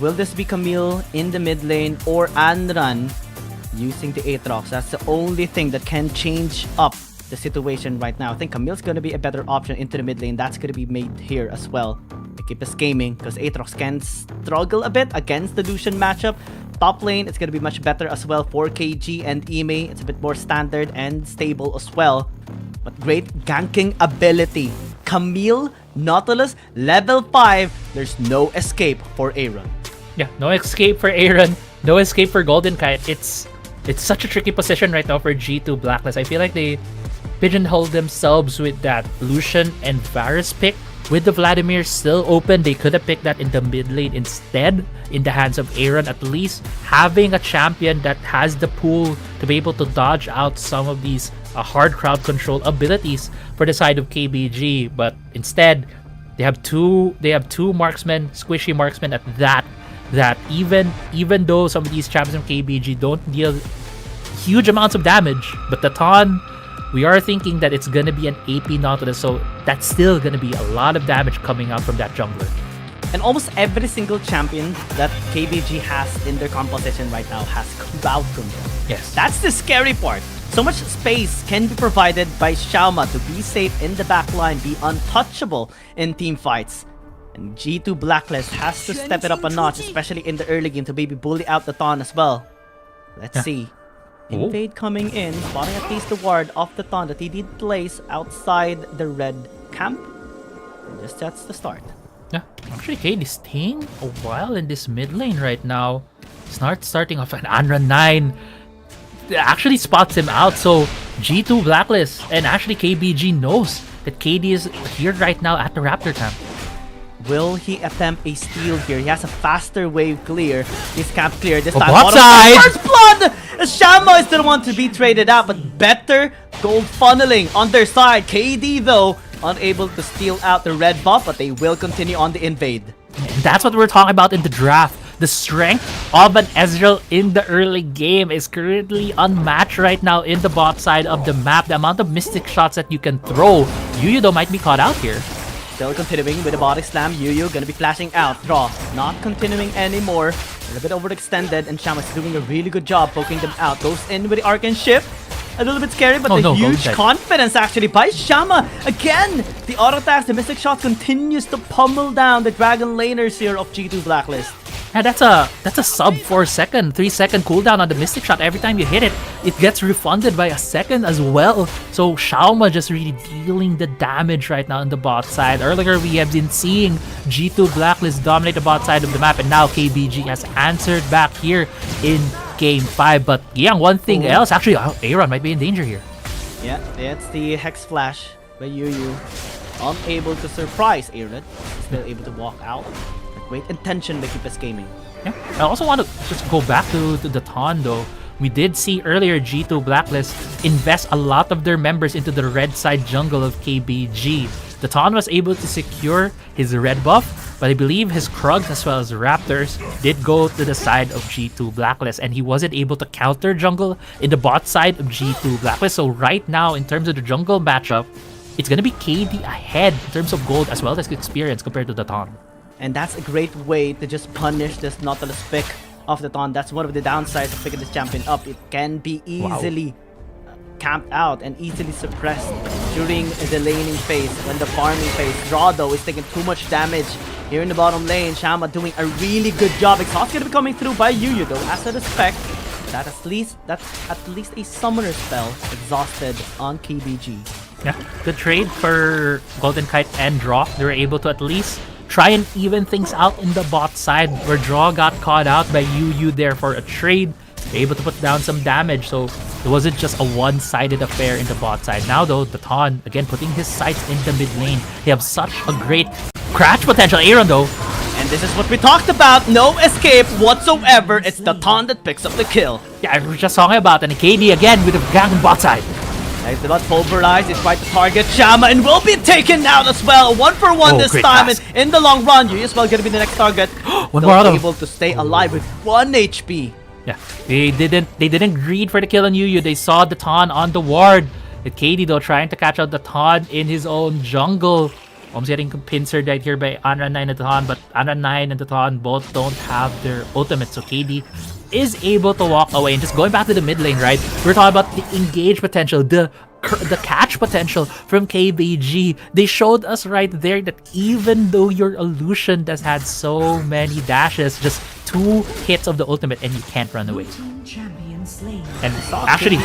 Speaker 5: Will this be Camille in the mid lane or Anran using the Aatrox? That's the only thing that can change up the situation right now. I think Camille's going to be a better option into the mid lane. That's going to be made here as well. They keep us gaming because Aatrox can struggle a bit against the Lucian matchup. Top lane, it's going to be much better as well for KG and Ime. It's a bit more standard and stable as well. But great ganking ability. Camille, Nautilus, level 5. There's no escape for Aaron.
Speaker 10: Yeah, no escape for Aaron. No escape for Golden Kite. It's such a tricky position right now for G2 Blacklist. I feel like they pigeonholed themselves with that Lucian and Varus pick. With the Vladimir still open, they could have picked that in the mid lane instead, in the hands of Aaron. At least having a champion that has the pool to be able to dodge out some of these hard crowd control abilities for the side of KBG. But instead, they have two marksmen, squishy marksmen at that even though some of these champions from KBG don't deal huge amounts of damage, but the Daton, we are thinking that it's gonna be an AP Nautilus, so that's still gonna be a lot of damage coming out from that jungler.
Speaker 5: And almost every single champion that KBG has in their composition right now has crowd control.
Speaker 10: Yes.
Speaker 5: That's the scary part. So much space can be provided by Xiaoma to be safe in the backline, be untouchable in team fights. And G2 Blacklist has to step it up a notch, especially in the early game, to maybe bully out the Daton as well. Let's see. Invade coming in, spotting at least the ward of the Daton that he did place outside the red camp. And just that's the start.
Speaker 10: Yeah, actually KD is staying a while in this mid lane right now. Starting off an Anran 9. Actually spots him out, so G2 Blacklist and actually KBG knows that KD is here right now at the Raptor camp.
Speaker 5: Will he attempt a steal here? He has a faster wave clear. This camp clear this time.
Speaker 10: Bot side!
Speaker 5: First blood! Xiaoma is the one to be traded out, but better gold funneling on their side. KD though, unable to steal out the red buff, but they will continue on the invade.
Speaker 10: That's what we're talking about in the draft. The strength of an Ezreal in the early game is currently unmatched right now in the bot side of the map. The amount of mystic shots that you can throw, Yuyu though might be caught out here.
Speaker 5: Still continuing with the body slam. Yuyu gonna be flashing out. Draw. Not continuing anymore. A little bit overextended, and Xiaoma is doing a really good job poking them out. Goes in with the Arcane Shift. A little bit scary, but huge confidence actually by Xiaoma. Again, the auto attacks, the mystic shot continues to pummel down the dragon laners here of G2 Blacklist.
Speaker 10: Yeah, that's a sub 3 second cooldown on the mystic shot. Every time you hit it, it gets refunded by a second as well. So Xiaoma just really dealing the damage right now on the bot side. Earlier we have been seeing G2 Blacklist dominate the bot side of the map, and now KBG has answered back here in Game 5. But yeah, one thing else, actually, Aaron might be in danger here.
Speaker 5: Yeah, it's the Hex Flash by Yuyu. Unable to surprise Aaron. Still able to walk out. Great intention by Keep Us Gaming.
Speaker 10: Yeah. I also want to just go back to the Daton though. We did see earlier G2 Blacklist invest a lot of their members into the red side jungle of KBG. The Daton was able to secure his red buff, but I believe his Krugs as well as Raptors did go to the side of G2 Blacklist, and he wasn't able to counter jungle in the bot side of G2 Blacklist. So right now, in terms of the jungle matchup, it's going to be KD ahead in terms of gold as well as experience compared to the Daton.
Speaker 5: And that's a great way to just punish this Nautilus pick of the Daton. That's one of the downsides of picking this champion up. It can be easily camped out and easily suppressed during the laning phase, when the farming phase. Draw though is taking too much damage here in the bottom lane. Xiaoma doing a really good job. Exhaust gonna be coming through by Yuyu though. As a respect, that's at least a summoner spell exhausted on KBG.
Speaker 10: Yeah, good trade for Golden Kite and Draw. They were able to at least try and even things out in the bot side, where Draw got caught out by Yuyu there for a trade. They're able to put down some damage, so it wasn't just a one-sided affair in the bot side. Now though, the Ton, again, putting his sights in the mid lane. They have such a great crash potential. Aaron though.
Speaker 6: And this is what we talked about. No escape whatsoever. It's the Ton that picks up the kill.
Speaker 10: Yeah, we were just talking about, and KD again with the gang on bot side.
Speaker 6: Nice about pulverize. It's right to target Shama and will be taken out as well. 1-for-1 this time. And in the long run, you as well gonna be the next target.
Speaker 10: One more auto.
Speaker 6: Able to stay alive with 1 HP.
Speaker 10: Yeah, they didn't greed for the kill on Yu. They saw the Ton on the ward. With KD though trying to catch out the Ton in his own jungle. Almost getting pincered right here by Anran 9 and the Ton, but Anran 9 and the Ton both don't have their ultimate, so KD is able to walk away. And just going back to the mid lane, right? We're talking about the engage potential, the catch potential from KBG. They showed us right there that even though your illusion has had so many dashes, just 2 hits of the ultimate and you can't run away. And actually,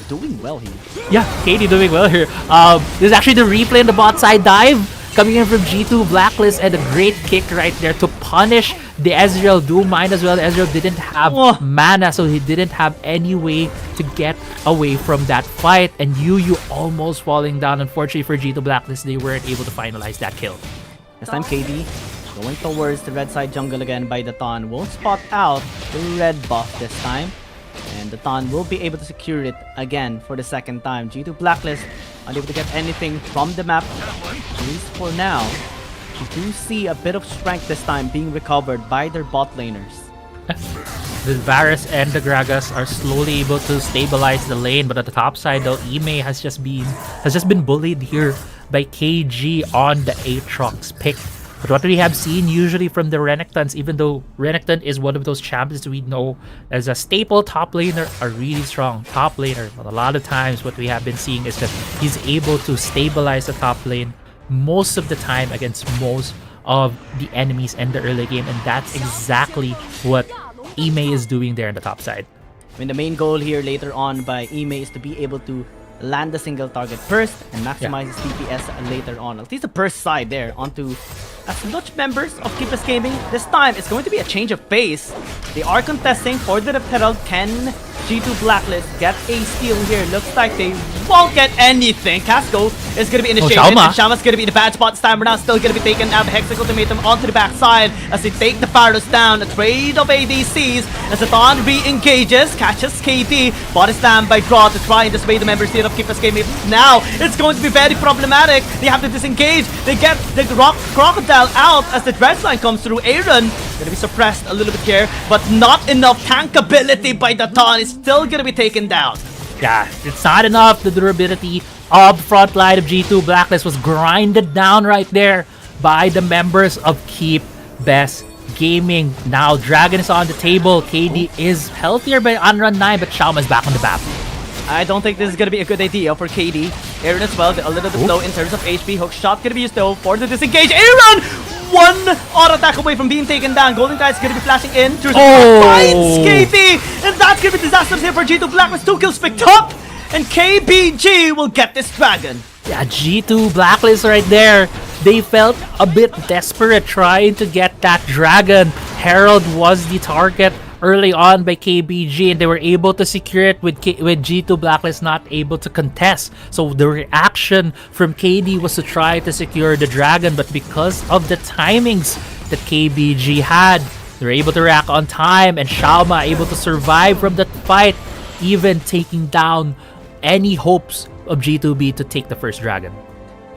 Speaker 6: doing well here.
Speaker 10: Yeah, KD doing well here. This is actually the replay in the bot side dive coming in from G2 Blacklist, and a great kick right there to punish the Ezreal. Do mind as well, Ezreal didn't have mana, so he didn't have any way to get away from that fight. And Yu almost falling down. Unfortunately for G2 Blacklist, they weren't able to finalize that kill.
Speaker 6: This time KD going towards the red side jungle again by the Ton. Won't spot out the red buff this time. And the Ton will be able to secure it again for the second time. G2 Blacklist unable to get anything from the map, at least for now. We do see a bit of strength this time being recovered by their bot laners.
Speaker 10: The Varus and the Gragas are slowly able to stabilize the lane, but at the top side though, Ime has just been bullied here by KG on the Aatrox pick. But what we have seen usually from the Renekton's, even though Renekton is one of those champions we know as a staple top laner, a really strong top laner, but a lot of times what we have been seeing is that he's able to stabilize the top lane most of the time against most of the enemies in the early game, and that's exactly what Ime is doing there on the top side.
Speaker 6: I mean, the main goal here later on by Ime is to be able to land a single target first and maximize his DPS later on. At least the first side there onto as much members of Keepers Gaming. This time it's going to be a change of pace. They are contesting for the Herald. Can G2 Blacklist get a steal here? Looks like they won't get anything. Casco is going to be initiated, and Shama's going to be in the bad spot this time. We're now still going to be taken out. The Hexic Ultimatum onto the backside as they take the Pharaohs down. A trade of ADCs as the Thon re-engages, catches KD. Body slam by Draw to try and dissuade the members here of Keepers Gaming. Now it's going to be very problematic. They have to disengage. They get the Crocodile out as the Dredge line comes through. Aaron gonna be suppressed a little bit here, but not enough tankability by the Thon. It's still gonna be taken down.
Speaker 10: Yeah, it's not enough. The durability of front line of G2 Blacklist was grinded down right there by the members of Keep Best Gaming. Now Dragon is on the table. KD is healthier by Unrun 9, but Xiaoma is back on the map.
Speaker 6: I don't think this is gonna be a good idea for KD. Aaron as well, a little bit low in terms of HP. Hook shot gonna be used though for the disengage. Aaron! One auto attack away from being taken down. Golden Guy is gonna be flashing in. Finds KD! And that's gonna be disastrous here for G2 Blacklist. 2 kills picked up! And KBG will get this dragon.
Speaker 10: Yeah, G2 Blacklist right there. They felt a bit desperate trying to get that dragon. Herald was the target early on by KBG, and they were able to secure it with G2 Blacklist not able to contest. So the reaction from KD was to try to secure the dragon, but because of the timings that KBG had, they were able to react on time, and Xiaoma able to survive from that fight, even taking down any hopes of G2B to take the first dragon.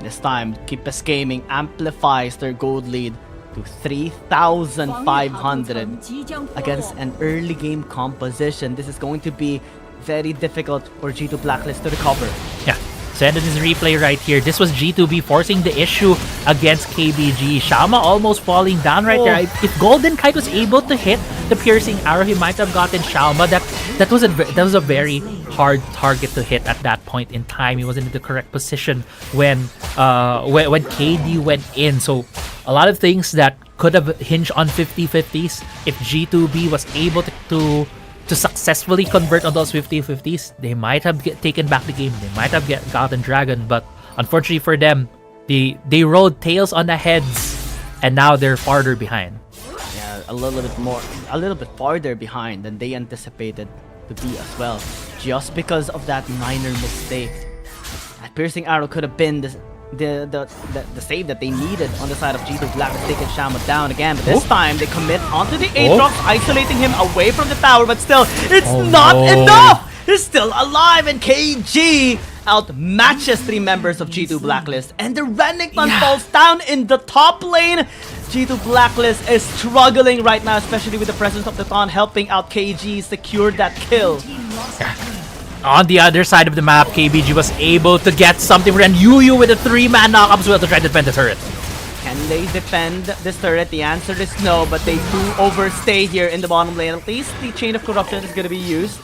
Speaker 6: This time, Keepers Gaming amplifies their gold lead to 3,500 against an early game composition. This is going to be very difficult for G2 Blacklist to recover.
Speaker 10: Yeah, so end of this replay right here. This was G2B forcing the issue against KBG. Xiaoma almost falling down right there. If Golden Kite was able to hit the piercing arrow, he might have gotten Xiaoma. That was a very hard target to hit at that point in time. He wasn't in the correct position when KD went in. So a lot of things that could have hinged on 50-50s. If G2B was able to successfully convert on those 50-50s, they might have taken back the game. They might have gotten Dragon, but unfortunately for them, they rolled tails on the heads, and now they're farther behind.
Speaker 6: Yeah,
Speaker 5: a little bit farther behind than they anticipated to be as well. Just because of that minor mistake. That piercing arrow could have been the save that they needed on the side of G2 Black, taking Shama down again, but this time they commit onto the Aatrox, isolating him away from the tower, but still, it's not enough! He's still alive, and KG outmatches 3 members of G2 Blacklist, and the Renekton falls down in the top lane. G2 Blacklist is struggling right now, especially with the presence of the Thon helping out KG secure that kill.
Speaker 10: On the other side of the map, KBG was able to get something, and Yuyu with a 3-man knock up as well to try to defend the turret.
Speaker 5: Can they defend this turret? The answer is no, but they do overstay here in the bottom lane. At least the Chain of Corruption is going to be used.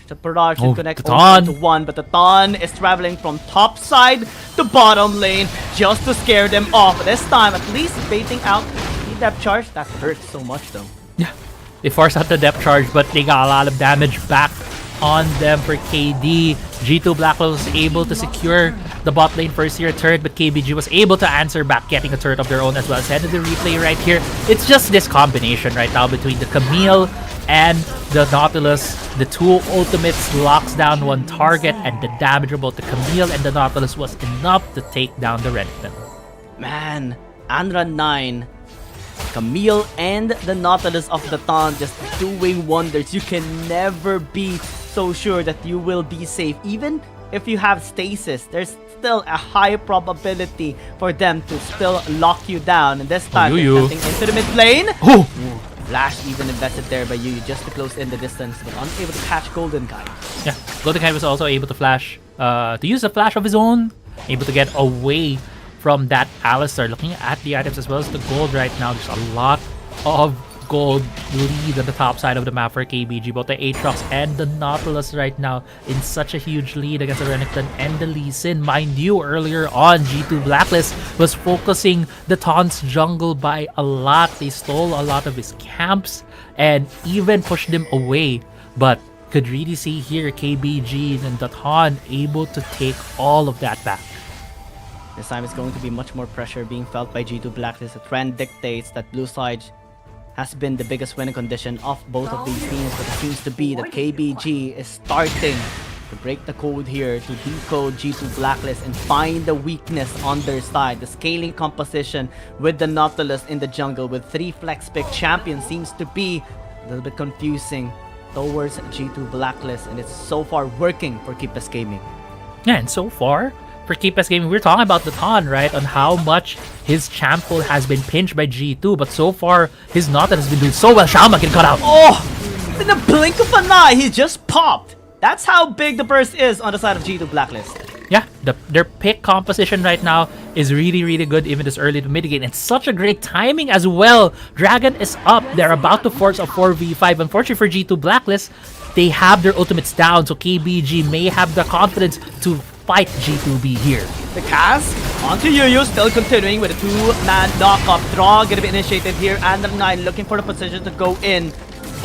Speaker 5: The production connects to 1, but the Thon is traveling from top side to bottom lane just to scare them off. This time, at least baiting out the depth charge. That hurts so much though.
Speaker 10: Yeah, they forced out the depth charge, but they got a lot of damage back on them for KD. G2 Blacklist was able to secure the bot lane first tier turret, but KBG was able to answer back, getting a turret of their own as well. Send the replay right here. It's just this combination right now between the Camille and the Nautilus. The 2 ultimates locks down 1 target, and the damage of both the Camille and the Nautilus was enough to take down the Renekton.
Speaker 5: Man, Anra 9, Camille and the Nautilus of the Thon just doing wonders. You can never be so sure that you will be safe. Even if you have stasis, there's still a high probability for them to still lock you down. And this time, they're getting into the mid lane. Flash even invested there by Yuyu just to close in the distance, but unable to catch Golden Kite.
Speaker 10: Yeah, Golden Kite was also able to flash, to use a flash of his own, able to get away from that Alistar. Looking at the items as well as the gold right now, there's a lot of gold lead on the top side of the map for KBG. Both the Aatrox and the Nautilus right now in such a huge lead against the Renekton and the Lee Sin. Mind you, earlier on, G2 Blacklist was focusing the Taun's jungle by a lot. They stole a lot of his camps and even pushed him away. But could really see here KBG and the Taun able to take all of that back.
Speaker 5: This time it's going to be much more pressure being felt by G2 Blacklist. The trend dictates that blue side has been the biggest winning condition of both of these teams, but it seems to be that KBG is starting to break the code here to decode G2 Blacklist and find the weakness on their side. The scaling composition with the Nautilus in the jungle with 3 flex pick champions seems to be a little bit confusing towards G2 Blacklist, and it's so far working for Keepus Gaming.
Speaker 10: Yeah, and so far for Keepus Gaming, we're talking about the Thon, right? On how much his champ pool has been pinched by G2, but so far his Nautilus has been doing so well. Shaman can cut out.
Speaker 5: Oh! In the blink of an eye, he just popped. That's how big the burst is on the side of G2 Blacklist.
Speaker 10: Yeah, their pick composition right now is really, really good even this early to mitigate. And such a great timing as well. Dragon is up. They're about to force a 4v5. Unfortunately for G2 Blacklist, they have their ultimates down, so KBG may have the confidence to fight G2B here.
Speaker 5: The cast onto Yuyu, still continuing with a 2-man knock-up draw. Gonna be initiated here. And the 9 looking for the position to go in.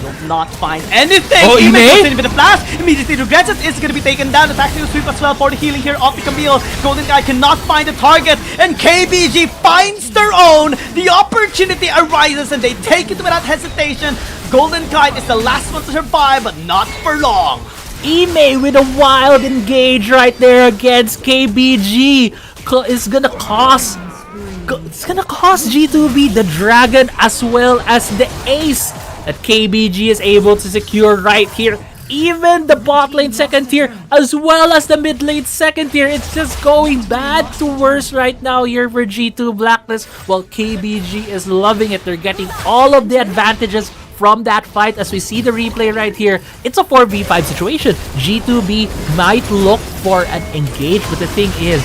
Speaker 5: Will not find anything.
Speaker 10: Oh,
Speaker 5: he may continue with the flash. Immediately regrets it. It's gonna be taken down. The tactical sweep as well for the healing here off the Camille. Golden Guy cannot find the target, and KBG finds their own. The opportunity arises, and they take it without hesitation. Golden Kite is the last one to survive, but not for long.
Speaker 10: Ime with a wild engage right there against KBG. It's gonna cost G2B the dragon as well as the ace that KBG is able to secure right here. Even the bot lane second tier as well as the mid lane second tier. It's just going bad to worse right now here for G2 Blacklist, while KBG is loving it. They're getting all of the advantages from that fight. As we see the replay right here, it's a 4v5 situation. G2B might look for an engage, but the thing is,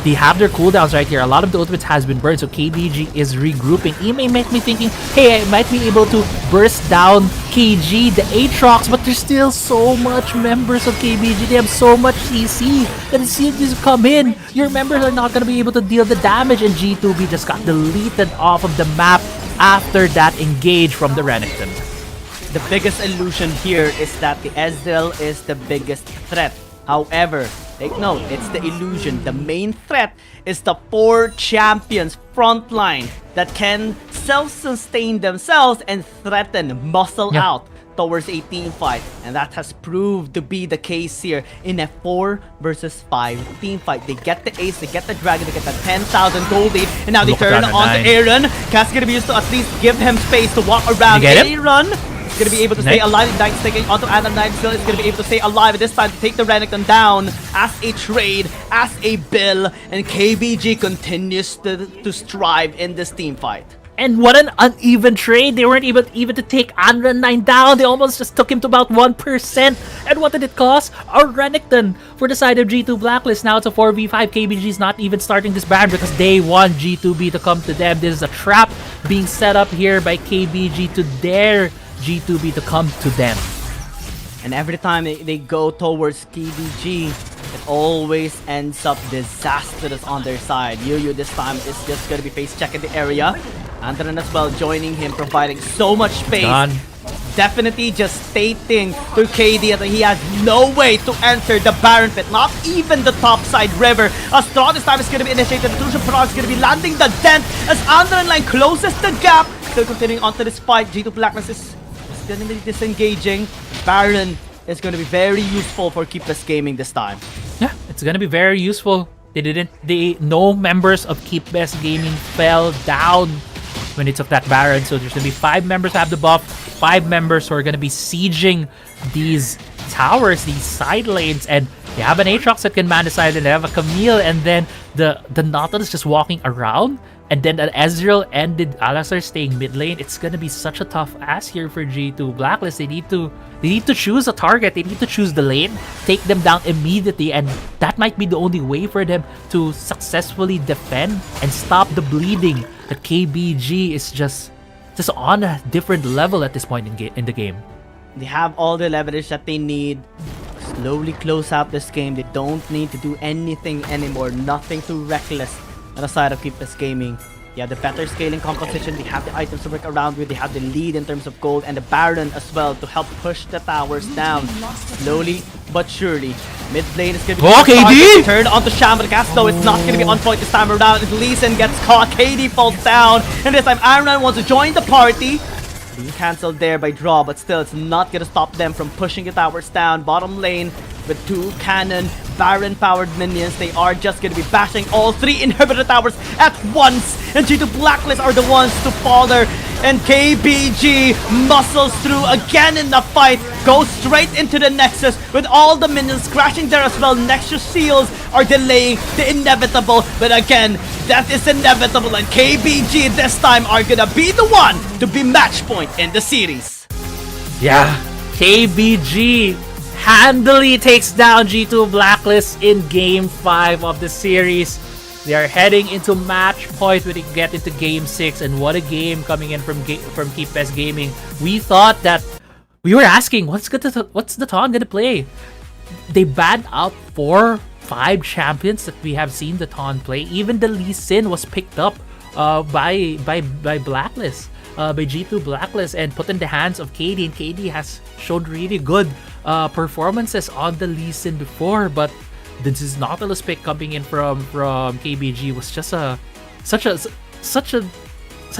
Speaker 10: they have their cooldowns right here. A lot of the ultimates has been burned, so KBG is regrouping. It may make me thinking, hey, I might be able to burst down KG, the Aatrox, but there's still so much members of KBG. They have so much CC that as soon as you come in, your members are not going to be able to deal the damage, and G2B just got deleted off of the map after that engage from the Renekton.
Speaker 5: The biggest illusion here is that the Ezreal is the biggest threat. However, Take note, it's the illusion. The main threat is the 4 champions frontline that can self-sustain themselves and threaten, muscle out towards a team fight. And that has proved to be the case here in a 4 versus 5 team fight. They get the ace, they get the dragon, they get the 10,000 gold lead, and now they turn on to Aaron. Cass gonna be used to at least give him space to walk around. Aaron is gonna be able to stay alive. Knight's taking onto Adam. Knight still is gonna be able to stay alive at this time to take the Renekton down as a trade, as a bill, and KBG continues to strive in this team fight.
Speaker 10: And what an uneven trade. They weren't even to take Andran9 down. They almost just took him to about 1%. And what did it cost? A Renekton for the side of G2 Blacklist. Now it's a 4v5. KBG's not even starting this Baron because they want G2B to come to them. This is a trap being set up here by KBG to dare G2B to come to them.
Speaker 5: And every time they go towards KBG, it always ends up disastrous on their side. Yu this time is just going to be face checking the area. Andran as well joining him, providing so much space. Definitely just stating to KD that he has no way to enter the Baron pit, not even the top side river. As Thrawn this time is going to be initiated, the Lucian Parag is going to be landing the dent as Andran closes the gap. Still continuing onto this fight. G2 Blacklist is going to be disengaging. Baron is going to be very useful for Keepless Gaming this time.
Speaker 10: Yeah, it's going to be very useful. No members of Keepless Gaming fell down when it took that Baron. So there's going to be 5 members who have the buff, 5 members who are going to be sieging these towers, these side lanes, and they have an Aatrox that can man the side, and they have a Camille, and then the Nautilus just walking around, and then an Ezreal ended Alistar staying mid lane. It's going to be such a tough ass here for G2 Blacklist. They need to choose a target. They need to choose the lane, take them down immediately, and that might be the only way for them to successfully defend and stop the bleeding. The KBG is just on a different level at this point in the game.
Speaker 5: They have all the leverage that they need. Slowly close out this game. They don't need to do anything anymore. Nothing too reckless on the side of Keepless Gaming. They have the better scaling composition. They have the items to work around with. They have the lead in terms of gold and the Baron as well to help push the towers down. Slowly but surely. Mid lane is going to be
Speaker 10: KD!
Speaker 5: turned onto Shamble. Though it's not going to be on point this time around. As Lee Sin gets caught, KD falls down. And this time Aaron wants to join the party. Being cancelled there by draw, but still it's not going to stop them from pushing the towers down. Bottom lane with 2 cannon, Baron powered minions. They are just going to be bashing all 3 inhibitor towers at once. And G2 Blacklist are the ones to fall there. And KBG muscles through again in the fight. Goes straight into the Nexus with all the minions crashing there as well. Nexus seals are delaying the inevitable. But again, death is inevitable. And KBG this time are gonna be the one to be match point in the series.
Speaker 10: Yeah, KBG handily takes down G2 Blacklist in Game 5 of the series. They are heading into match point when they get into Game 6, and what a game coming in from Keepless Gaming. We thought that we were asking, what's the Ton gonna play? They banned out 4-5 champions that we have seen the Ton play. Even the Lee Sin was picked up by Blacklist, by G2 Blacklist, and put in the hands of KD. And KD has shown really good performances on the Lee Sin before, but this Nautilus pick coming in from KBG was just such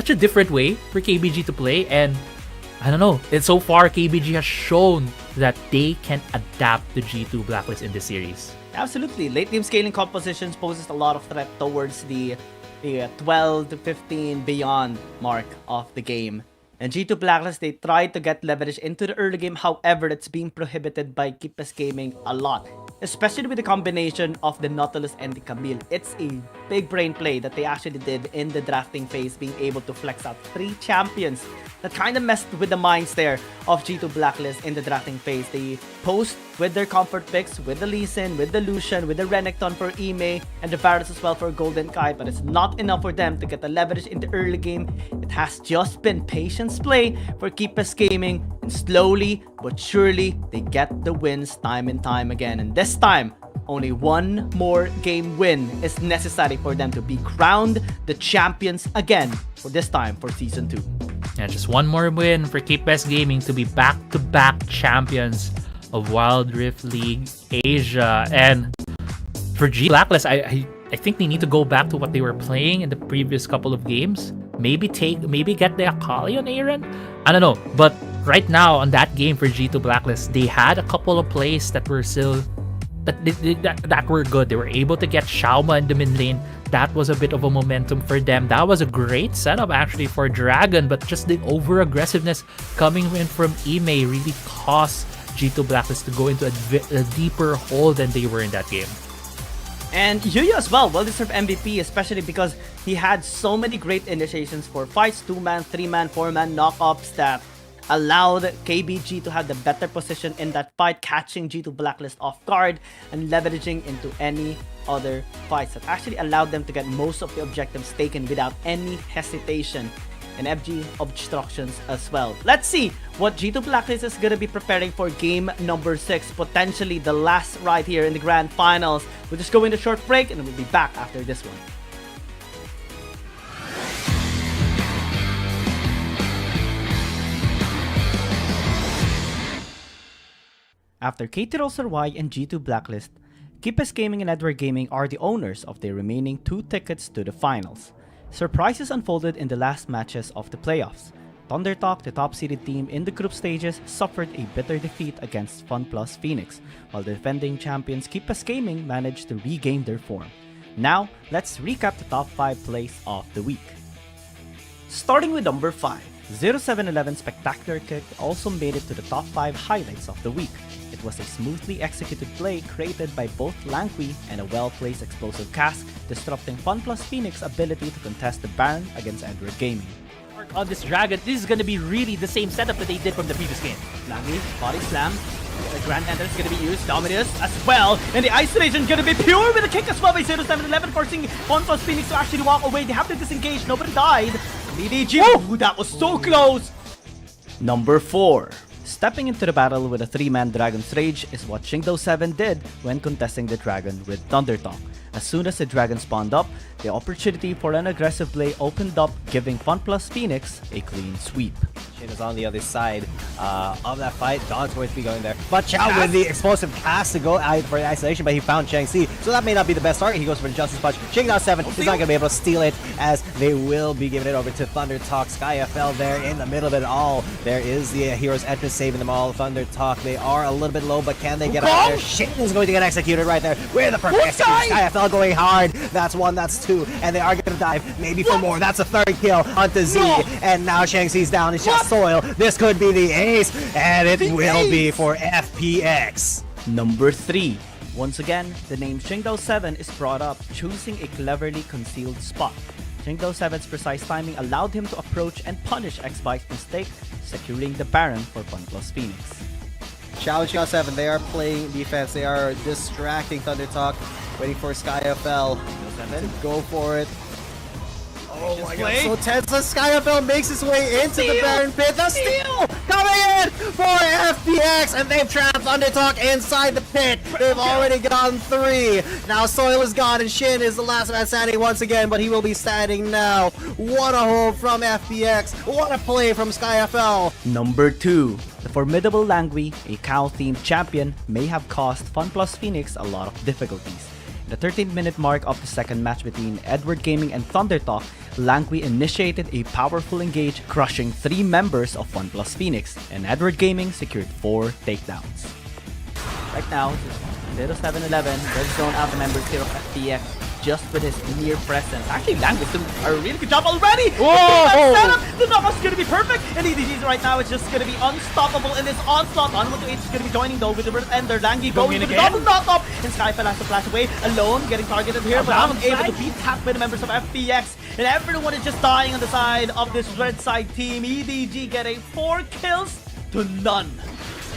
Speaker 10: a different way for KBG to play. And I don't know, and so far KBG has shown that they can adapt to G2 Blacklist in this series.
Speaker 5: Absolutely, late game scaling compositions poses a lot of threat towards the 12 to 15 beyond mark of the game. And G2 Blacklist, they tried to get leverage into the early game. However, it's being prohibited by Keepless Gaming a lot, especially with the combination of the Nautilus and the Camille. It's a big brain play that they actually did in the drafting phase, being able to flex out 3 champions. That kind of messed with the minds there of G2 Blacklist in the drafting phase. They post with their comfort picks, with the Lee Sin, with the Lucian, with the Renekton for Ime, and the Varus as well for Golden Kite. But it's not enough for them to get the leverage in the early game. It has just been patience play for Keepless Gaming. And slowly but surely, they get the wins time and time again. And this time, only one more game win is necessary for them to be crowned the champions again, for this time for Season 2.
Speaker 10: Yeah, just one more win for Keepless Gaming to be back-to-back champions of Wild Rift League Asia. And for G Blacklist, I think they need to go back to what they were playing in the previous couple of games. Maybe get the Akali on Aaron. I don't know, but right now on that game for G2 Blacklist, they had a couple of plays that were still that were good. They were able to get Shaoma in the mid lane. That was a bit of a momentum for them. That was a great setup actually for Dragon, but just the over aggressiveness coming in from Ime really caused G2 Blacklist to go into a deeper hole than they were in that game.
Speaker 5: And Yuya as well, well-deserved MVP, especially because he had so many great initiations for fights, 2-man, 3-man, 4-man knockups that allowed KBG to have the better position in that fight, catching G2 Blacklist off guard and leveraging into any other fights that actually allowed them to get most of the objectives taken without any hesitation, and FG obstructions as well. Let's see what G2 Blacklist is going to be preparing for game number 6, potentially the last right here in the grand finals. We'll just go into a short break and we'll be back after this one. After KT-Roser and G2 Blacklist, Keepes Gaming and Edward Gaming are the owners of their remaining 2 tickets to the finals. Surprises unfolded in the last matches of the playoffs. ThunderTalk, the top-seeded team in the group stages, suffered a bitter defeat against FunPlus Phoenix, while the defending champions Keepes Gaming managed to regain their form. Now, let's recap the top 5 plays of the week. Starting with number 5, 0711 Spectacular Kick also made it to the top 5 highlights of the week. It was a smoothly executed play created by both Langui and a well-placed explosive cast, disrupting FunPlus Phoenix's ability to contest the Baron against Edward Gaming.
Speaker 16: On this Dragon, this is gonna be really the same setup that they did from the previous game.
Speaker 6: Langui, body slam. The Grand Entrance is gonna be used. Dominus as well. And the isolation gonna be pure with a kick as well by 0711, forcing FunPlus Phoenix to actually walk away. They have to disengage. Nobody died. BDG. Ooh, that was so close.
Speaker 5: Number 4. Stepping into the battle with a 3-man Dragon's Rage is what BO7 did when contesting the Dragon with ThunderTalk. As soon as the Dragon spawned up, the opportunity for an aggressive play opened up, giving FunPlus Phoenix a clean sweep.
Speaker 7: Shin is on the other side of that fight. Don's going to be going there. But Chow with the explosive cast to go out for the isolation, but he found Chang Si. So that may not be the best target. He goes for the Justice Punch. Shingdown 7 is not going to be able to steal it, as they will be giving it over to ThunderTalk. SkyFL there in the middle of it all. There is the Hero's Entrance saving them all. ThunderTalk, they are a little bit low, but can they get out there? Shin is going to get executed right there. Where the perfect execution. SkyFL going hard. That's 1, that's 2, and they are going to dive maybe for more. That's a 3rd kill onto Z, and now Shang Xi's down. It's just Soil. This could be the ace, and it will be for FPX.
Speaker 5: Number 3. Once again, the name BO7 is brought up, choosing a cleverly concealed spot. BO7's precise timing allowed him to approach and punish X-Bike's mistake, securing the Baron for FunPlus Phoenix.
Speaker 7: Challenge BO7, they are playing defense. They are distracting ThunderTalk, waiting for SkyFL to go for it. Oh my god, so tense. SkyFL makes his way into the Baron pit. The steal coming in for FPX, and they've trapped ThunderTalk inside the pit. They've already gotten 3. Now Soil is gone, and Shin is the last man standing once again, but he will be standing now. What a hold from FPX. What a play from SkyFL.
Speaker 5: Number 2. The formidable Langui, a cow-themed champion, may have caused FunPlus Phoenix a lot of difficulties. In the 13-minute mark of the second match between Edward Gaming and ThunderTalk, Langui initiated a powerful engage, crushing 3 members of FunPlus Phoenix, and Edward Gaming secured 4 takedowns. Right now, 0711 red zone out the members here of FPX just with his near presence. Actually, Langui doing a really good job already!
Speaker 6: Whoa! The knockup's gonna be perfect, and EDG's right now is just gonna be unstoppable in this onslaught. On 1-8 is gonna be joining though with the Red Ender. Langui going for the double knockup, and SkyFell has to flash away alone, getting targeted here, but unable to be tapped by the members of FPX. And everyone is just dying on the side of this red side team. EDG getting 4 kills to none.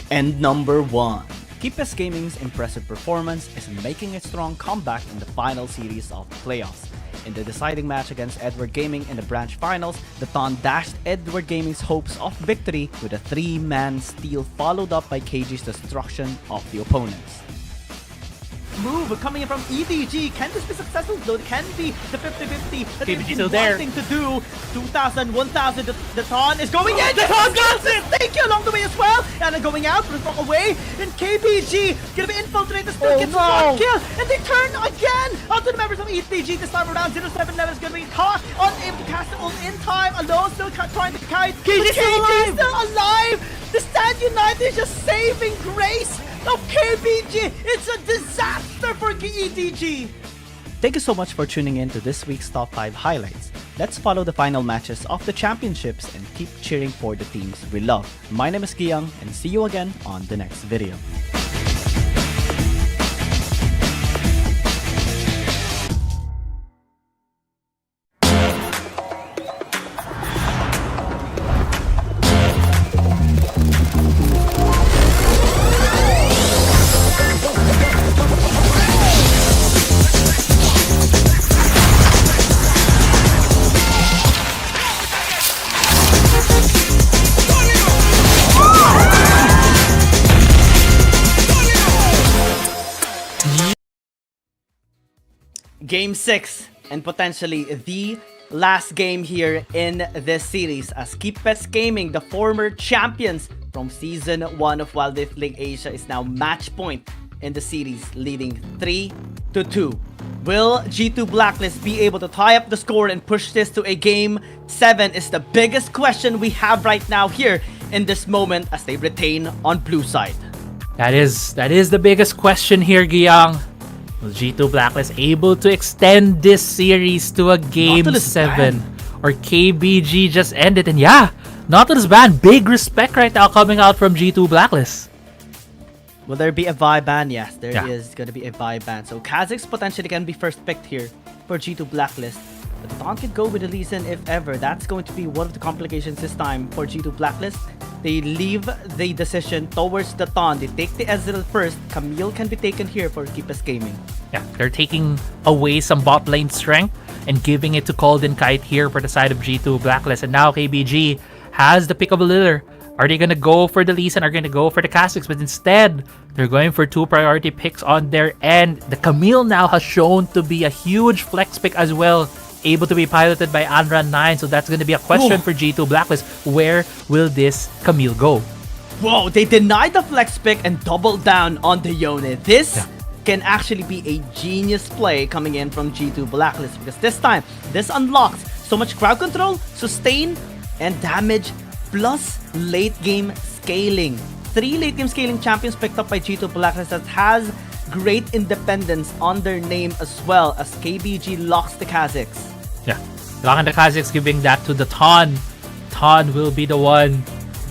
Speaker 5: And number 1. Keepes Gaming's impressive performance is making a strong comeback in the final series of the playoffs. In the deciding match against Edward Gaming in the branch finals, the Ton dashed Edward Gaming's hopes of victory with a 3-man steal followed up by KG's destruction of the opponents.
Speaker 6: move coming in from EDG. Can this be successful? Though it can be the 50-50 that they've
Speaker 16: KBG
Speaker 6: been
Speaker 16: still there.
Speaker 6: wanting to do. 2,000, 1,000. The Ton is going in. The Ton gets it. Thank you along the way as well. And then going out, from away. And KBG gonna be infiltrated. Still gets one kill. And they turn again out to the members of EDG this time around. 0-7 level is gonna be caught. Unable to cast it all in time. Alone still trying to kite. KBG still alive. The Stand United is just saving grace of KBG. It's a disaster for EDG.
Speaker 5: Thank you so much for tuning in to this week's Top 5 highlights. Let's follow the final matches of the championships and keep cheering for the teams we love. My name is Giyang, and see you again on the next video. Game 6, and potentially the last game here in this series, as Keepes Gaming, the former champions from Season 1 of Wild Rift League Asia, is now match point in the series, leading 3-2. Will G2 Blacklist be able to tie up the score and push this to a Game 7 is the biggest question we have right now here in this moment as they retain on blue side.
Speaker 10: That is the biggest question here, Giyang. Was G2 Blacklist able to extend this series to a Game 7? Or KBG just ended? And yeah, Nautilus ban. Big respect right now coming out from G2 Blacklist.
Speaker 5: Will there be a Vi ban? Yes, there is going to be a Vi ban. So Kha'Zix potentially can be first picked here for G2 Blacklist. But Dawn could go with the Lee Sin if ever. That's going to be one of the complications this time for G2 Blacklist. They leave the decision towards the Dawn. They take the Ezreal first. Camille can be taken here for Keepes Gaming.
Speaker 10: Yeah, they're taking away some bot lane strength and giving it to Golden Kite here for the side of G2 Blacklist. And now KBG has the pick of a litter. Are they going to go for the Lee Sin? Are they going to go for the Kha'Zix? But instead, they're going for 2 priority picks on their end. The Camille now has shown to be a huge flex pick as well, able to be piloted by Anran9. So that's going to be a question for G2 Blacklist. Where will this Camille go?
Speaker 5: Whoa, they denied the flex pick and doubled down on the Yone. This can actually be a genius play coming in from G2 Blacklist, because this time, this unlocks so much crowd control, sustain, and damage, plus late game scaling. 3 late game scaling champions picked up by G2 Blacklist that has great independence on their name as well, as KBG locks the Kha'Zix.
Speaker 10: Yeah, locking the Kha'Zix, giving that to the Ton. Ton will be the one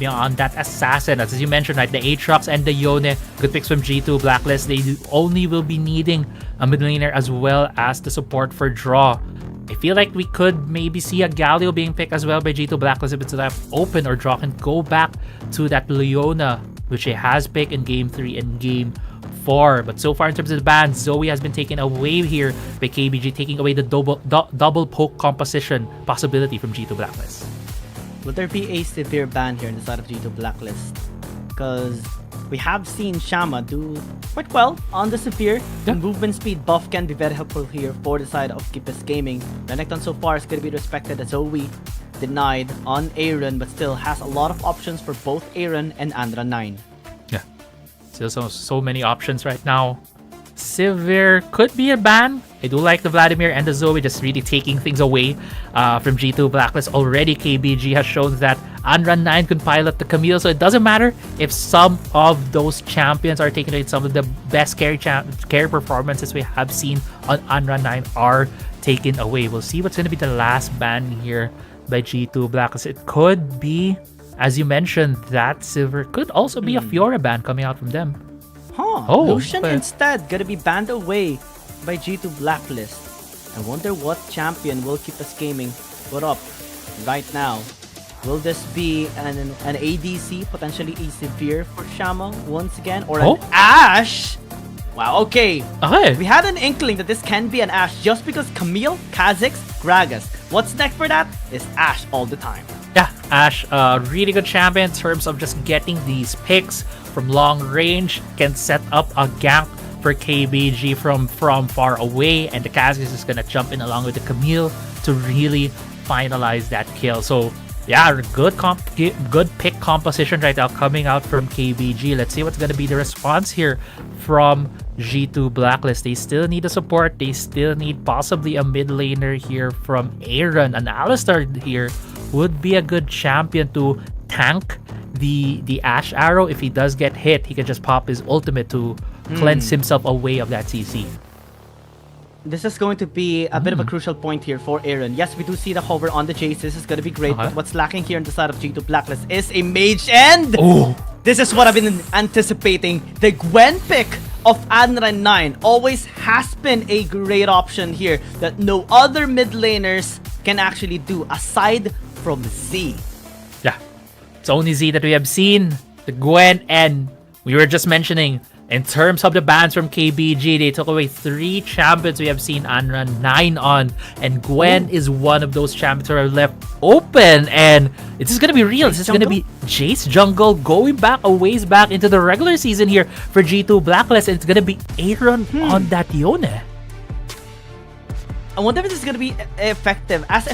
Speaker 10: on that assassin. As you mentioned, right, the Aatrox and the Yone, good picks from G2 Blacklist. They only will be needing a mid laner as well as the support for draw. I feel like we could maybe see a Galio being picked as well by G2 Blacklist if it's left open, or draw can go back to that Leona, which he has picked in Game 3 and Game 4. But so far in terms of the bans, Zoe has been taken away here by KBG, taking away the double poke composition possibility from G2 Blacklist.
Speaker 5: Will there be a severe ban here on the side of G2 Blacklist? Because we have seen Shama do quite well on the severe. The movement speed buff can be very helpful here for the side of Keepes Gaming. Renekton so far is going to be respected as Zoe, denied on Aaron, but still has a lot of options for both Aaron and Andra9.
Speaker 10: Yeah, still so many options right now. Severe could be a ban. I do like the Vladimir and the Zoe just really taking things away from G2 Blacklist. Already KBG has shown that Anran9 can pilot the Camille, so it doesn't matter if some of those champions are taking away. Some of the best carry performances we have seen on Anran9 are taken away. We'll see what's going to be the last ban here by G2 Blacklist. It could be, as you mentioned, that Silver could also be a Fiora ban coming out from them.
Speaker 5: Lucian instead gonna be banned away by G2 Blacklist. I wonder what champion will Keepes Gaming put up right now. Will this be an ADC, potentially a severe for Shama once again, or an Ashe? Wow, okay. We had an inkling that this can be an Ashe just because Camille, Kha'Zix, Gragas. What's next for that is Ashe all the time.
Speaker 10: Yeah, Ashe, really good champion in terms of just getting these picks from long range, can set up a gank for KBG from far away, and the Kha'Zix is gonna jump in along with the Camille to really finalize that kill. So yeah, good pick composition right now coming out from KBG. Let's see what's gonna be the response here from G2 Blacklist. They still need a support. They still need possibly a mid laner here from Aaron. An Alistar here would be a good champion to tank the Ash Arrow. If he does get hit, he can just pop his ultimate to cleanse himself away of that CC.
Speaker 5: This is going to be a bit of a crucial point here for Aaron. Yes, we do see the hover on the Jace. This is going to be great. But what's lacking here on the side of G2 Blacklist is a mage. And this is what I've been anticipating. The Gwen pick of Anran9 always has been a great option here that no other mid laners can actually do aside from Z.
Speaker 10: Yeah, it's only Z that we have seen. The Gwen, and we were just mentioning, in terms of the bans from KBG, they took away 3 champions we have seen Anran9 on, and Gwen is one of those champions who are left open, and this is going to be real. This is going to be Jace jungle going back a ways back into the regular season here for G2 Blacklist, and it's going to be Aaron on that Yone.
Speaker 5: I wonder if this is going to be effective as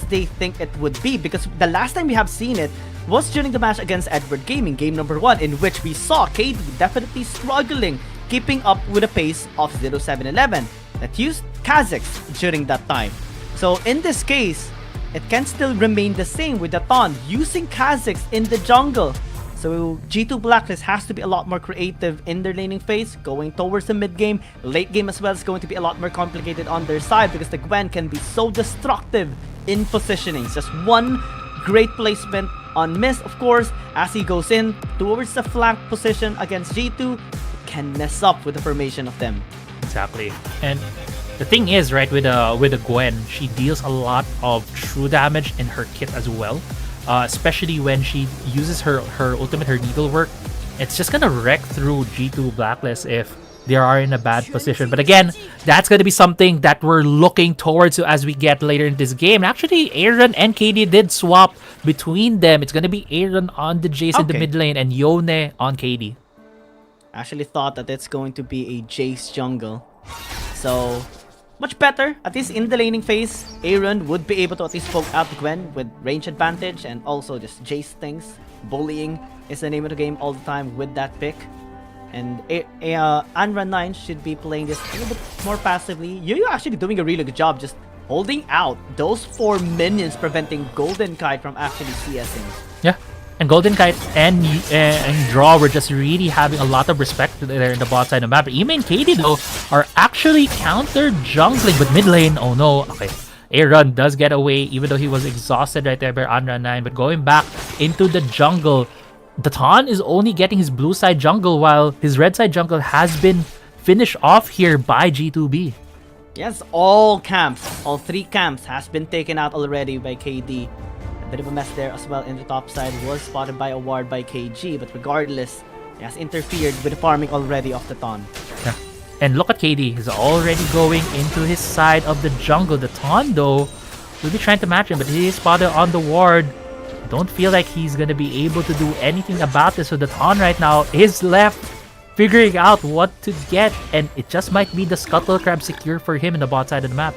Speaker 5: they think it would be, because the last time we have seen it was during the match against Edward Gaming, game number 1, in which we saw KD definitely struggling, keeping up with the pace of 0711 that used Kha'Zix during that time. So in this case, it can still remain the same with the Thon using Kha'Zix in the jungle. So G2 Blacklist has to be a lot more creative in their laning phase, going towards the mid game. Late game as well is going to be a lot more complicated on their side because the Gwen can be so destructive in positioning. Just one great placement on Miss, of course, as he goes in towards the flank position against G2, can mess up with the formation of them.
Speaker 10: Exactly. And the thing is, right, with a Gwen, she deals a lot of true damage in her kit as well. Especially when she uses her ultimate, her needlework. It's just gonna wreck through G2 Blacklist if they are in a bad position. But again, that's gonna be something that we're looking towards to as we get later in this game. Actually, Aaron and KD did swap between them. It's gonna be Aaron on the Jace in the mid lane and Yone on KD.
Speaker 5: I actually thought that it's going to be a Jace jungle. So much better, at least in the laning phase. Aaron would be able to at least poke out Gwen with range advantage and also just Jace things. Bullying is the name of the game all the time with that pick. And Anran9 should be playing this a little bit more passively. You're actually doing a really good job just holding out those 4 minions, preventing Golden Kite from actually CSing.
Speaker 10: Yeah. And Golden Kite and Draw were just really having a lot of respect there in the bot side of the map. Ime and KD, though, are actually counter jungling, but mid lane, oh no. Okay, Aaron does get away, even though he was exhausted right there by Anran9. But going back into the jungle, the Thon is only getting his blue side jungle, while his red side jungle has been finished off here by G2B.
Speaker 5: Yes, all 3 camps has been taken out already by KD. A bit of a mess there as well in the top side, was spotted by a ward by KG, but regardless, he has interfered with the farming already of the Thon.
Speaker 10: Yeah. And look at KD, he's already going into his side of the jungle. The Thon, though, will be trying to match him, but he is spotted on the ward. Don't feel like he's gonna be able to do anything about this. So the Thon right now is left figuring out what to get, and it just might be the Scuttle Crab secure for him in the bot side of the map.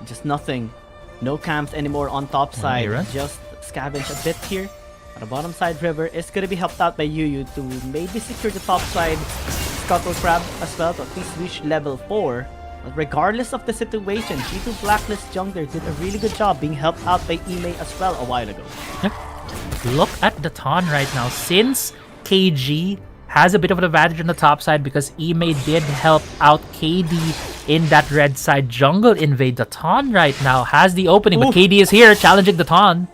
Speaker 5: Just nothing. No camps anymore on top side. Just scavenge a bit here. On the bottom side, River is going to be helped out by Yuyu to maybe secure the top side Scuttle Crab as well to at least reach level 4. But regardless of the situation, G2 Blacklist jungler did a really good job being helped out by Ime as well a while ago.
Speaker 10: Yep. Look at the Thon right now. Since KG has a bit of an advantage on the top side because Ime did help out KD in that red side jungle invade, the Thon right now has the opening, but KD is here challenging the Thon.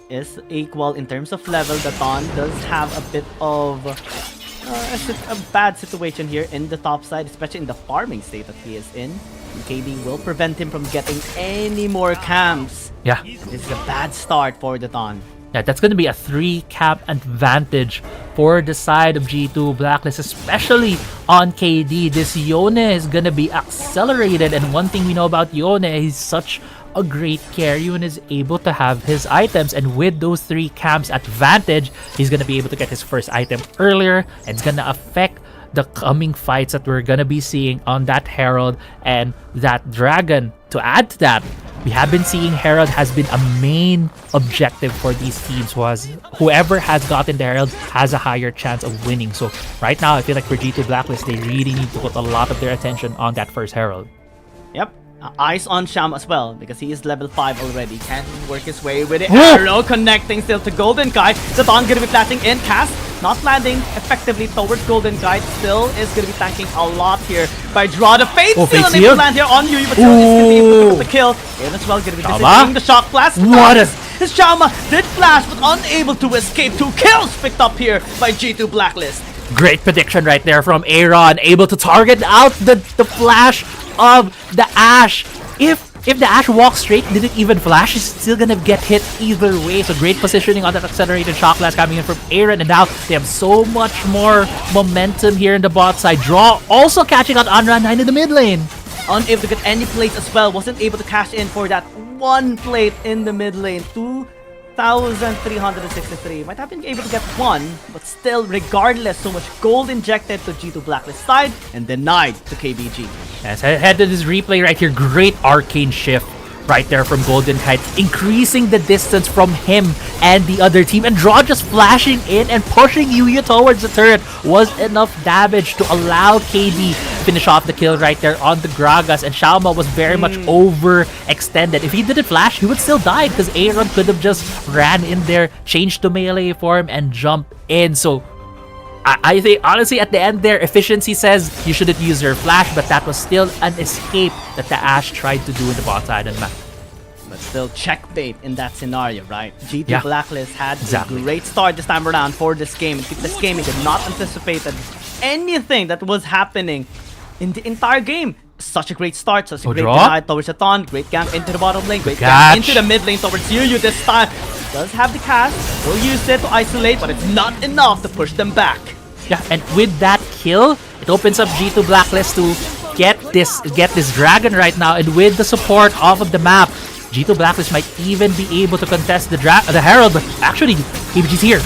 Speaker 5: Is equal in terms of level. The Thon does have a bit of a bad situation here in the top side, especially in the farming state that he is in. And KD will prevent him from getting any more camps.
Speaker 10: Yeah.
Speaker 5: This is a bad start for the Thon.
Speaker 10: Yeah, that's going to be a 3-camp advantage for the side of G2 Blacklist, especially on KD. This Yone is going to be accelerated, and one thing we know about Yone, he's such a great carry when he's able to have his items, and with those 3 camps advantage, he's going to be able to get his first item earlier, and it's going to affect the coming fights that we're gonna be seeing on that Herald and that Dragon. To add to that, we have been seeing Herald has been a main objective for these teams. Was whoever has gotten the Herald has a higher chance of winning. So right now, I feel like for G2 Blacklist, they really need to put a lot of their attention on that first Herald.
Speaker 6: Yep. Eyes on Sham as well, because he is level 5 already. Can work his way with the arrow, connecting still to Golden Guy. The Dawn gonna be flashing in, cast, not landing effectively towards Golden Guy. Still is gonna be tanking a lot here by Draw. The Fate still unable to land here on Yui, but still is gonna be able to pick up the kill. And as well gonna be disabling the shock blast.
Speaker 10: What a...
Speaker 6: Shama did flash, but unable to escape. 2 kills picked up here by G2 Blacklist.
Speaker 10: Great prediction right there from Aaron, able to target out the flash of the Ashe. If the Ashe walks straight, didn't even flash, he's still gonna get hit either way. So great positioning on that accelerated shock blast coming in from Aaron, and now they have so much more momentum here in the bot side. Draw also catching out Anra9 in the mid lane.
Speaker 6: Unable to get any plates as well, wasn't able to cash in for that one plate in the mid lane. 2,363. Might have been able to get one, but still, regardless, so much gold injected to G2 Blacklist side and denied to KBG.
Speaker 10: Yes, head to this replay right here. Great arcane shift right there from Golden Kite, increasing the distance from him and the other team. And Draw just flashing in and pushing Yuya towards the turret was enough damage to allow KD finish off the kill right there on the Gragas. And Shaoma was very much overextended. If he didn't flash, he would still die because Aaron could have just ran in there, changed to melee form, and jumped in. So I think, honestly, at the end there, efficiency says you shouldn't use your flash, but that was still an escape that the Ashe tried to do in the bot side and map.
Speaker 6: But still checkbait in that scenario, right? G2
Speaker 10: Yeah.
Speaker 6: Blacklist had
Speaker 10: Exactly.
Speaker 6: a great start this time around for this game. And this game, it did not anticipate anything that was happening in the entire game. Such a great start, such a great
Speaker 10: Draw.
Speaker 6: deny towards the Thon, great gank into the bottom lane, great gank
Speaker 10: catch.
Speaker 6: into the mid lane towards Yuyu this time. Does have the cast, will use it to isolate, but it's not enough to push them back.
Speaker 10: Yeah, and with that kill, it opens up G2 Blacklist to get this Dragon right now. And with the support off of the map, G2 Blacklist might even be able to contest the Herald, but actually, KBG's here.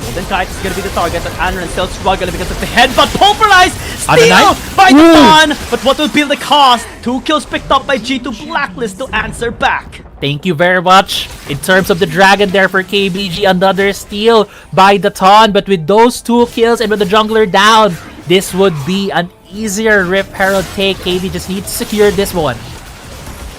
Speaker 6: Golden Kite is going to be the target, but Anran still struggling because of the headbutt. Pulverized!
Speaker 10: On the
Speaker 6: Steal
Speaker 10: knife?
Speaker 6: by the
Speaker 10: Ooh.
Speaker 6: Dawn! But what will be the cost? 2 kills picked up by G2 Blacklist to answer back.
Speaker 10: Thank you very much. In terms of the Dragon there for KBG, another steal by the Ton. But with those 2 kills and with the jungler down, this would be an easier Rift Herald take. KB just needs to secure this one.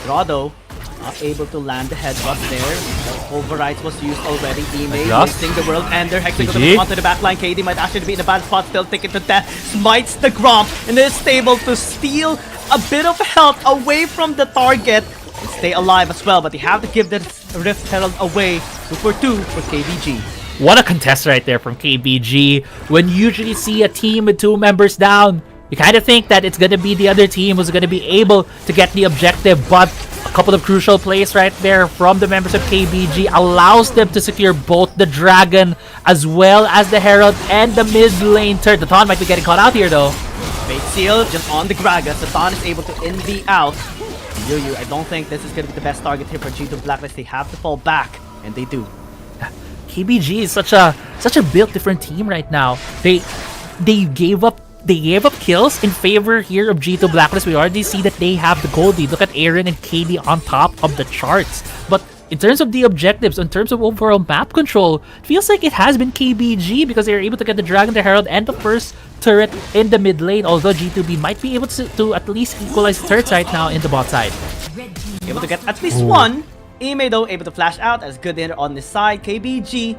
Speaker 6: Grotto not able to land the headbutt there. The Pulverize was used already. Ime
Speaker 10: Adjust.
Speaker 6: using the World Ender. Hexing
Speaker 10: GG.
Speaker 6: onto the backline. KD might actually be in a bad spot. Still taken to death. Smites the Gromp and is able to steal a bit of health away from the target. And stay alive as well, but they have to give the Rift Herald away. 2 for 2 for KBG.
Speaker 10: What a contest right there from KBG. When you usually see a team with 2 members down, you kind of think that it's going to be the other team who's going to be able to get the objective, but a couple of crucial plays right there from the members of KBG allows them to secure both the Dragon as well as the Herald and the mid lane turret. The Dawn might be getting caught out here though.
Speaker 6: Fate Seal just on the Gragas. The Dawn is able to NV out. Yuyu, I don't think this is going to be the best target here for G2 Blacklist. They have to fall back, and they do.
Speaker 10: KBG is such a built different team right now. They gave up kills in favor here of G2 Blacklist. We already see that they have the gold lead. Look at Aaron and KD on top of the charts. But in terms of the objectives, in terms of overall map control, it feels like it has been KBG because they were able to get the Dragon, the Herald, and the first turret in the mid lane. Although G2B might be able to at least equalize the turrets right now in the bot side.
Speaker 6: Able to get at least one. Ime though able to flash out as good hitter on this side. KBG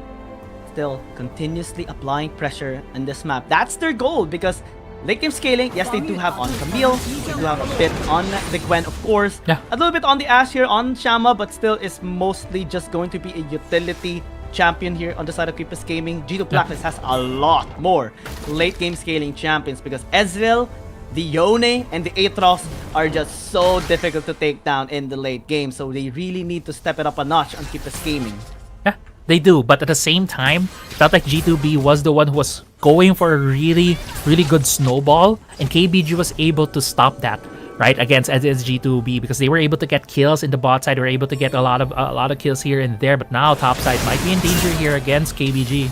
Speaker 6: still continuously applying pressure in this map. That's their goal because late game scaling, yes, they do have on Camille, they do have a bit on the Gwen, of course.
Speaker 10: Yeah.
Speaker 6: A little bit on the Ashe here on Shama, but still is mostly just going to be a utility champion here on the side of Keepers Gaming. G2 Blacklist has a lot more late game scaling champions because Ezreal, the Yone, and the Atrox are just so difficult to take down in the late game. So they really need to step it up a notch on Keepers Gaming.
Speaker 10: Yeah, they do. But at the same time, felt like G2B was the one who was going for a really, really good snowball. And KBG was able to stop that, right, against G2B because they were able to get kills in the bot side. They were able to get a lot of kills here and there. But now top side might be in danger here against KBG.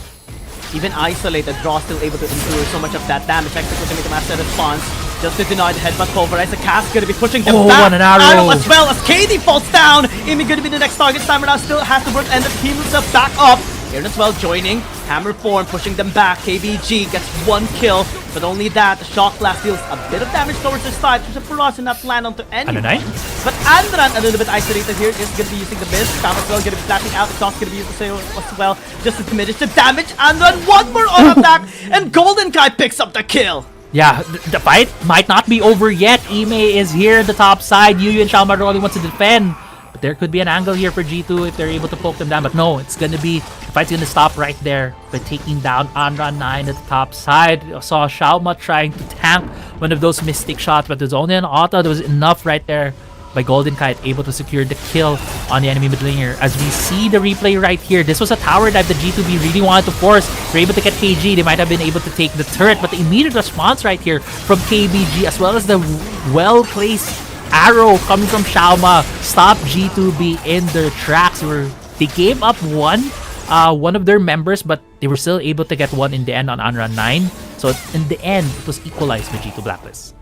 Speaker 6: Even isolated, Draw still able to endure so much of that damage. Execute to make a master response. Just to deny the headbutt pulverize. The cast gonna be pushing them back.
Speaker 10: What an arrow.
Speaker 6: As well as KD falls down. Amy gonna be the next target. Timer now still has to work and he moves up back up. Aaron as well joining. Hammer form pushing them back. KBG gets 1 kill. But only that, the Shock Blast deals a bit of damage towards his side. There's a barrage to not land onto anyone. But Andran a little bit isolated here is gonna be using the mist. Sam as well gonna be flashing out. The Toss gonna be using as well just to diminish the damage. Andran one more on attack and Golden Kai picks up the kill.
Speaker 10: Yeah, the fight might not be over yet. Ime is here at the top side. Yu and Xiaoma only wants to defend. But there could be an angle here for G2 if they're able to poke them down. But no, it's gonna be, the fight's gonna stop right there by taking down Andran 9 at the top side. I saw Xiaoma trying to tank one of those Mystic shots, but there's only an auto. There was enough right there by Golden Kite, able to secure the kill on the enemy mid laner. As we see the replay right here, this was a tower dive that G2B really wanted to force. They're able to get KG. They might have been able to take the turret, but the immediate response right here from KBG, as well as the well-placed arrow coming from Xiaoma, stopped G2B in their tracks. They gave up one of their members, but they were still able to get one in the end on Andran 9. So in the end, it was equalized by G2 Blacklist.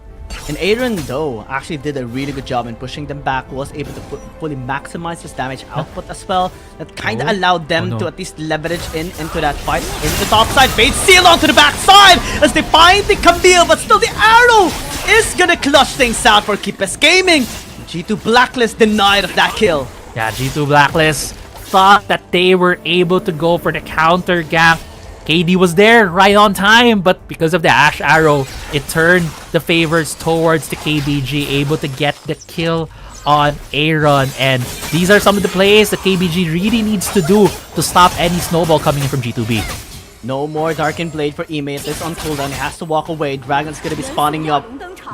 Speaker 6: And Aaron, though, actually did a really good job in pushing them back, was able to fully maximize his damage output as well. That kind of allowed them to at least leverage into that fight. Into the top side, Fade Seal onto the back side as they find the Camille, but still the arrow is gonna clutch things out for Keepers Gaming. G2 Blacklist denied of that kill.
Speaker 10: Yeah, G2 Blacklist thought that they were able to go for the counter gank. KD was there right on time, but because of the Ash Arrow, it turned the favors towards the KBG, able to get the kill on Aaron. And these are some of the plays that KBG really needs to do to stop any snowball coming in from G2B.
Speaker 6: No more Darkened Blade for Ime. It's on cooldown. He has to walk away. Dragon's gonna be spawning up.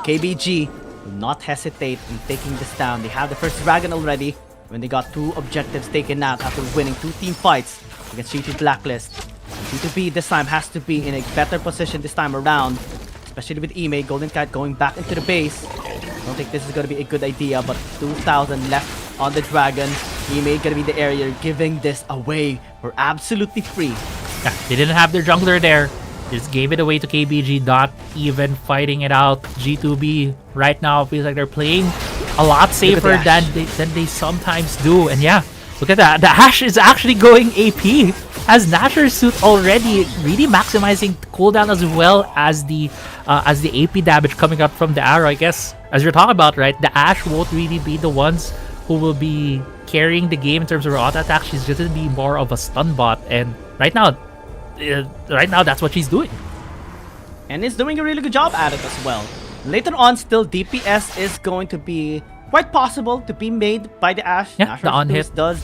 Speaker 6: KBG will not hesitate in taking this down. They have the first Dragon already when they got 2 objectives taken out after winning 2 team fights against G2 Blacklist. G2B this time has to be in a better position this time around, especially with Ime. Golden Kite going back into the base. I don't think this is going to be a good idea, but 2,000 left on the Dragon. Ime going to be the area giving this away for absolutely free.
Speaker 10: Yeah, they didn't have their jungler there. They just gave it away to KBG, not even fighting it out. G2B right now feels like they're playing a lot safer than they sometimes do. And yeah, look at that. The Ash is actually going AP. As Nasher's suit already really maximizing the cooldown as well as the AP damage coming up from the arrow. I guess as you're talking about, right, the Ash won't really be the ones who will be carrying the game in terms of her auto attack. She's just gonna be more of a stun bot, and right now that's what she's doing.
Speaker 6: And is doing a really good job at it as well. Later on, still DPS is going to be quite possible to be made by the Ash.
Speaker 10: Yeah, the on-hit
Speaker 6: does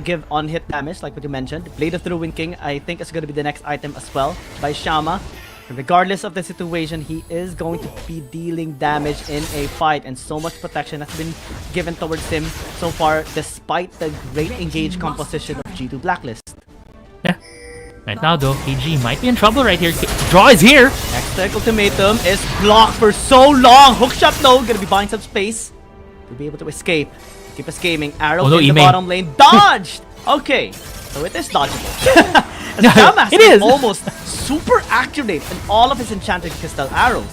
Speaker 6: give on-hit damage, like what you mentioned. Blade of the Ruin King, I think, is going to be the next item as well by Xiaoma. Regardless of the situation, he is going to be dealing damage in a fight, and so much protection has been given towards him so far, despite the great engaged composition of G2 Blacklist.
Speaker 10: Yeah. Right now, though, KG might be in trouble right here. Draw is here!
Speaker 6: Extec Ultimatum is blocked for so long. Hookshot, though, going to be buying some space to be able to escape. Keep us gaming. Arrow in the bottom lane. Dodged! Okay, so it is dodgeable. It is almost super accurate in all of his enchanted crystal arrows.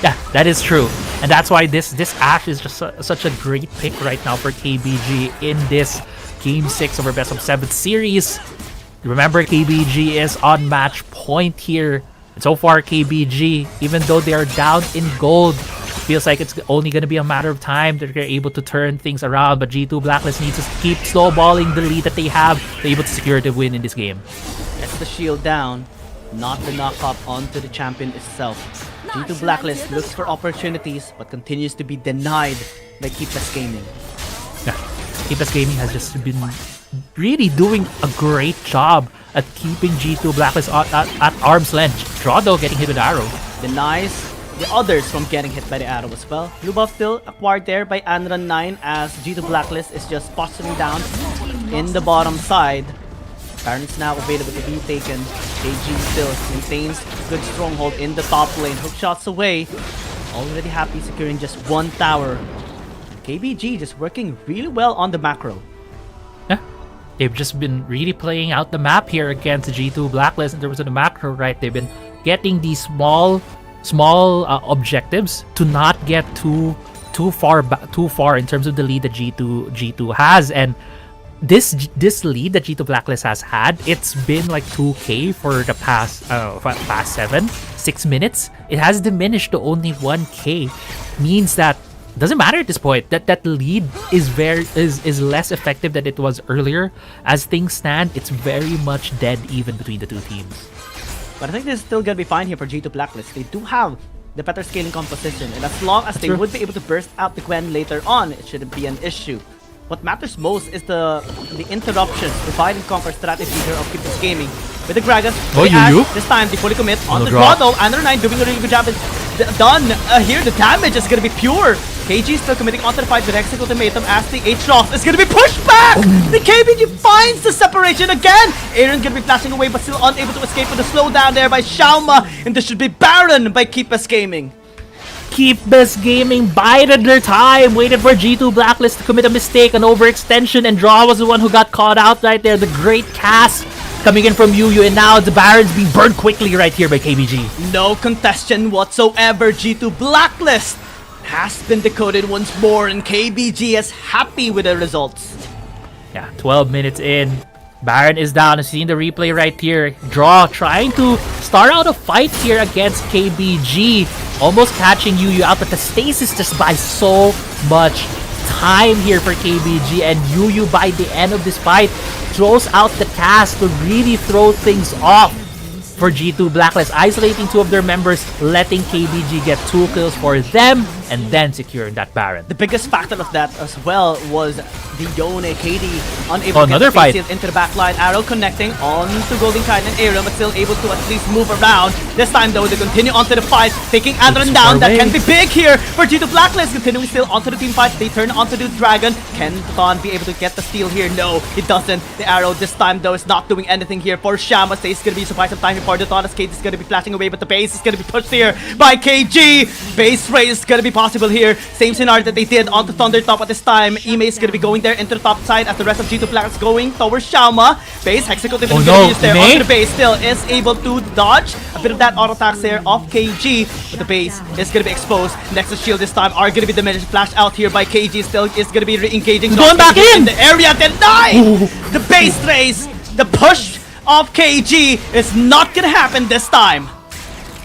Speaker 10: Yeah, that is true. And that's why this Ash is just such a great pick right now for KBG in this Game 6 of our Best of 7 series. Remember, KBG is on match point here. And so far, KBG, even though they are down in gold, feels like it's only going to be a matter of time that they're able to turn things around. But G2 Blacklist needs to keep snowballing the lead that they have. They're able to secure the win in this game.
Speaker 6: That's the shield down, not the knock-up onto the champion itself. G2 Blacklist looks for opportunities but continues to be denied by Keepus Gaming.
Speaker 10: Yeah, Keepus Gaming has just been really doing a great job at keeping G2 Blacklist at arm's length. Draw, though, getting hit with arrow.
Speaker 6: Denies the others from getting hit by the arrow as well. Blue buff still acquired there by Andran 9 as G2 Blacklist is just posturing down in the bottom side. Baron's now available to be taken. KG still maintains good stronghold in the top lane. Hook shots away. Already happy securing just 1 tower. KBG just working really well on the macro.
Speaker 10: Yeah. they've just been really playing out the map here against G2 Blacklist in terms of the macro, right? They've been getting these small objectives to not get too far in terms of the lead that G2 has. And this lead that G2 Blacklist has had, it's been like 2k for the past 6 minutes. It has diminished to only 1k. Means that doesn't matter at this point. That lead is less effective than it was earlier. As things stand, it's very much dead even between the two teams.
Speaker 5: But I think this is still gonna be fine here for G2 Blacklist. They do have the better scaling composition, and as long as they would be able to burst out the Gwen later on, it shouldn't be an issue. What matters most is the interruptions, divide and conquer strategy here of Keepers Gaming. With the Gragas, this time they fully commit on the draw though. Under 9 doing a really good job. It's done here. The damage is gonna be pure. KG still committing onto the fight with Hexic Ultimatum as the H-Ross is gonna be pushed back! The KBG finds the separation again! Aaron gonna be flashing away but still unable to escape with the slowdown there by Xiaoma, and this should be Baron by Keepers Gaming.
Speaker 10: Keepers Gaming bided their time, waited for G2 Blacklist to commit a mistake, an overextension, and Draw was the one who got caught out right there. The great cast coming in from Yu, and now the Baron's being burned quickly right here by KBG.
Speaker 5: No contestation whatsoever. G2 Blacklist has been decoded once more, and KBG is happy with the results.
Speaker 10: Yeah, 12 minutes in. Baron is down. Seeing the replay right here. Draw trying to start out a fight here against KBG. Almost catching Yu out, but the stasis just buys so much time here for KBG. And Yu by the end of this fight throws out the cast to really throw things off for G2 Blacklist, isolating 2 of their members, letting KBG get 2 kills for them, and then securing that Baron.
Speaker 5: The biggest factor of that as well was the Yone KD unable to
Speaker 10: another
Speaker 5: get
Speaker 10: fight
Speaker 5: into the backline. Arrow connecting on to Golden Kite and Aaron, but still able to at least move around. This time though, they continue onto the fight, taking Adron down. That can be big here for G2 Blacklist. Continuing still onto the team fight. They turn onto the Dragon. Can Thon be able to get the steal here? No, he doesn't. The Arrow this time though is not doing anything here for Shama. Stays gonna be surprised some time here for the Thon as KD is gonna be flashing away, but the base is gonna be pushed here by KG. Base raise is gonna be possible here. Same scenario that they did on the Thunder top at this time. Ime is gonna be going there into the top side as the rest of G2 Black is going towards Xiaoma. Base Hexical is gonna be used there onto the base. Still is able to dodge a bit of that auto attacks there off KG, but the base is gonna be exposed. Nexus shield this time are gonna be diminished. Flash out here by KG. Still is gonna be re-engaging.
Speaker 10: Going back in
Speaker 5: the area. Denied. The base raise, the push of KG is not gonna happen this time.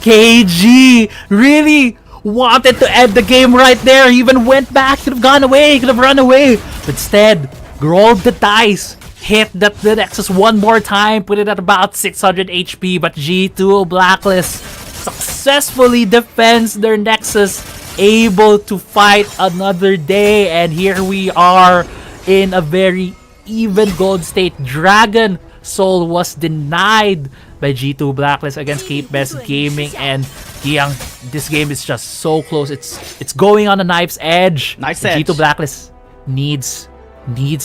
Speaker 10: KG really wanted to end the game right there. He even went back, could have gone away, could have run away. But instead, rolled the dice, hit the Nexus one more time, put it at about 600 HP. But G2 Blacklist successfully defends their Nexus, able to fight another day. And here we are in a very even gold state. Dragon Soul was denied by G2 Blacklist against KBG Gaming, and Yang, this game is just so close. It's going on a knife's edge.
Speaker 5: Knife's edge.
Speaker 10: G2 Blacklist needs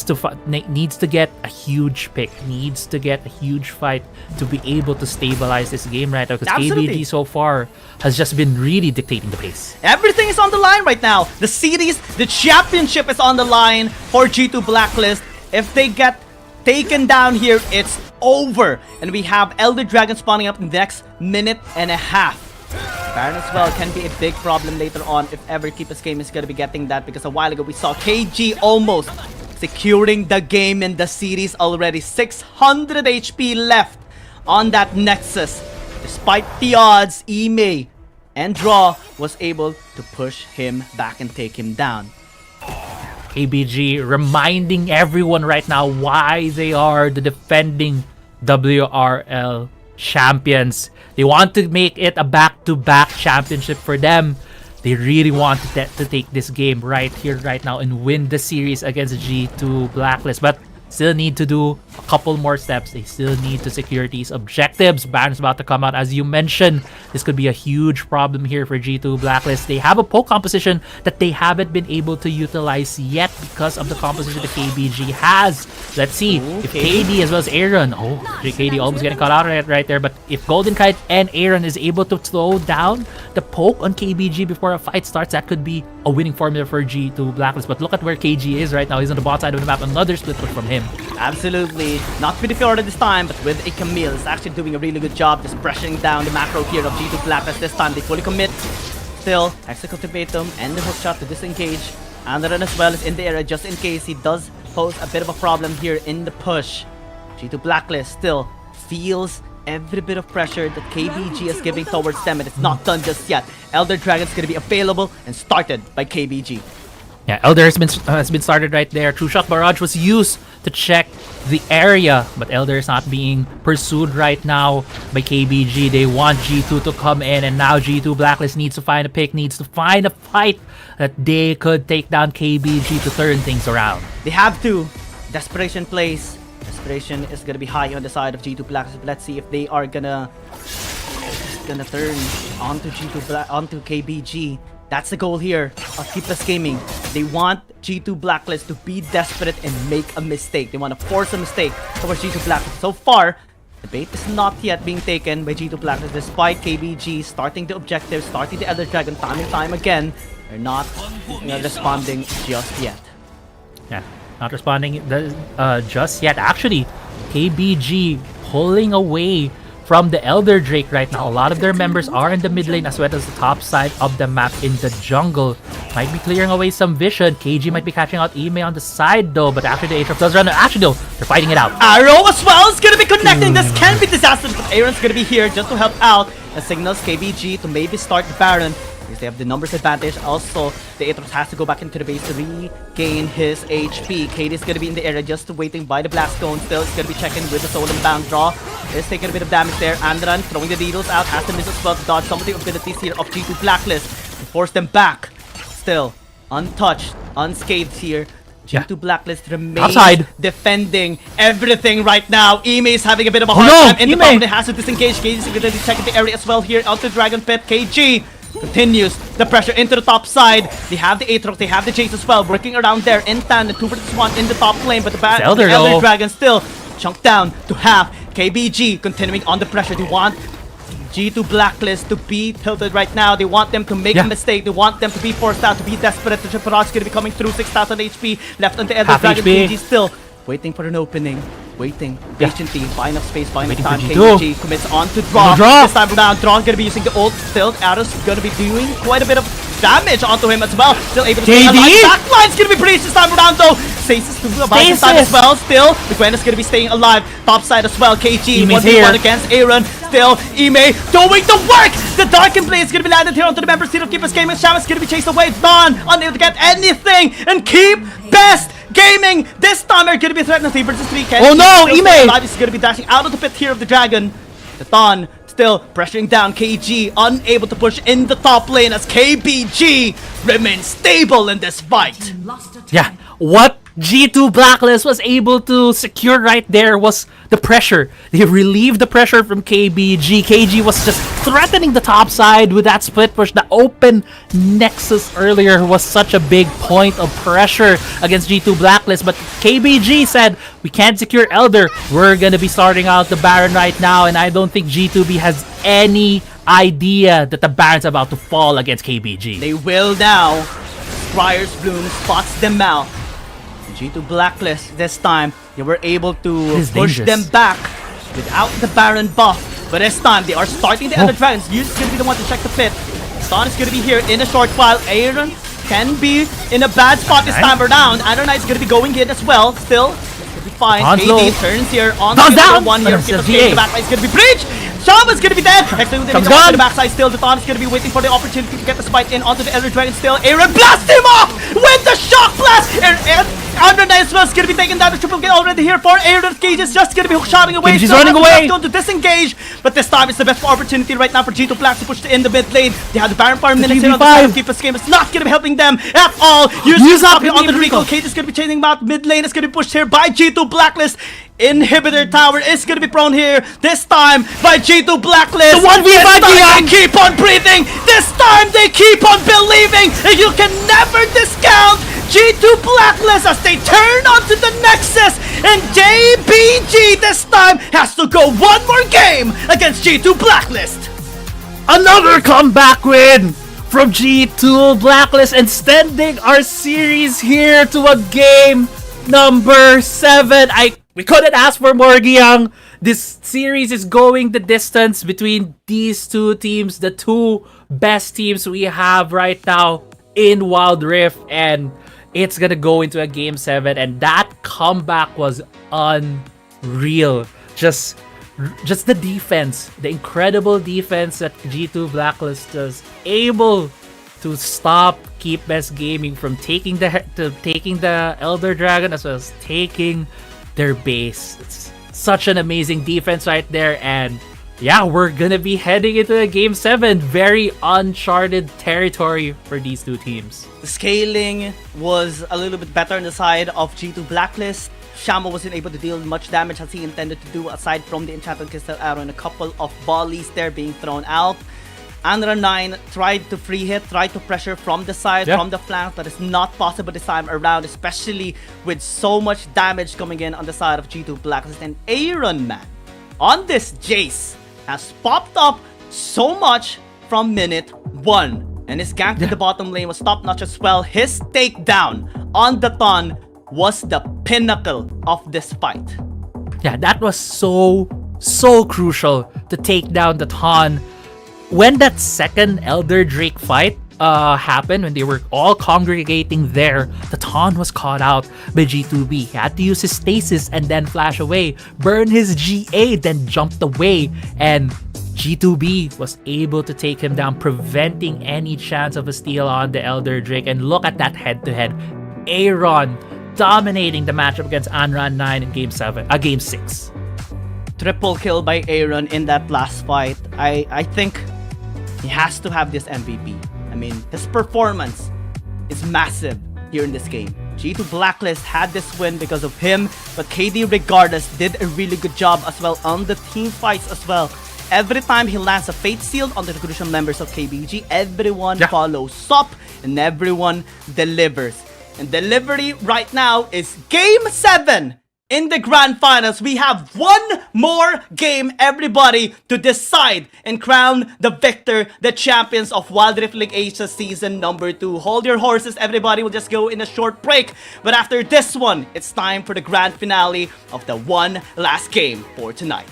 Speaker 10: to get a huge pick, needs to get a huge fight to be able to stabilize this game right now, because KBG so far has just been really dictating the pace.
Speaker 5: Everything is on the line right now. The series, the championship is on the line for G2 Blacklist. If they get taken down here, it's over. And we have Elder Dragon spawning up in the next minute and a half. Baron as well can be a big problem later on if ever Keepers Game is going to be getting that, because a while ago we saw KG almost securing the game in the series already. 600 HP left on that Nexus. Despite the odds, Ime and Draw was able to push him back and take him down.
Speaker 10: KBG reminding everyone right now why they are the defending WRL champions. They want to make it a back-to-back championship for them. They really want to take this game right here, right now, and win the series against G2 Blacklist. But still need to do a couple more steps. They still need to secure these objectives. Baron's about to come out, as you mentioned. This could be a huge problem here for G2 Blacklist. They have a poke composition that they haven't been able to utilize yet because of the composition the KBG has. Let's see if KD as well as Aaron. Oh, KD almost getting caught out right there. But if Golden Kite and Aaron is able to slow down the poke on KBG before a fight starts, that could be a winning formula for G2 Blacklist. But look at where KG is right now. He's on the bot side of the map. Another split push from him.
Speaker 6: Absolutely. Not with the Fiora this time, but with a Camille. Is actually doing a really good job just pressuring down the macro here of G2 Blacklist. This time they fully commit. Still, Executive and the hookshot to disengage. And then as well is in the area just in case he does pose a bit of a problem here in the push. G2 Blacklist still feels every bit of pressure that KBG is giving towards them, and it's not done just yet. Elder Dragon's gonna be available and started by KBG.
Speaker 10: Yeah, Elder has been started right there. True Shock Barrage was used to check the area, but Elder is not being pursued right now by KBG. They want G2 to come in, and now G2 Blacklist needs to find a pick, needs to find a fight that they could take down KBG to turn things around.
Speaker 6: They have to. Desperation plays. Desperation is gonna be high on the side of G2 Blacklist. Let's see if they are gonna turn onto onto KBG. That's the goal here of Keepless Gaming. They want G2 Blacklist to be desperate and make a mistake. They want to force a mistake towards G2 Blacklist. So far, the bait is not yet being taken by G2 Blacklist despite KBG starting the objective, starting the Elder Dragon time and time again. They're not responding just yet.
Speaker 10: Yeah, not responding just yet. Actually, KBG pulling away from the Elder Drake right now. A lot of their members are in the mid lane as well as the top side of the map in the jungle. Might be clearing away some vision. KG might be catching out Ime on the side though, but after the Aatrox does run, actually no, they're fighting it out.
Speaker 6: Arrow as well is gonna be connecting. This can be disastrous, but Aaron's gonna be here just to help out and signals KBG to maybe start the Baron. Because they have the numbers advantage. Also, the Aatrox has to go back into the base to regain his HP. KD's gonna be in the area just waiting by the Blast Stone. Still, it's gonna be checking with the Soul and Bound draw. Is taking a bit of damage there. Andran throwing the needles out. Has to miss as well to dodge some of the abilities here of G2 Blacklist to force them back. Still, untouched, unscathed here. G2 Blacklist remains defending everything right now. Ime is having a bit of a hard time in the top. It has to disengage. KG is going to check the area as well here. Out to Dragon Pit. KG continues the pressure into the top side. They have the Aatrox, they have the Jace as well, working around there in tandem. 2 versus 1 in the top lane, but the Elder Dragon still chunked down to half. KBG continuing on the pressure. They want G2 Blacklist to be tilted right now. They want them to make a mistake. They want them to be forced out, to be desperate. The Triple Raj is going to be coming through. 6,000 HP left on the Elder Dragon. KBG still waiting for an opening. Waiting patiently, buying enough space, buying enough time. KBG commits on to draw. This time around, Draw gonna be using the ult. Still, Arrows gonna be doing quite a bit of damage onto him as well. Still able to stay alive. Backline's gonna be breached this time around though. Stasis to the right side as well. Still, the Gwen is gonna be staying alive. Top side as well. KG 1v1 against Aaron. Still, Ime doing the work. The Darken Blade is gonna be landed here onto the member seat of Keepless Gaming. Shaman's gonna be chased away. Dawn unable to get anything, and Keep Best Gaming this time are gonna be threatened. 3 versus 3.
Speaker 10: Oh no, Ime
Speaker 6: is gonna be dashing out of the pit here of the Dragon. The Dawn still pressuring down KG, unable to push in the top lane as KBG remains stable in this fight.
Speaker 10: Yeah, what G2 Blacklist was able to secure right there was the pressure. They relieved the pressure from KBG. KG was just threatening the top side with that split push. The open Nexus earlier was such a big point of pressure against G2 Blacklist, but KBG said, we can't secure Elder. We're gonna be starting out the Baron right now, and I don't think G2B has any idea that the Baron's about to fall against KBG.
Speaker 6: They will now. Scryer's Bloom spots them out. G2 Blacklist this time, they were able to push them back without the Baron buff. But this time, they are starting the Elder Dragons. Yu's gonna be the one to check the pit. Stan is gonna be here in a short while. Aaron can be in a bad spot this time around. Adonai is gonna be going in as well. Still, it's gonna be fine. KD turns here on the one here. The backside is gonna be breached. Shaman's gonna be dead. Next thing, to the backside still. The Dawn is gonna be waiting for the opportunity to get the spike in onto the Elder Dragon still. Aaron blasts him off with the shock blast. Undernight as well is gonna be taking down. The triple get already here for Aaron. Cage is just gonna be shouting away.
Speaker 10: He's running away.
Speaker 6: Going to disengage, but this time it's the best opportunity right now for G2 Black to push in the mid lane. They have the Baron Farm minutes here on the side. Keepless Game is not gonna be helping them at all. Use up on the recall. Cage is gonna be chasing him out. Mid lane is gonna be pushed here by G2 Blacklist. Inhibitor tower is gonna be prone here. This time by G2 Blacklist.
Speaker 10: The 1v5
Speaker 6: they keep on breathing. This time they keep on believing. And you can never discount G2 Blacklist as they turn onto the Nexus. And KBG this time has to go one more game against G2 Blacklist.
Speaker 10: Another comeback win from G2 Blacklist, extending our series here to a game number 7. We couldn't ask for more, Giang. This series is going the distance between these two teams, the two best teams we have right now in Wild Rift, and it's gonna go into a game 7, and that comeback was unreal. Just the defense, the incredible defense that G2 Blacklist was able to stop KBG Gaming from taking the Elder Dragon, as well as taking their base. It's such an amazing defense right there, and yeah, we're gonna be heading into a game 7. Very uncharted territory for these two teams.
Speaker 6: The scaling was a little bit better on the side of G2 Blacklist. Shamo wasn't able to deal much damage as he intended to do, aside from the Enchanted Crystal Arrow and a couple of volleys there being thrown out. Anra9 tried to free hit, tried to pressure from the side, from the flank. That is not possible this time around, especially with so much damage coming in on the side of G2 Blacklist. And Aaron, man, on this Jace has popped up so much from minute 1. And his gank to the bottom lane was top-notch as well. His takedown on the Thon was the pinnacle of this fight.
Speaker 10: Yeah, that was so crucial to take down the Thon. When that second Elder Drake fight happened, when they were all congregating there, the Thon was caught out by G2B. He had to use his stasis and then flash away, burn his GA, then jumped away, and G2B was able to take him down, preventing any chance of a steal on the Elder Drake. And look at that head-to-head. Aaron dominating the matchup against Anra9 in game 6.
Speaker 6: Triple kill by Aaron in that last fight. I think he has to have this MVP. I mean, his performance is massive here in this game. G2 Blacklist had this win because of him, but KD regardless did a really good job as well on the team fights as well. Every time he lands a Fate Seal on the crucial members of KBG, everyone follows up and everyone delivers. And delivery right now is game 7 in the grand finals. We have one more game, everybody, to decide and crown the victor, the champions of Wild Rift League Asia season number 2. Hold your horses, everybody. We'll just go in a short break. But after this one, it's time for the grand finale of the one last game for tonight.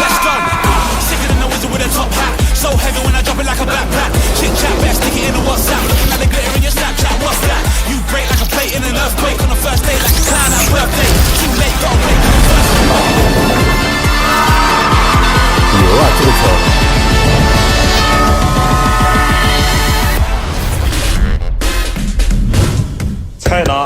Speaker 8: Let's go. Sicker than the wizard with a top hat. So heavy when I drop it like a backpack. Chit chat, best stick it in a WhatsApp. Looking at the glitter in your Snapchat. What's that? You break like a plate in an earthquake on the first day, like a clown at birthday. Too late, gotta wait for the first day.
Speaker 17: 牛啊，这个球！
Speaker 13: 菜呢？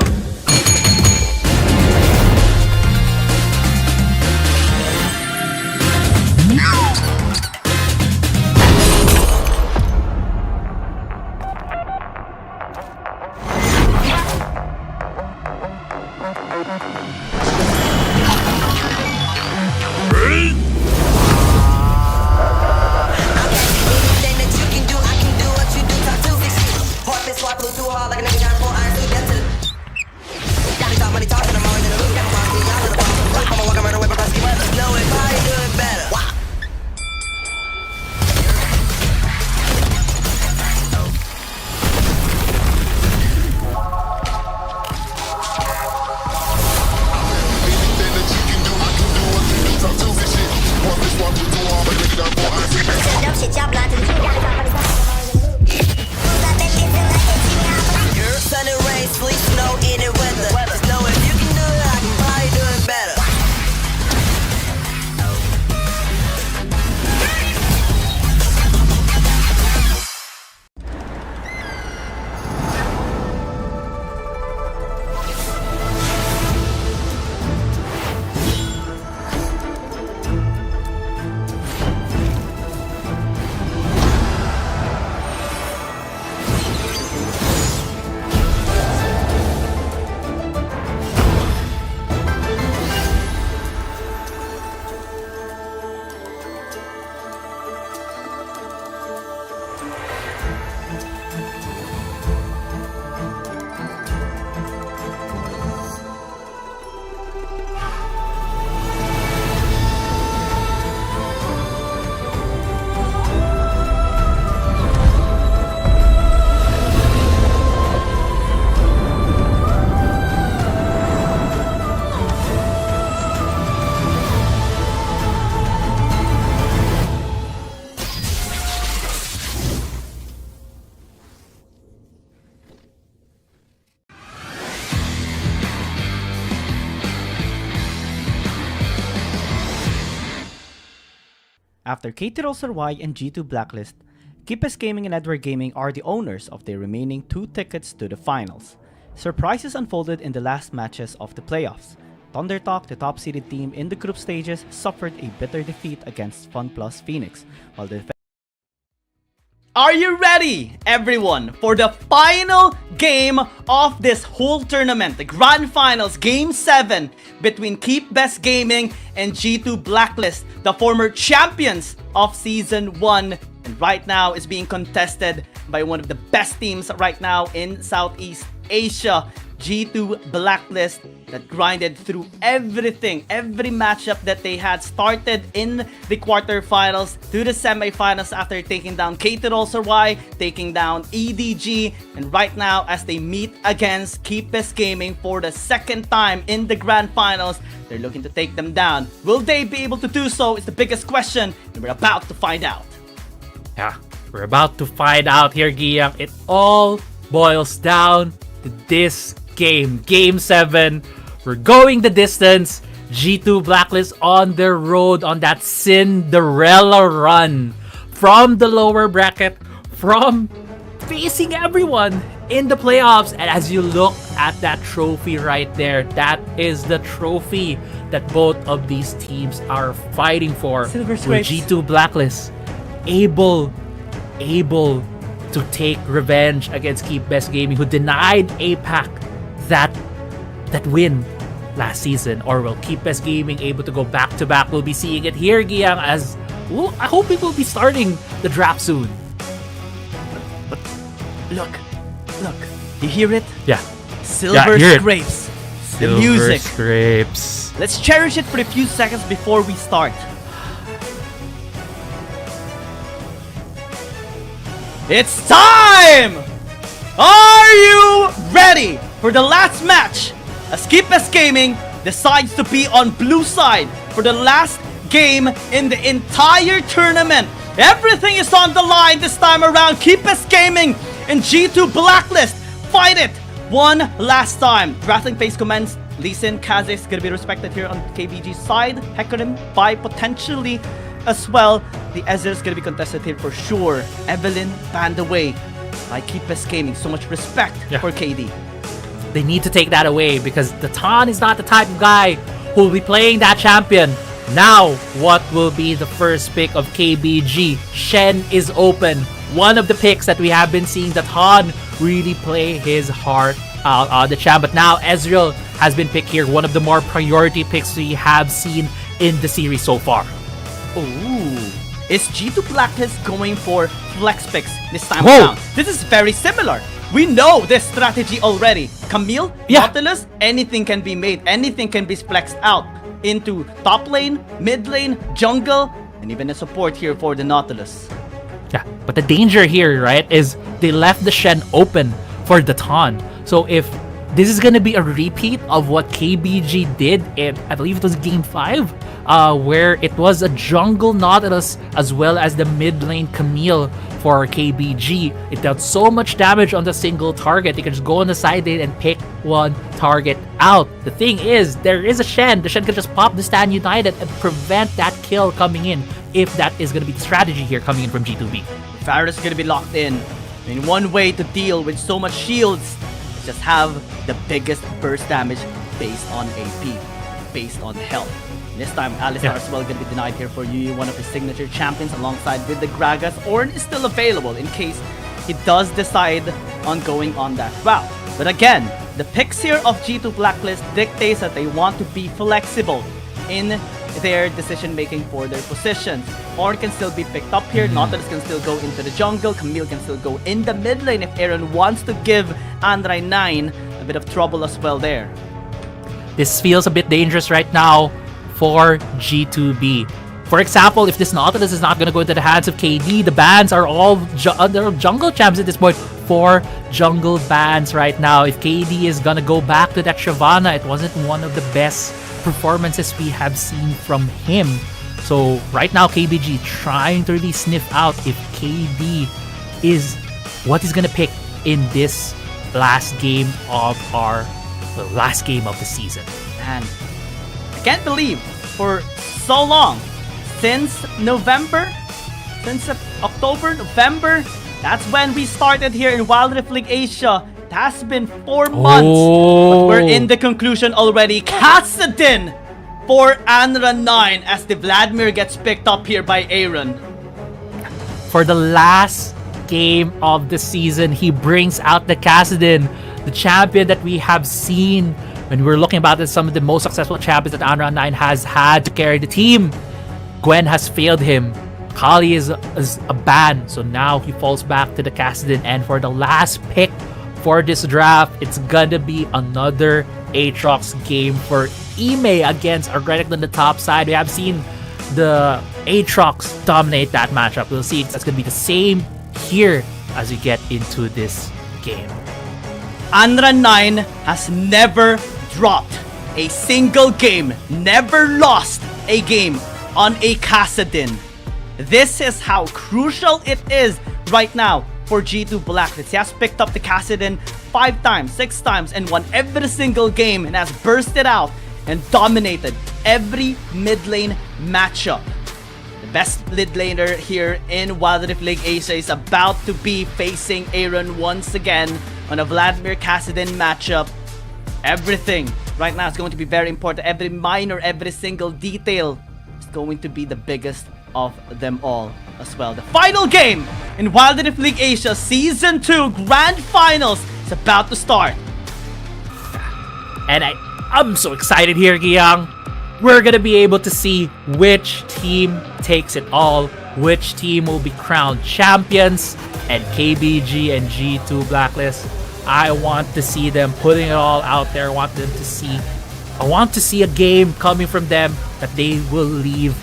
Speaker 5: After KT and G2 Blacklist, Keepes Gaming and Edward Gaming are the owners of their remaining 2 tickets to the finals. Surprises unfolded in the last matches of the playoffs. ThunderTalk, the top-seeded team in the group stages, suffered a bitter defeat against FunPlus Phoenix, while the
Speaker 6: Are you ready, everyone, for the final game of this whole tournament? The Grand Finals, Game 7 between Keepes Gaming and G2 Blacklist, the former champions of Season 1. And right now is being contested by one of the best teams right now in Southeast Asia. G2 Blacklist that grinded through everything, every matchup that they had, started in the quarterfinals to the semifinals after taking down KT, taking down EDG, and right now as they meet against Keepes Gaming for the second time in the grand finals, they're looking to take them down. Will they be able to do so is the biggest question, and we're about to find out.
Speaker 10: Yeah, we're about to find out here, Giyang. It all boils down to this game. Game 7. We're going the distance. G2 Blacklist on their road on that Cinderella run from the lower bracket, from facing everyone in the playoffs. And as you look at that trophy right there, that is the trophy that both of these teams are fighting for.
Speaker 6: Silver
Speaker 10: With
Speaker 6: Scrapes.
Speaker 10: G2 Blacklist able to take revenge against Keepes Gaming, who denied APAC that win last season. Or will Keepes Gaming able to go back-to-back? We'll be seeing it here, Giyang, as I hope it will be starting the draft soon.
Speaker 6: But look, you hear it?
Speaker 10: Yeah.
Speaker 6: Silver
Speaker 10: hear it.
Speaker 6: Scrapes. The
Speaker 10: Silver
Speaker 6: music.
Speaker 10: Scrapes.
Speaker 6: Let's cherish it for a few seconds before we start. It's time! Are you ready for the last match? As Keepes Gaming decides to be on blue side for the last game in the entire tournament. Everything is on the line this time around. Keepes Gaming and G2 Blacklist fight it one last time. Drafting phase commenced. Lee Sin, Kaze is going to be respected here on KBG's side. Hecarim by potentially as well. The Ezreal is going to be contested here for sure. Evelyn banned away by Keepes Gaming. So much respect for KD.
Speaker 10: They need to take that away because the Tan is not the type of guy who will be playing that champion. Now, what will be the first pick of KBG? Shen is open. One of the picks that we have been seeing that Han really play his heart out on the champ. But now Ezreal has been picked here. One of the more priority picks we have seen in the series so far.
Speaker 6: Ooh. Is G2 Blacklist going for flex picks this time around? This is very similar. We know this strategy already. Camille, Nautilus, anything can be made. Anything can be flexed out into top lane, mid lane, jungle, and even a support here for the Nautilus.
Speaker 10: Yeah, but the danger here, right, is they left the Shen open for the Tan. So if this is gonna be a repeat of what KBG did in, I believe it was Game 5, where it was a jungle Nautilus as well as the mid lane Camille for KBG. It dealt so much damage on the single target. You can just go on the side lane and pick one target out. The thing is, there is a Shen. The Shen can just pop the Stand United and prevent that kill coming in, if that is going to be the strategy here coming in from G2B.
Speaker 6: Varus is going to be locked in. I mean, one way to deal with so much shields is just have the biggest burst damage based on AP, based on health. This time, Alistar as well going to be denied here for Yu, one of his signature champions, alongside with the Gragas. Ornn is still available in case he does decide on going on that route. But again, the picks here of G2 Blacklist dictates that they want to be flexible in their decision making for their positions. Ornn can still be picked up here, Nautilus can still go into the jungle, Camille can still go in the mid lane if Aaron wants to give Andrai 9 a bit of trouble as well there.
Speaker 10: This feels a bit dangerous right now for G2B. For example, if this Nautilus is not going to go into the hands of KD, the bans are all jungle champs at this point. 4 jungle bans right now. If KD is going to go back to that Shyvana, it wasn't one of the best performances we have seen from him. So right now, KBG trying to really sniff out if KD is what he's going to pick in this last game of the season.
Speaker 6: And I can't believe for so long, since November, since October, November. That's when we started here in Wild Rift League Asia. It has been 4 months, but we're in the conclusion already. Kassadin for Anra 9 as the Vladimir gets picked up here by Aaron.
Speaker 10: For the last game of the season, he brings out the Kassadin, the champion that we have seen when we were looking about it, some of the most successful champions that Anra 9 has had to carry the team. Gwen has failed him. Kali is a ban, so now he falls back to the Kassadin. And for the last pick for this draft, it's gonna be another Aatrox game for Ime against Argretic on the top side. We have seen the Aatrox dominate that matchup. We'll see that's gonna be the same here as we get into this game.
Speaker 6: Anra 9 has never dropped a single game, never lost a game on a Kassadin. This is how crucial it is right now for G2 Blacklist. He has picked up the Kassadin 5 times, 6 times, and won every single game and has bursted out and dominated every mid lane matchup. The best mid laner here in Wild Rift League Asia is about to be facing Aaron once again on a Vladimir Kassadin matchup. Everything right now is going to be very important. Every minor, every single detail is going to be the biggest of them all as well. The final game in Wild Rift League Asia Season 2 Grand Finals is about to start.
Speaker 10: And I'm so excited here, Giyang. We're gonna be able to see which team takes it all, which team will be crowned champions, and KBG and G2 Blacklist. I want to see them putting it all out there. I want to see a game coming from them that they will leave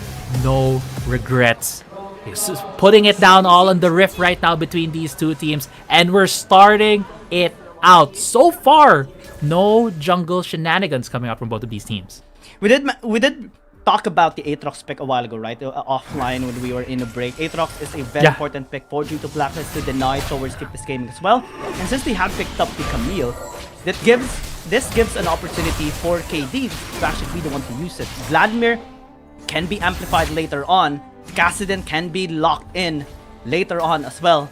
Speaker 10: no regrets. It's just putting it down all on the rift right now between these two teams, and we're starting it out. So far, no jungle shenanigans coming out from both of these teams.
Speaker 6: We did talk about the Aatrox pick a while ago, right? Offline when we were in a break. Aatrox is a very important pick for G2 Blacklist to deny towards Keep This Gaming as well. And since they have picked up the Camille, this gives an opportunity for KD to actually be the one to use it. Vladimir can be amplified later on. Kassadin can be locked in later on as well.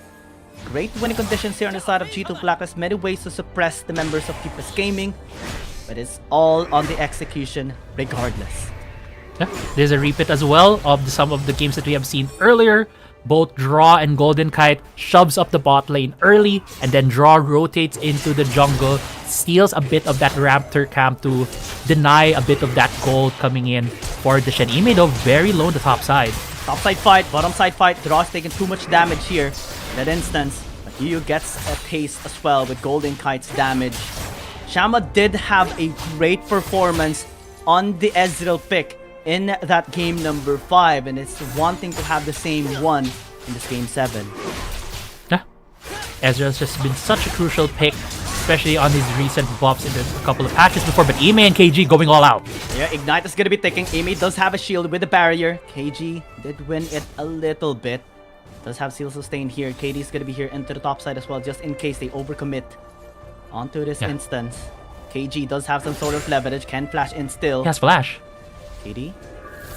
Speaker 6: Great winning conditions here on the side of G2 Blacklist. Many ways to suppress the members of Keep This Gaming, but it's all on the execution regardless.
Speaker 10: Yeah, there's a repeat as well of some of the games that we have seen earlier. Both Draw and Golden Kite shoves up the bot lane early, and then Draw rotates into the jungle, steals a bit of that Raptor camp to deny a bit of that gold coming in for the Shen. Ime though very low on the top side.
Speaker 6: Top side fight, bottom side fight. Draw's taking too much damage here in that instance. But Yu gets a taste as well with Golden Kite's damage. Shama did have a great performance on the Ezreal pick in that game number 5, and it's wanting to have the same one in this game 7.
Speaker 10: Yeah, Ezreal's just been such a crucial pick, especially on his recent buffs in a couple of patches before, but Ime and KG going all out.
Speaker 6: Yeah, Ignite is gonna be ticking. Ime does have a shield with a barrier. KG did win it a little bit. Does have seal sustain here. KD is gonna be here into the top side as well, just in case they overcommit onto this instance. KG does have some sort of leverage, can flash in still.
Speaker 10: He has flash.
Speaker 6: KD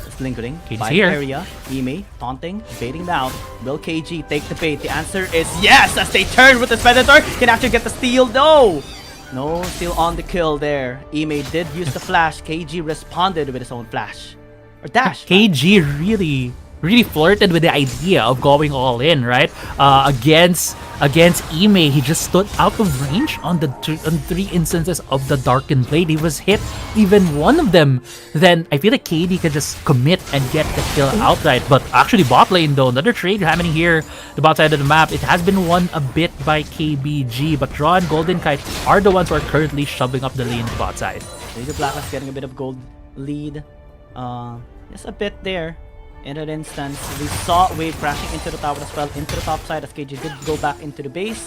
Speaker 6: is lingering.
Speaker 10: KD's here.
Speaker 6: Area. Ime taunting, baiting down. Will KG take the bait? The answer is yes, as they turn with the Predator. Can actually get the steal. No! No steal on the kill there. Ime did use the flash. KG responded with his own flash. Or dash.
Speaker 10: KG really flirted with the idea of going all in, right? Against Ime, he just stood out of range on 3 instances of the Darkened Blade. He was hit even one of them. Then I feel like KD can just commit and get the kill outright. But actually bot lane though, another trade happening here, the bot side of the map. It has been won a bit by KBG, but Draw and Golden Kite are the ones who are currently shoving up the lane to bot side.
Speaker 6: The Blacklist getting a bit of gold lead. Just a bit there. In that instance, we saw Wave crashing into the tower as well, into the top side as KG did go back into the base.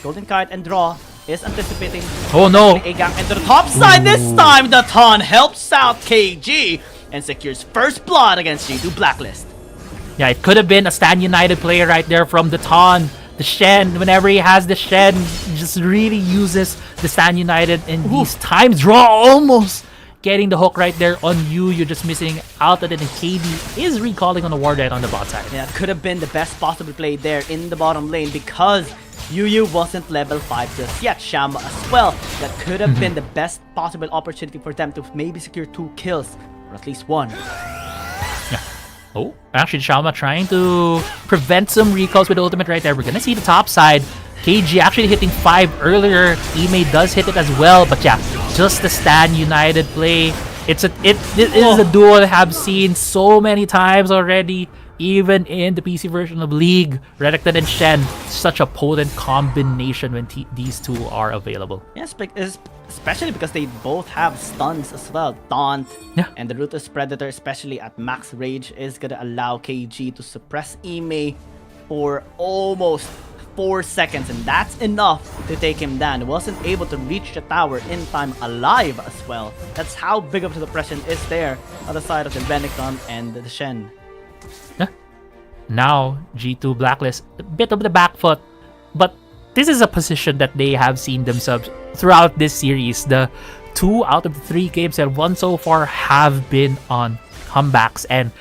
Speaker 6: Golden Kite and Draw is anticipating.
Speaker 10: Oh no!
Speaker 6: A gank into the top side this time. The Ton helps out KG and secures first blood against G2 Blacklist.
Speaker 10: Yeah, it could have been a Stan United player right there from the Ton. The Shen, whenever he has the Shen, he just really uses the Stan United in these times. Draw almost getting the hook right there on you. You're just missing out on it, and KD is recalling on the ward right on the bot side.
Speaker 5: Yeah, could have been the best possible play there in the bottom lane because Yu wasn't level 5 just yet. Shama as well. That could have been the best possible opportunity for them to maybe secure 2 kills, or at least 1.
Speaker 10: Yeah. Oh, actually, Shama trying to prevent some recalls with the ultimate right there. We're gonna see the top side. KG actually hitting 5 earlier. Ime does hit it as well, but yeah, just the Stan United play. It is a duo I have seen so many times already, even in the PC version of League. Redacted and Shen, such a potent combination when these two are available.
Speaker 5: Yes, especially because they both have stuns as well. Taunt and the Ruthless Predator, especially at max rage, is gonna allow KG to suppress Ime for almost 4 seconds, and that's enough to take him down. He wasn't able to reach the tower in time alive as well. That's how big of a suppression is there on the side of the Renekton and the Shen.
Speaker 10: Yeah. Now, G2 Blacklist, a bit of the back foot, but this is a position that they have seen themselves throughout this series. The 2 out of the 3 games they've won so far have been on comebacks, and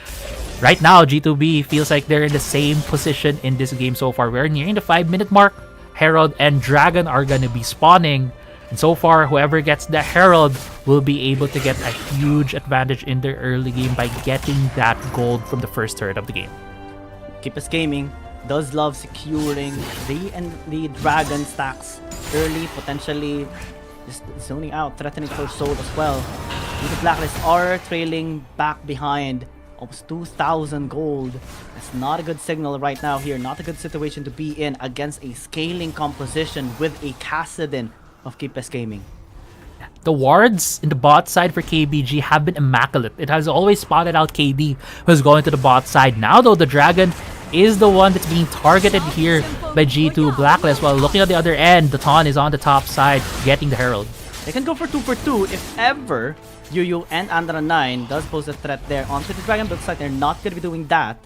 Speaker 10: right now, G2B feels like they're in the same position in this game so far. We're nearing the 5-minute mark. Herald and Dragon are going to be spawning. And so far, whoever gets the Herald will be able to get a huge advantage in their early game by getting that gold from the first turret of the game.
Speaker 5: Keepers Gaming does love securing the Dragon stacks early, potentially just zoning out, threatening for soul as well. The Blacklist are trailing back behind. Almost 2,000 gold. That's not a good signal right now here. Not a good situation to be in against a scaling composition with a Kassadin of Keepers Gaming.
Speaker 10: The wards in the bot side for KBG have been immaculate. It has always spotted out KD who's going to the bot side. Now though, the Dragon is the one that's being targeted here by G2 Blacklist, while looking at the other end, the Ton is on the top side getting the Herald.
Speaker 5: They can go for 2 for 2 if ever Yu and Andra9 does pose a threat there onto the Dragon. Looks like they're not going to be doing that.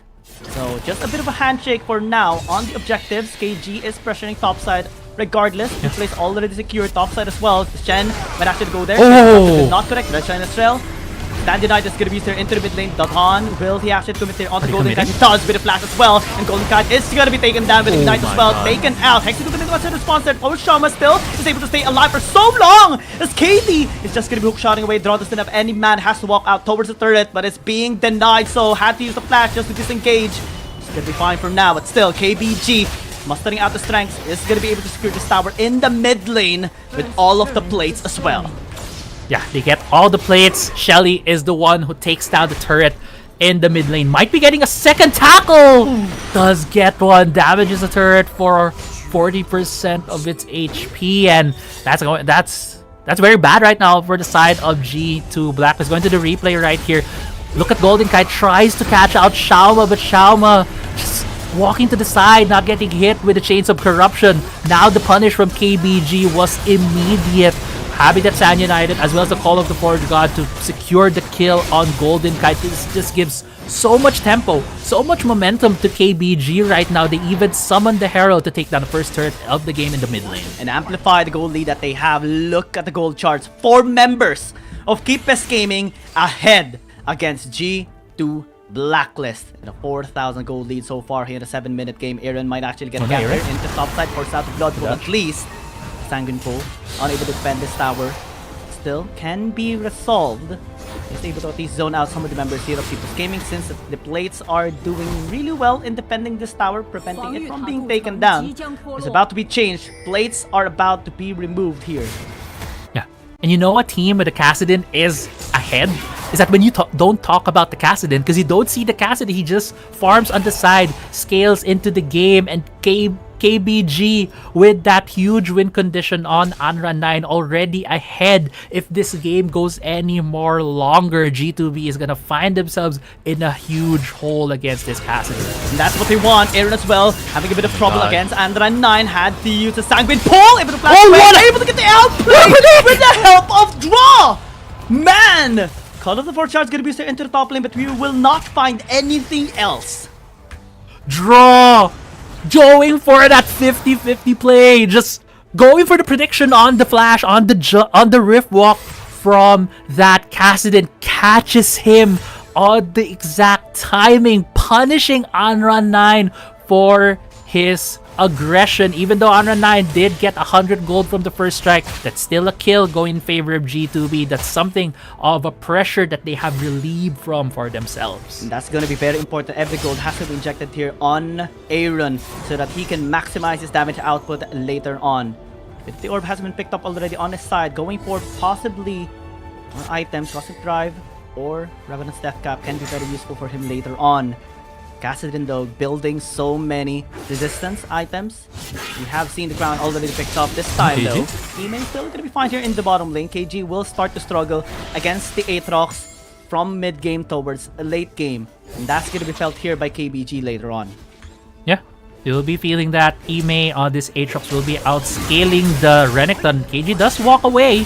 Speaker 5: So just a bit of a handshake for now on the objectives. KG is pressuring topside regardless. This place already secured topside as well. Shen might actually go there.
Speaker 10: Oh!
Speaker 5: Not correct. Red Shine Astral. Stan United is going to be there into the mid lane. Daton, will he actually commit there on the Golden Kite? He does with a flash as well. And Golden Kite is going to be taken down with the Ignite as well. Taken out. Hexy to the mid one response there. Oh, Shama still is able to stay alive for so long. As KD is just going to be hook-shotting away. Draw doesn't have any man. Has to walk out towards the turret, but it's being denied. So had to use the flash just to disengage. It's going to be fine for now, but still, KBG mustering out the strengths is going to be able to secure this tower in the mid lane with all of the plates as well.
Speaker 10: Yeah, they get all the plates. Shelly is the one who takes down the turret in the mid lane. Might be getting a second tackle. Does get one. Damages the turret for 40% of its HP, and that's very bad right now for the side of G2 Black. Is going to the replay right here. Look at Golden Kite tries to catch out Shauma, but Shauma just walking to the side, not getting hit with the Chains of Corruption. Now the punish from KBG was immediate. Happy that Stan United, as well as the Call of the Forge God, to secure the kill on Golden Kite. This just gives so much tempo, so much momentum to KBG right now. They even summoned the Herald to take down the first turret of the game in the mid lane.
Speaker 5: And amplify the gold lead that they have. Look at the gold charts. 4 members of Keepers Gaming ahead against G2 Blacklist. And a 4,000 gold lead so far here in a 7-minute game. Aaron might actually get gathered into top side, force out the blood pool at least. Sanguine Pool, unable to defend this tower. Still can be resolved. He's able to at least zone out some of the members here of Keepers Gaming, since the plates are doing really well in defending this tower, preventing it from being taken down. It's about to be changed. Plates are about to be removed here.
Speaker 10: Yeah. And you know what team with the Kassadin is ahead? Is that when you don't talk about the Kassadin, because you don't see the Kassadin, he just farms on the side, scales into the game, and KBG with that huge win condition on Anra 9 already ahead. If this game goes any more longer, G2B is gonna find themselves in a huge hole against this Kassadin.
Speaker 5: And that's what they want. Aaron as well, having a bit of trouble against Andra 9, had to use a Sanguine Pull, able to flash away, able to get the outplay with the help of Draw! Man! Call of the Forge Charge gonna be into the top lane, but we will not find anything else.
Speaker 10: Draw! Going for that 50-50 play, just going for the prediction on the flash, on the Rift Walk from that. Kassadin catches him on the exact timing, punishing Anran9 for his aggression. Even though Anran9 did get 100 gold from the first strike, that's still a kill going in favor of G2B. That's something of a pressure that they have relieved from for themselves.
Speaker 5: And that's going to be very important. Every gold has to be injected here on Aaron so that he can maximize his damage output later on. If the orb has been picked up already on his side, going for possibly more items, Cosmic Drive or Revenant's Death Cap can be very useful for him later on. Kassadin though building so many resistance items. We have seen the crown already picked up this time though. Ime still going to be fine here in the bottom lane. KG will start to struggle against the Aatrox from mid game towards a late game. And that's going to be felt here by KBG later on.
Speaker 10: Yeah, you'll be feeling that Ime on this Aatrox will be outscaling the Renekton. KG does walk away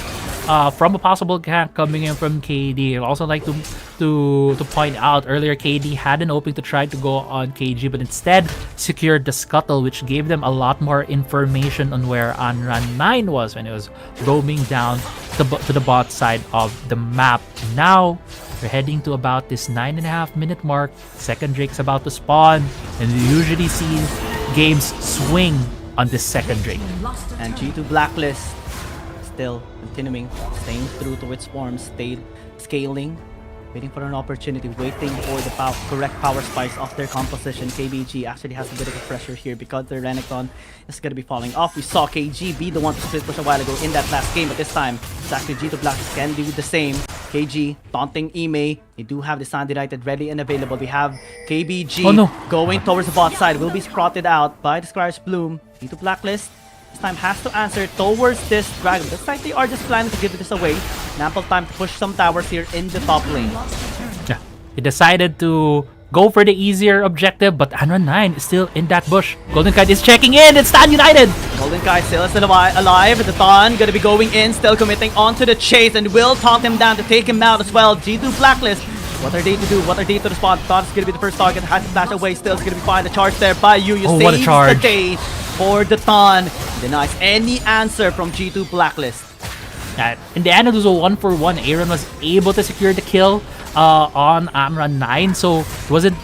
Speaker 10: from a possible gank coming in from KD. I'd also like to point out earlier KD had an opening to try to go on KG, but instead secured the scuttle, which gave them a lot more information on where Anran9 was when it was roaming down to the bot side of the map. Now we're heading to about this 9.5 minute mark. Second Drake's about to spawn, and we usually see games swing on this second Drake.
Speaker 5: And G2 Blacklist still continuing, staying true to its form, scaling, waiting for an opportunity, waiting for the correct power spikes of their composition. KBG actually has a bit of a pressure here because their Renekton is going to be falling off. We saw KG be the one to split push a while ago in that last game, but this time it's actually G2 Blacklist can do the same. KG taunting Ime. They do have the Sandy United ready and available. We have KBG going towards the bot side. Will be spotted out by the Squires Bloom. G2 Blacklist this time has to answer towards this dragon. Looks like they are just planning to give this away. An ample time to push some towers here in the top lane.
Speaker 10: Yeah, he decided to go for the easier objective, but Anran9 is still in that bush. Golden Kite is checking in. It's Stan United.
Speaker 5: Golden Kite still alive. The Thon gonna be going in, still committing onto the chase, and will taunt him down to take him out as well. G2 Blacklist. What are they to do? What are they to respond? Thon's gonna be the first target. Has to flash away. Still gonna be fine. The charge there by you. You
Speaker 10: what a
Speaker 5: saves
Speaker 10: charge.
Speaker 5: the day for the Thon. Denies any answer from G2 Blacklist.
Speaker 10: In the end, it was a 1-for-1. Aaron was able to secure the kill on Anran9, so it wasn't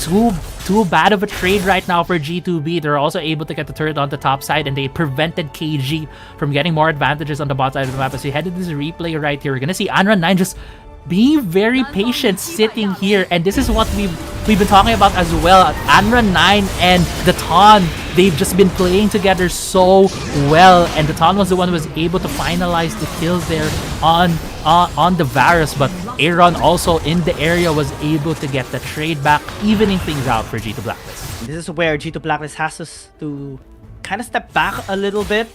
Speaker 10: too bad of a trade right now for G2B. They're also able to get the turret on the top side, and they prevented KG from getting more advantages on the bot side of the map. As we head to this replay right here, we're gonna see Anran9 just being very patient sitting here, and this is what we've been talking about as well. Anran9 and the Ton, they've just been playing together so well, and the Ton was the one who was able to finalize the kills there on the Varus, but Aaron also in the area was able to get the trade back, evening things out for G2 Blacklist.
Speaker 5: This is where G2 Blacklist has to kind of step back a little bit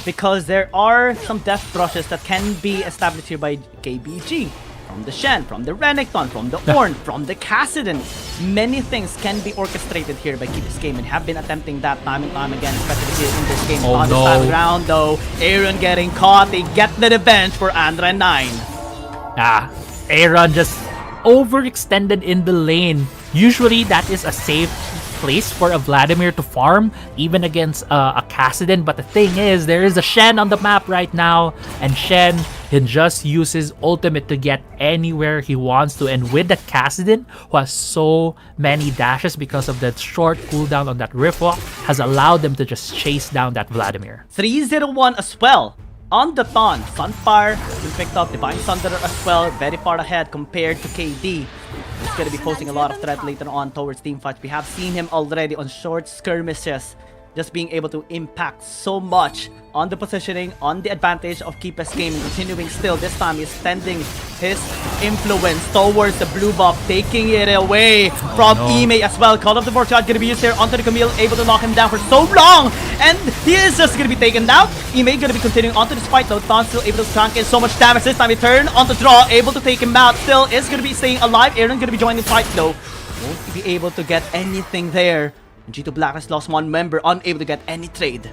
Speaker 5: because there are some death brushes that can be established here by KBG. From the Shen, from the Renekton, from the Ornn, from the Kassadin. Many things can be orchestrated here by Keep This Game and have been attempting that time and time again, especially here in this game. On this time around though, Aaron getting caught. They get the revenge for Anran9.
Speaker 10: Aaron just overextended in the lane. Usually that is a safe place for a Vladimir to farm, even against a Kassadin. But the thing is, there is a Shen on the map right now, and Shen just uses ultimate to get anywhere he wants to. And with that Kassadin, who has so many dashes because of that short cooldown on that Rift Walk, has allowed them to just chase down that Vladimir.
Speaker 5: 301 as well. On the Thon, Sunfire will picked up, Divine Sunderer as well, very far ahead compared to KD. He's going to be posing a lot of threat later on towards teamfights. We have seen him already on short skirmishes, just being able to impact so much on the positioning, on the advantage of Keep's Game, continuing still. This time he's extending his influence towards the blue buff, taking it away from Ime as well. Call of the Vortex going to be used there onto the Camille, able to knock him down for so long, and he is just going to be taken down. Ime going to be continuing onto this fight though. Thon still able to tank in so much damage. This time he turned onto draw, able to take him out. Still is going to be staying alive. Aaron going to be joining the fight though. Won't be able to get anything there. G2 Blacklist lost one member, unable to get any trade.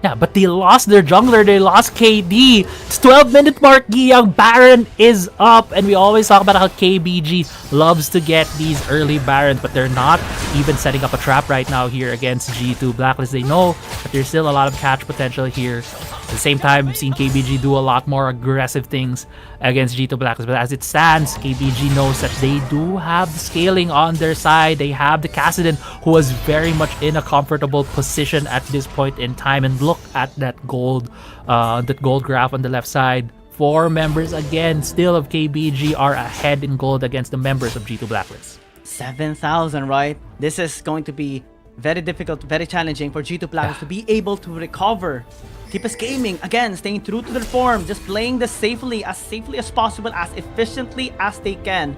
Speaker 10: Yeah, but they lost their jungler, they lost KD. It's 12-minute mark, Giyang Baron is up, and we always talk about how KBG loves to get these early Barons, but they're not even setting up a trap right now here against G2 Blacklist. They know that there's still a lot of catch potential here At the same time, we've seen KBG do a lot more aggressive things against G2 Blacklist. But as it stands, KBG knows that they do have the scaling on their side. They have the Kassadin, who was very much in a comfortable position at this point in time. And look at that gold graph on the left side. 4 members again still of KBG are ahead in gold against the members of G2 Blacklist.
Speaker 5: 7,000, right? This is going to be very difficult, very challenging for G2 Blacklist to be able to recover. Keep us gaming, again, staying true to their form, just playing this safely as possible, as efficiently as they can.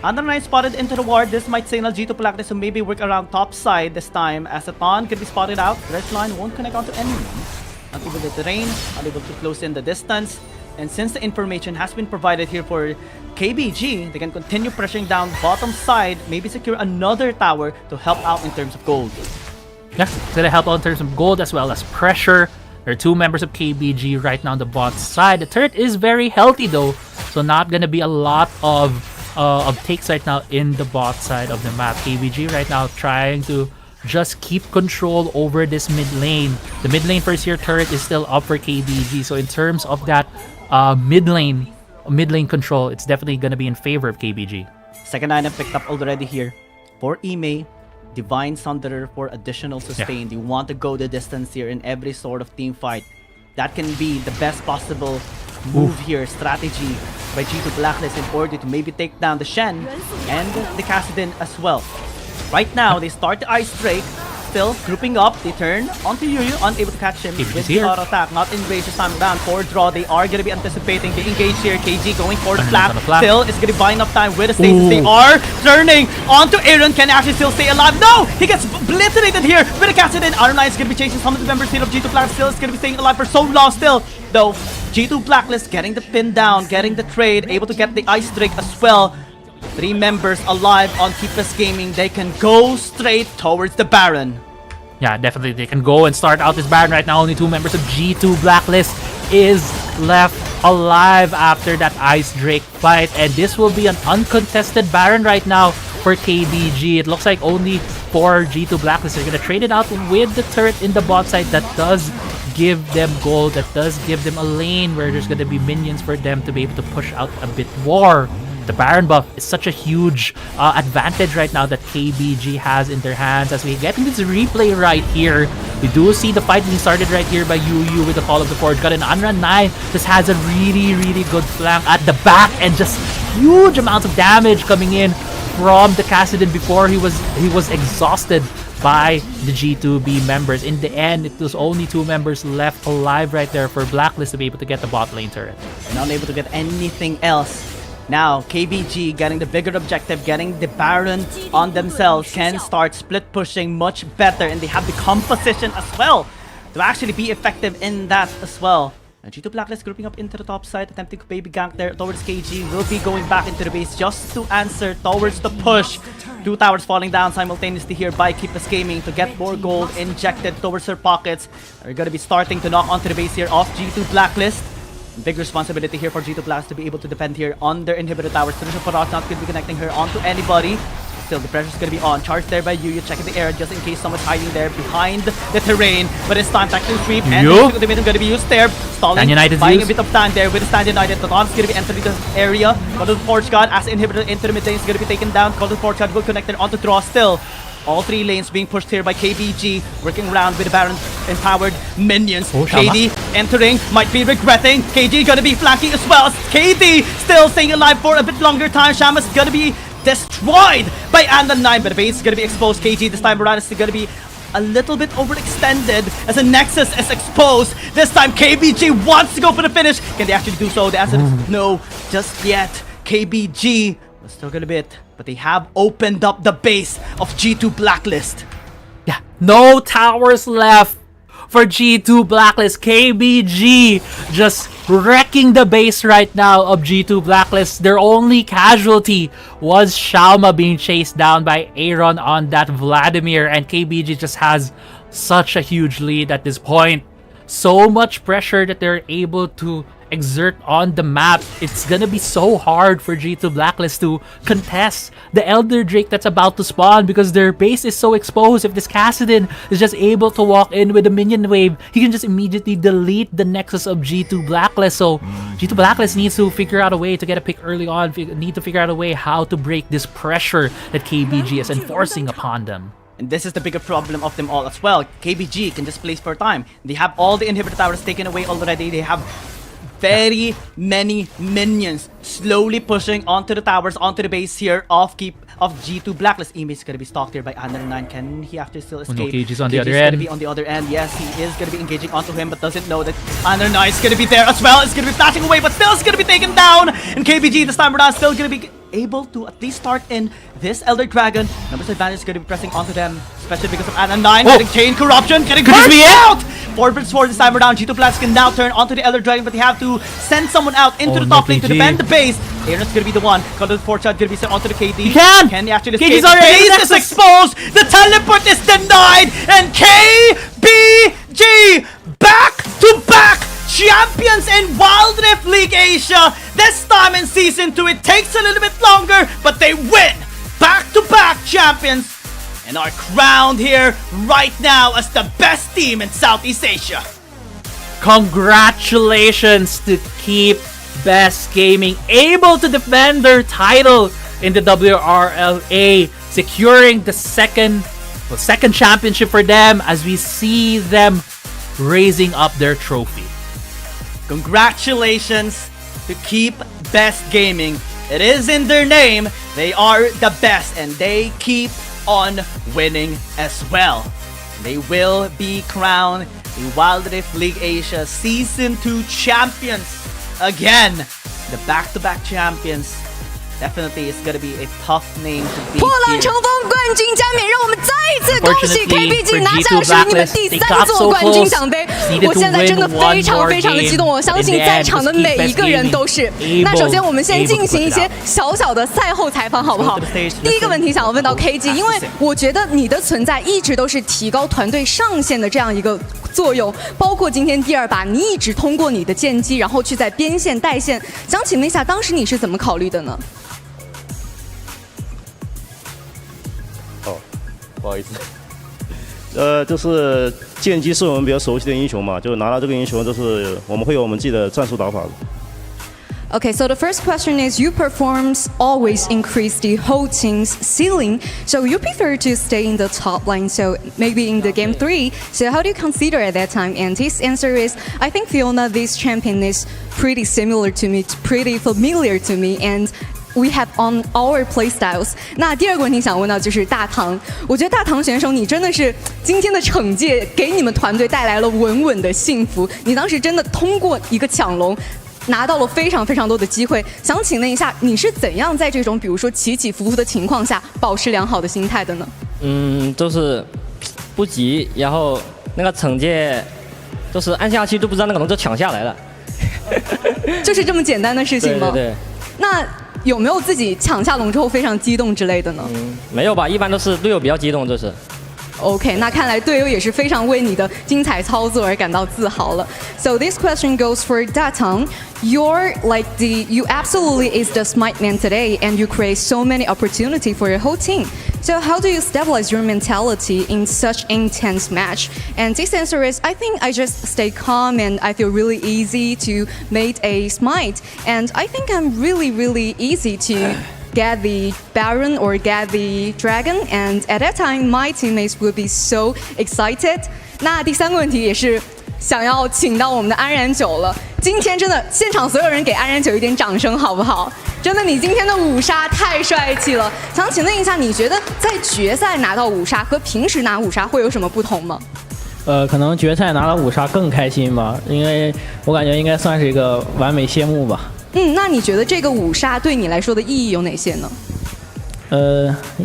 Speaker 5: Under 9 spotted into the ward. This might signal G2 Blacklist to maybe work around top side this time, as a Thon can be spotted out. Red line won't connect onto anyone. Not able to terrain, not able to close in the distance. And since the information has been provided here for KBG, they can continue pressuring down bottom side, maybe secure another tower to help out in terms of gold.
Speaker 10: Yeah, it's gonna help out in terms of gold as well as pressure. There are 2 members of KBG right now on the bot side. The turret is very healthy though, so not gonna be a lot of takes right now in the bot side of the map. KBG right now trying to just keep control over this mid lane. The mid lane first year turret is still up for KBG, so in terms of that mid lane control, it's definitely gonna be in favor of KBG.
Speaker 5: Second item picked up already here for Ime. Divine Sunderer for additional sustain. You want to go the distance here in every sort of team fight. That can be the best possible move here, strategy by G2 Blacklist in order to maybe take down the Shen and the Kassadin as well. Right now, they start the Ice Drake, still grouping up. They turn onto Yuyu, unable to catch him with the auto attack. Not in range this time around. For draw, they are going to be anticipating the engage here. KG going for the flap. Still, it's going to be buying up time with the stasis. They are turning onto Aaron. Can actually still stay alive. No! He gets obliterated here with the Kassadin. R9 is going to be chasing some of the members here of G2 Blacklist. Still, is going to be staying alive for so long still. Though, G2 Blacklist getting the pin down, getting the trade, able to get the Ice Drake as well. 3 members alive on Keep Us Gaming. They can go straight towards the Baron.
Speaker 10: Yeah, definitely they can go and start out this Baron right now. Only 2 members of G2 Blacklist is left alive after that Ice Drake fight. And this will be an uncontested Baron right now for KBG. It looks like only for G2 Blacklist. They're going to trade it out with the turret in the bot side. That does give them gold. That does give them a lane where there's going to be minions for them to be able to push out a bit more. The Baron buff is such a huge advantage right now that KBG has in their hands. As we get into this replay right here, we do see the fight being started right here by Yuyu with the Call of the Forge God, and Unrun 9 just has a really good flank at the back and just huge amounts of damage coming in from the Kassadin before he was exhausted by the G2B members. In the end, it was only 2 members left alive right there for Blacklist to be able to get the bot lane turret.
Speaker 5: And unable to get anything else. Now, KBG getting the bigger objective, getting the Baron on themselves, can start split pushing much better, and they have the composition as well to actually be effective in that as well. And G2 Blacklist grouping up into the top side, attempting to baby gank there towards KG, will be going back into the base just to answer towards the push. 2 towers falling down simultaneously here by Keep Us Gaming to get more gold injected towards their pockets. They're going to be starting to knock onto the base here of G2 Blacklist. Big responsibility here for G2 Blacklist to be able to defend here on their inhibitor towers. Trisha Parrot not going to be connecting her onto anybody. Still, the pressure's going to be on. Charge there by Yuyu, checking the air just in case someone's hiding there behind the terrain. But it's time tactical sweep, and the ultimate going to be used there. Stalling, buying a bit of time there with the Stand United. The Dawn's going to be entering the area. Golden Forge God as inhibitor into the mid lane is going to be taken down. Golden Forge God will connect it onto draw still. All 3 lanes being pushed here by KBG, working around with the Baron empowered minions. KD entering, might be regretting. KG gonna be flanking as well. KD still staying alive for a bit longer time. Shamus gonna be destroyed by Andal 9, but the base is gonna be exposed. KG this time around is gonna be a little bit overextended as a Nexus is exposed. This time KBG wants to go for the finish. Can they actually do so? The answer is no, just yet. KBG was still gonna be it, but they have opened up the base of G2 Blacklist.
Speaker 10: Yeah, no towers left for G2 Blacklist. KBG just wrecking the base right now of G2 Blacklist. Their only casualty was Shalma being chased down by Aaron on that Vladimir, and KBG just has such a huge lead at this point. So much pressure that they're able to exert on the map, it's gonna be so hard for G2 Blacklist to contest the Elder Drake that's about to spawn because their base is so exposed. If this Kassadin is just able to walk in with a minion wave, he can just immediately delete the nexus of G2 Blacklist. So G2 Blacklist needs to figure out a way to get a pick early on, need to figure out a way how to break this pressure that KBG is enforcing upon them.
Speaker 5: And this is the bigger problem of them all as well. KBG can just place for time. They have all the inhibitor towers taken away already. They have very many minions slowly pushing onto the towers, onto the base here of G2 Blacklist. Ime is gonna be stalked here by Under9. Can he actually still escape?
Speaker 10: Oh no, KG's on the other
Speaker 5: gonna
Speaker 10: end.
Speaker 5: be on the other end. Yes, he is gonna be engaging onto him, but doesn't know that Under9 is gonna be there as well. It's gonna be flashing away, but still is gonna be taken down. And KBG this time around still gonna be able to at least start in this Elder Dragon. Numbers advantage is going to be pressing onto them, especially because of Ana9 getting chain corruption, getting cursed out! Forward sword this time around. G2 Blacklist can now turn onto the Elder Dragon, but they have to send someone out into the top lane to defend the base. Aaron's going to be the one. Got the 4-shot going to be sent onto the KD.
Speaker 10: He can!
Speaker 5: Can he actually
Speaker 10: KD's
Speaker 5: escape? The
Speaker 10: already
Speaker 5: base is exposed! The teleport is denied! And KBG back-to-back champions in Wild Rift League Asia. This time in Season 2, it takes a little bit longer, but they win! Back-to-back champions and are crowned here right now as the best team in Southeast Asia.
Speaker 10: Congratulations to Keep Best Gaming, able to defend their title in the WRLA, securing the second championship for them as we see them raising up their trophy.
Speaker 5: Congratulations to Keep Best Gaming. It is in their name. They are the best and they keep on winning as well. They will be crowned the Wild Rift League Asia Season 2 champions again. The back-to-back champions. Definitely it's gonna be a tough name to beat
Speaker 3: 破浪
Speaker 5: here.
Speaker 3: 乘风，冠军加冕，让我们再一次恭喜 KBG 拿下了
Speaker 10: G2
Speaker 3: 属于你们第3座冠军奖杯。我现在真的非常非常的激动，我相信在场的每一个人都是。那首先我们先进行一些小小的赛后采访，好不好？第一个问题想要问到 KG， 因为我觉得你的存在一直都是提高团队上限的这样一个作用，包括今天第2把，你一直通过你的剑姬，然后去在边线带线。想请问一下，当时你是怎么考虑的呢？
Speaker 13: 不好意思，就是剑姬是我们比较熟悉的英雄嘛，就拿到这个英雄，就是我们会有我们自己的战术打法的。
Speaker 3: Okay, so the first question is, your performance always increase the whole team's ceiling. So you prefer to stay in the top line, so maybe in the game 3. So how do you consider at that time? And his answer is, I think Fiona, this champion is pretty similar to me, pretty familiar to me, and we have on our play styles. 那第2个问题想问到就是大唐，我觉得大唐选手你真的是今天的惩戒给你们团队带来了稳稳的幸福。你当时真的通过一个抢龙。 拿到了非常非常多的机会，想请问一下，你是怎样在这种比如说起起伏伏的情况下保持良好的心态的呢？
Speaker 18: 就是不急，然后那个惩戒，就是按下去都不知道那个龙就抢下来了，
Speaker 3: 就是这么简单的事情吗？
Speaker 18: 对。
Speaker 3: 那有没有自己抢下龙之后非常激动之类的呢？
Speaker 18: 没有吧，一般都是队友比较激动，就是。
Speaker 3: OK， 那看来队友也是非常为你的精彩操作而感到自豪了。So this question goes for Datang. You're like you absolutely is the smite man today, and you create so many opportunity for your whole team. So how do you stabilize your mentality in such intense match? And this answer is, I think I just stay calm and I feel really easy to make a smite, and I think I'm really easy to. Get the Baron or get the Dragon, and at that time my teammates will be so excited. 那第3个问题也是想要请到我们的安然九了。今天真的现场所有人给安然九一点掌声好不好？真的你今天的5杀太帅气了。想请问一下，你觉得在决赛拿到5杀和平时拿5杀会有什么不同吗？
Speaker 19: 可能决赛拿到5杀更开心吧，因为我感觉应该算是一个完美谢幕吧。
Speaker 3: 那你觉得这个5杀对你来说的意义有哪些呢？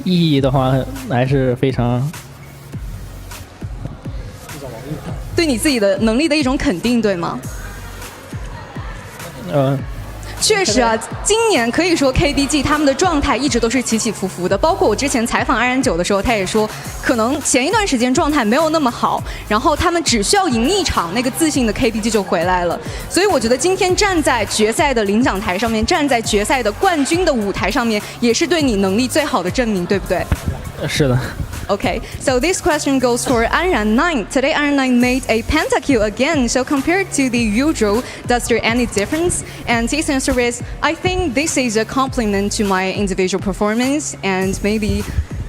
Speaker 19: 意义的话还是非常，
Speaker 3: 对你自己的能力的一种肯定，对吗？
Speaker 20: 确实啊，今年可以说 KBG 他们的状态一直都是起起伏伏的，包括我之前采访2.9的时候，他也说，可能前一段时间状态没有那么好，然后他们只需要赢一场，那个自信的 KBG 就回来了。所以我觉得今天站在决赛的领奖台上面，站在决赛的冠军的舞台上面，也是对你能力最好的证明，对不对？
Speaker 19: 是的。
Speaker 20: Okay, so this question goes for Anran 9. Today Anran 9 made a pentakill again, so compared to the usual, does there any difference? And his answer is, I think this is a compliment to my individual performance, and maybe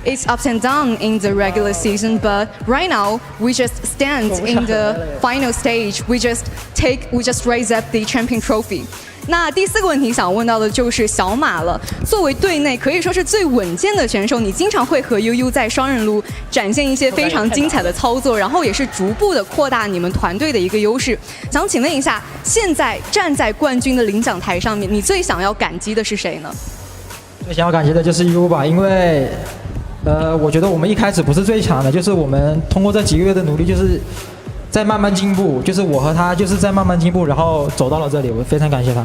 Speaker 20: it's ups and downs in the regular season, but right now we just stand in the final stage, we just raise up the champion trophy. 那第4个问题想问到的就是小马了。作为队内可以说是最稳健的选手，你经常会和悠悠在双人撸展现一些非常精彩的操作，然后也是逐步的扩大你们团队的一个优势。想请问一下，现在站在冠军的领奖台上面，你最想要感激的是谁呢？
Speaker 12: 最想要感激的就是悠吧，因为我觉得我们一开始不是最强的，就是我们通过这几个月的努力，就是在慢慢进步，就是我和他就是在慢慢进步，然后走到了这里，我非常感谢他。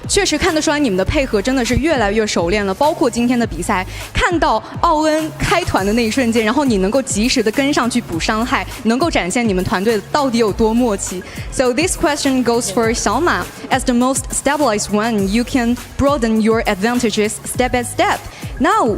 Speaker 20: 确实看得出来你们的配合真的是越来越熟练了，包括今天的比赛，看到奥恩开团的那一瞬间，然后你能够及时的跟上去补伤害，能够展现你们团队到底有多默契。So this question goes for 小马. As the most stabilized one, you can broaden your advantages step by step. Now,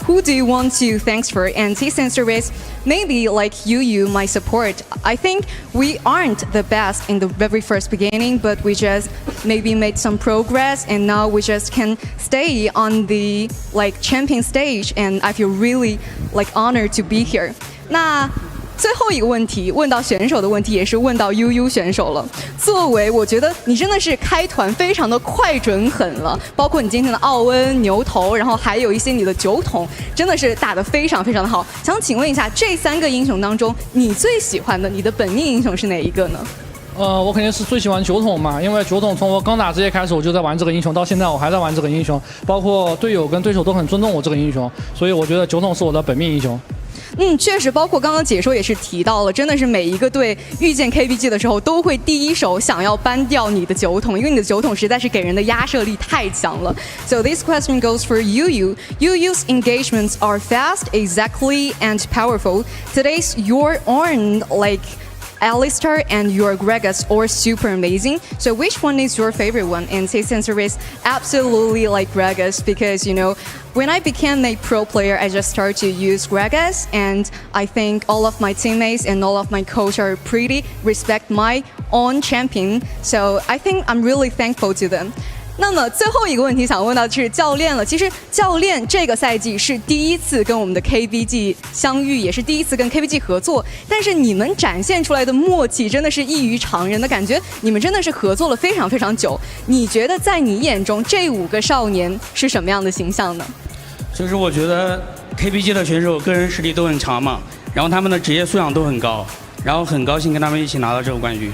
Speaker 20: who do you want to thanks for? And his answer is, maybe like you, my support. I think we aren't the best in the very first beginning, but we just maybe made some progress, and now we just can stay on the champion stage, and I feel really honored to be here. 那最后一个问题，问到选手的问题，也是问到悠悠选手了。作为我觉得你真的是开团非常的快准狠了，包括你今天的奥恩、牛头，然后还有一些你的酒桶，真的是打得非常非常的好。想请问一下，这3个英雄当中，你最喜欢的你的本命英雄是哪一个呢？
Speaker 21: 我肯定是最喜欢酒桶嘛，因为酒桶从我刚打职业开始我就在玩这个英雄，到现在我还在玩这个英雄，包括队友跟对手都很尊重我这个英雄，所以我觉得酒桶是我的本命英雄。
Speaker 20: 确实，包括刚刚解说也是提到了，真的是每一个队遇见 KBG 的时候，都会第一手想要搬掉你的酒桶，因为你的酒桶实在是给人的压慑力太强了。So this question goes for Yu. Yu's engagements are fast, exactly, and powerful. Today's your own Alistar and your Gragas are super amazing. So which one is your favorite one? And his answer is absolutely Gragas, because when I became a pro player, I just started to use Gragas, and I think all of my teammates and all of my coach are pretty respect my own champion. So I think I'm really thankful to them. 那么最后一个问题想问到的是教练了。其实教练这个赛季是第一次跟我们的 KBG 相遇，也是第一次跟 KBG 合作，但是你们展现出来的默契真的是异于常人的感觉，你们真的是合作了非常非常久。你觉得在你眼中这5个少年是什么样的形象呢？
Speaker 22: 就是我觉得 KBG 的选手个人实力都很强嘛，然后他们的职业素养都很高，然后很高兴跟他们一起拿到这个冠军。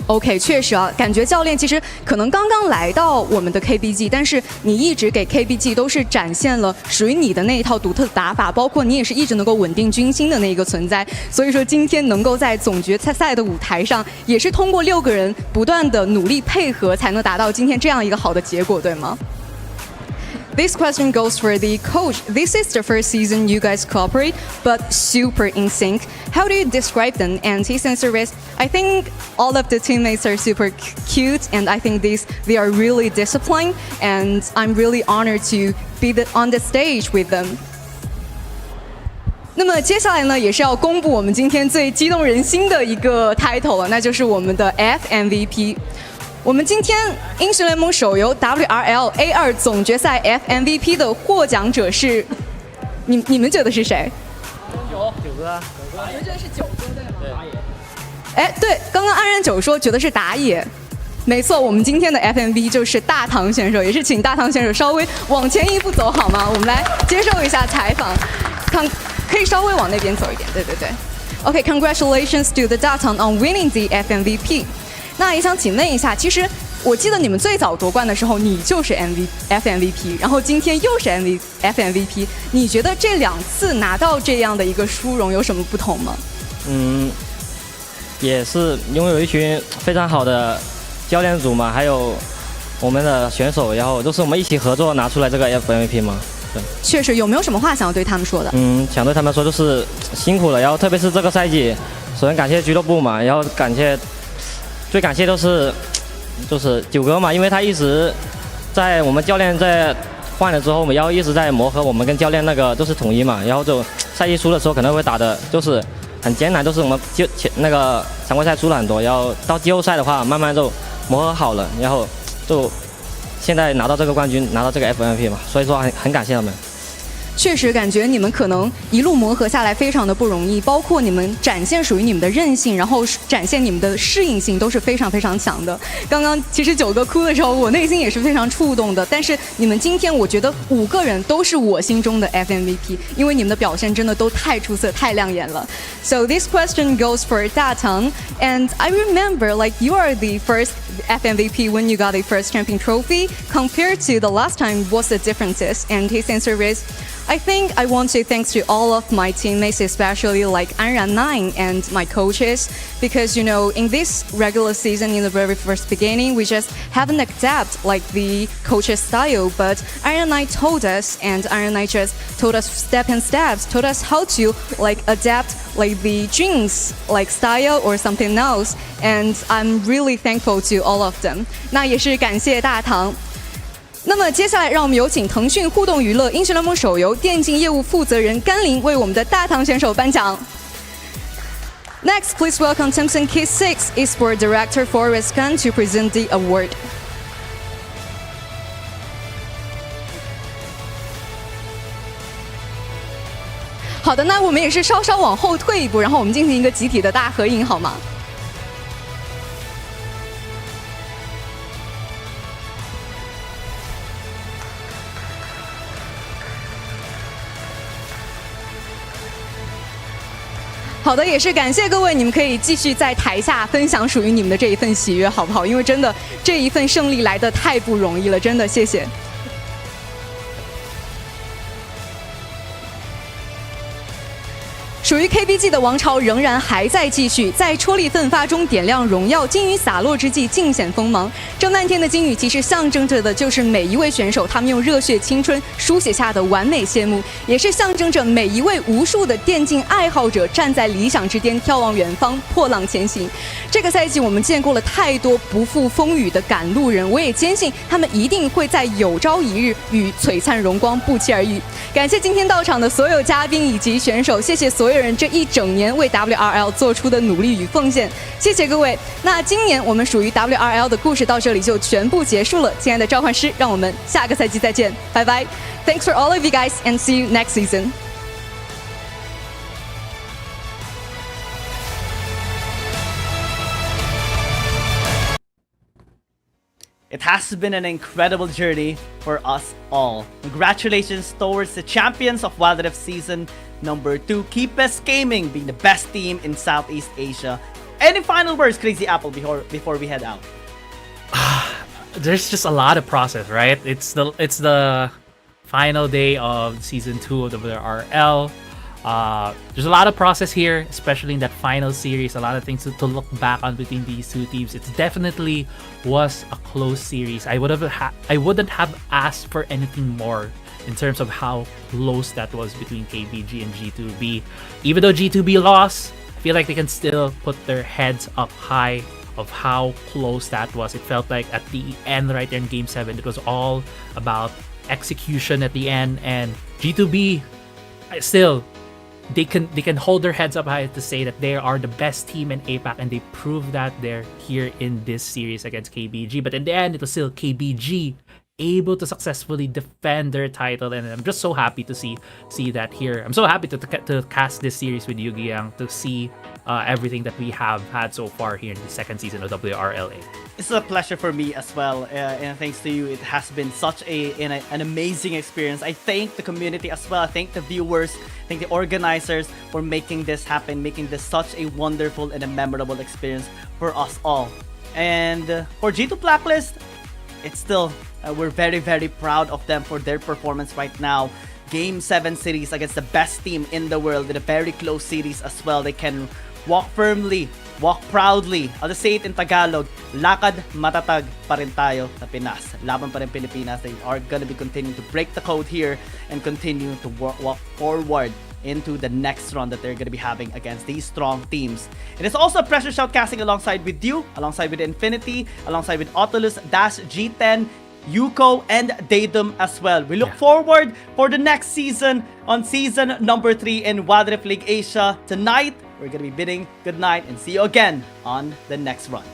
Speaker 20: OK， 确实啊，感觉教练其实可能刚刚来到我们的 KBG， 但是你一直给 KBG 都是展现了属于你的那一套独特的打法，包括你也是一直能够稳定军心的那一个存在。所以说今天能够在总决赛的舞台上，也是通过6个人不断的努力配合，才能达到今天这样一个好的结果，对吗？This question goes for the coach. This is the first season you guys cooperate, but super in sync. How do you describe them? And his answer is, I think all of the teammates are super cute, and I think they are really disciplined, and I'm really honored to be on the stage with them. 那么接下来呢，也是要公布我们今天最激动人心的一个 title 了，那就是我们的 FMVP。我们今天英雄联盟手游 WRL A2 总决赛 FMVP 的获奖者是，你们觉得是谁？
Speaker 21: 九哥啊，
Speaker 20: 我觉得是9哥对吗？哎，对，刚刚安然9说觉得是打野，没错，我们今天的 FMVP 就是大唐选手，也是请大唐选手稍微往前一步走好吗？我们来接受一下采访，可以稍微往那边走一点，对。Okay, congratulations to the Datang on winning the FMVP. 那也想请问一下，其实我记得你们最早夺冠的时候，你就是 FMVP， 然后今天又是 FMVP， 你觉得这2次拿到这样的一个殊荣有什么不同吗？
Speaker 18: 也是拥有一群非常好的教练组嘛，还有我们的选手，然后都是我们一起合作拿出来这个 FMVP 嘛。对，
Speaker 20: 确实，有没有什么话想要对他们说的？
Speaker 18: 想对他们说就是辛苦了，然后特别是这个赛季，首先感谢俱乐部嘛，然后最感谢就是九哥嘛，因为他一直在我们教练在换了之后，然后一直在磨合我们跟教练那个就是统一嘛，然后就赛季输的时候可能会打的就是很艰难，就是我们那个常规赛输了很多，然后到季后赛的话慢慢就磨合好了，然后就现在拿到这个冠军，拿到这个 FMVP 嘛，所以说很感谢他们。
Speaker 20: 确实感觉你们可能一路磨合下来非常的不容易，包括你们展现属于你们的韧性，然后展现你们的适应性都是非常非常强的。刚刚其实九哥哭的时候，我内心也是非常触动的。但是你们今天，我觉得5个人都是我心中的 FMVP， 因为你们的表现真的都太出色、太亮眼了。So this question goes for 大唐 and I remember like you are the first FMVP when you got the first champion trophy. Compared to the last time, what's the differences? And his answer is, I think I want to thanks to all of my teammates, especially like Anran9 and my coaches, because you know in this regular season in the very first beginning we just haven't adapted like the coach's style, but Anran9 told us, and Anran9 just told us step and steps, told us how to like adapt like the Jinx like style or something else, and I'm really thankful to all of them. 那也是感谢大唐。那么接下来，让我们有请腾讯互动娱乐英雄联盟手游电竞业务负责人甘霖为我们的大唐选手颁奖。Next, please welcome Tencent K6 Esports Director Forrest Khan to present the award. 好的，那我们也是稍稍往后退一步，然后我们进行一个集体的大合影，好吗？好的，也是感谢各位，你们可以继续在台下分享属于你们的这一份喜悦，好不好？因为真的这一份胜利来得太不容易了，真的谢谢。属于 KBG 的王朝仍然还在继续，在戳力奋发中点亮荣耀，金雨洒落之际尽显锋芒。这漫天的金雨其实象征着的就是每一位选手他们用热血青春书写下的完美谢幕，也是象征着每一位无数的电竞爱好者站在理想之巅，眺望远方，破浪前行。这个赛季我们见过了太多不负风雨的赶路人，我也坚信他们一定会在有朝一日与璀璨荣光不期而遇。感谢今天到场的所有嘉宾以及选手，谢谢所有人这一整年为 WRL 做出的努力与奉献，谢谢各位。那今年我们属于 WRL 的故事到这里就全部结束了，亲爱的召唤师，让我们下个赛季再见，拜拜。Thanks for all of you guys and see you next season.
Speaker 5: It has been an incredible journey for us all. Congratulations towards the champions of Wild Rift Season number 2, KBG Gaming being the best team in Southeast Asia. Any final words, Crazy Apple, before we head out?
Speaker 10: There's just a lot of process, right? It's the final day of season 2 of the WRL. There's a lot of process here, especially in that final series. A lot of things to look back on between these two teams. It definitely was a close series. I wouldn't have asked for anything more in terms of how close that was between KBG and G2B. Even though G2B lost, I feel like they can still put their heads up high of how close that was. It felt like at the end, right there in Game 7, it was all about execution at the end, and G2B still they can hold their heads up high to say that they are the best team in APAC, and they proved that they're here in this series against KBG. But in the end, it was still KBG able to successfully defend their title, and I'm just so happy to see that here. I'm so happy to cast this series with Yu Yang, to see everything that we have had so far here in the second season of WRLA.
Speaker 5: It's a pleasure for me as well, and thanks to you, it has been such an amazing experience. I thank the community as well. I thank the viewers, I thank the organizers for making this happen, making this such a wonderful and a memorable experience for us all. And for G2 Blacklist, it's still, we're very, very proud of them for their performance right now. Game 7 series against the best team in the world in a very close series as well. They can walk firmly walk proudly. I'll just say it in Tagalog. Lakad matatag pa rin tayo sa Pinas. Laban pa rin Pilipinas. They are gonna be continuing to break the code here and continue to walk forward into the next run that they're going to be having against these strong teams. It is also Pressure Shoutcasting alongside with you, alongside with Infinity, alongside with Autolus, Dash, G10, Yuko, and Daedum as well. We look forward for the next season on season number 3 in Wild Rift League Asia. Tonight, we're going to be bidding good night and see you again on the next run.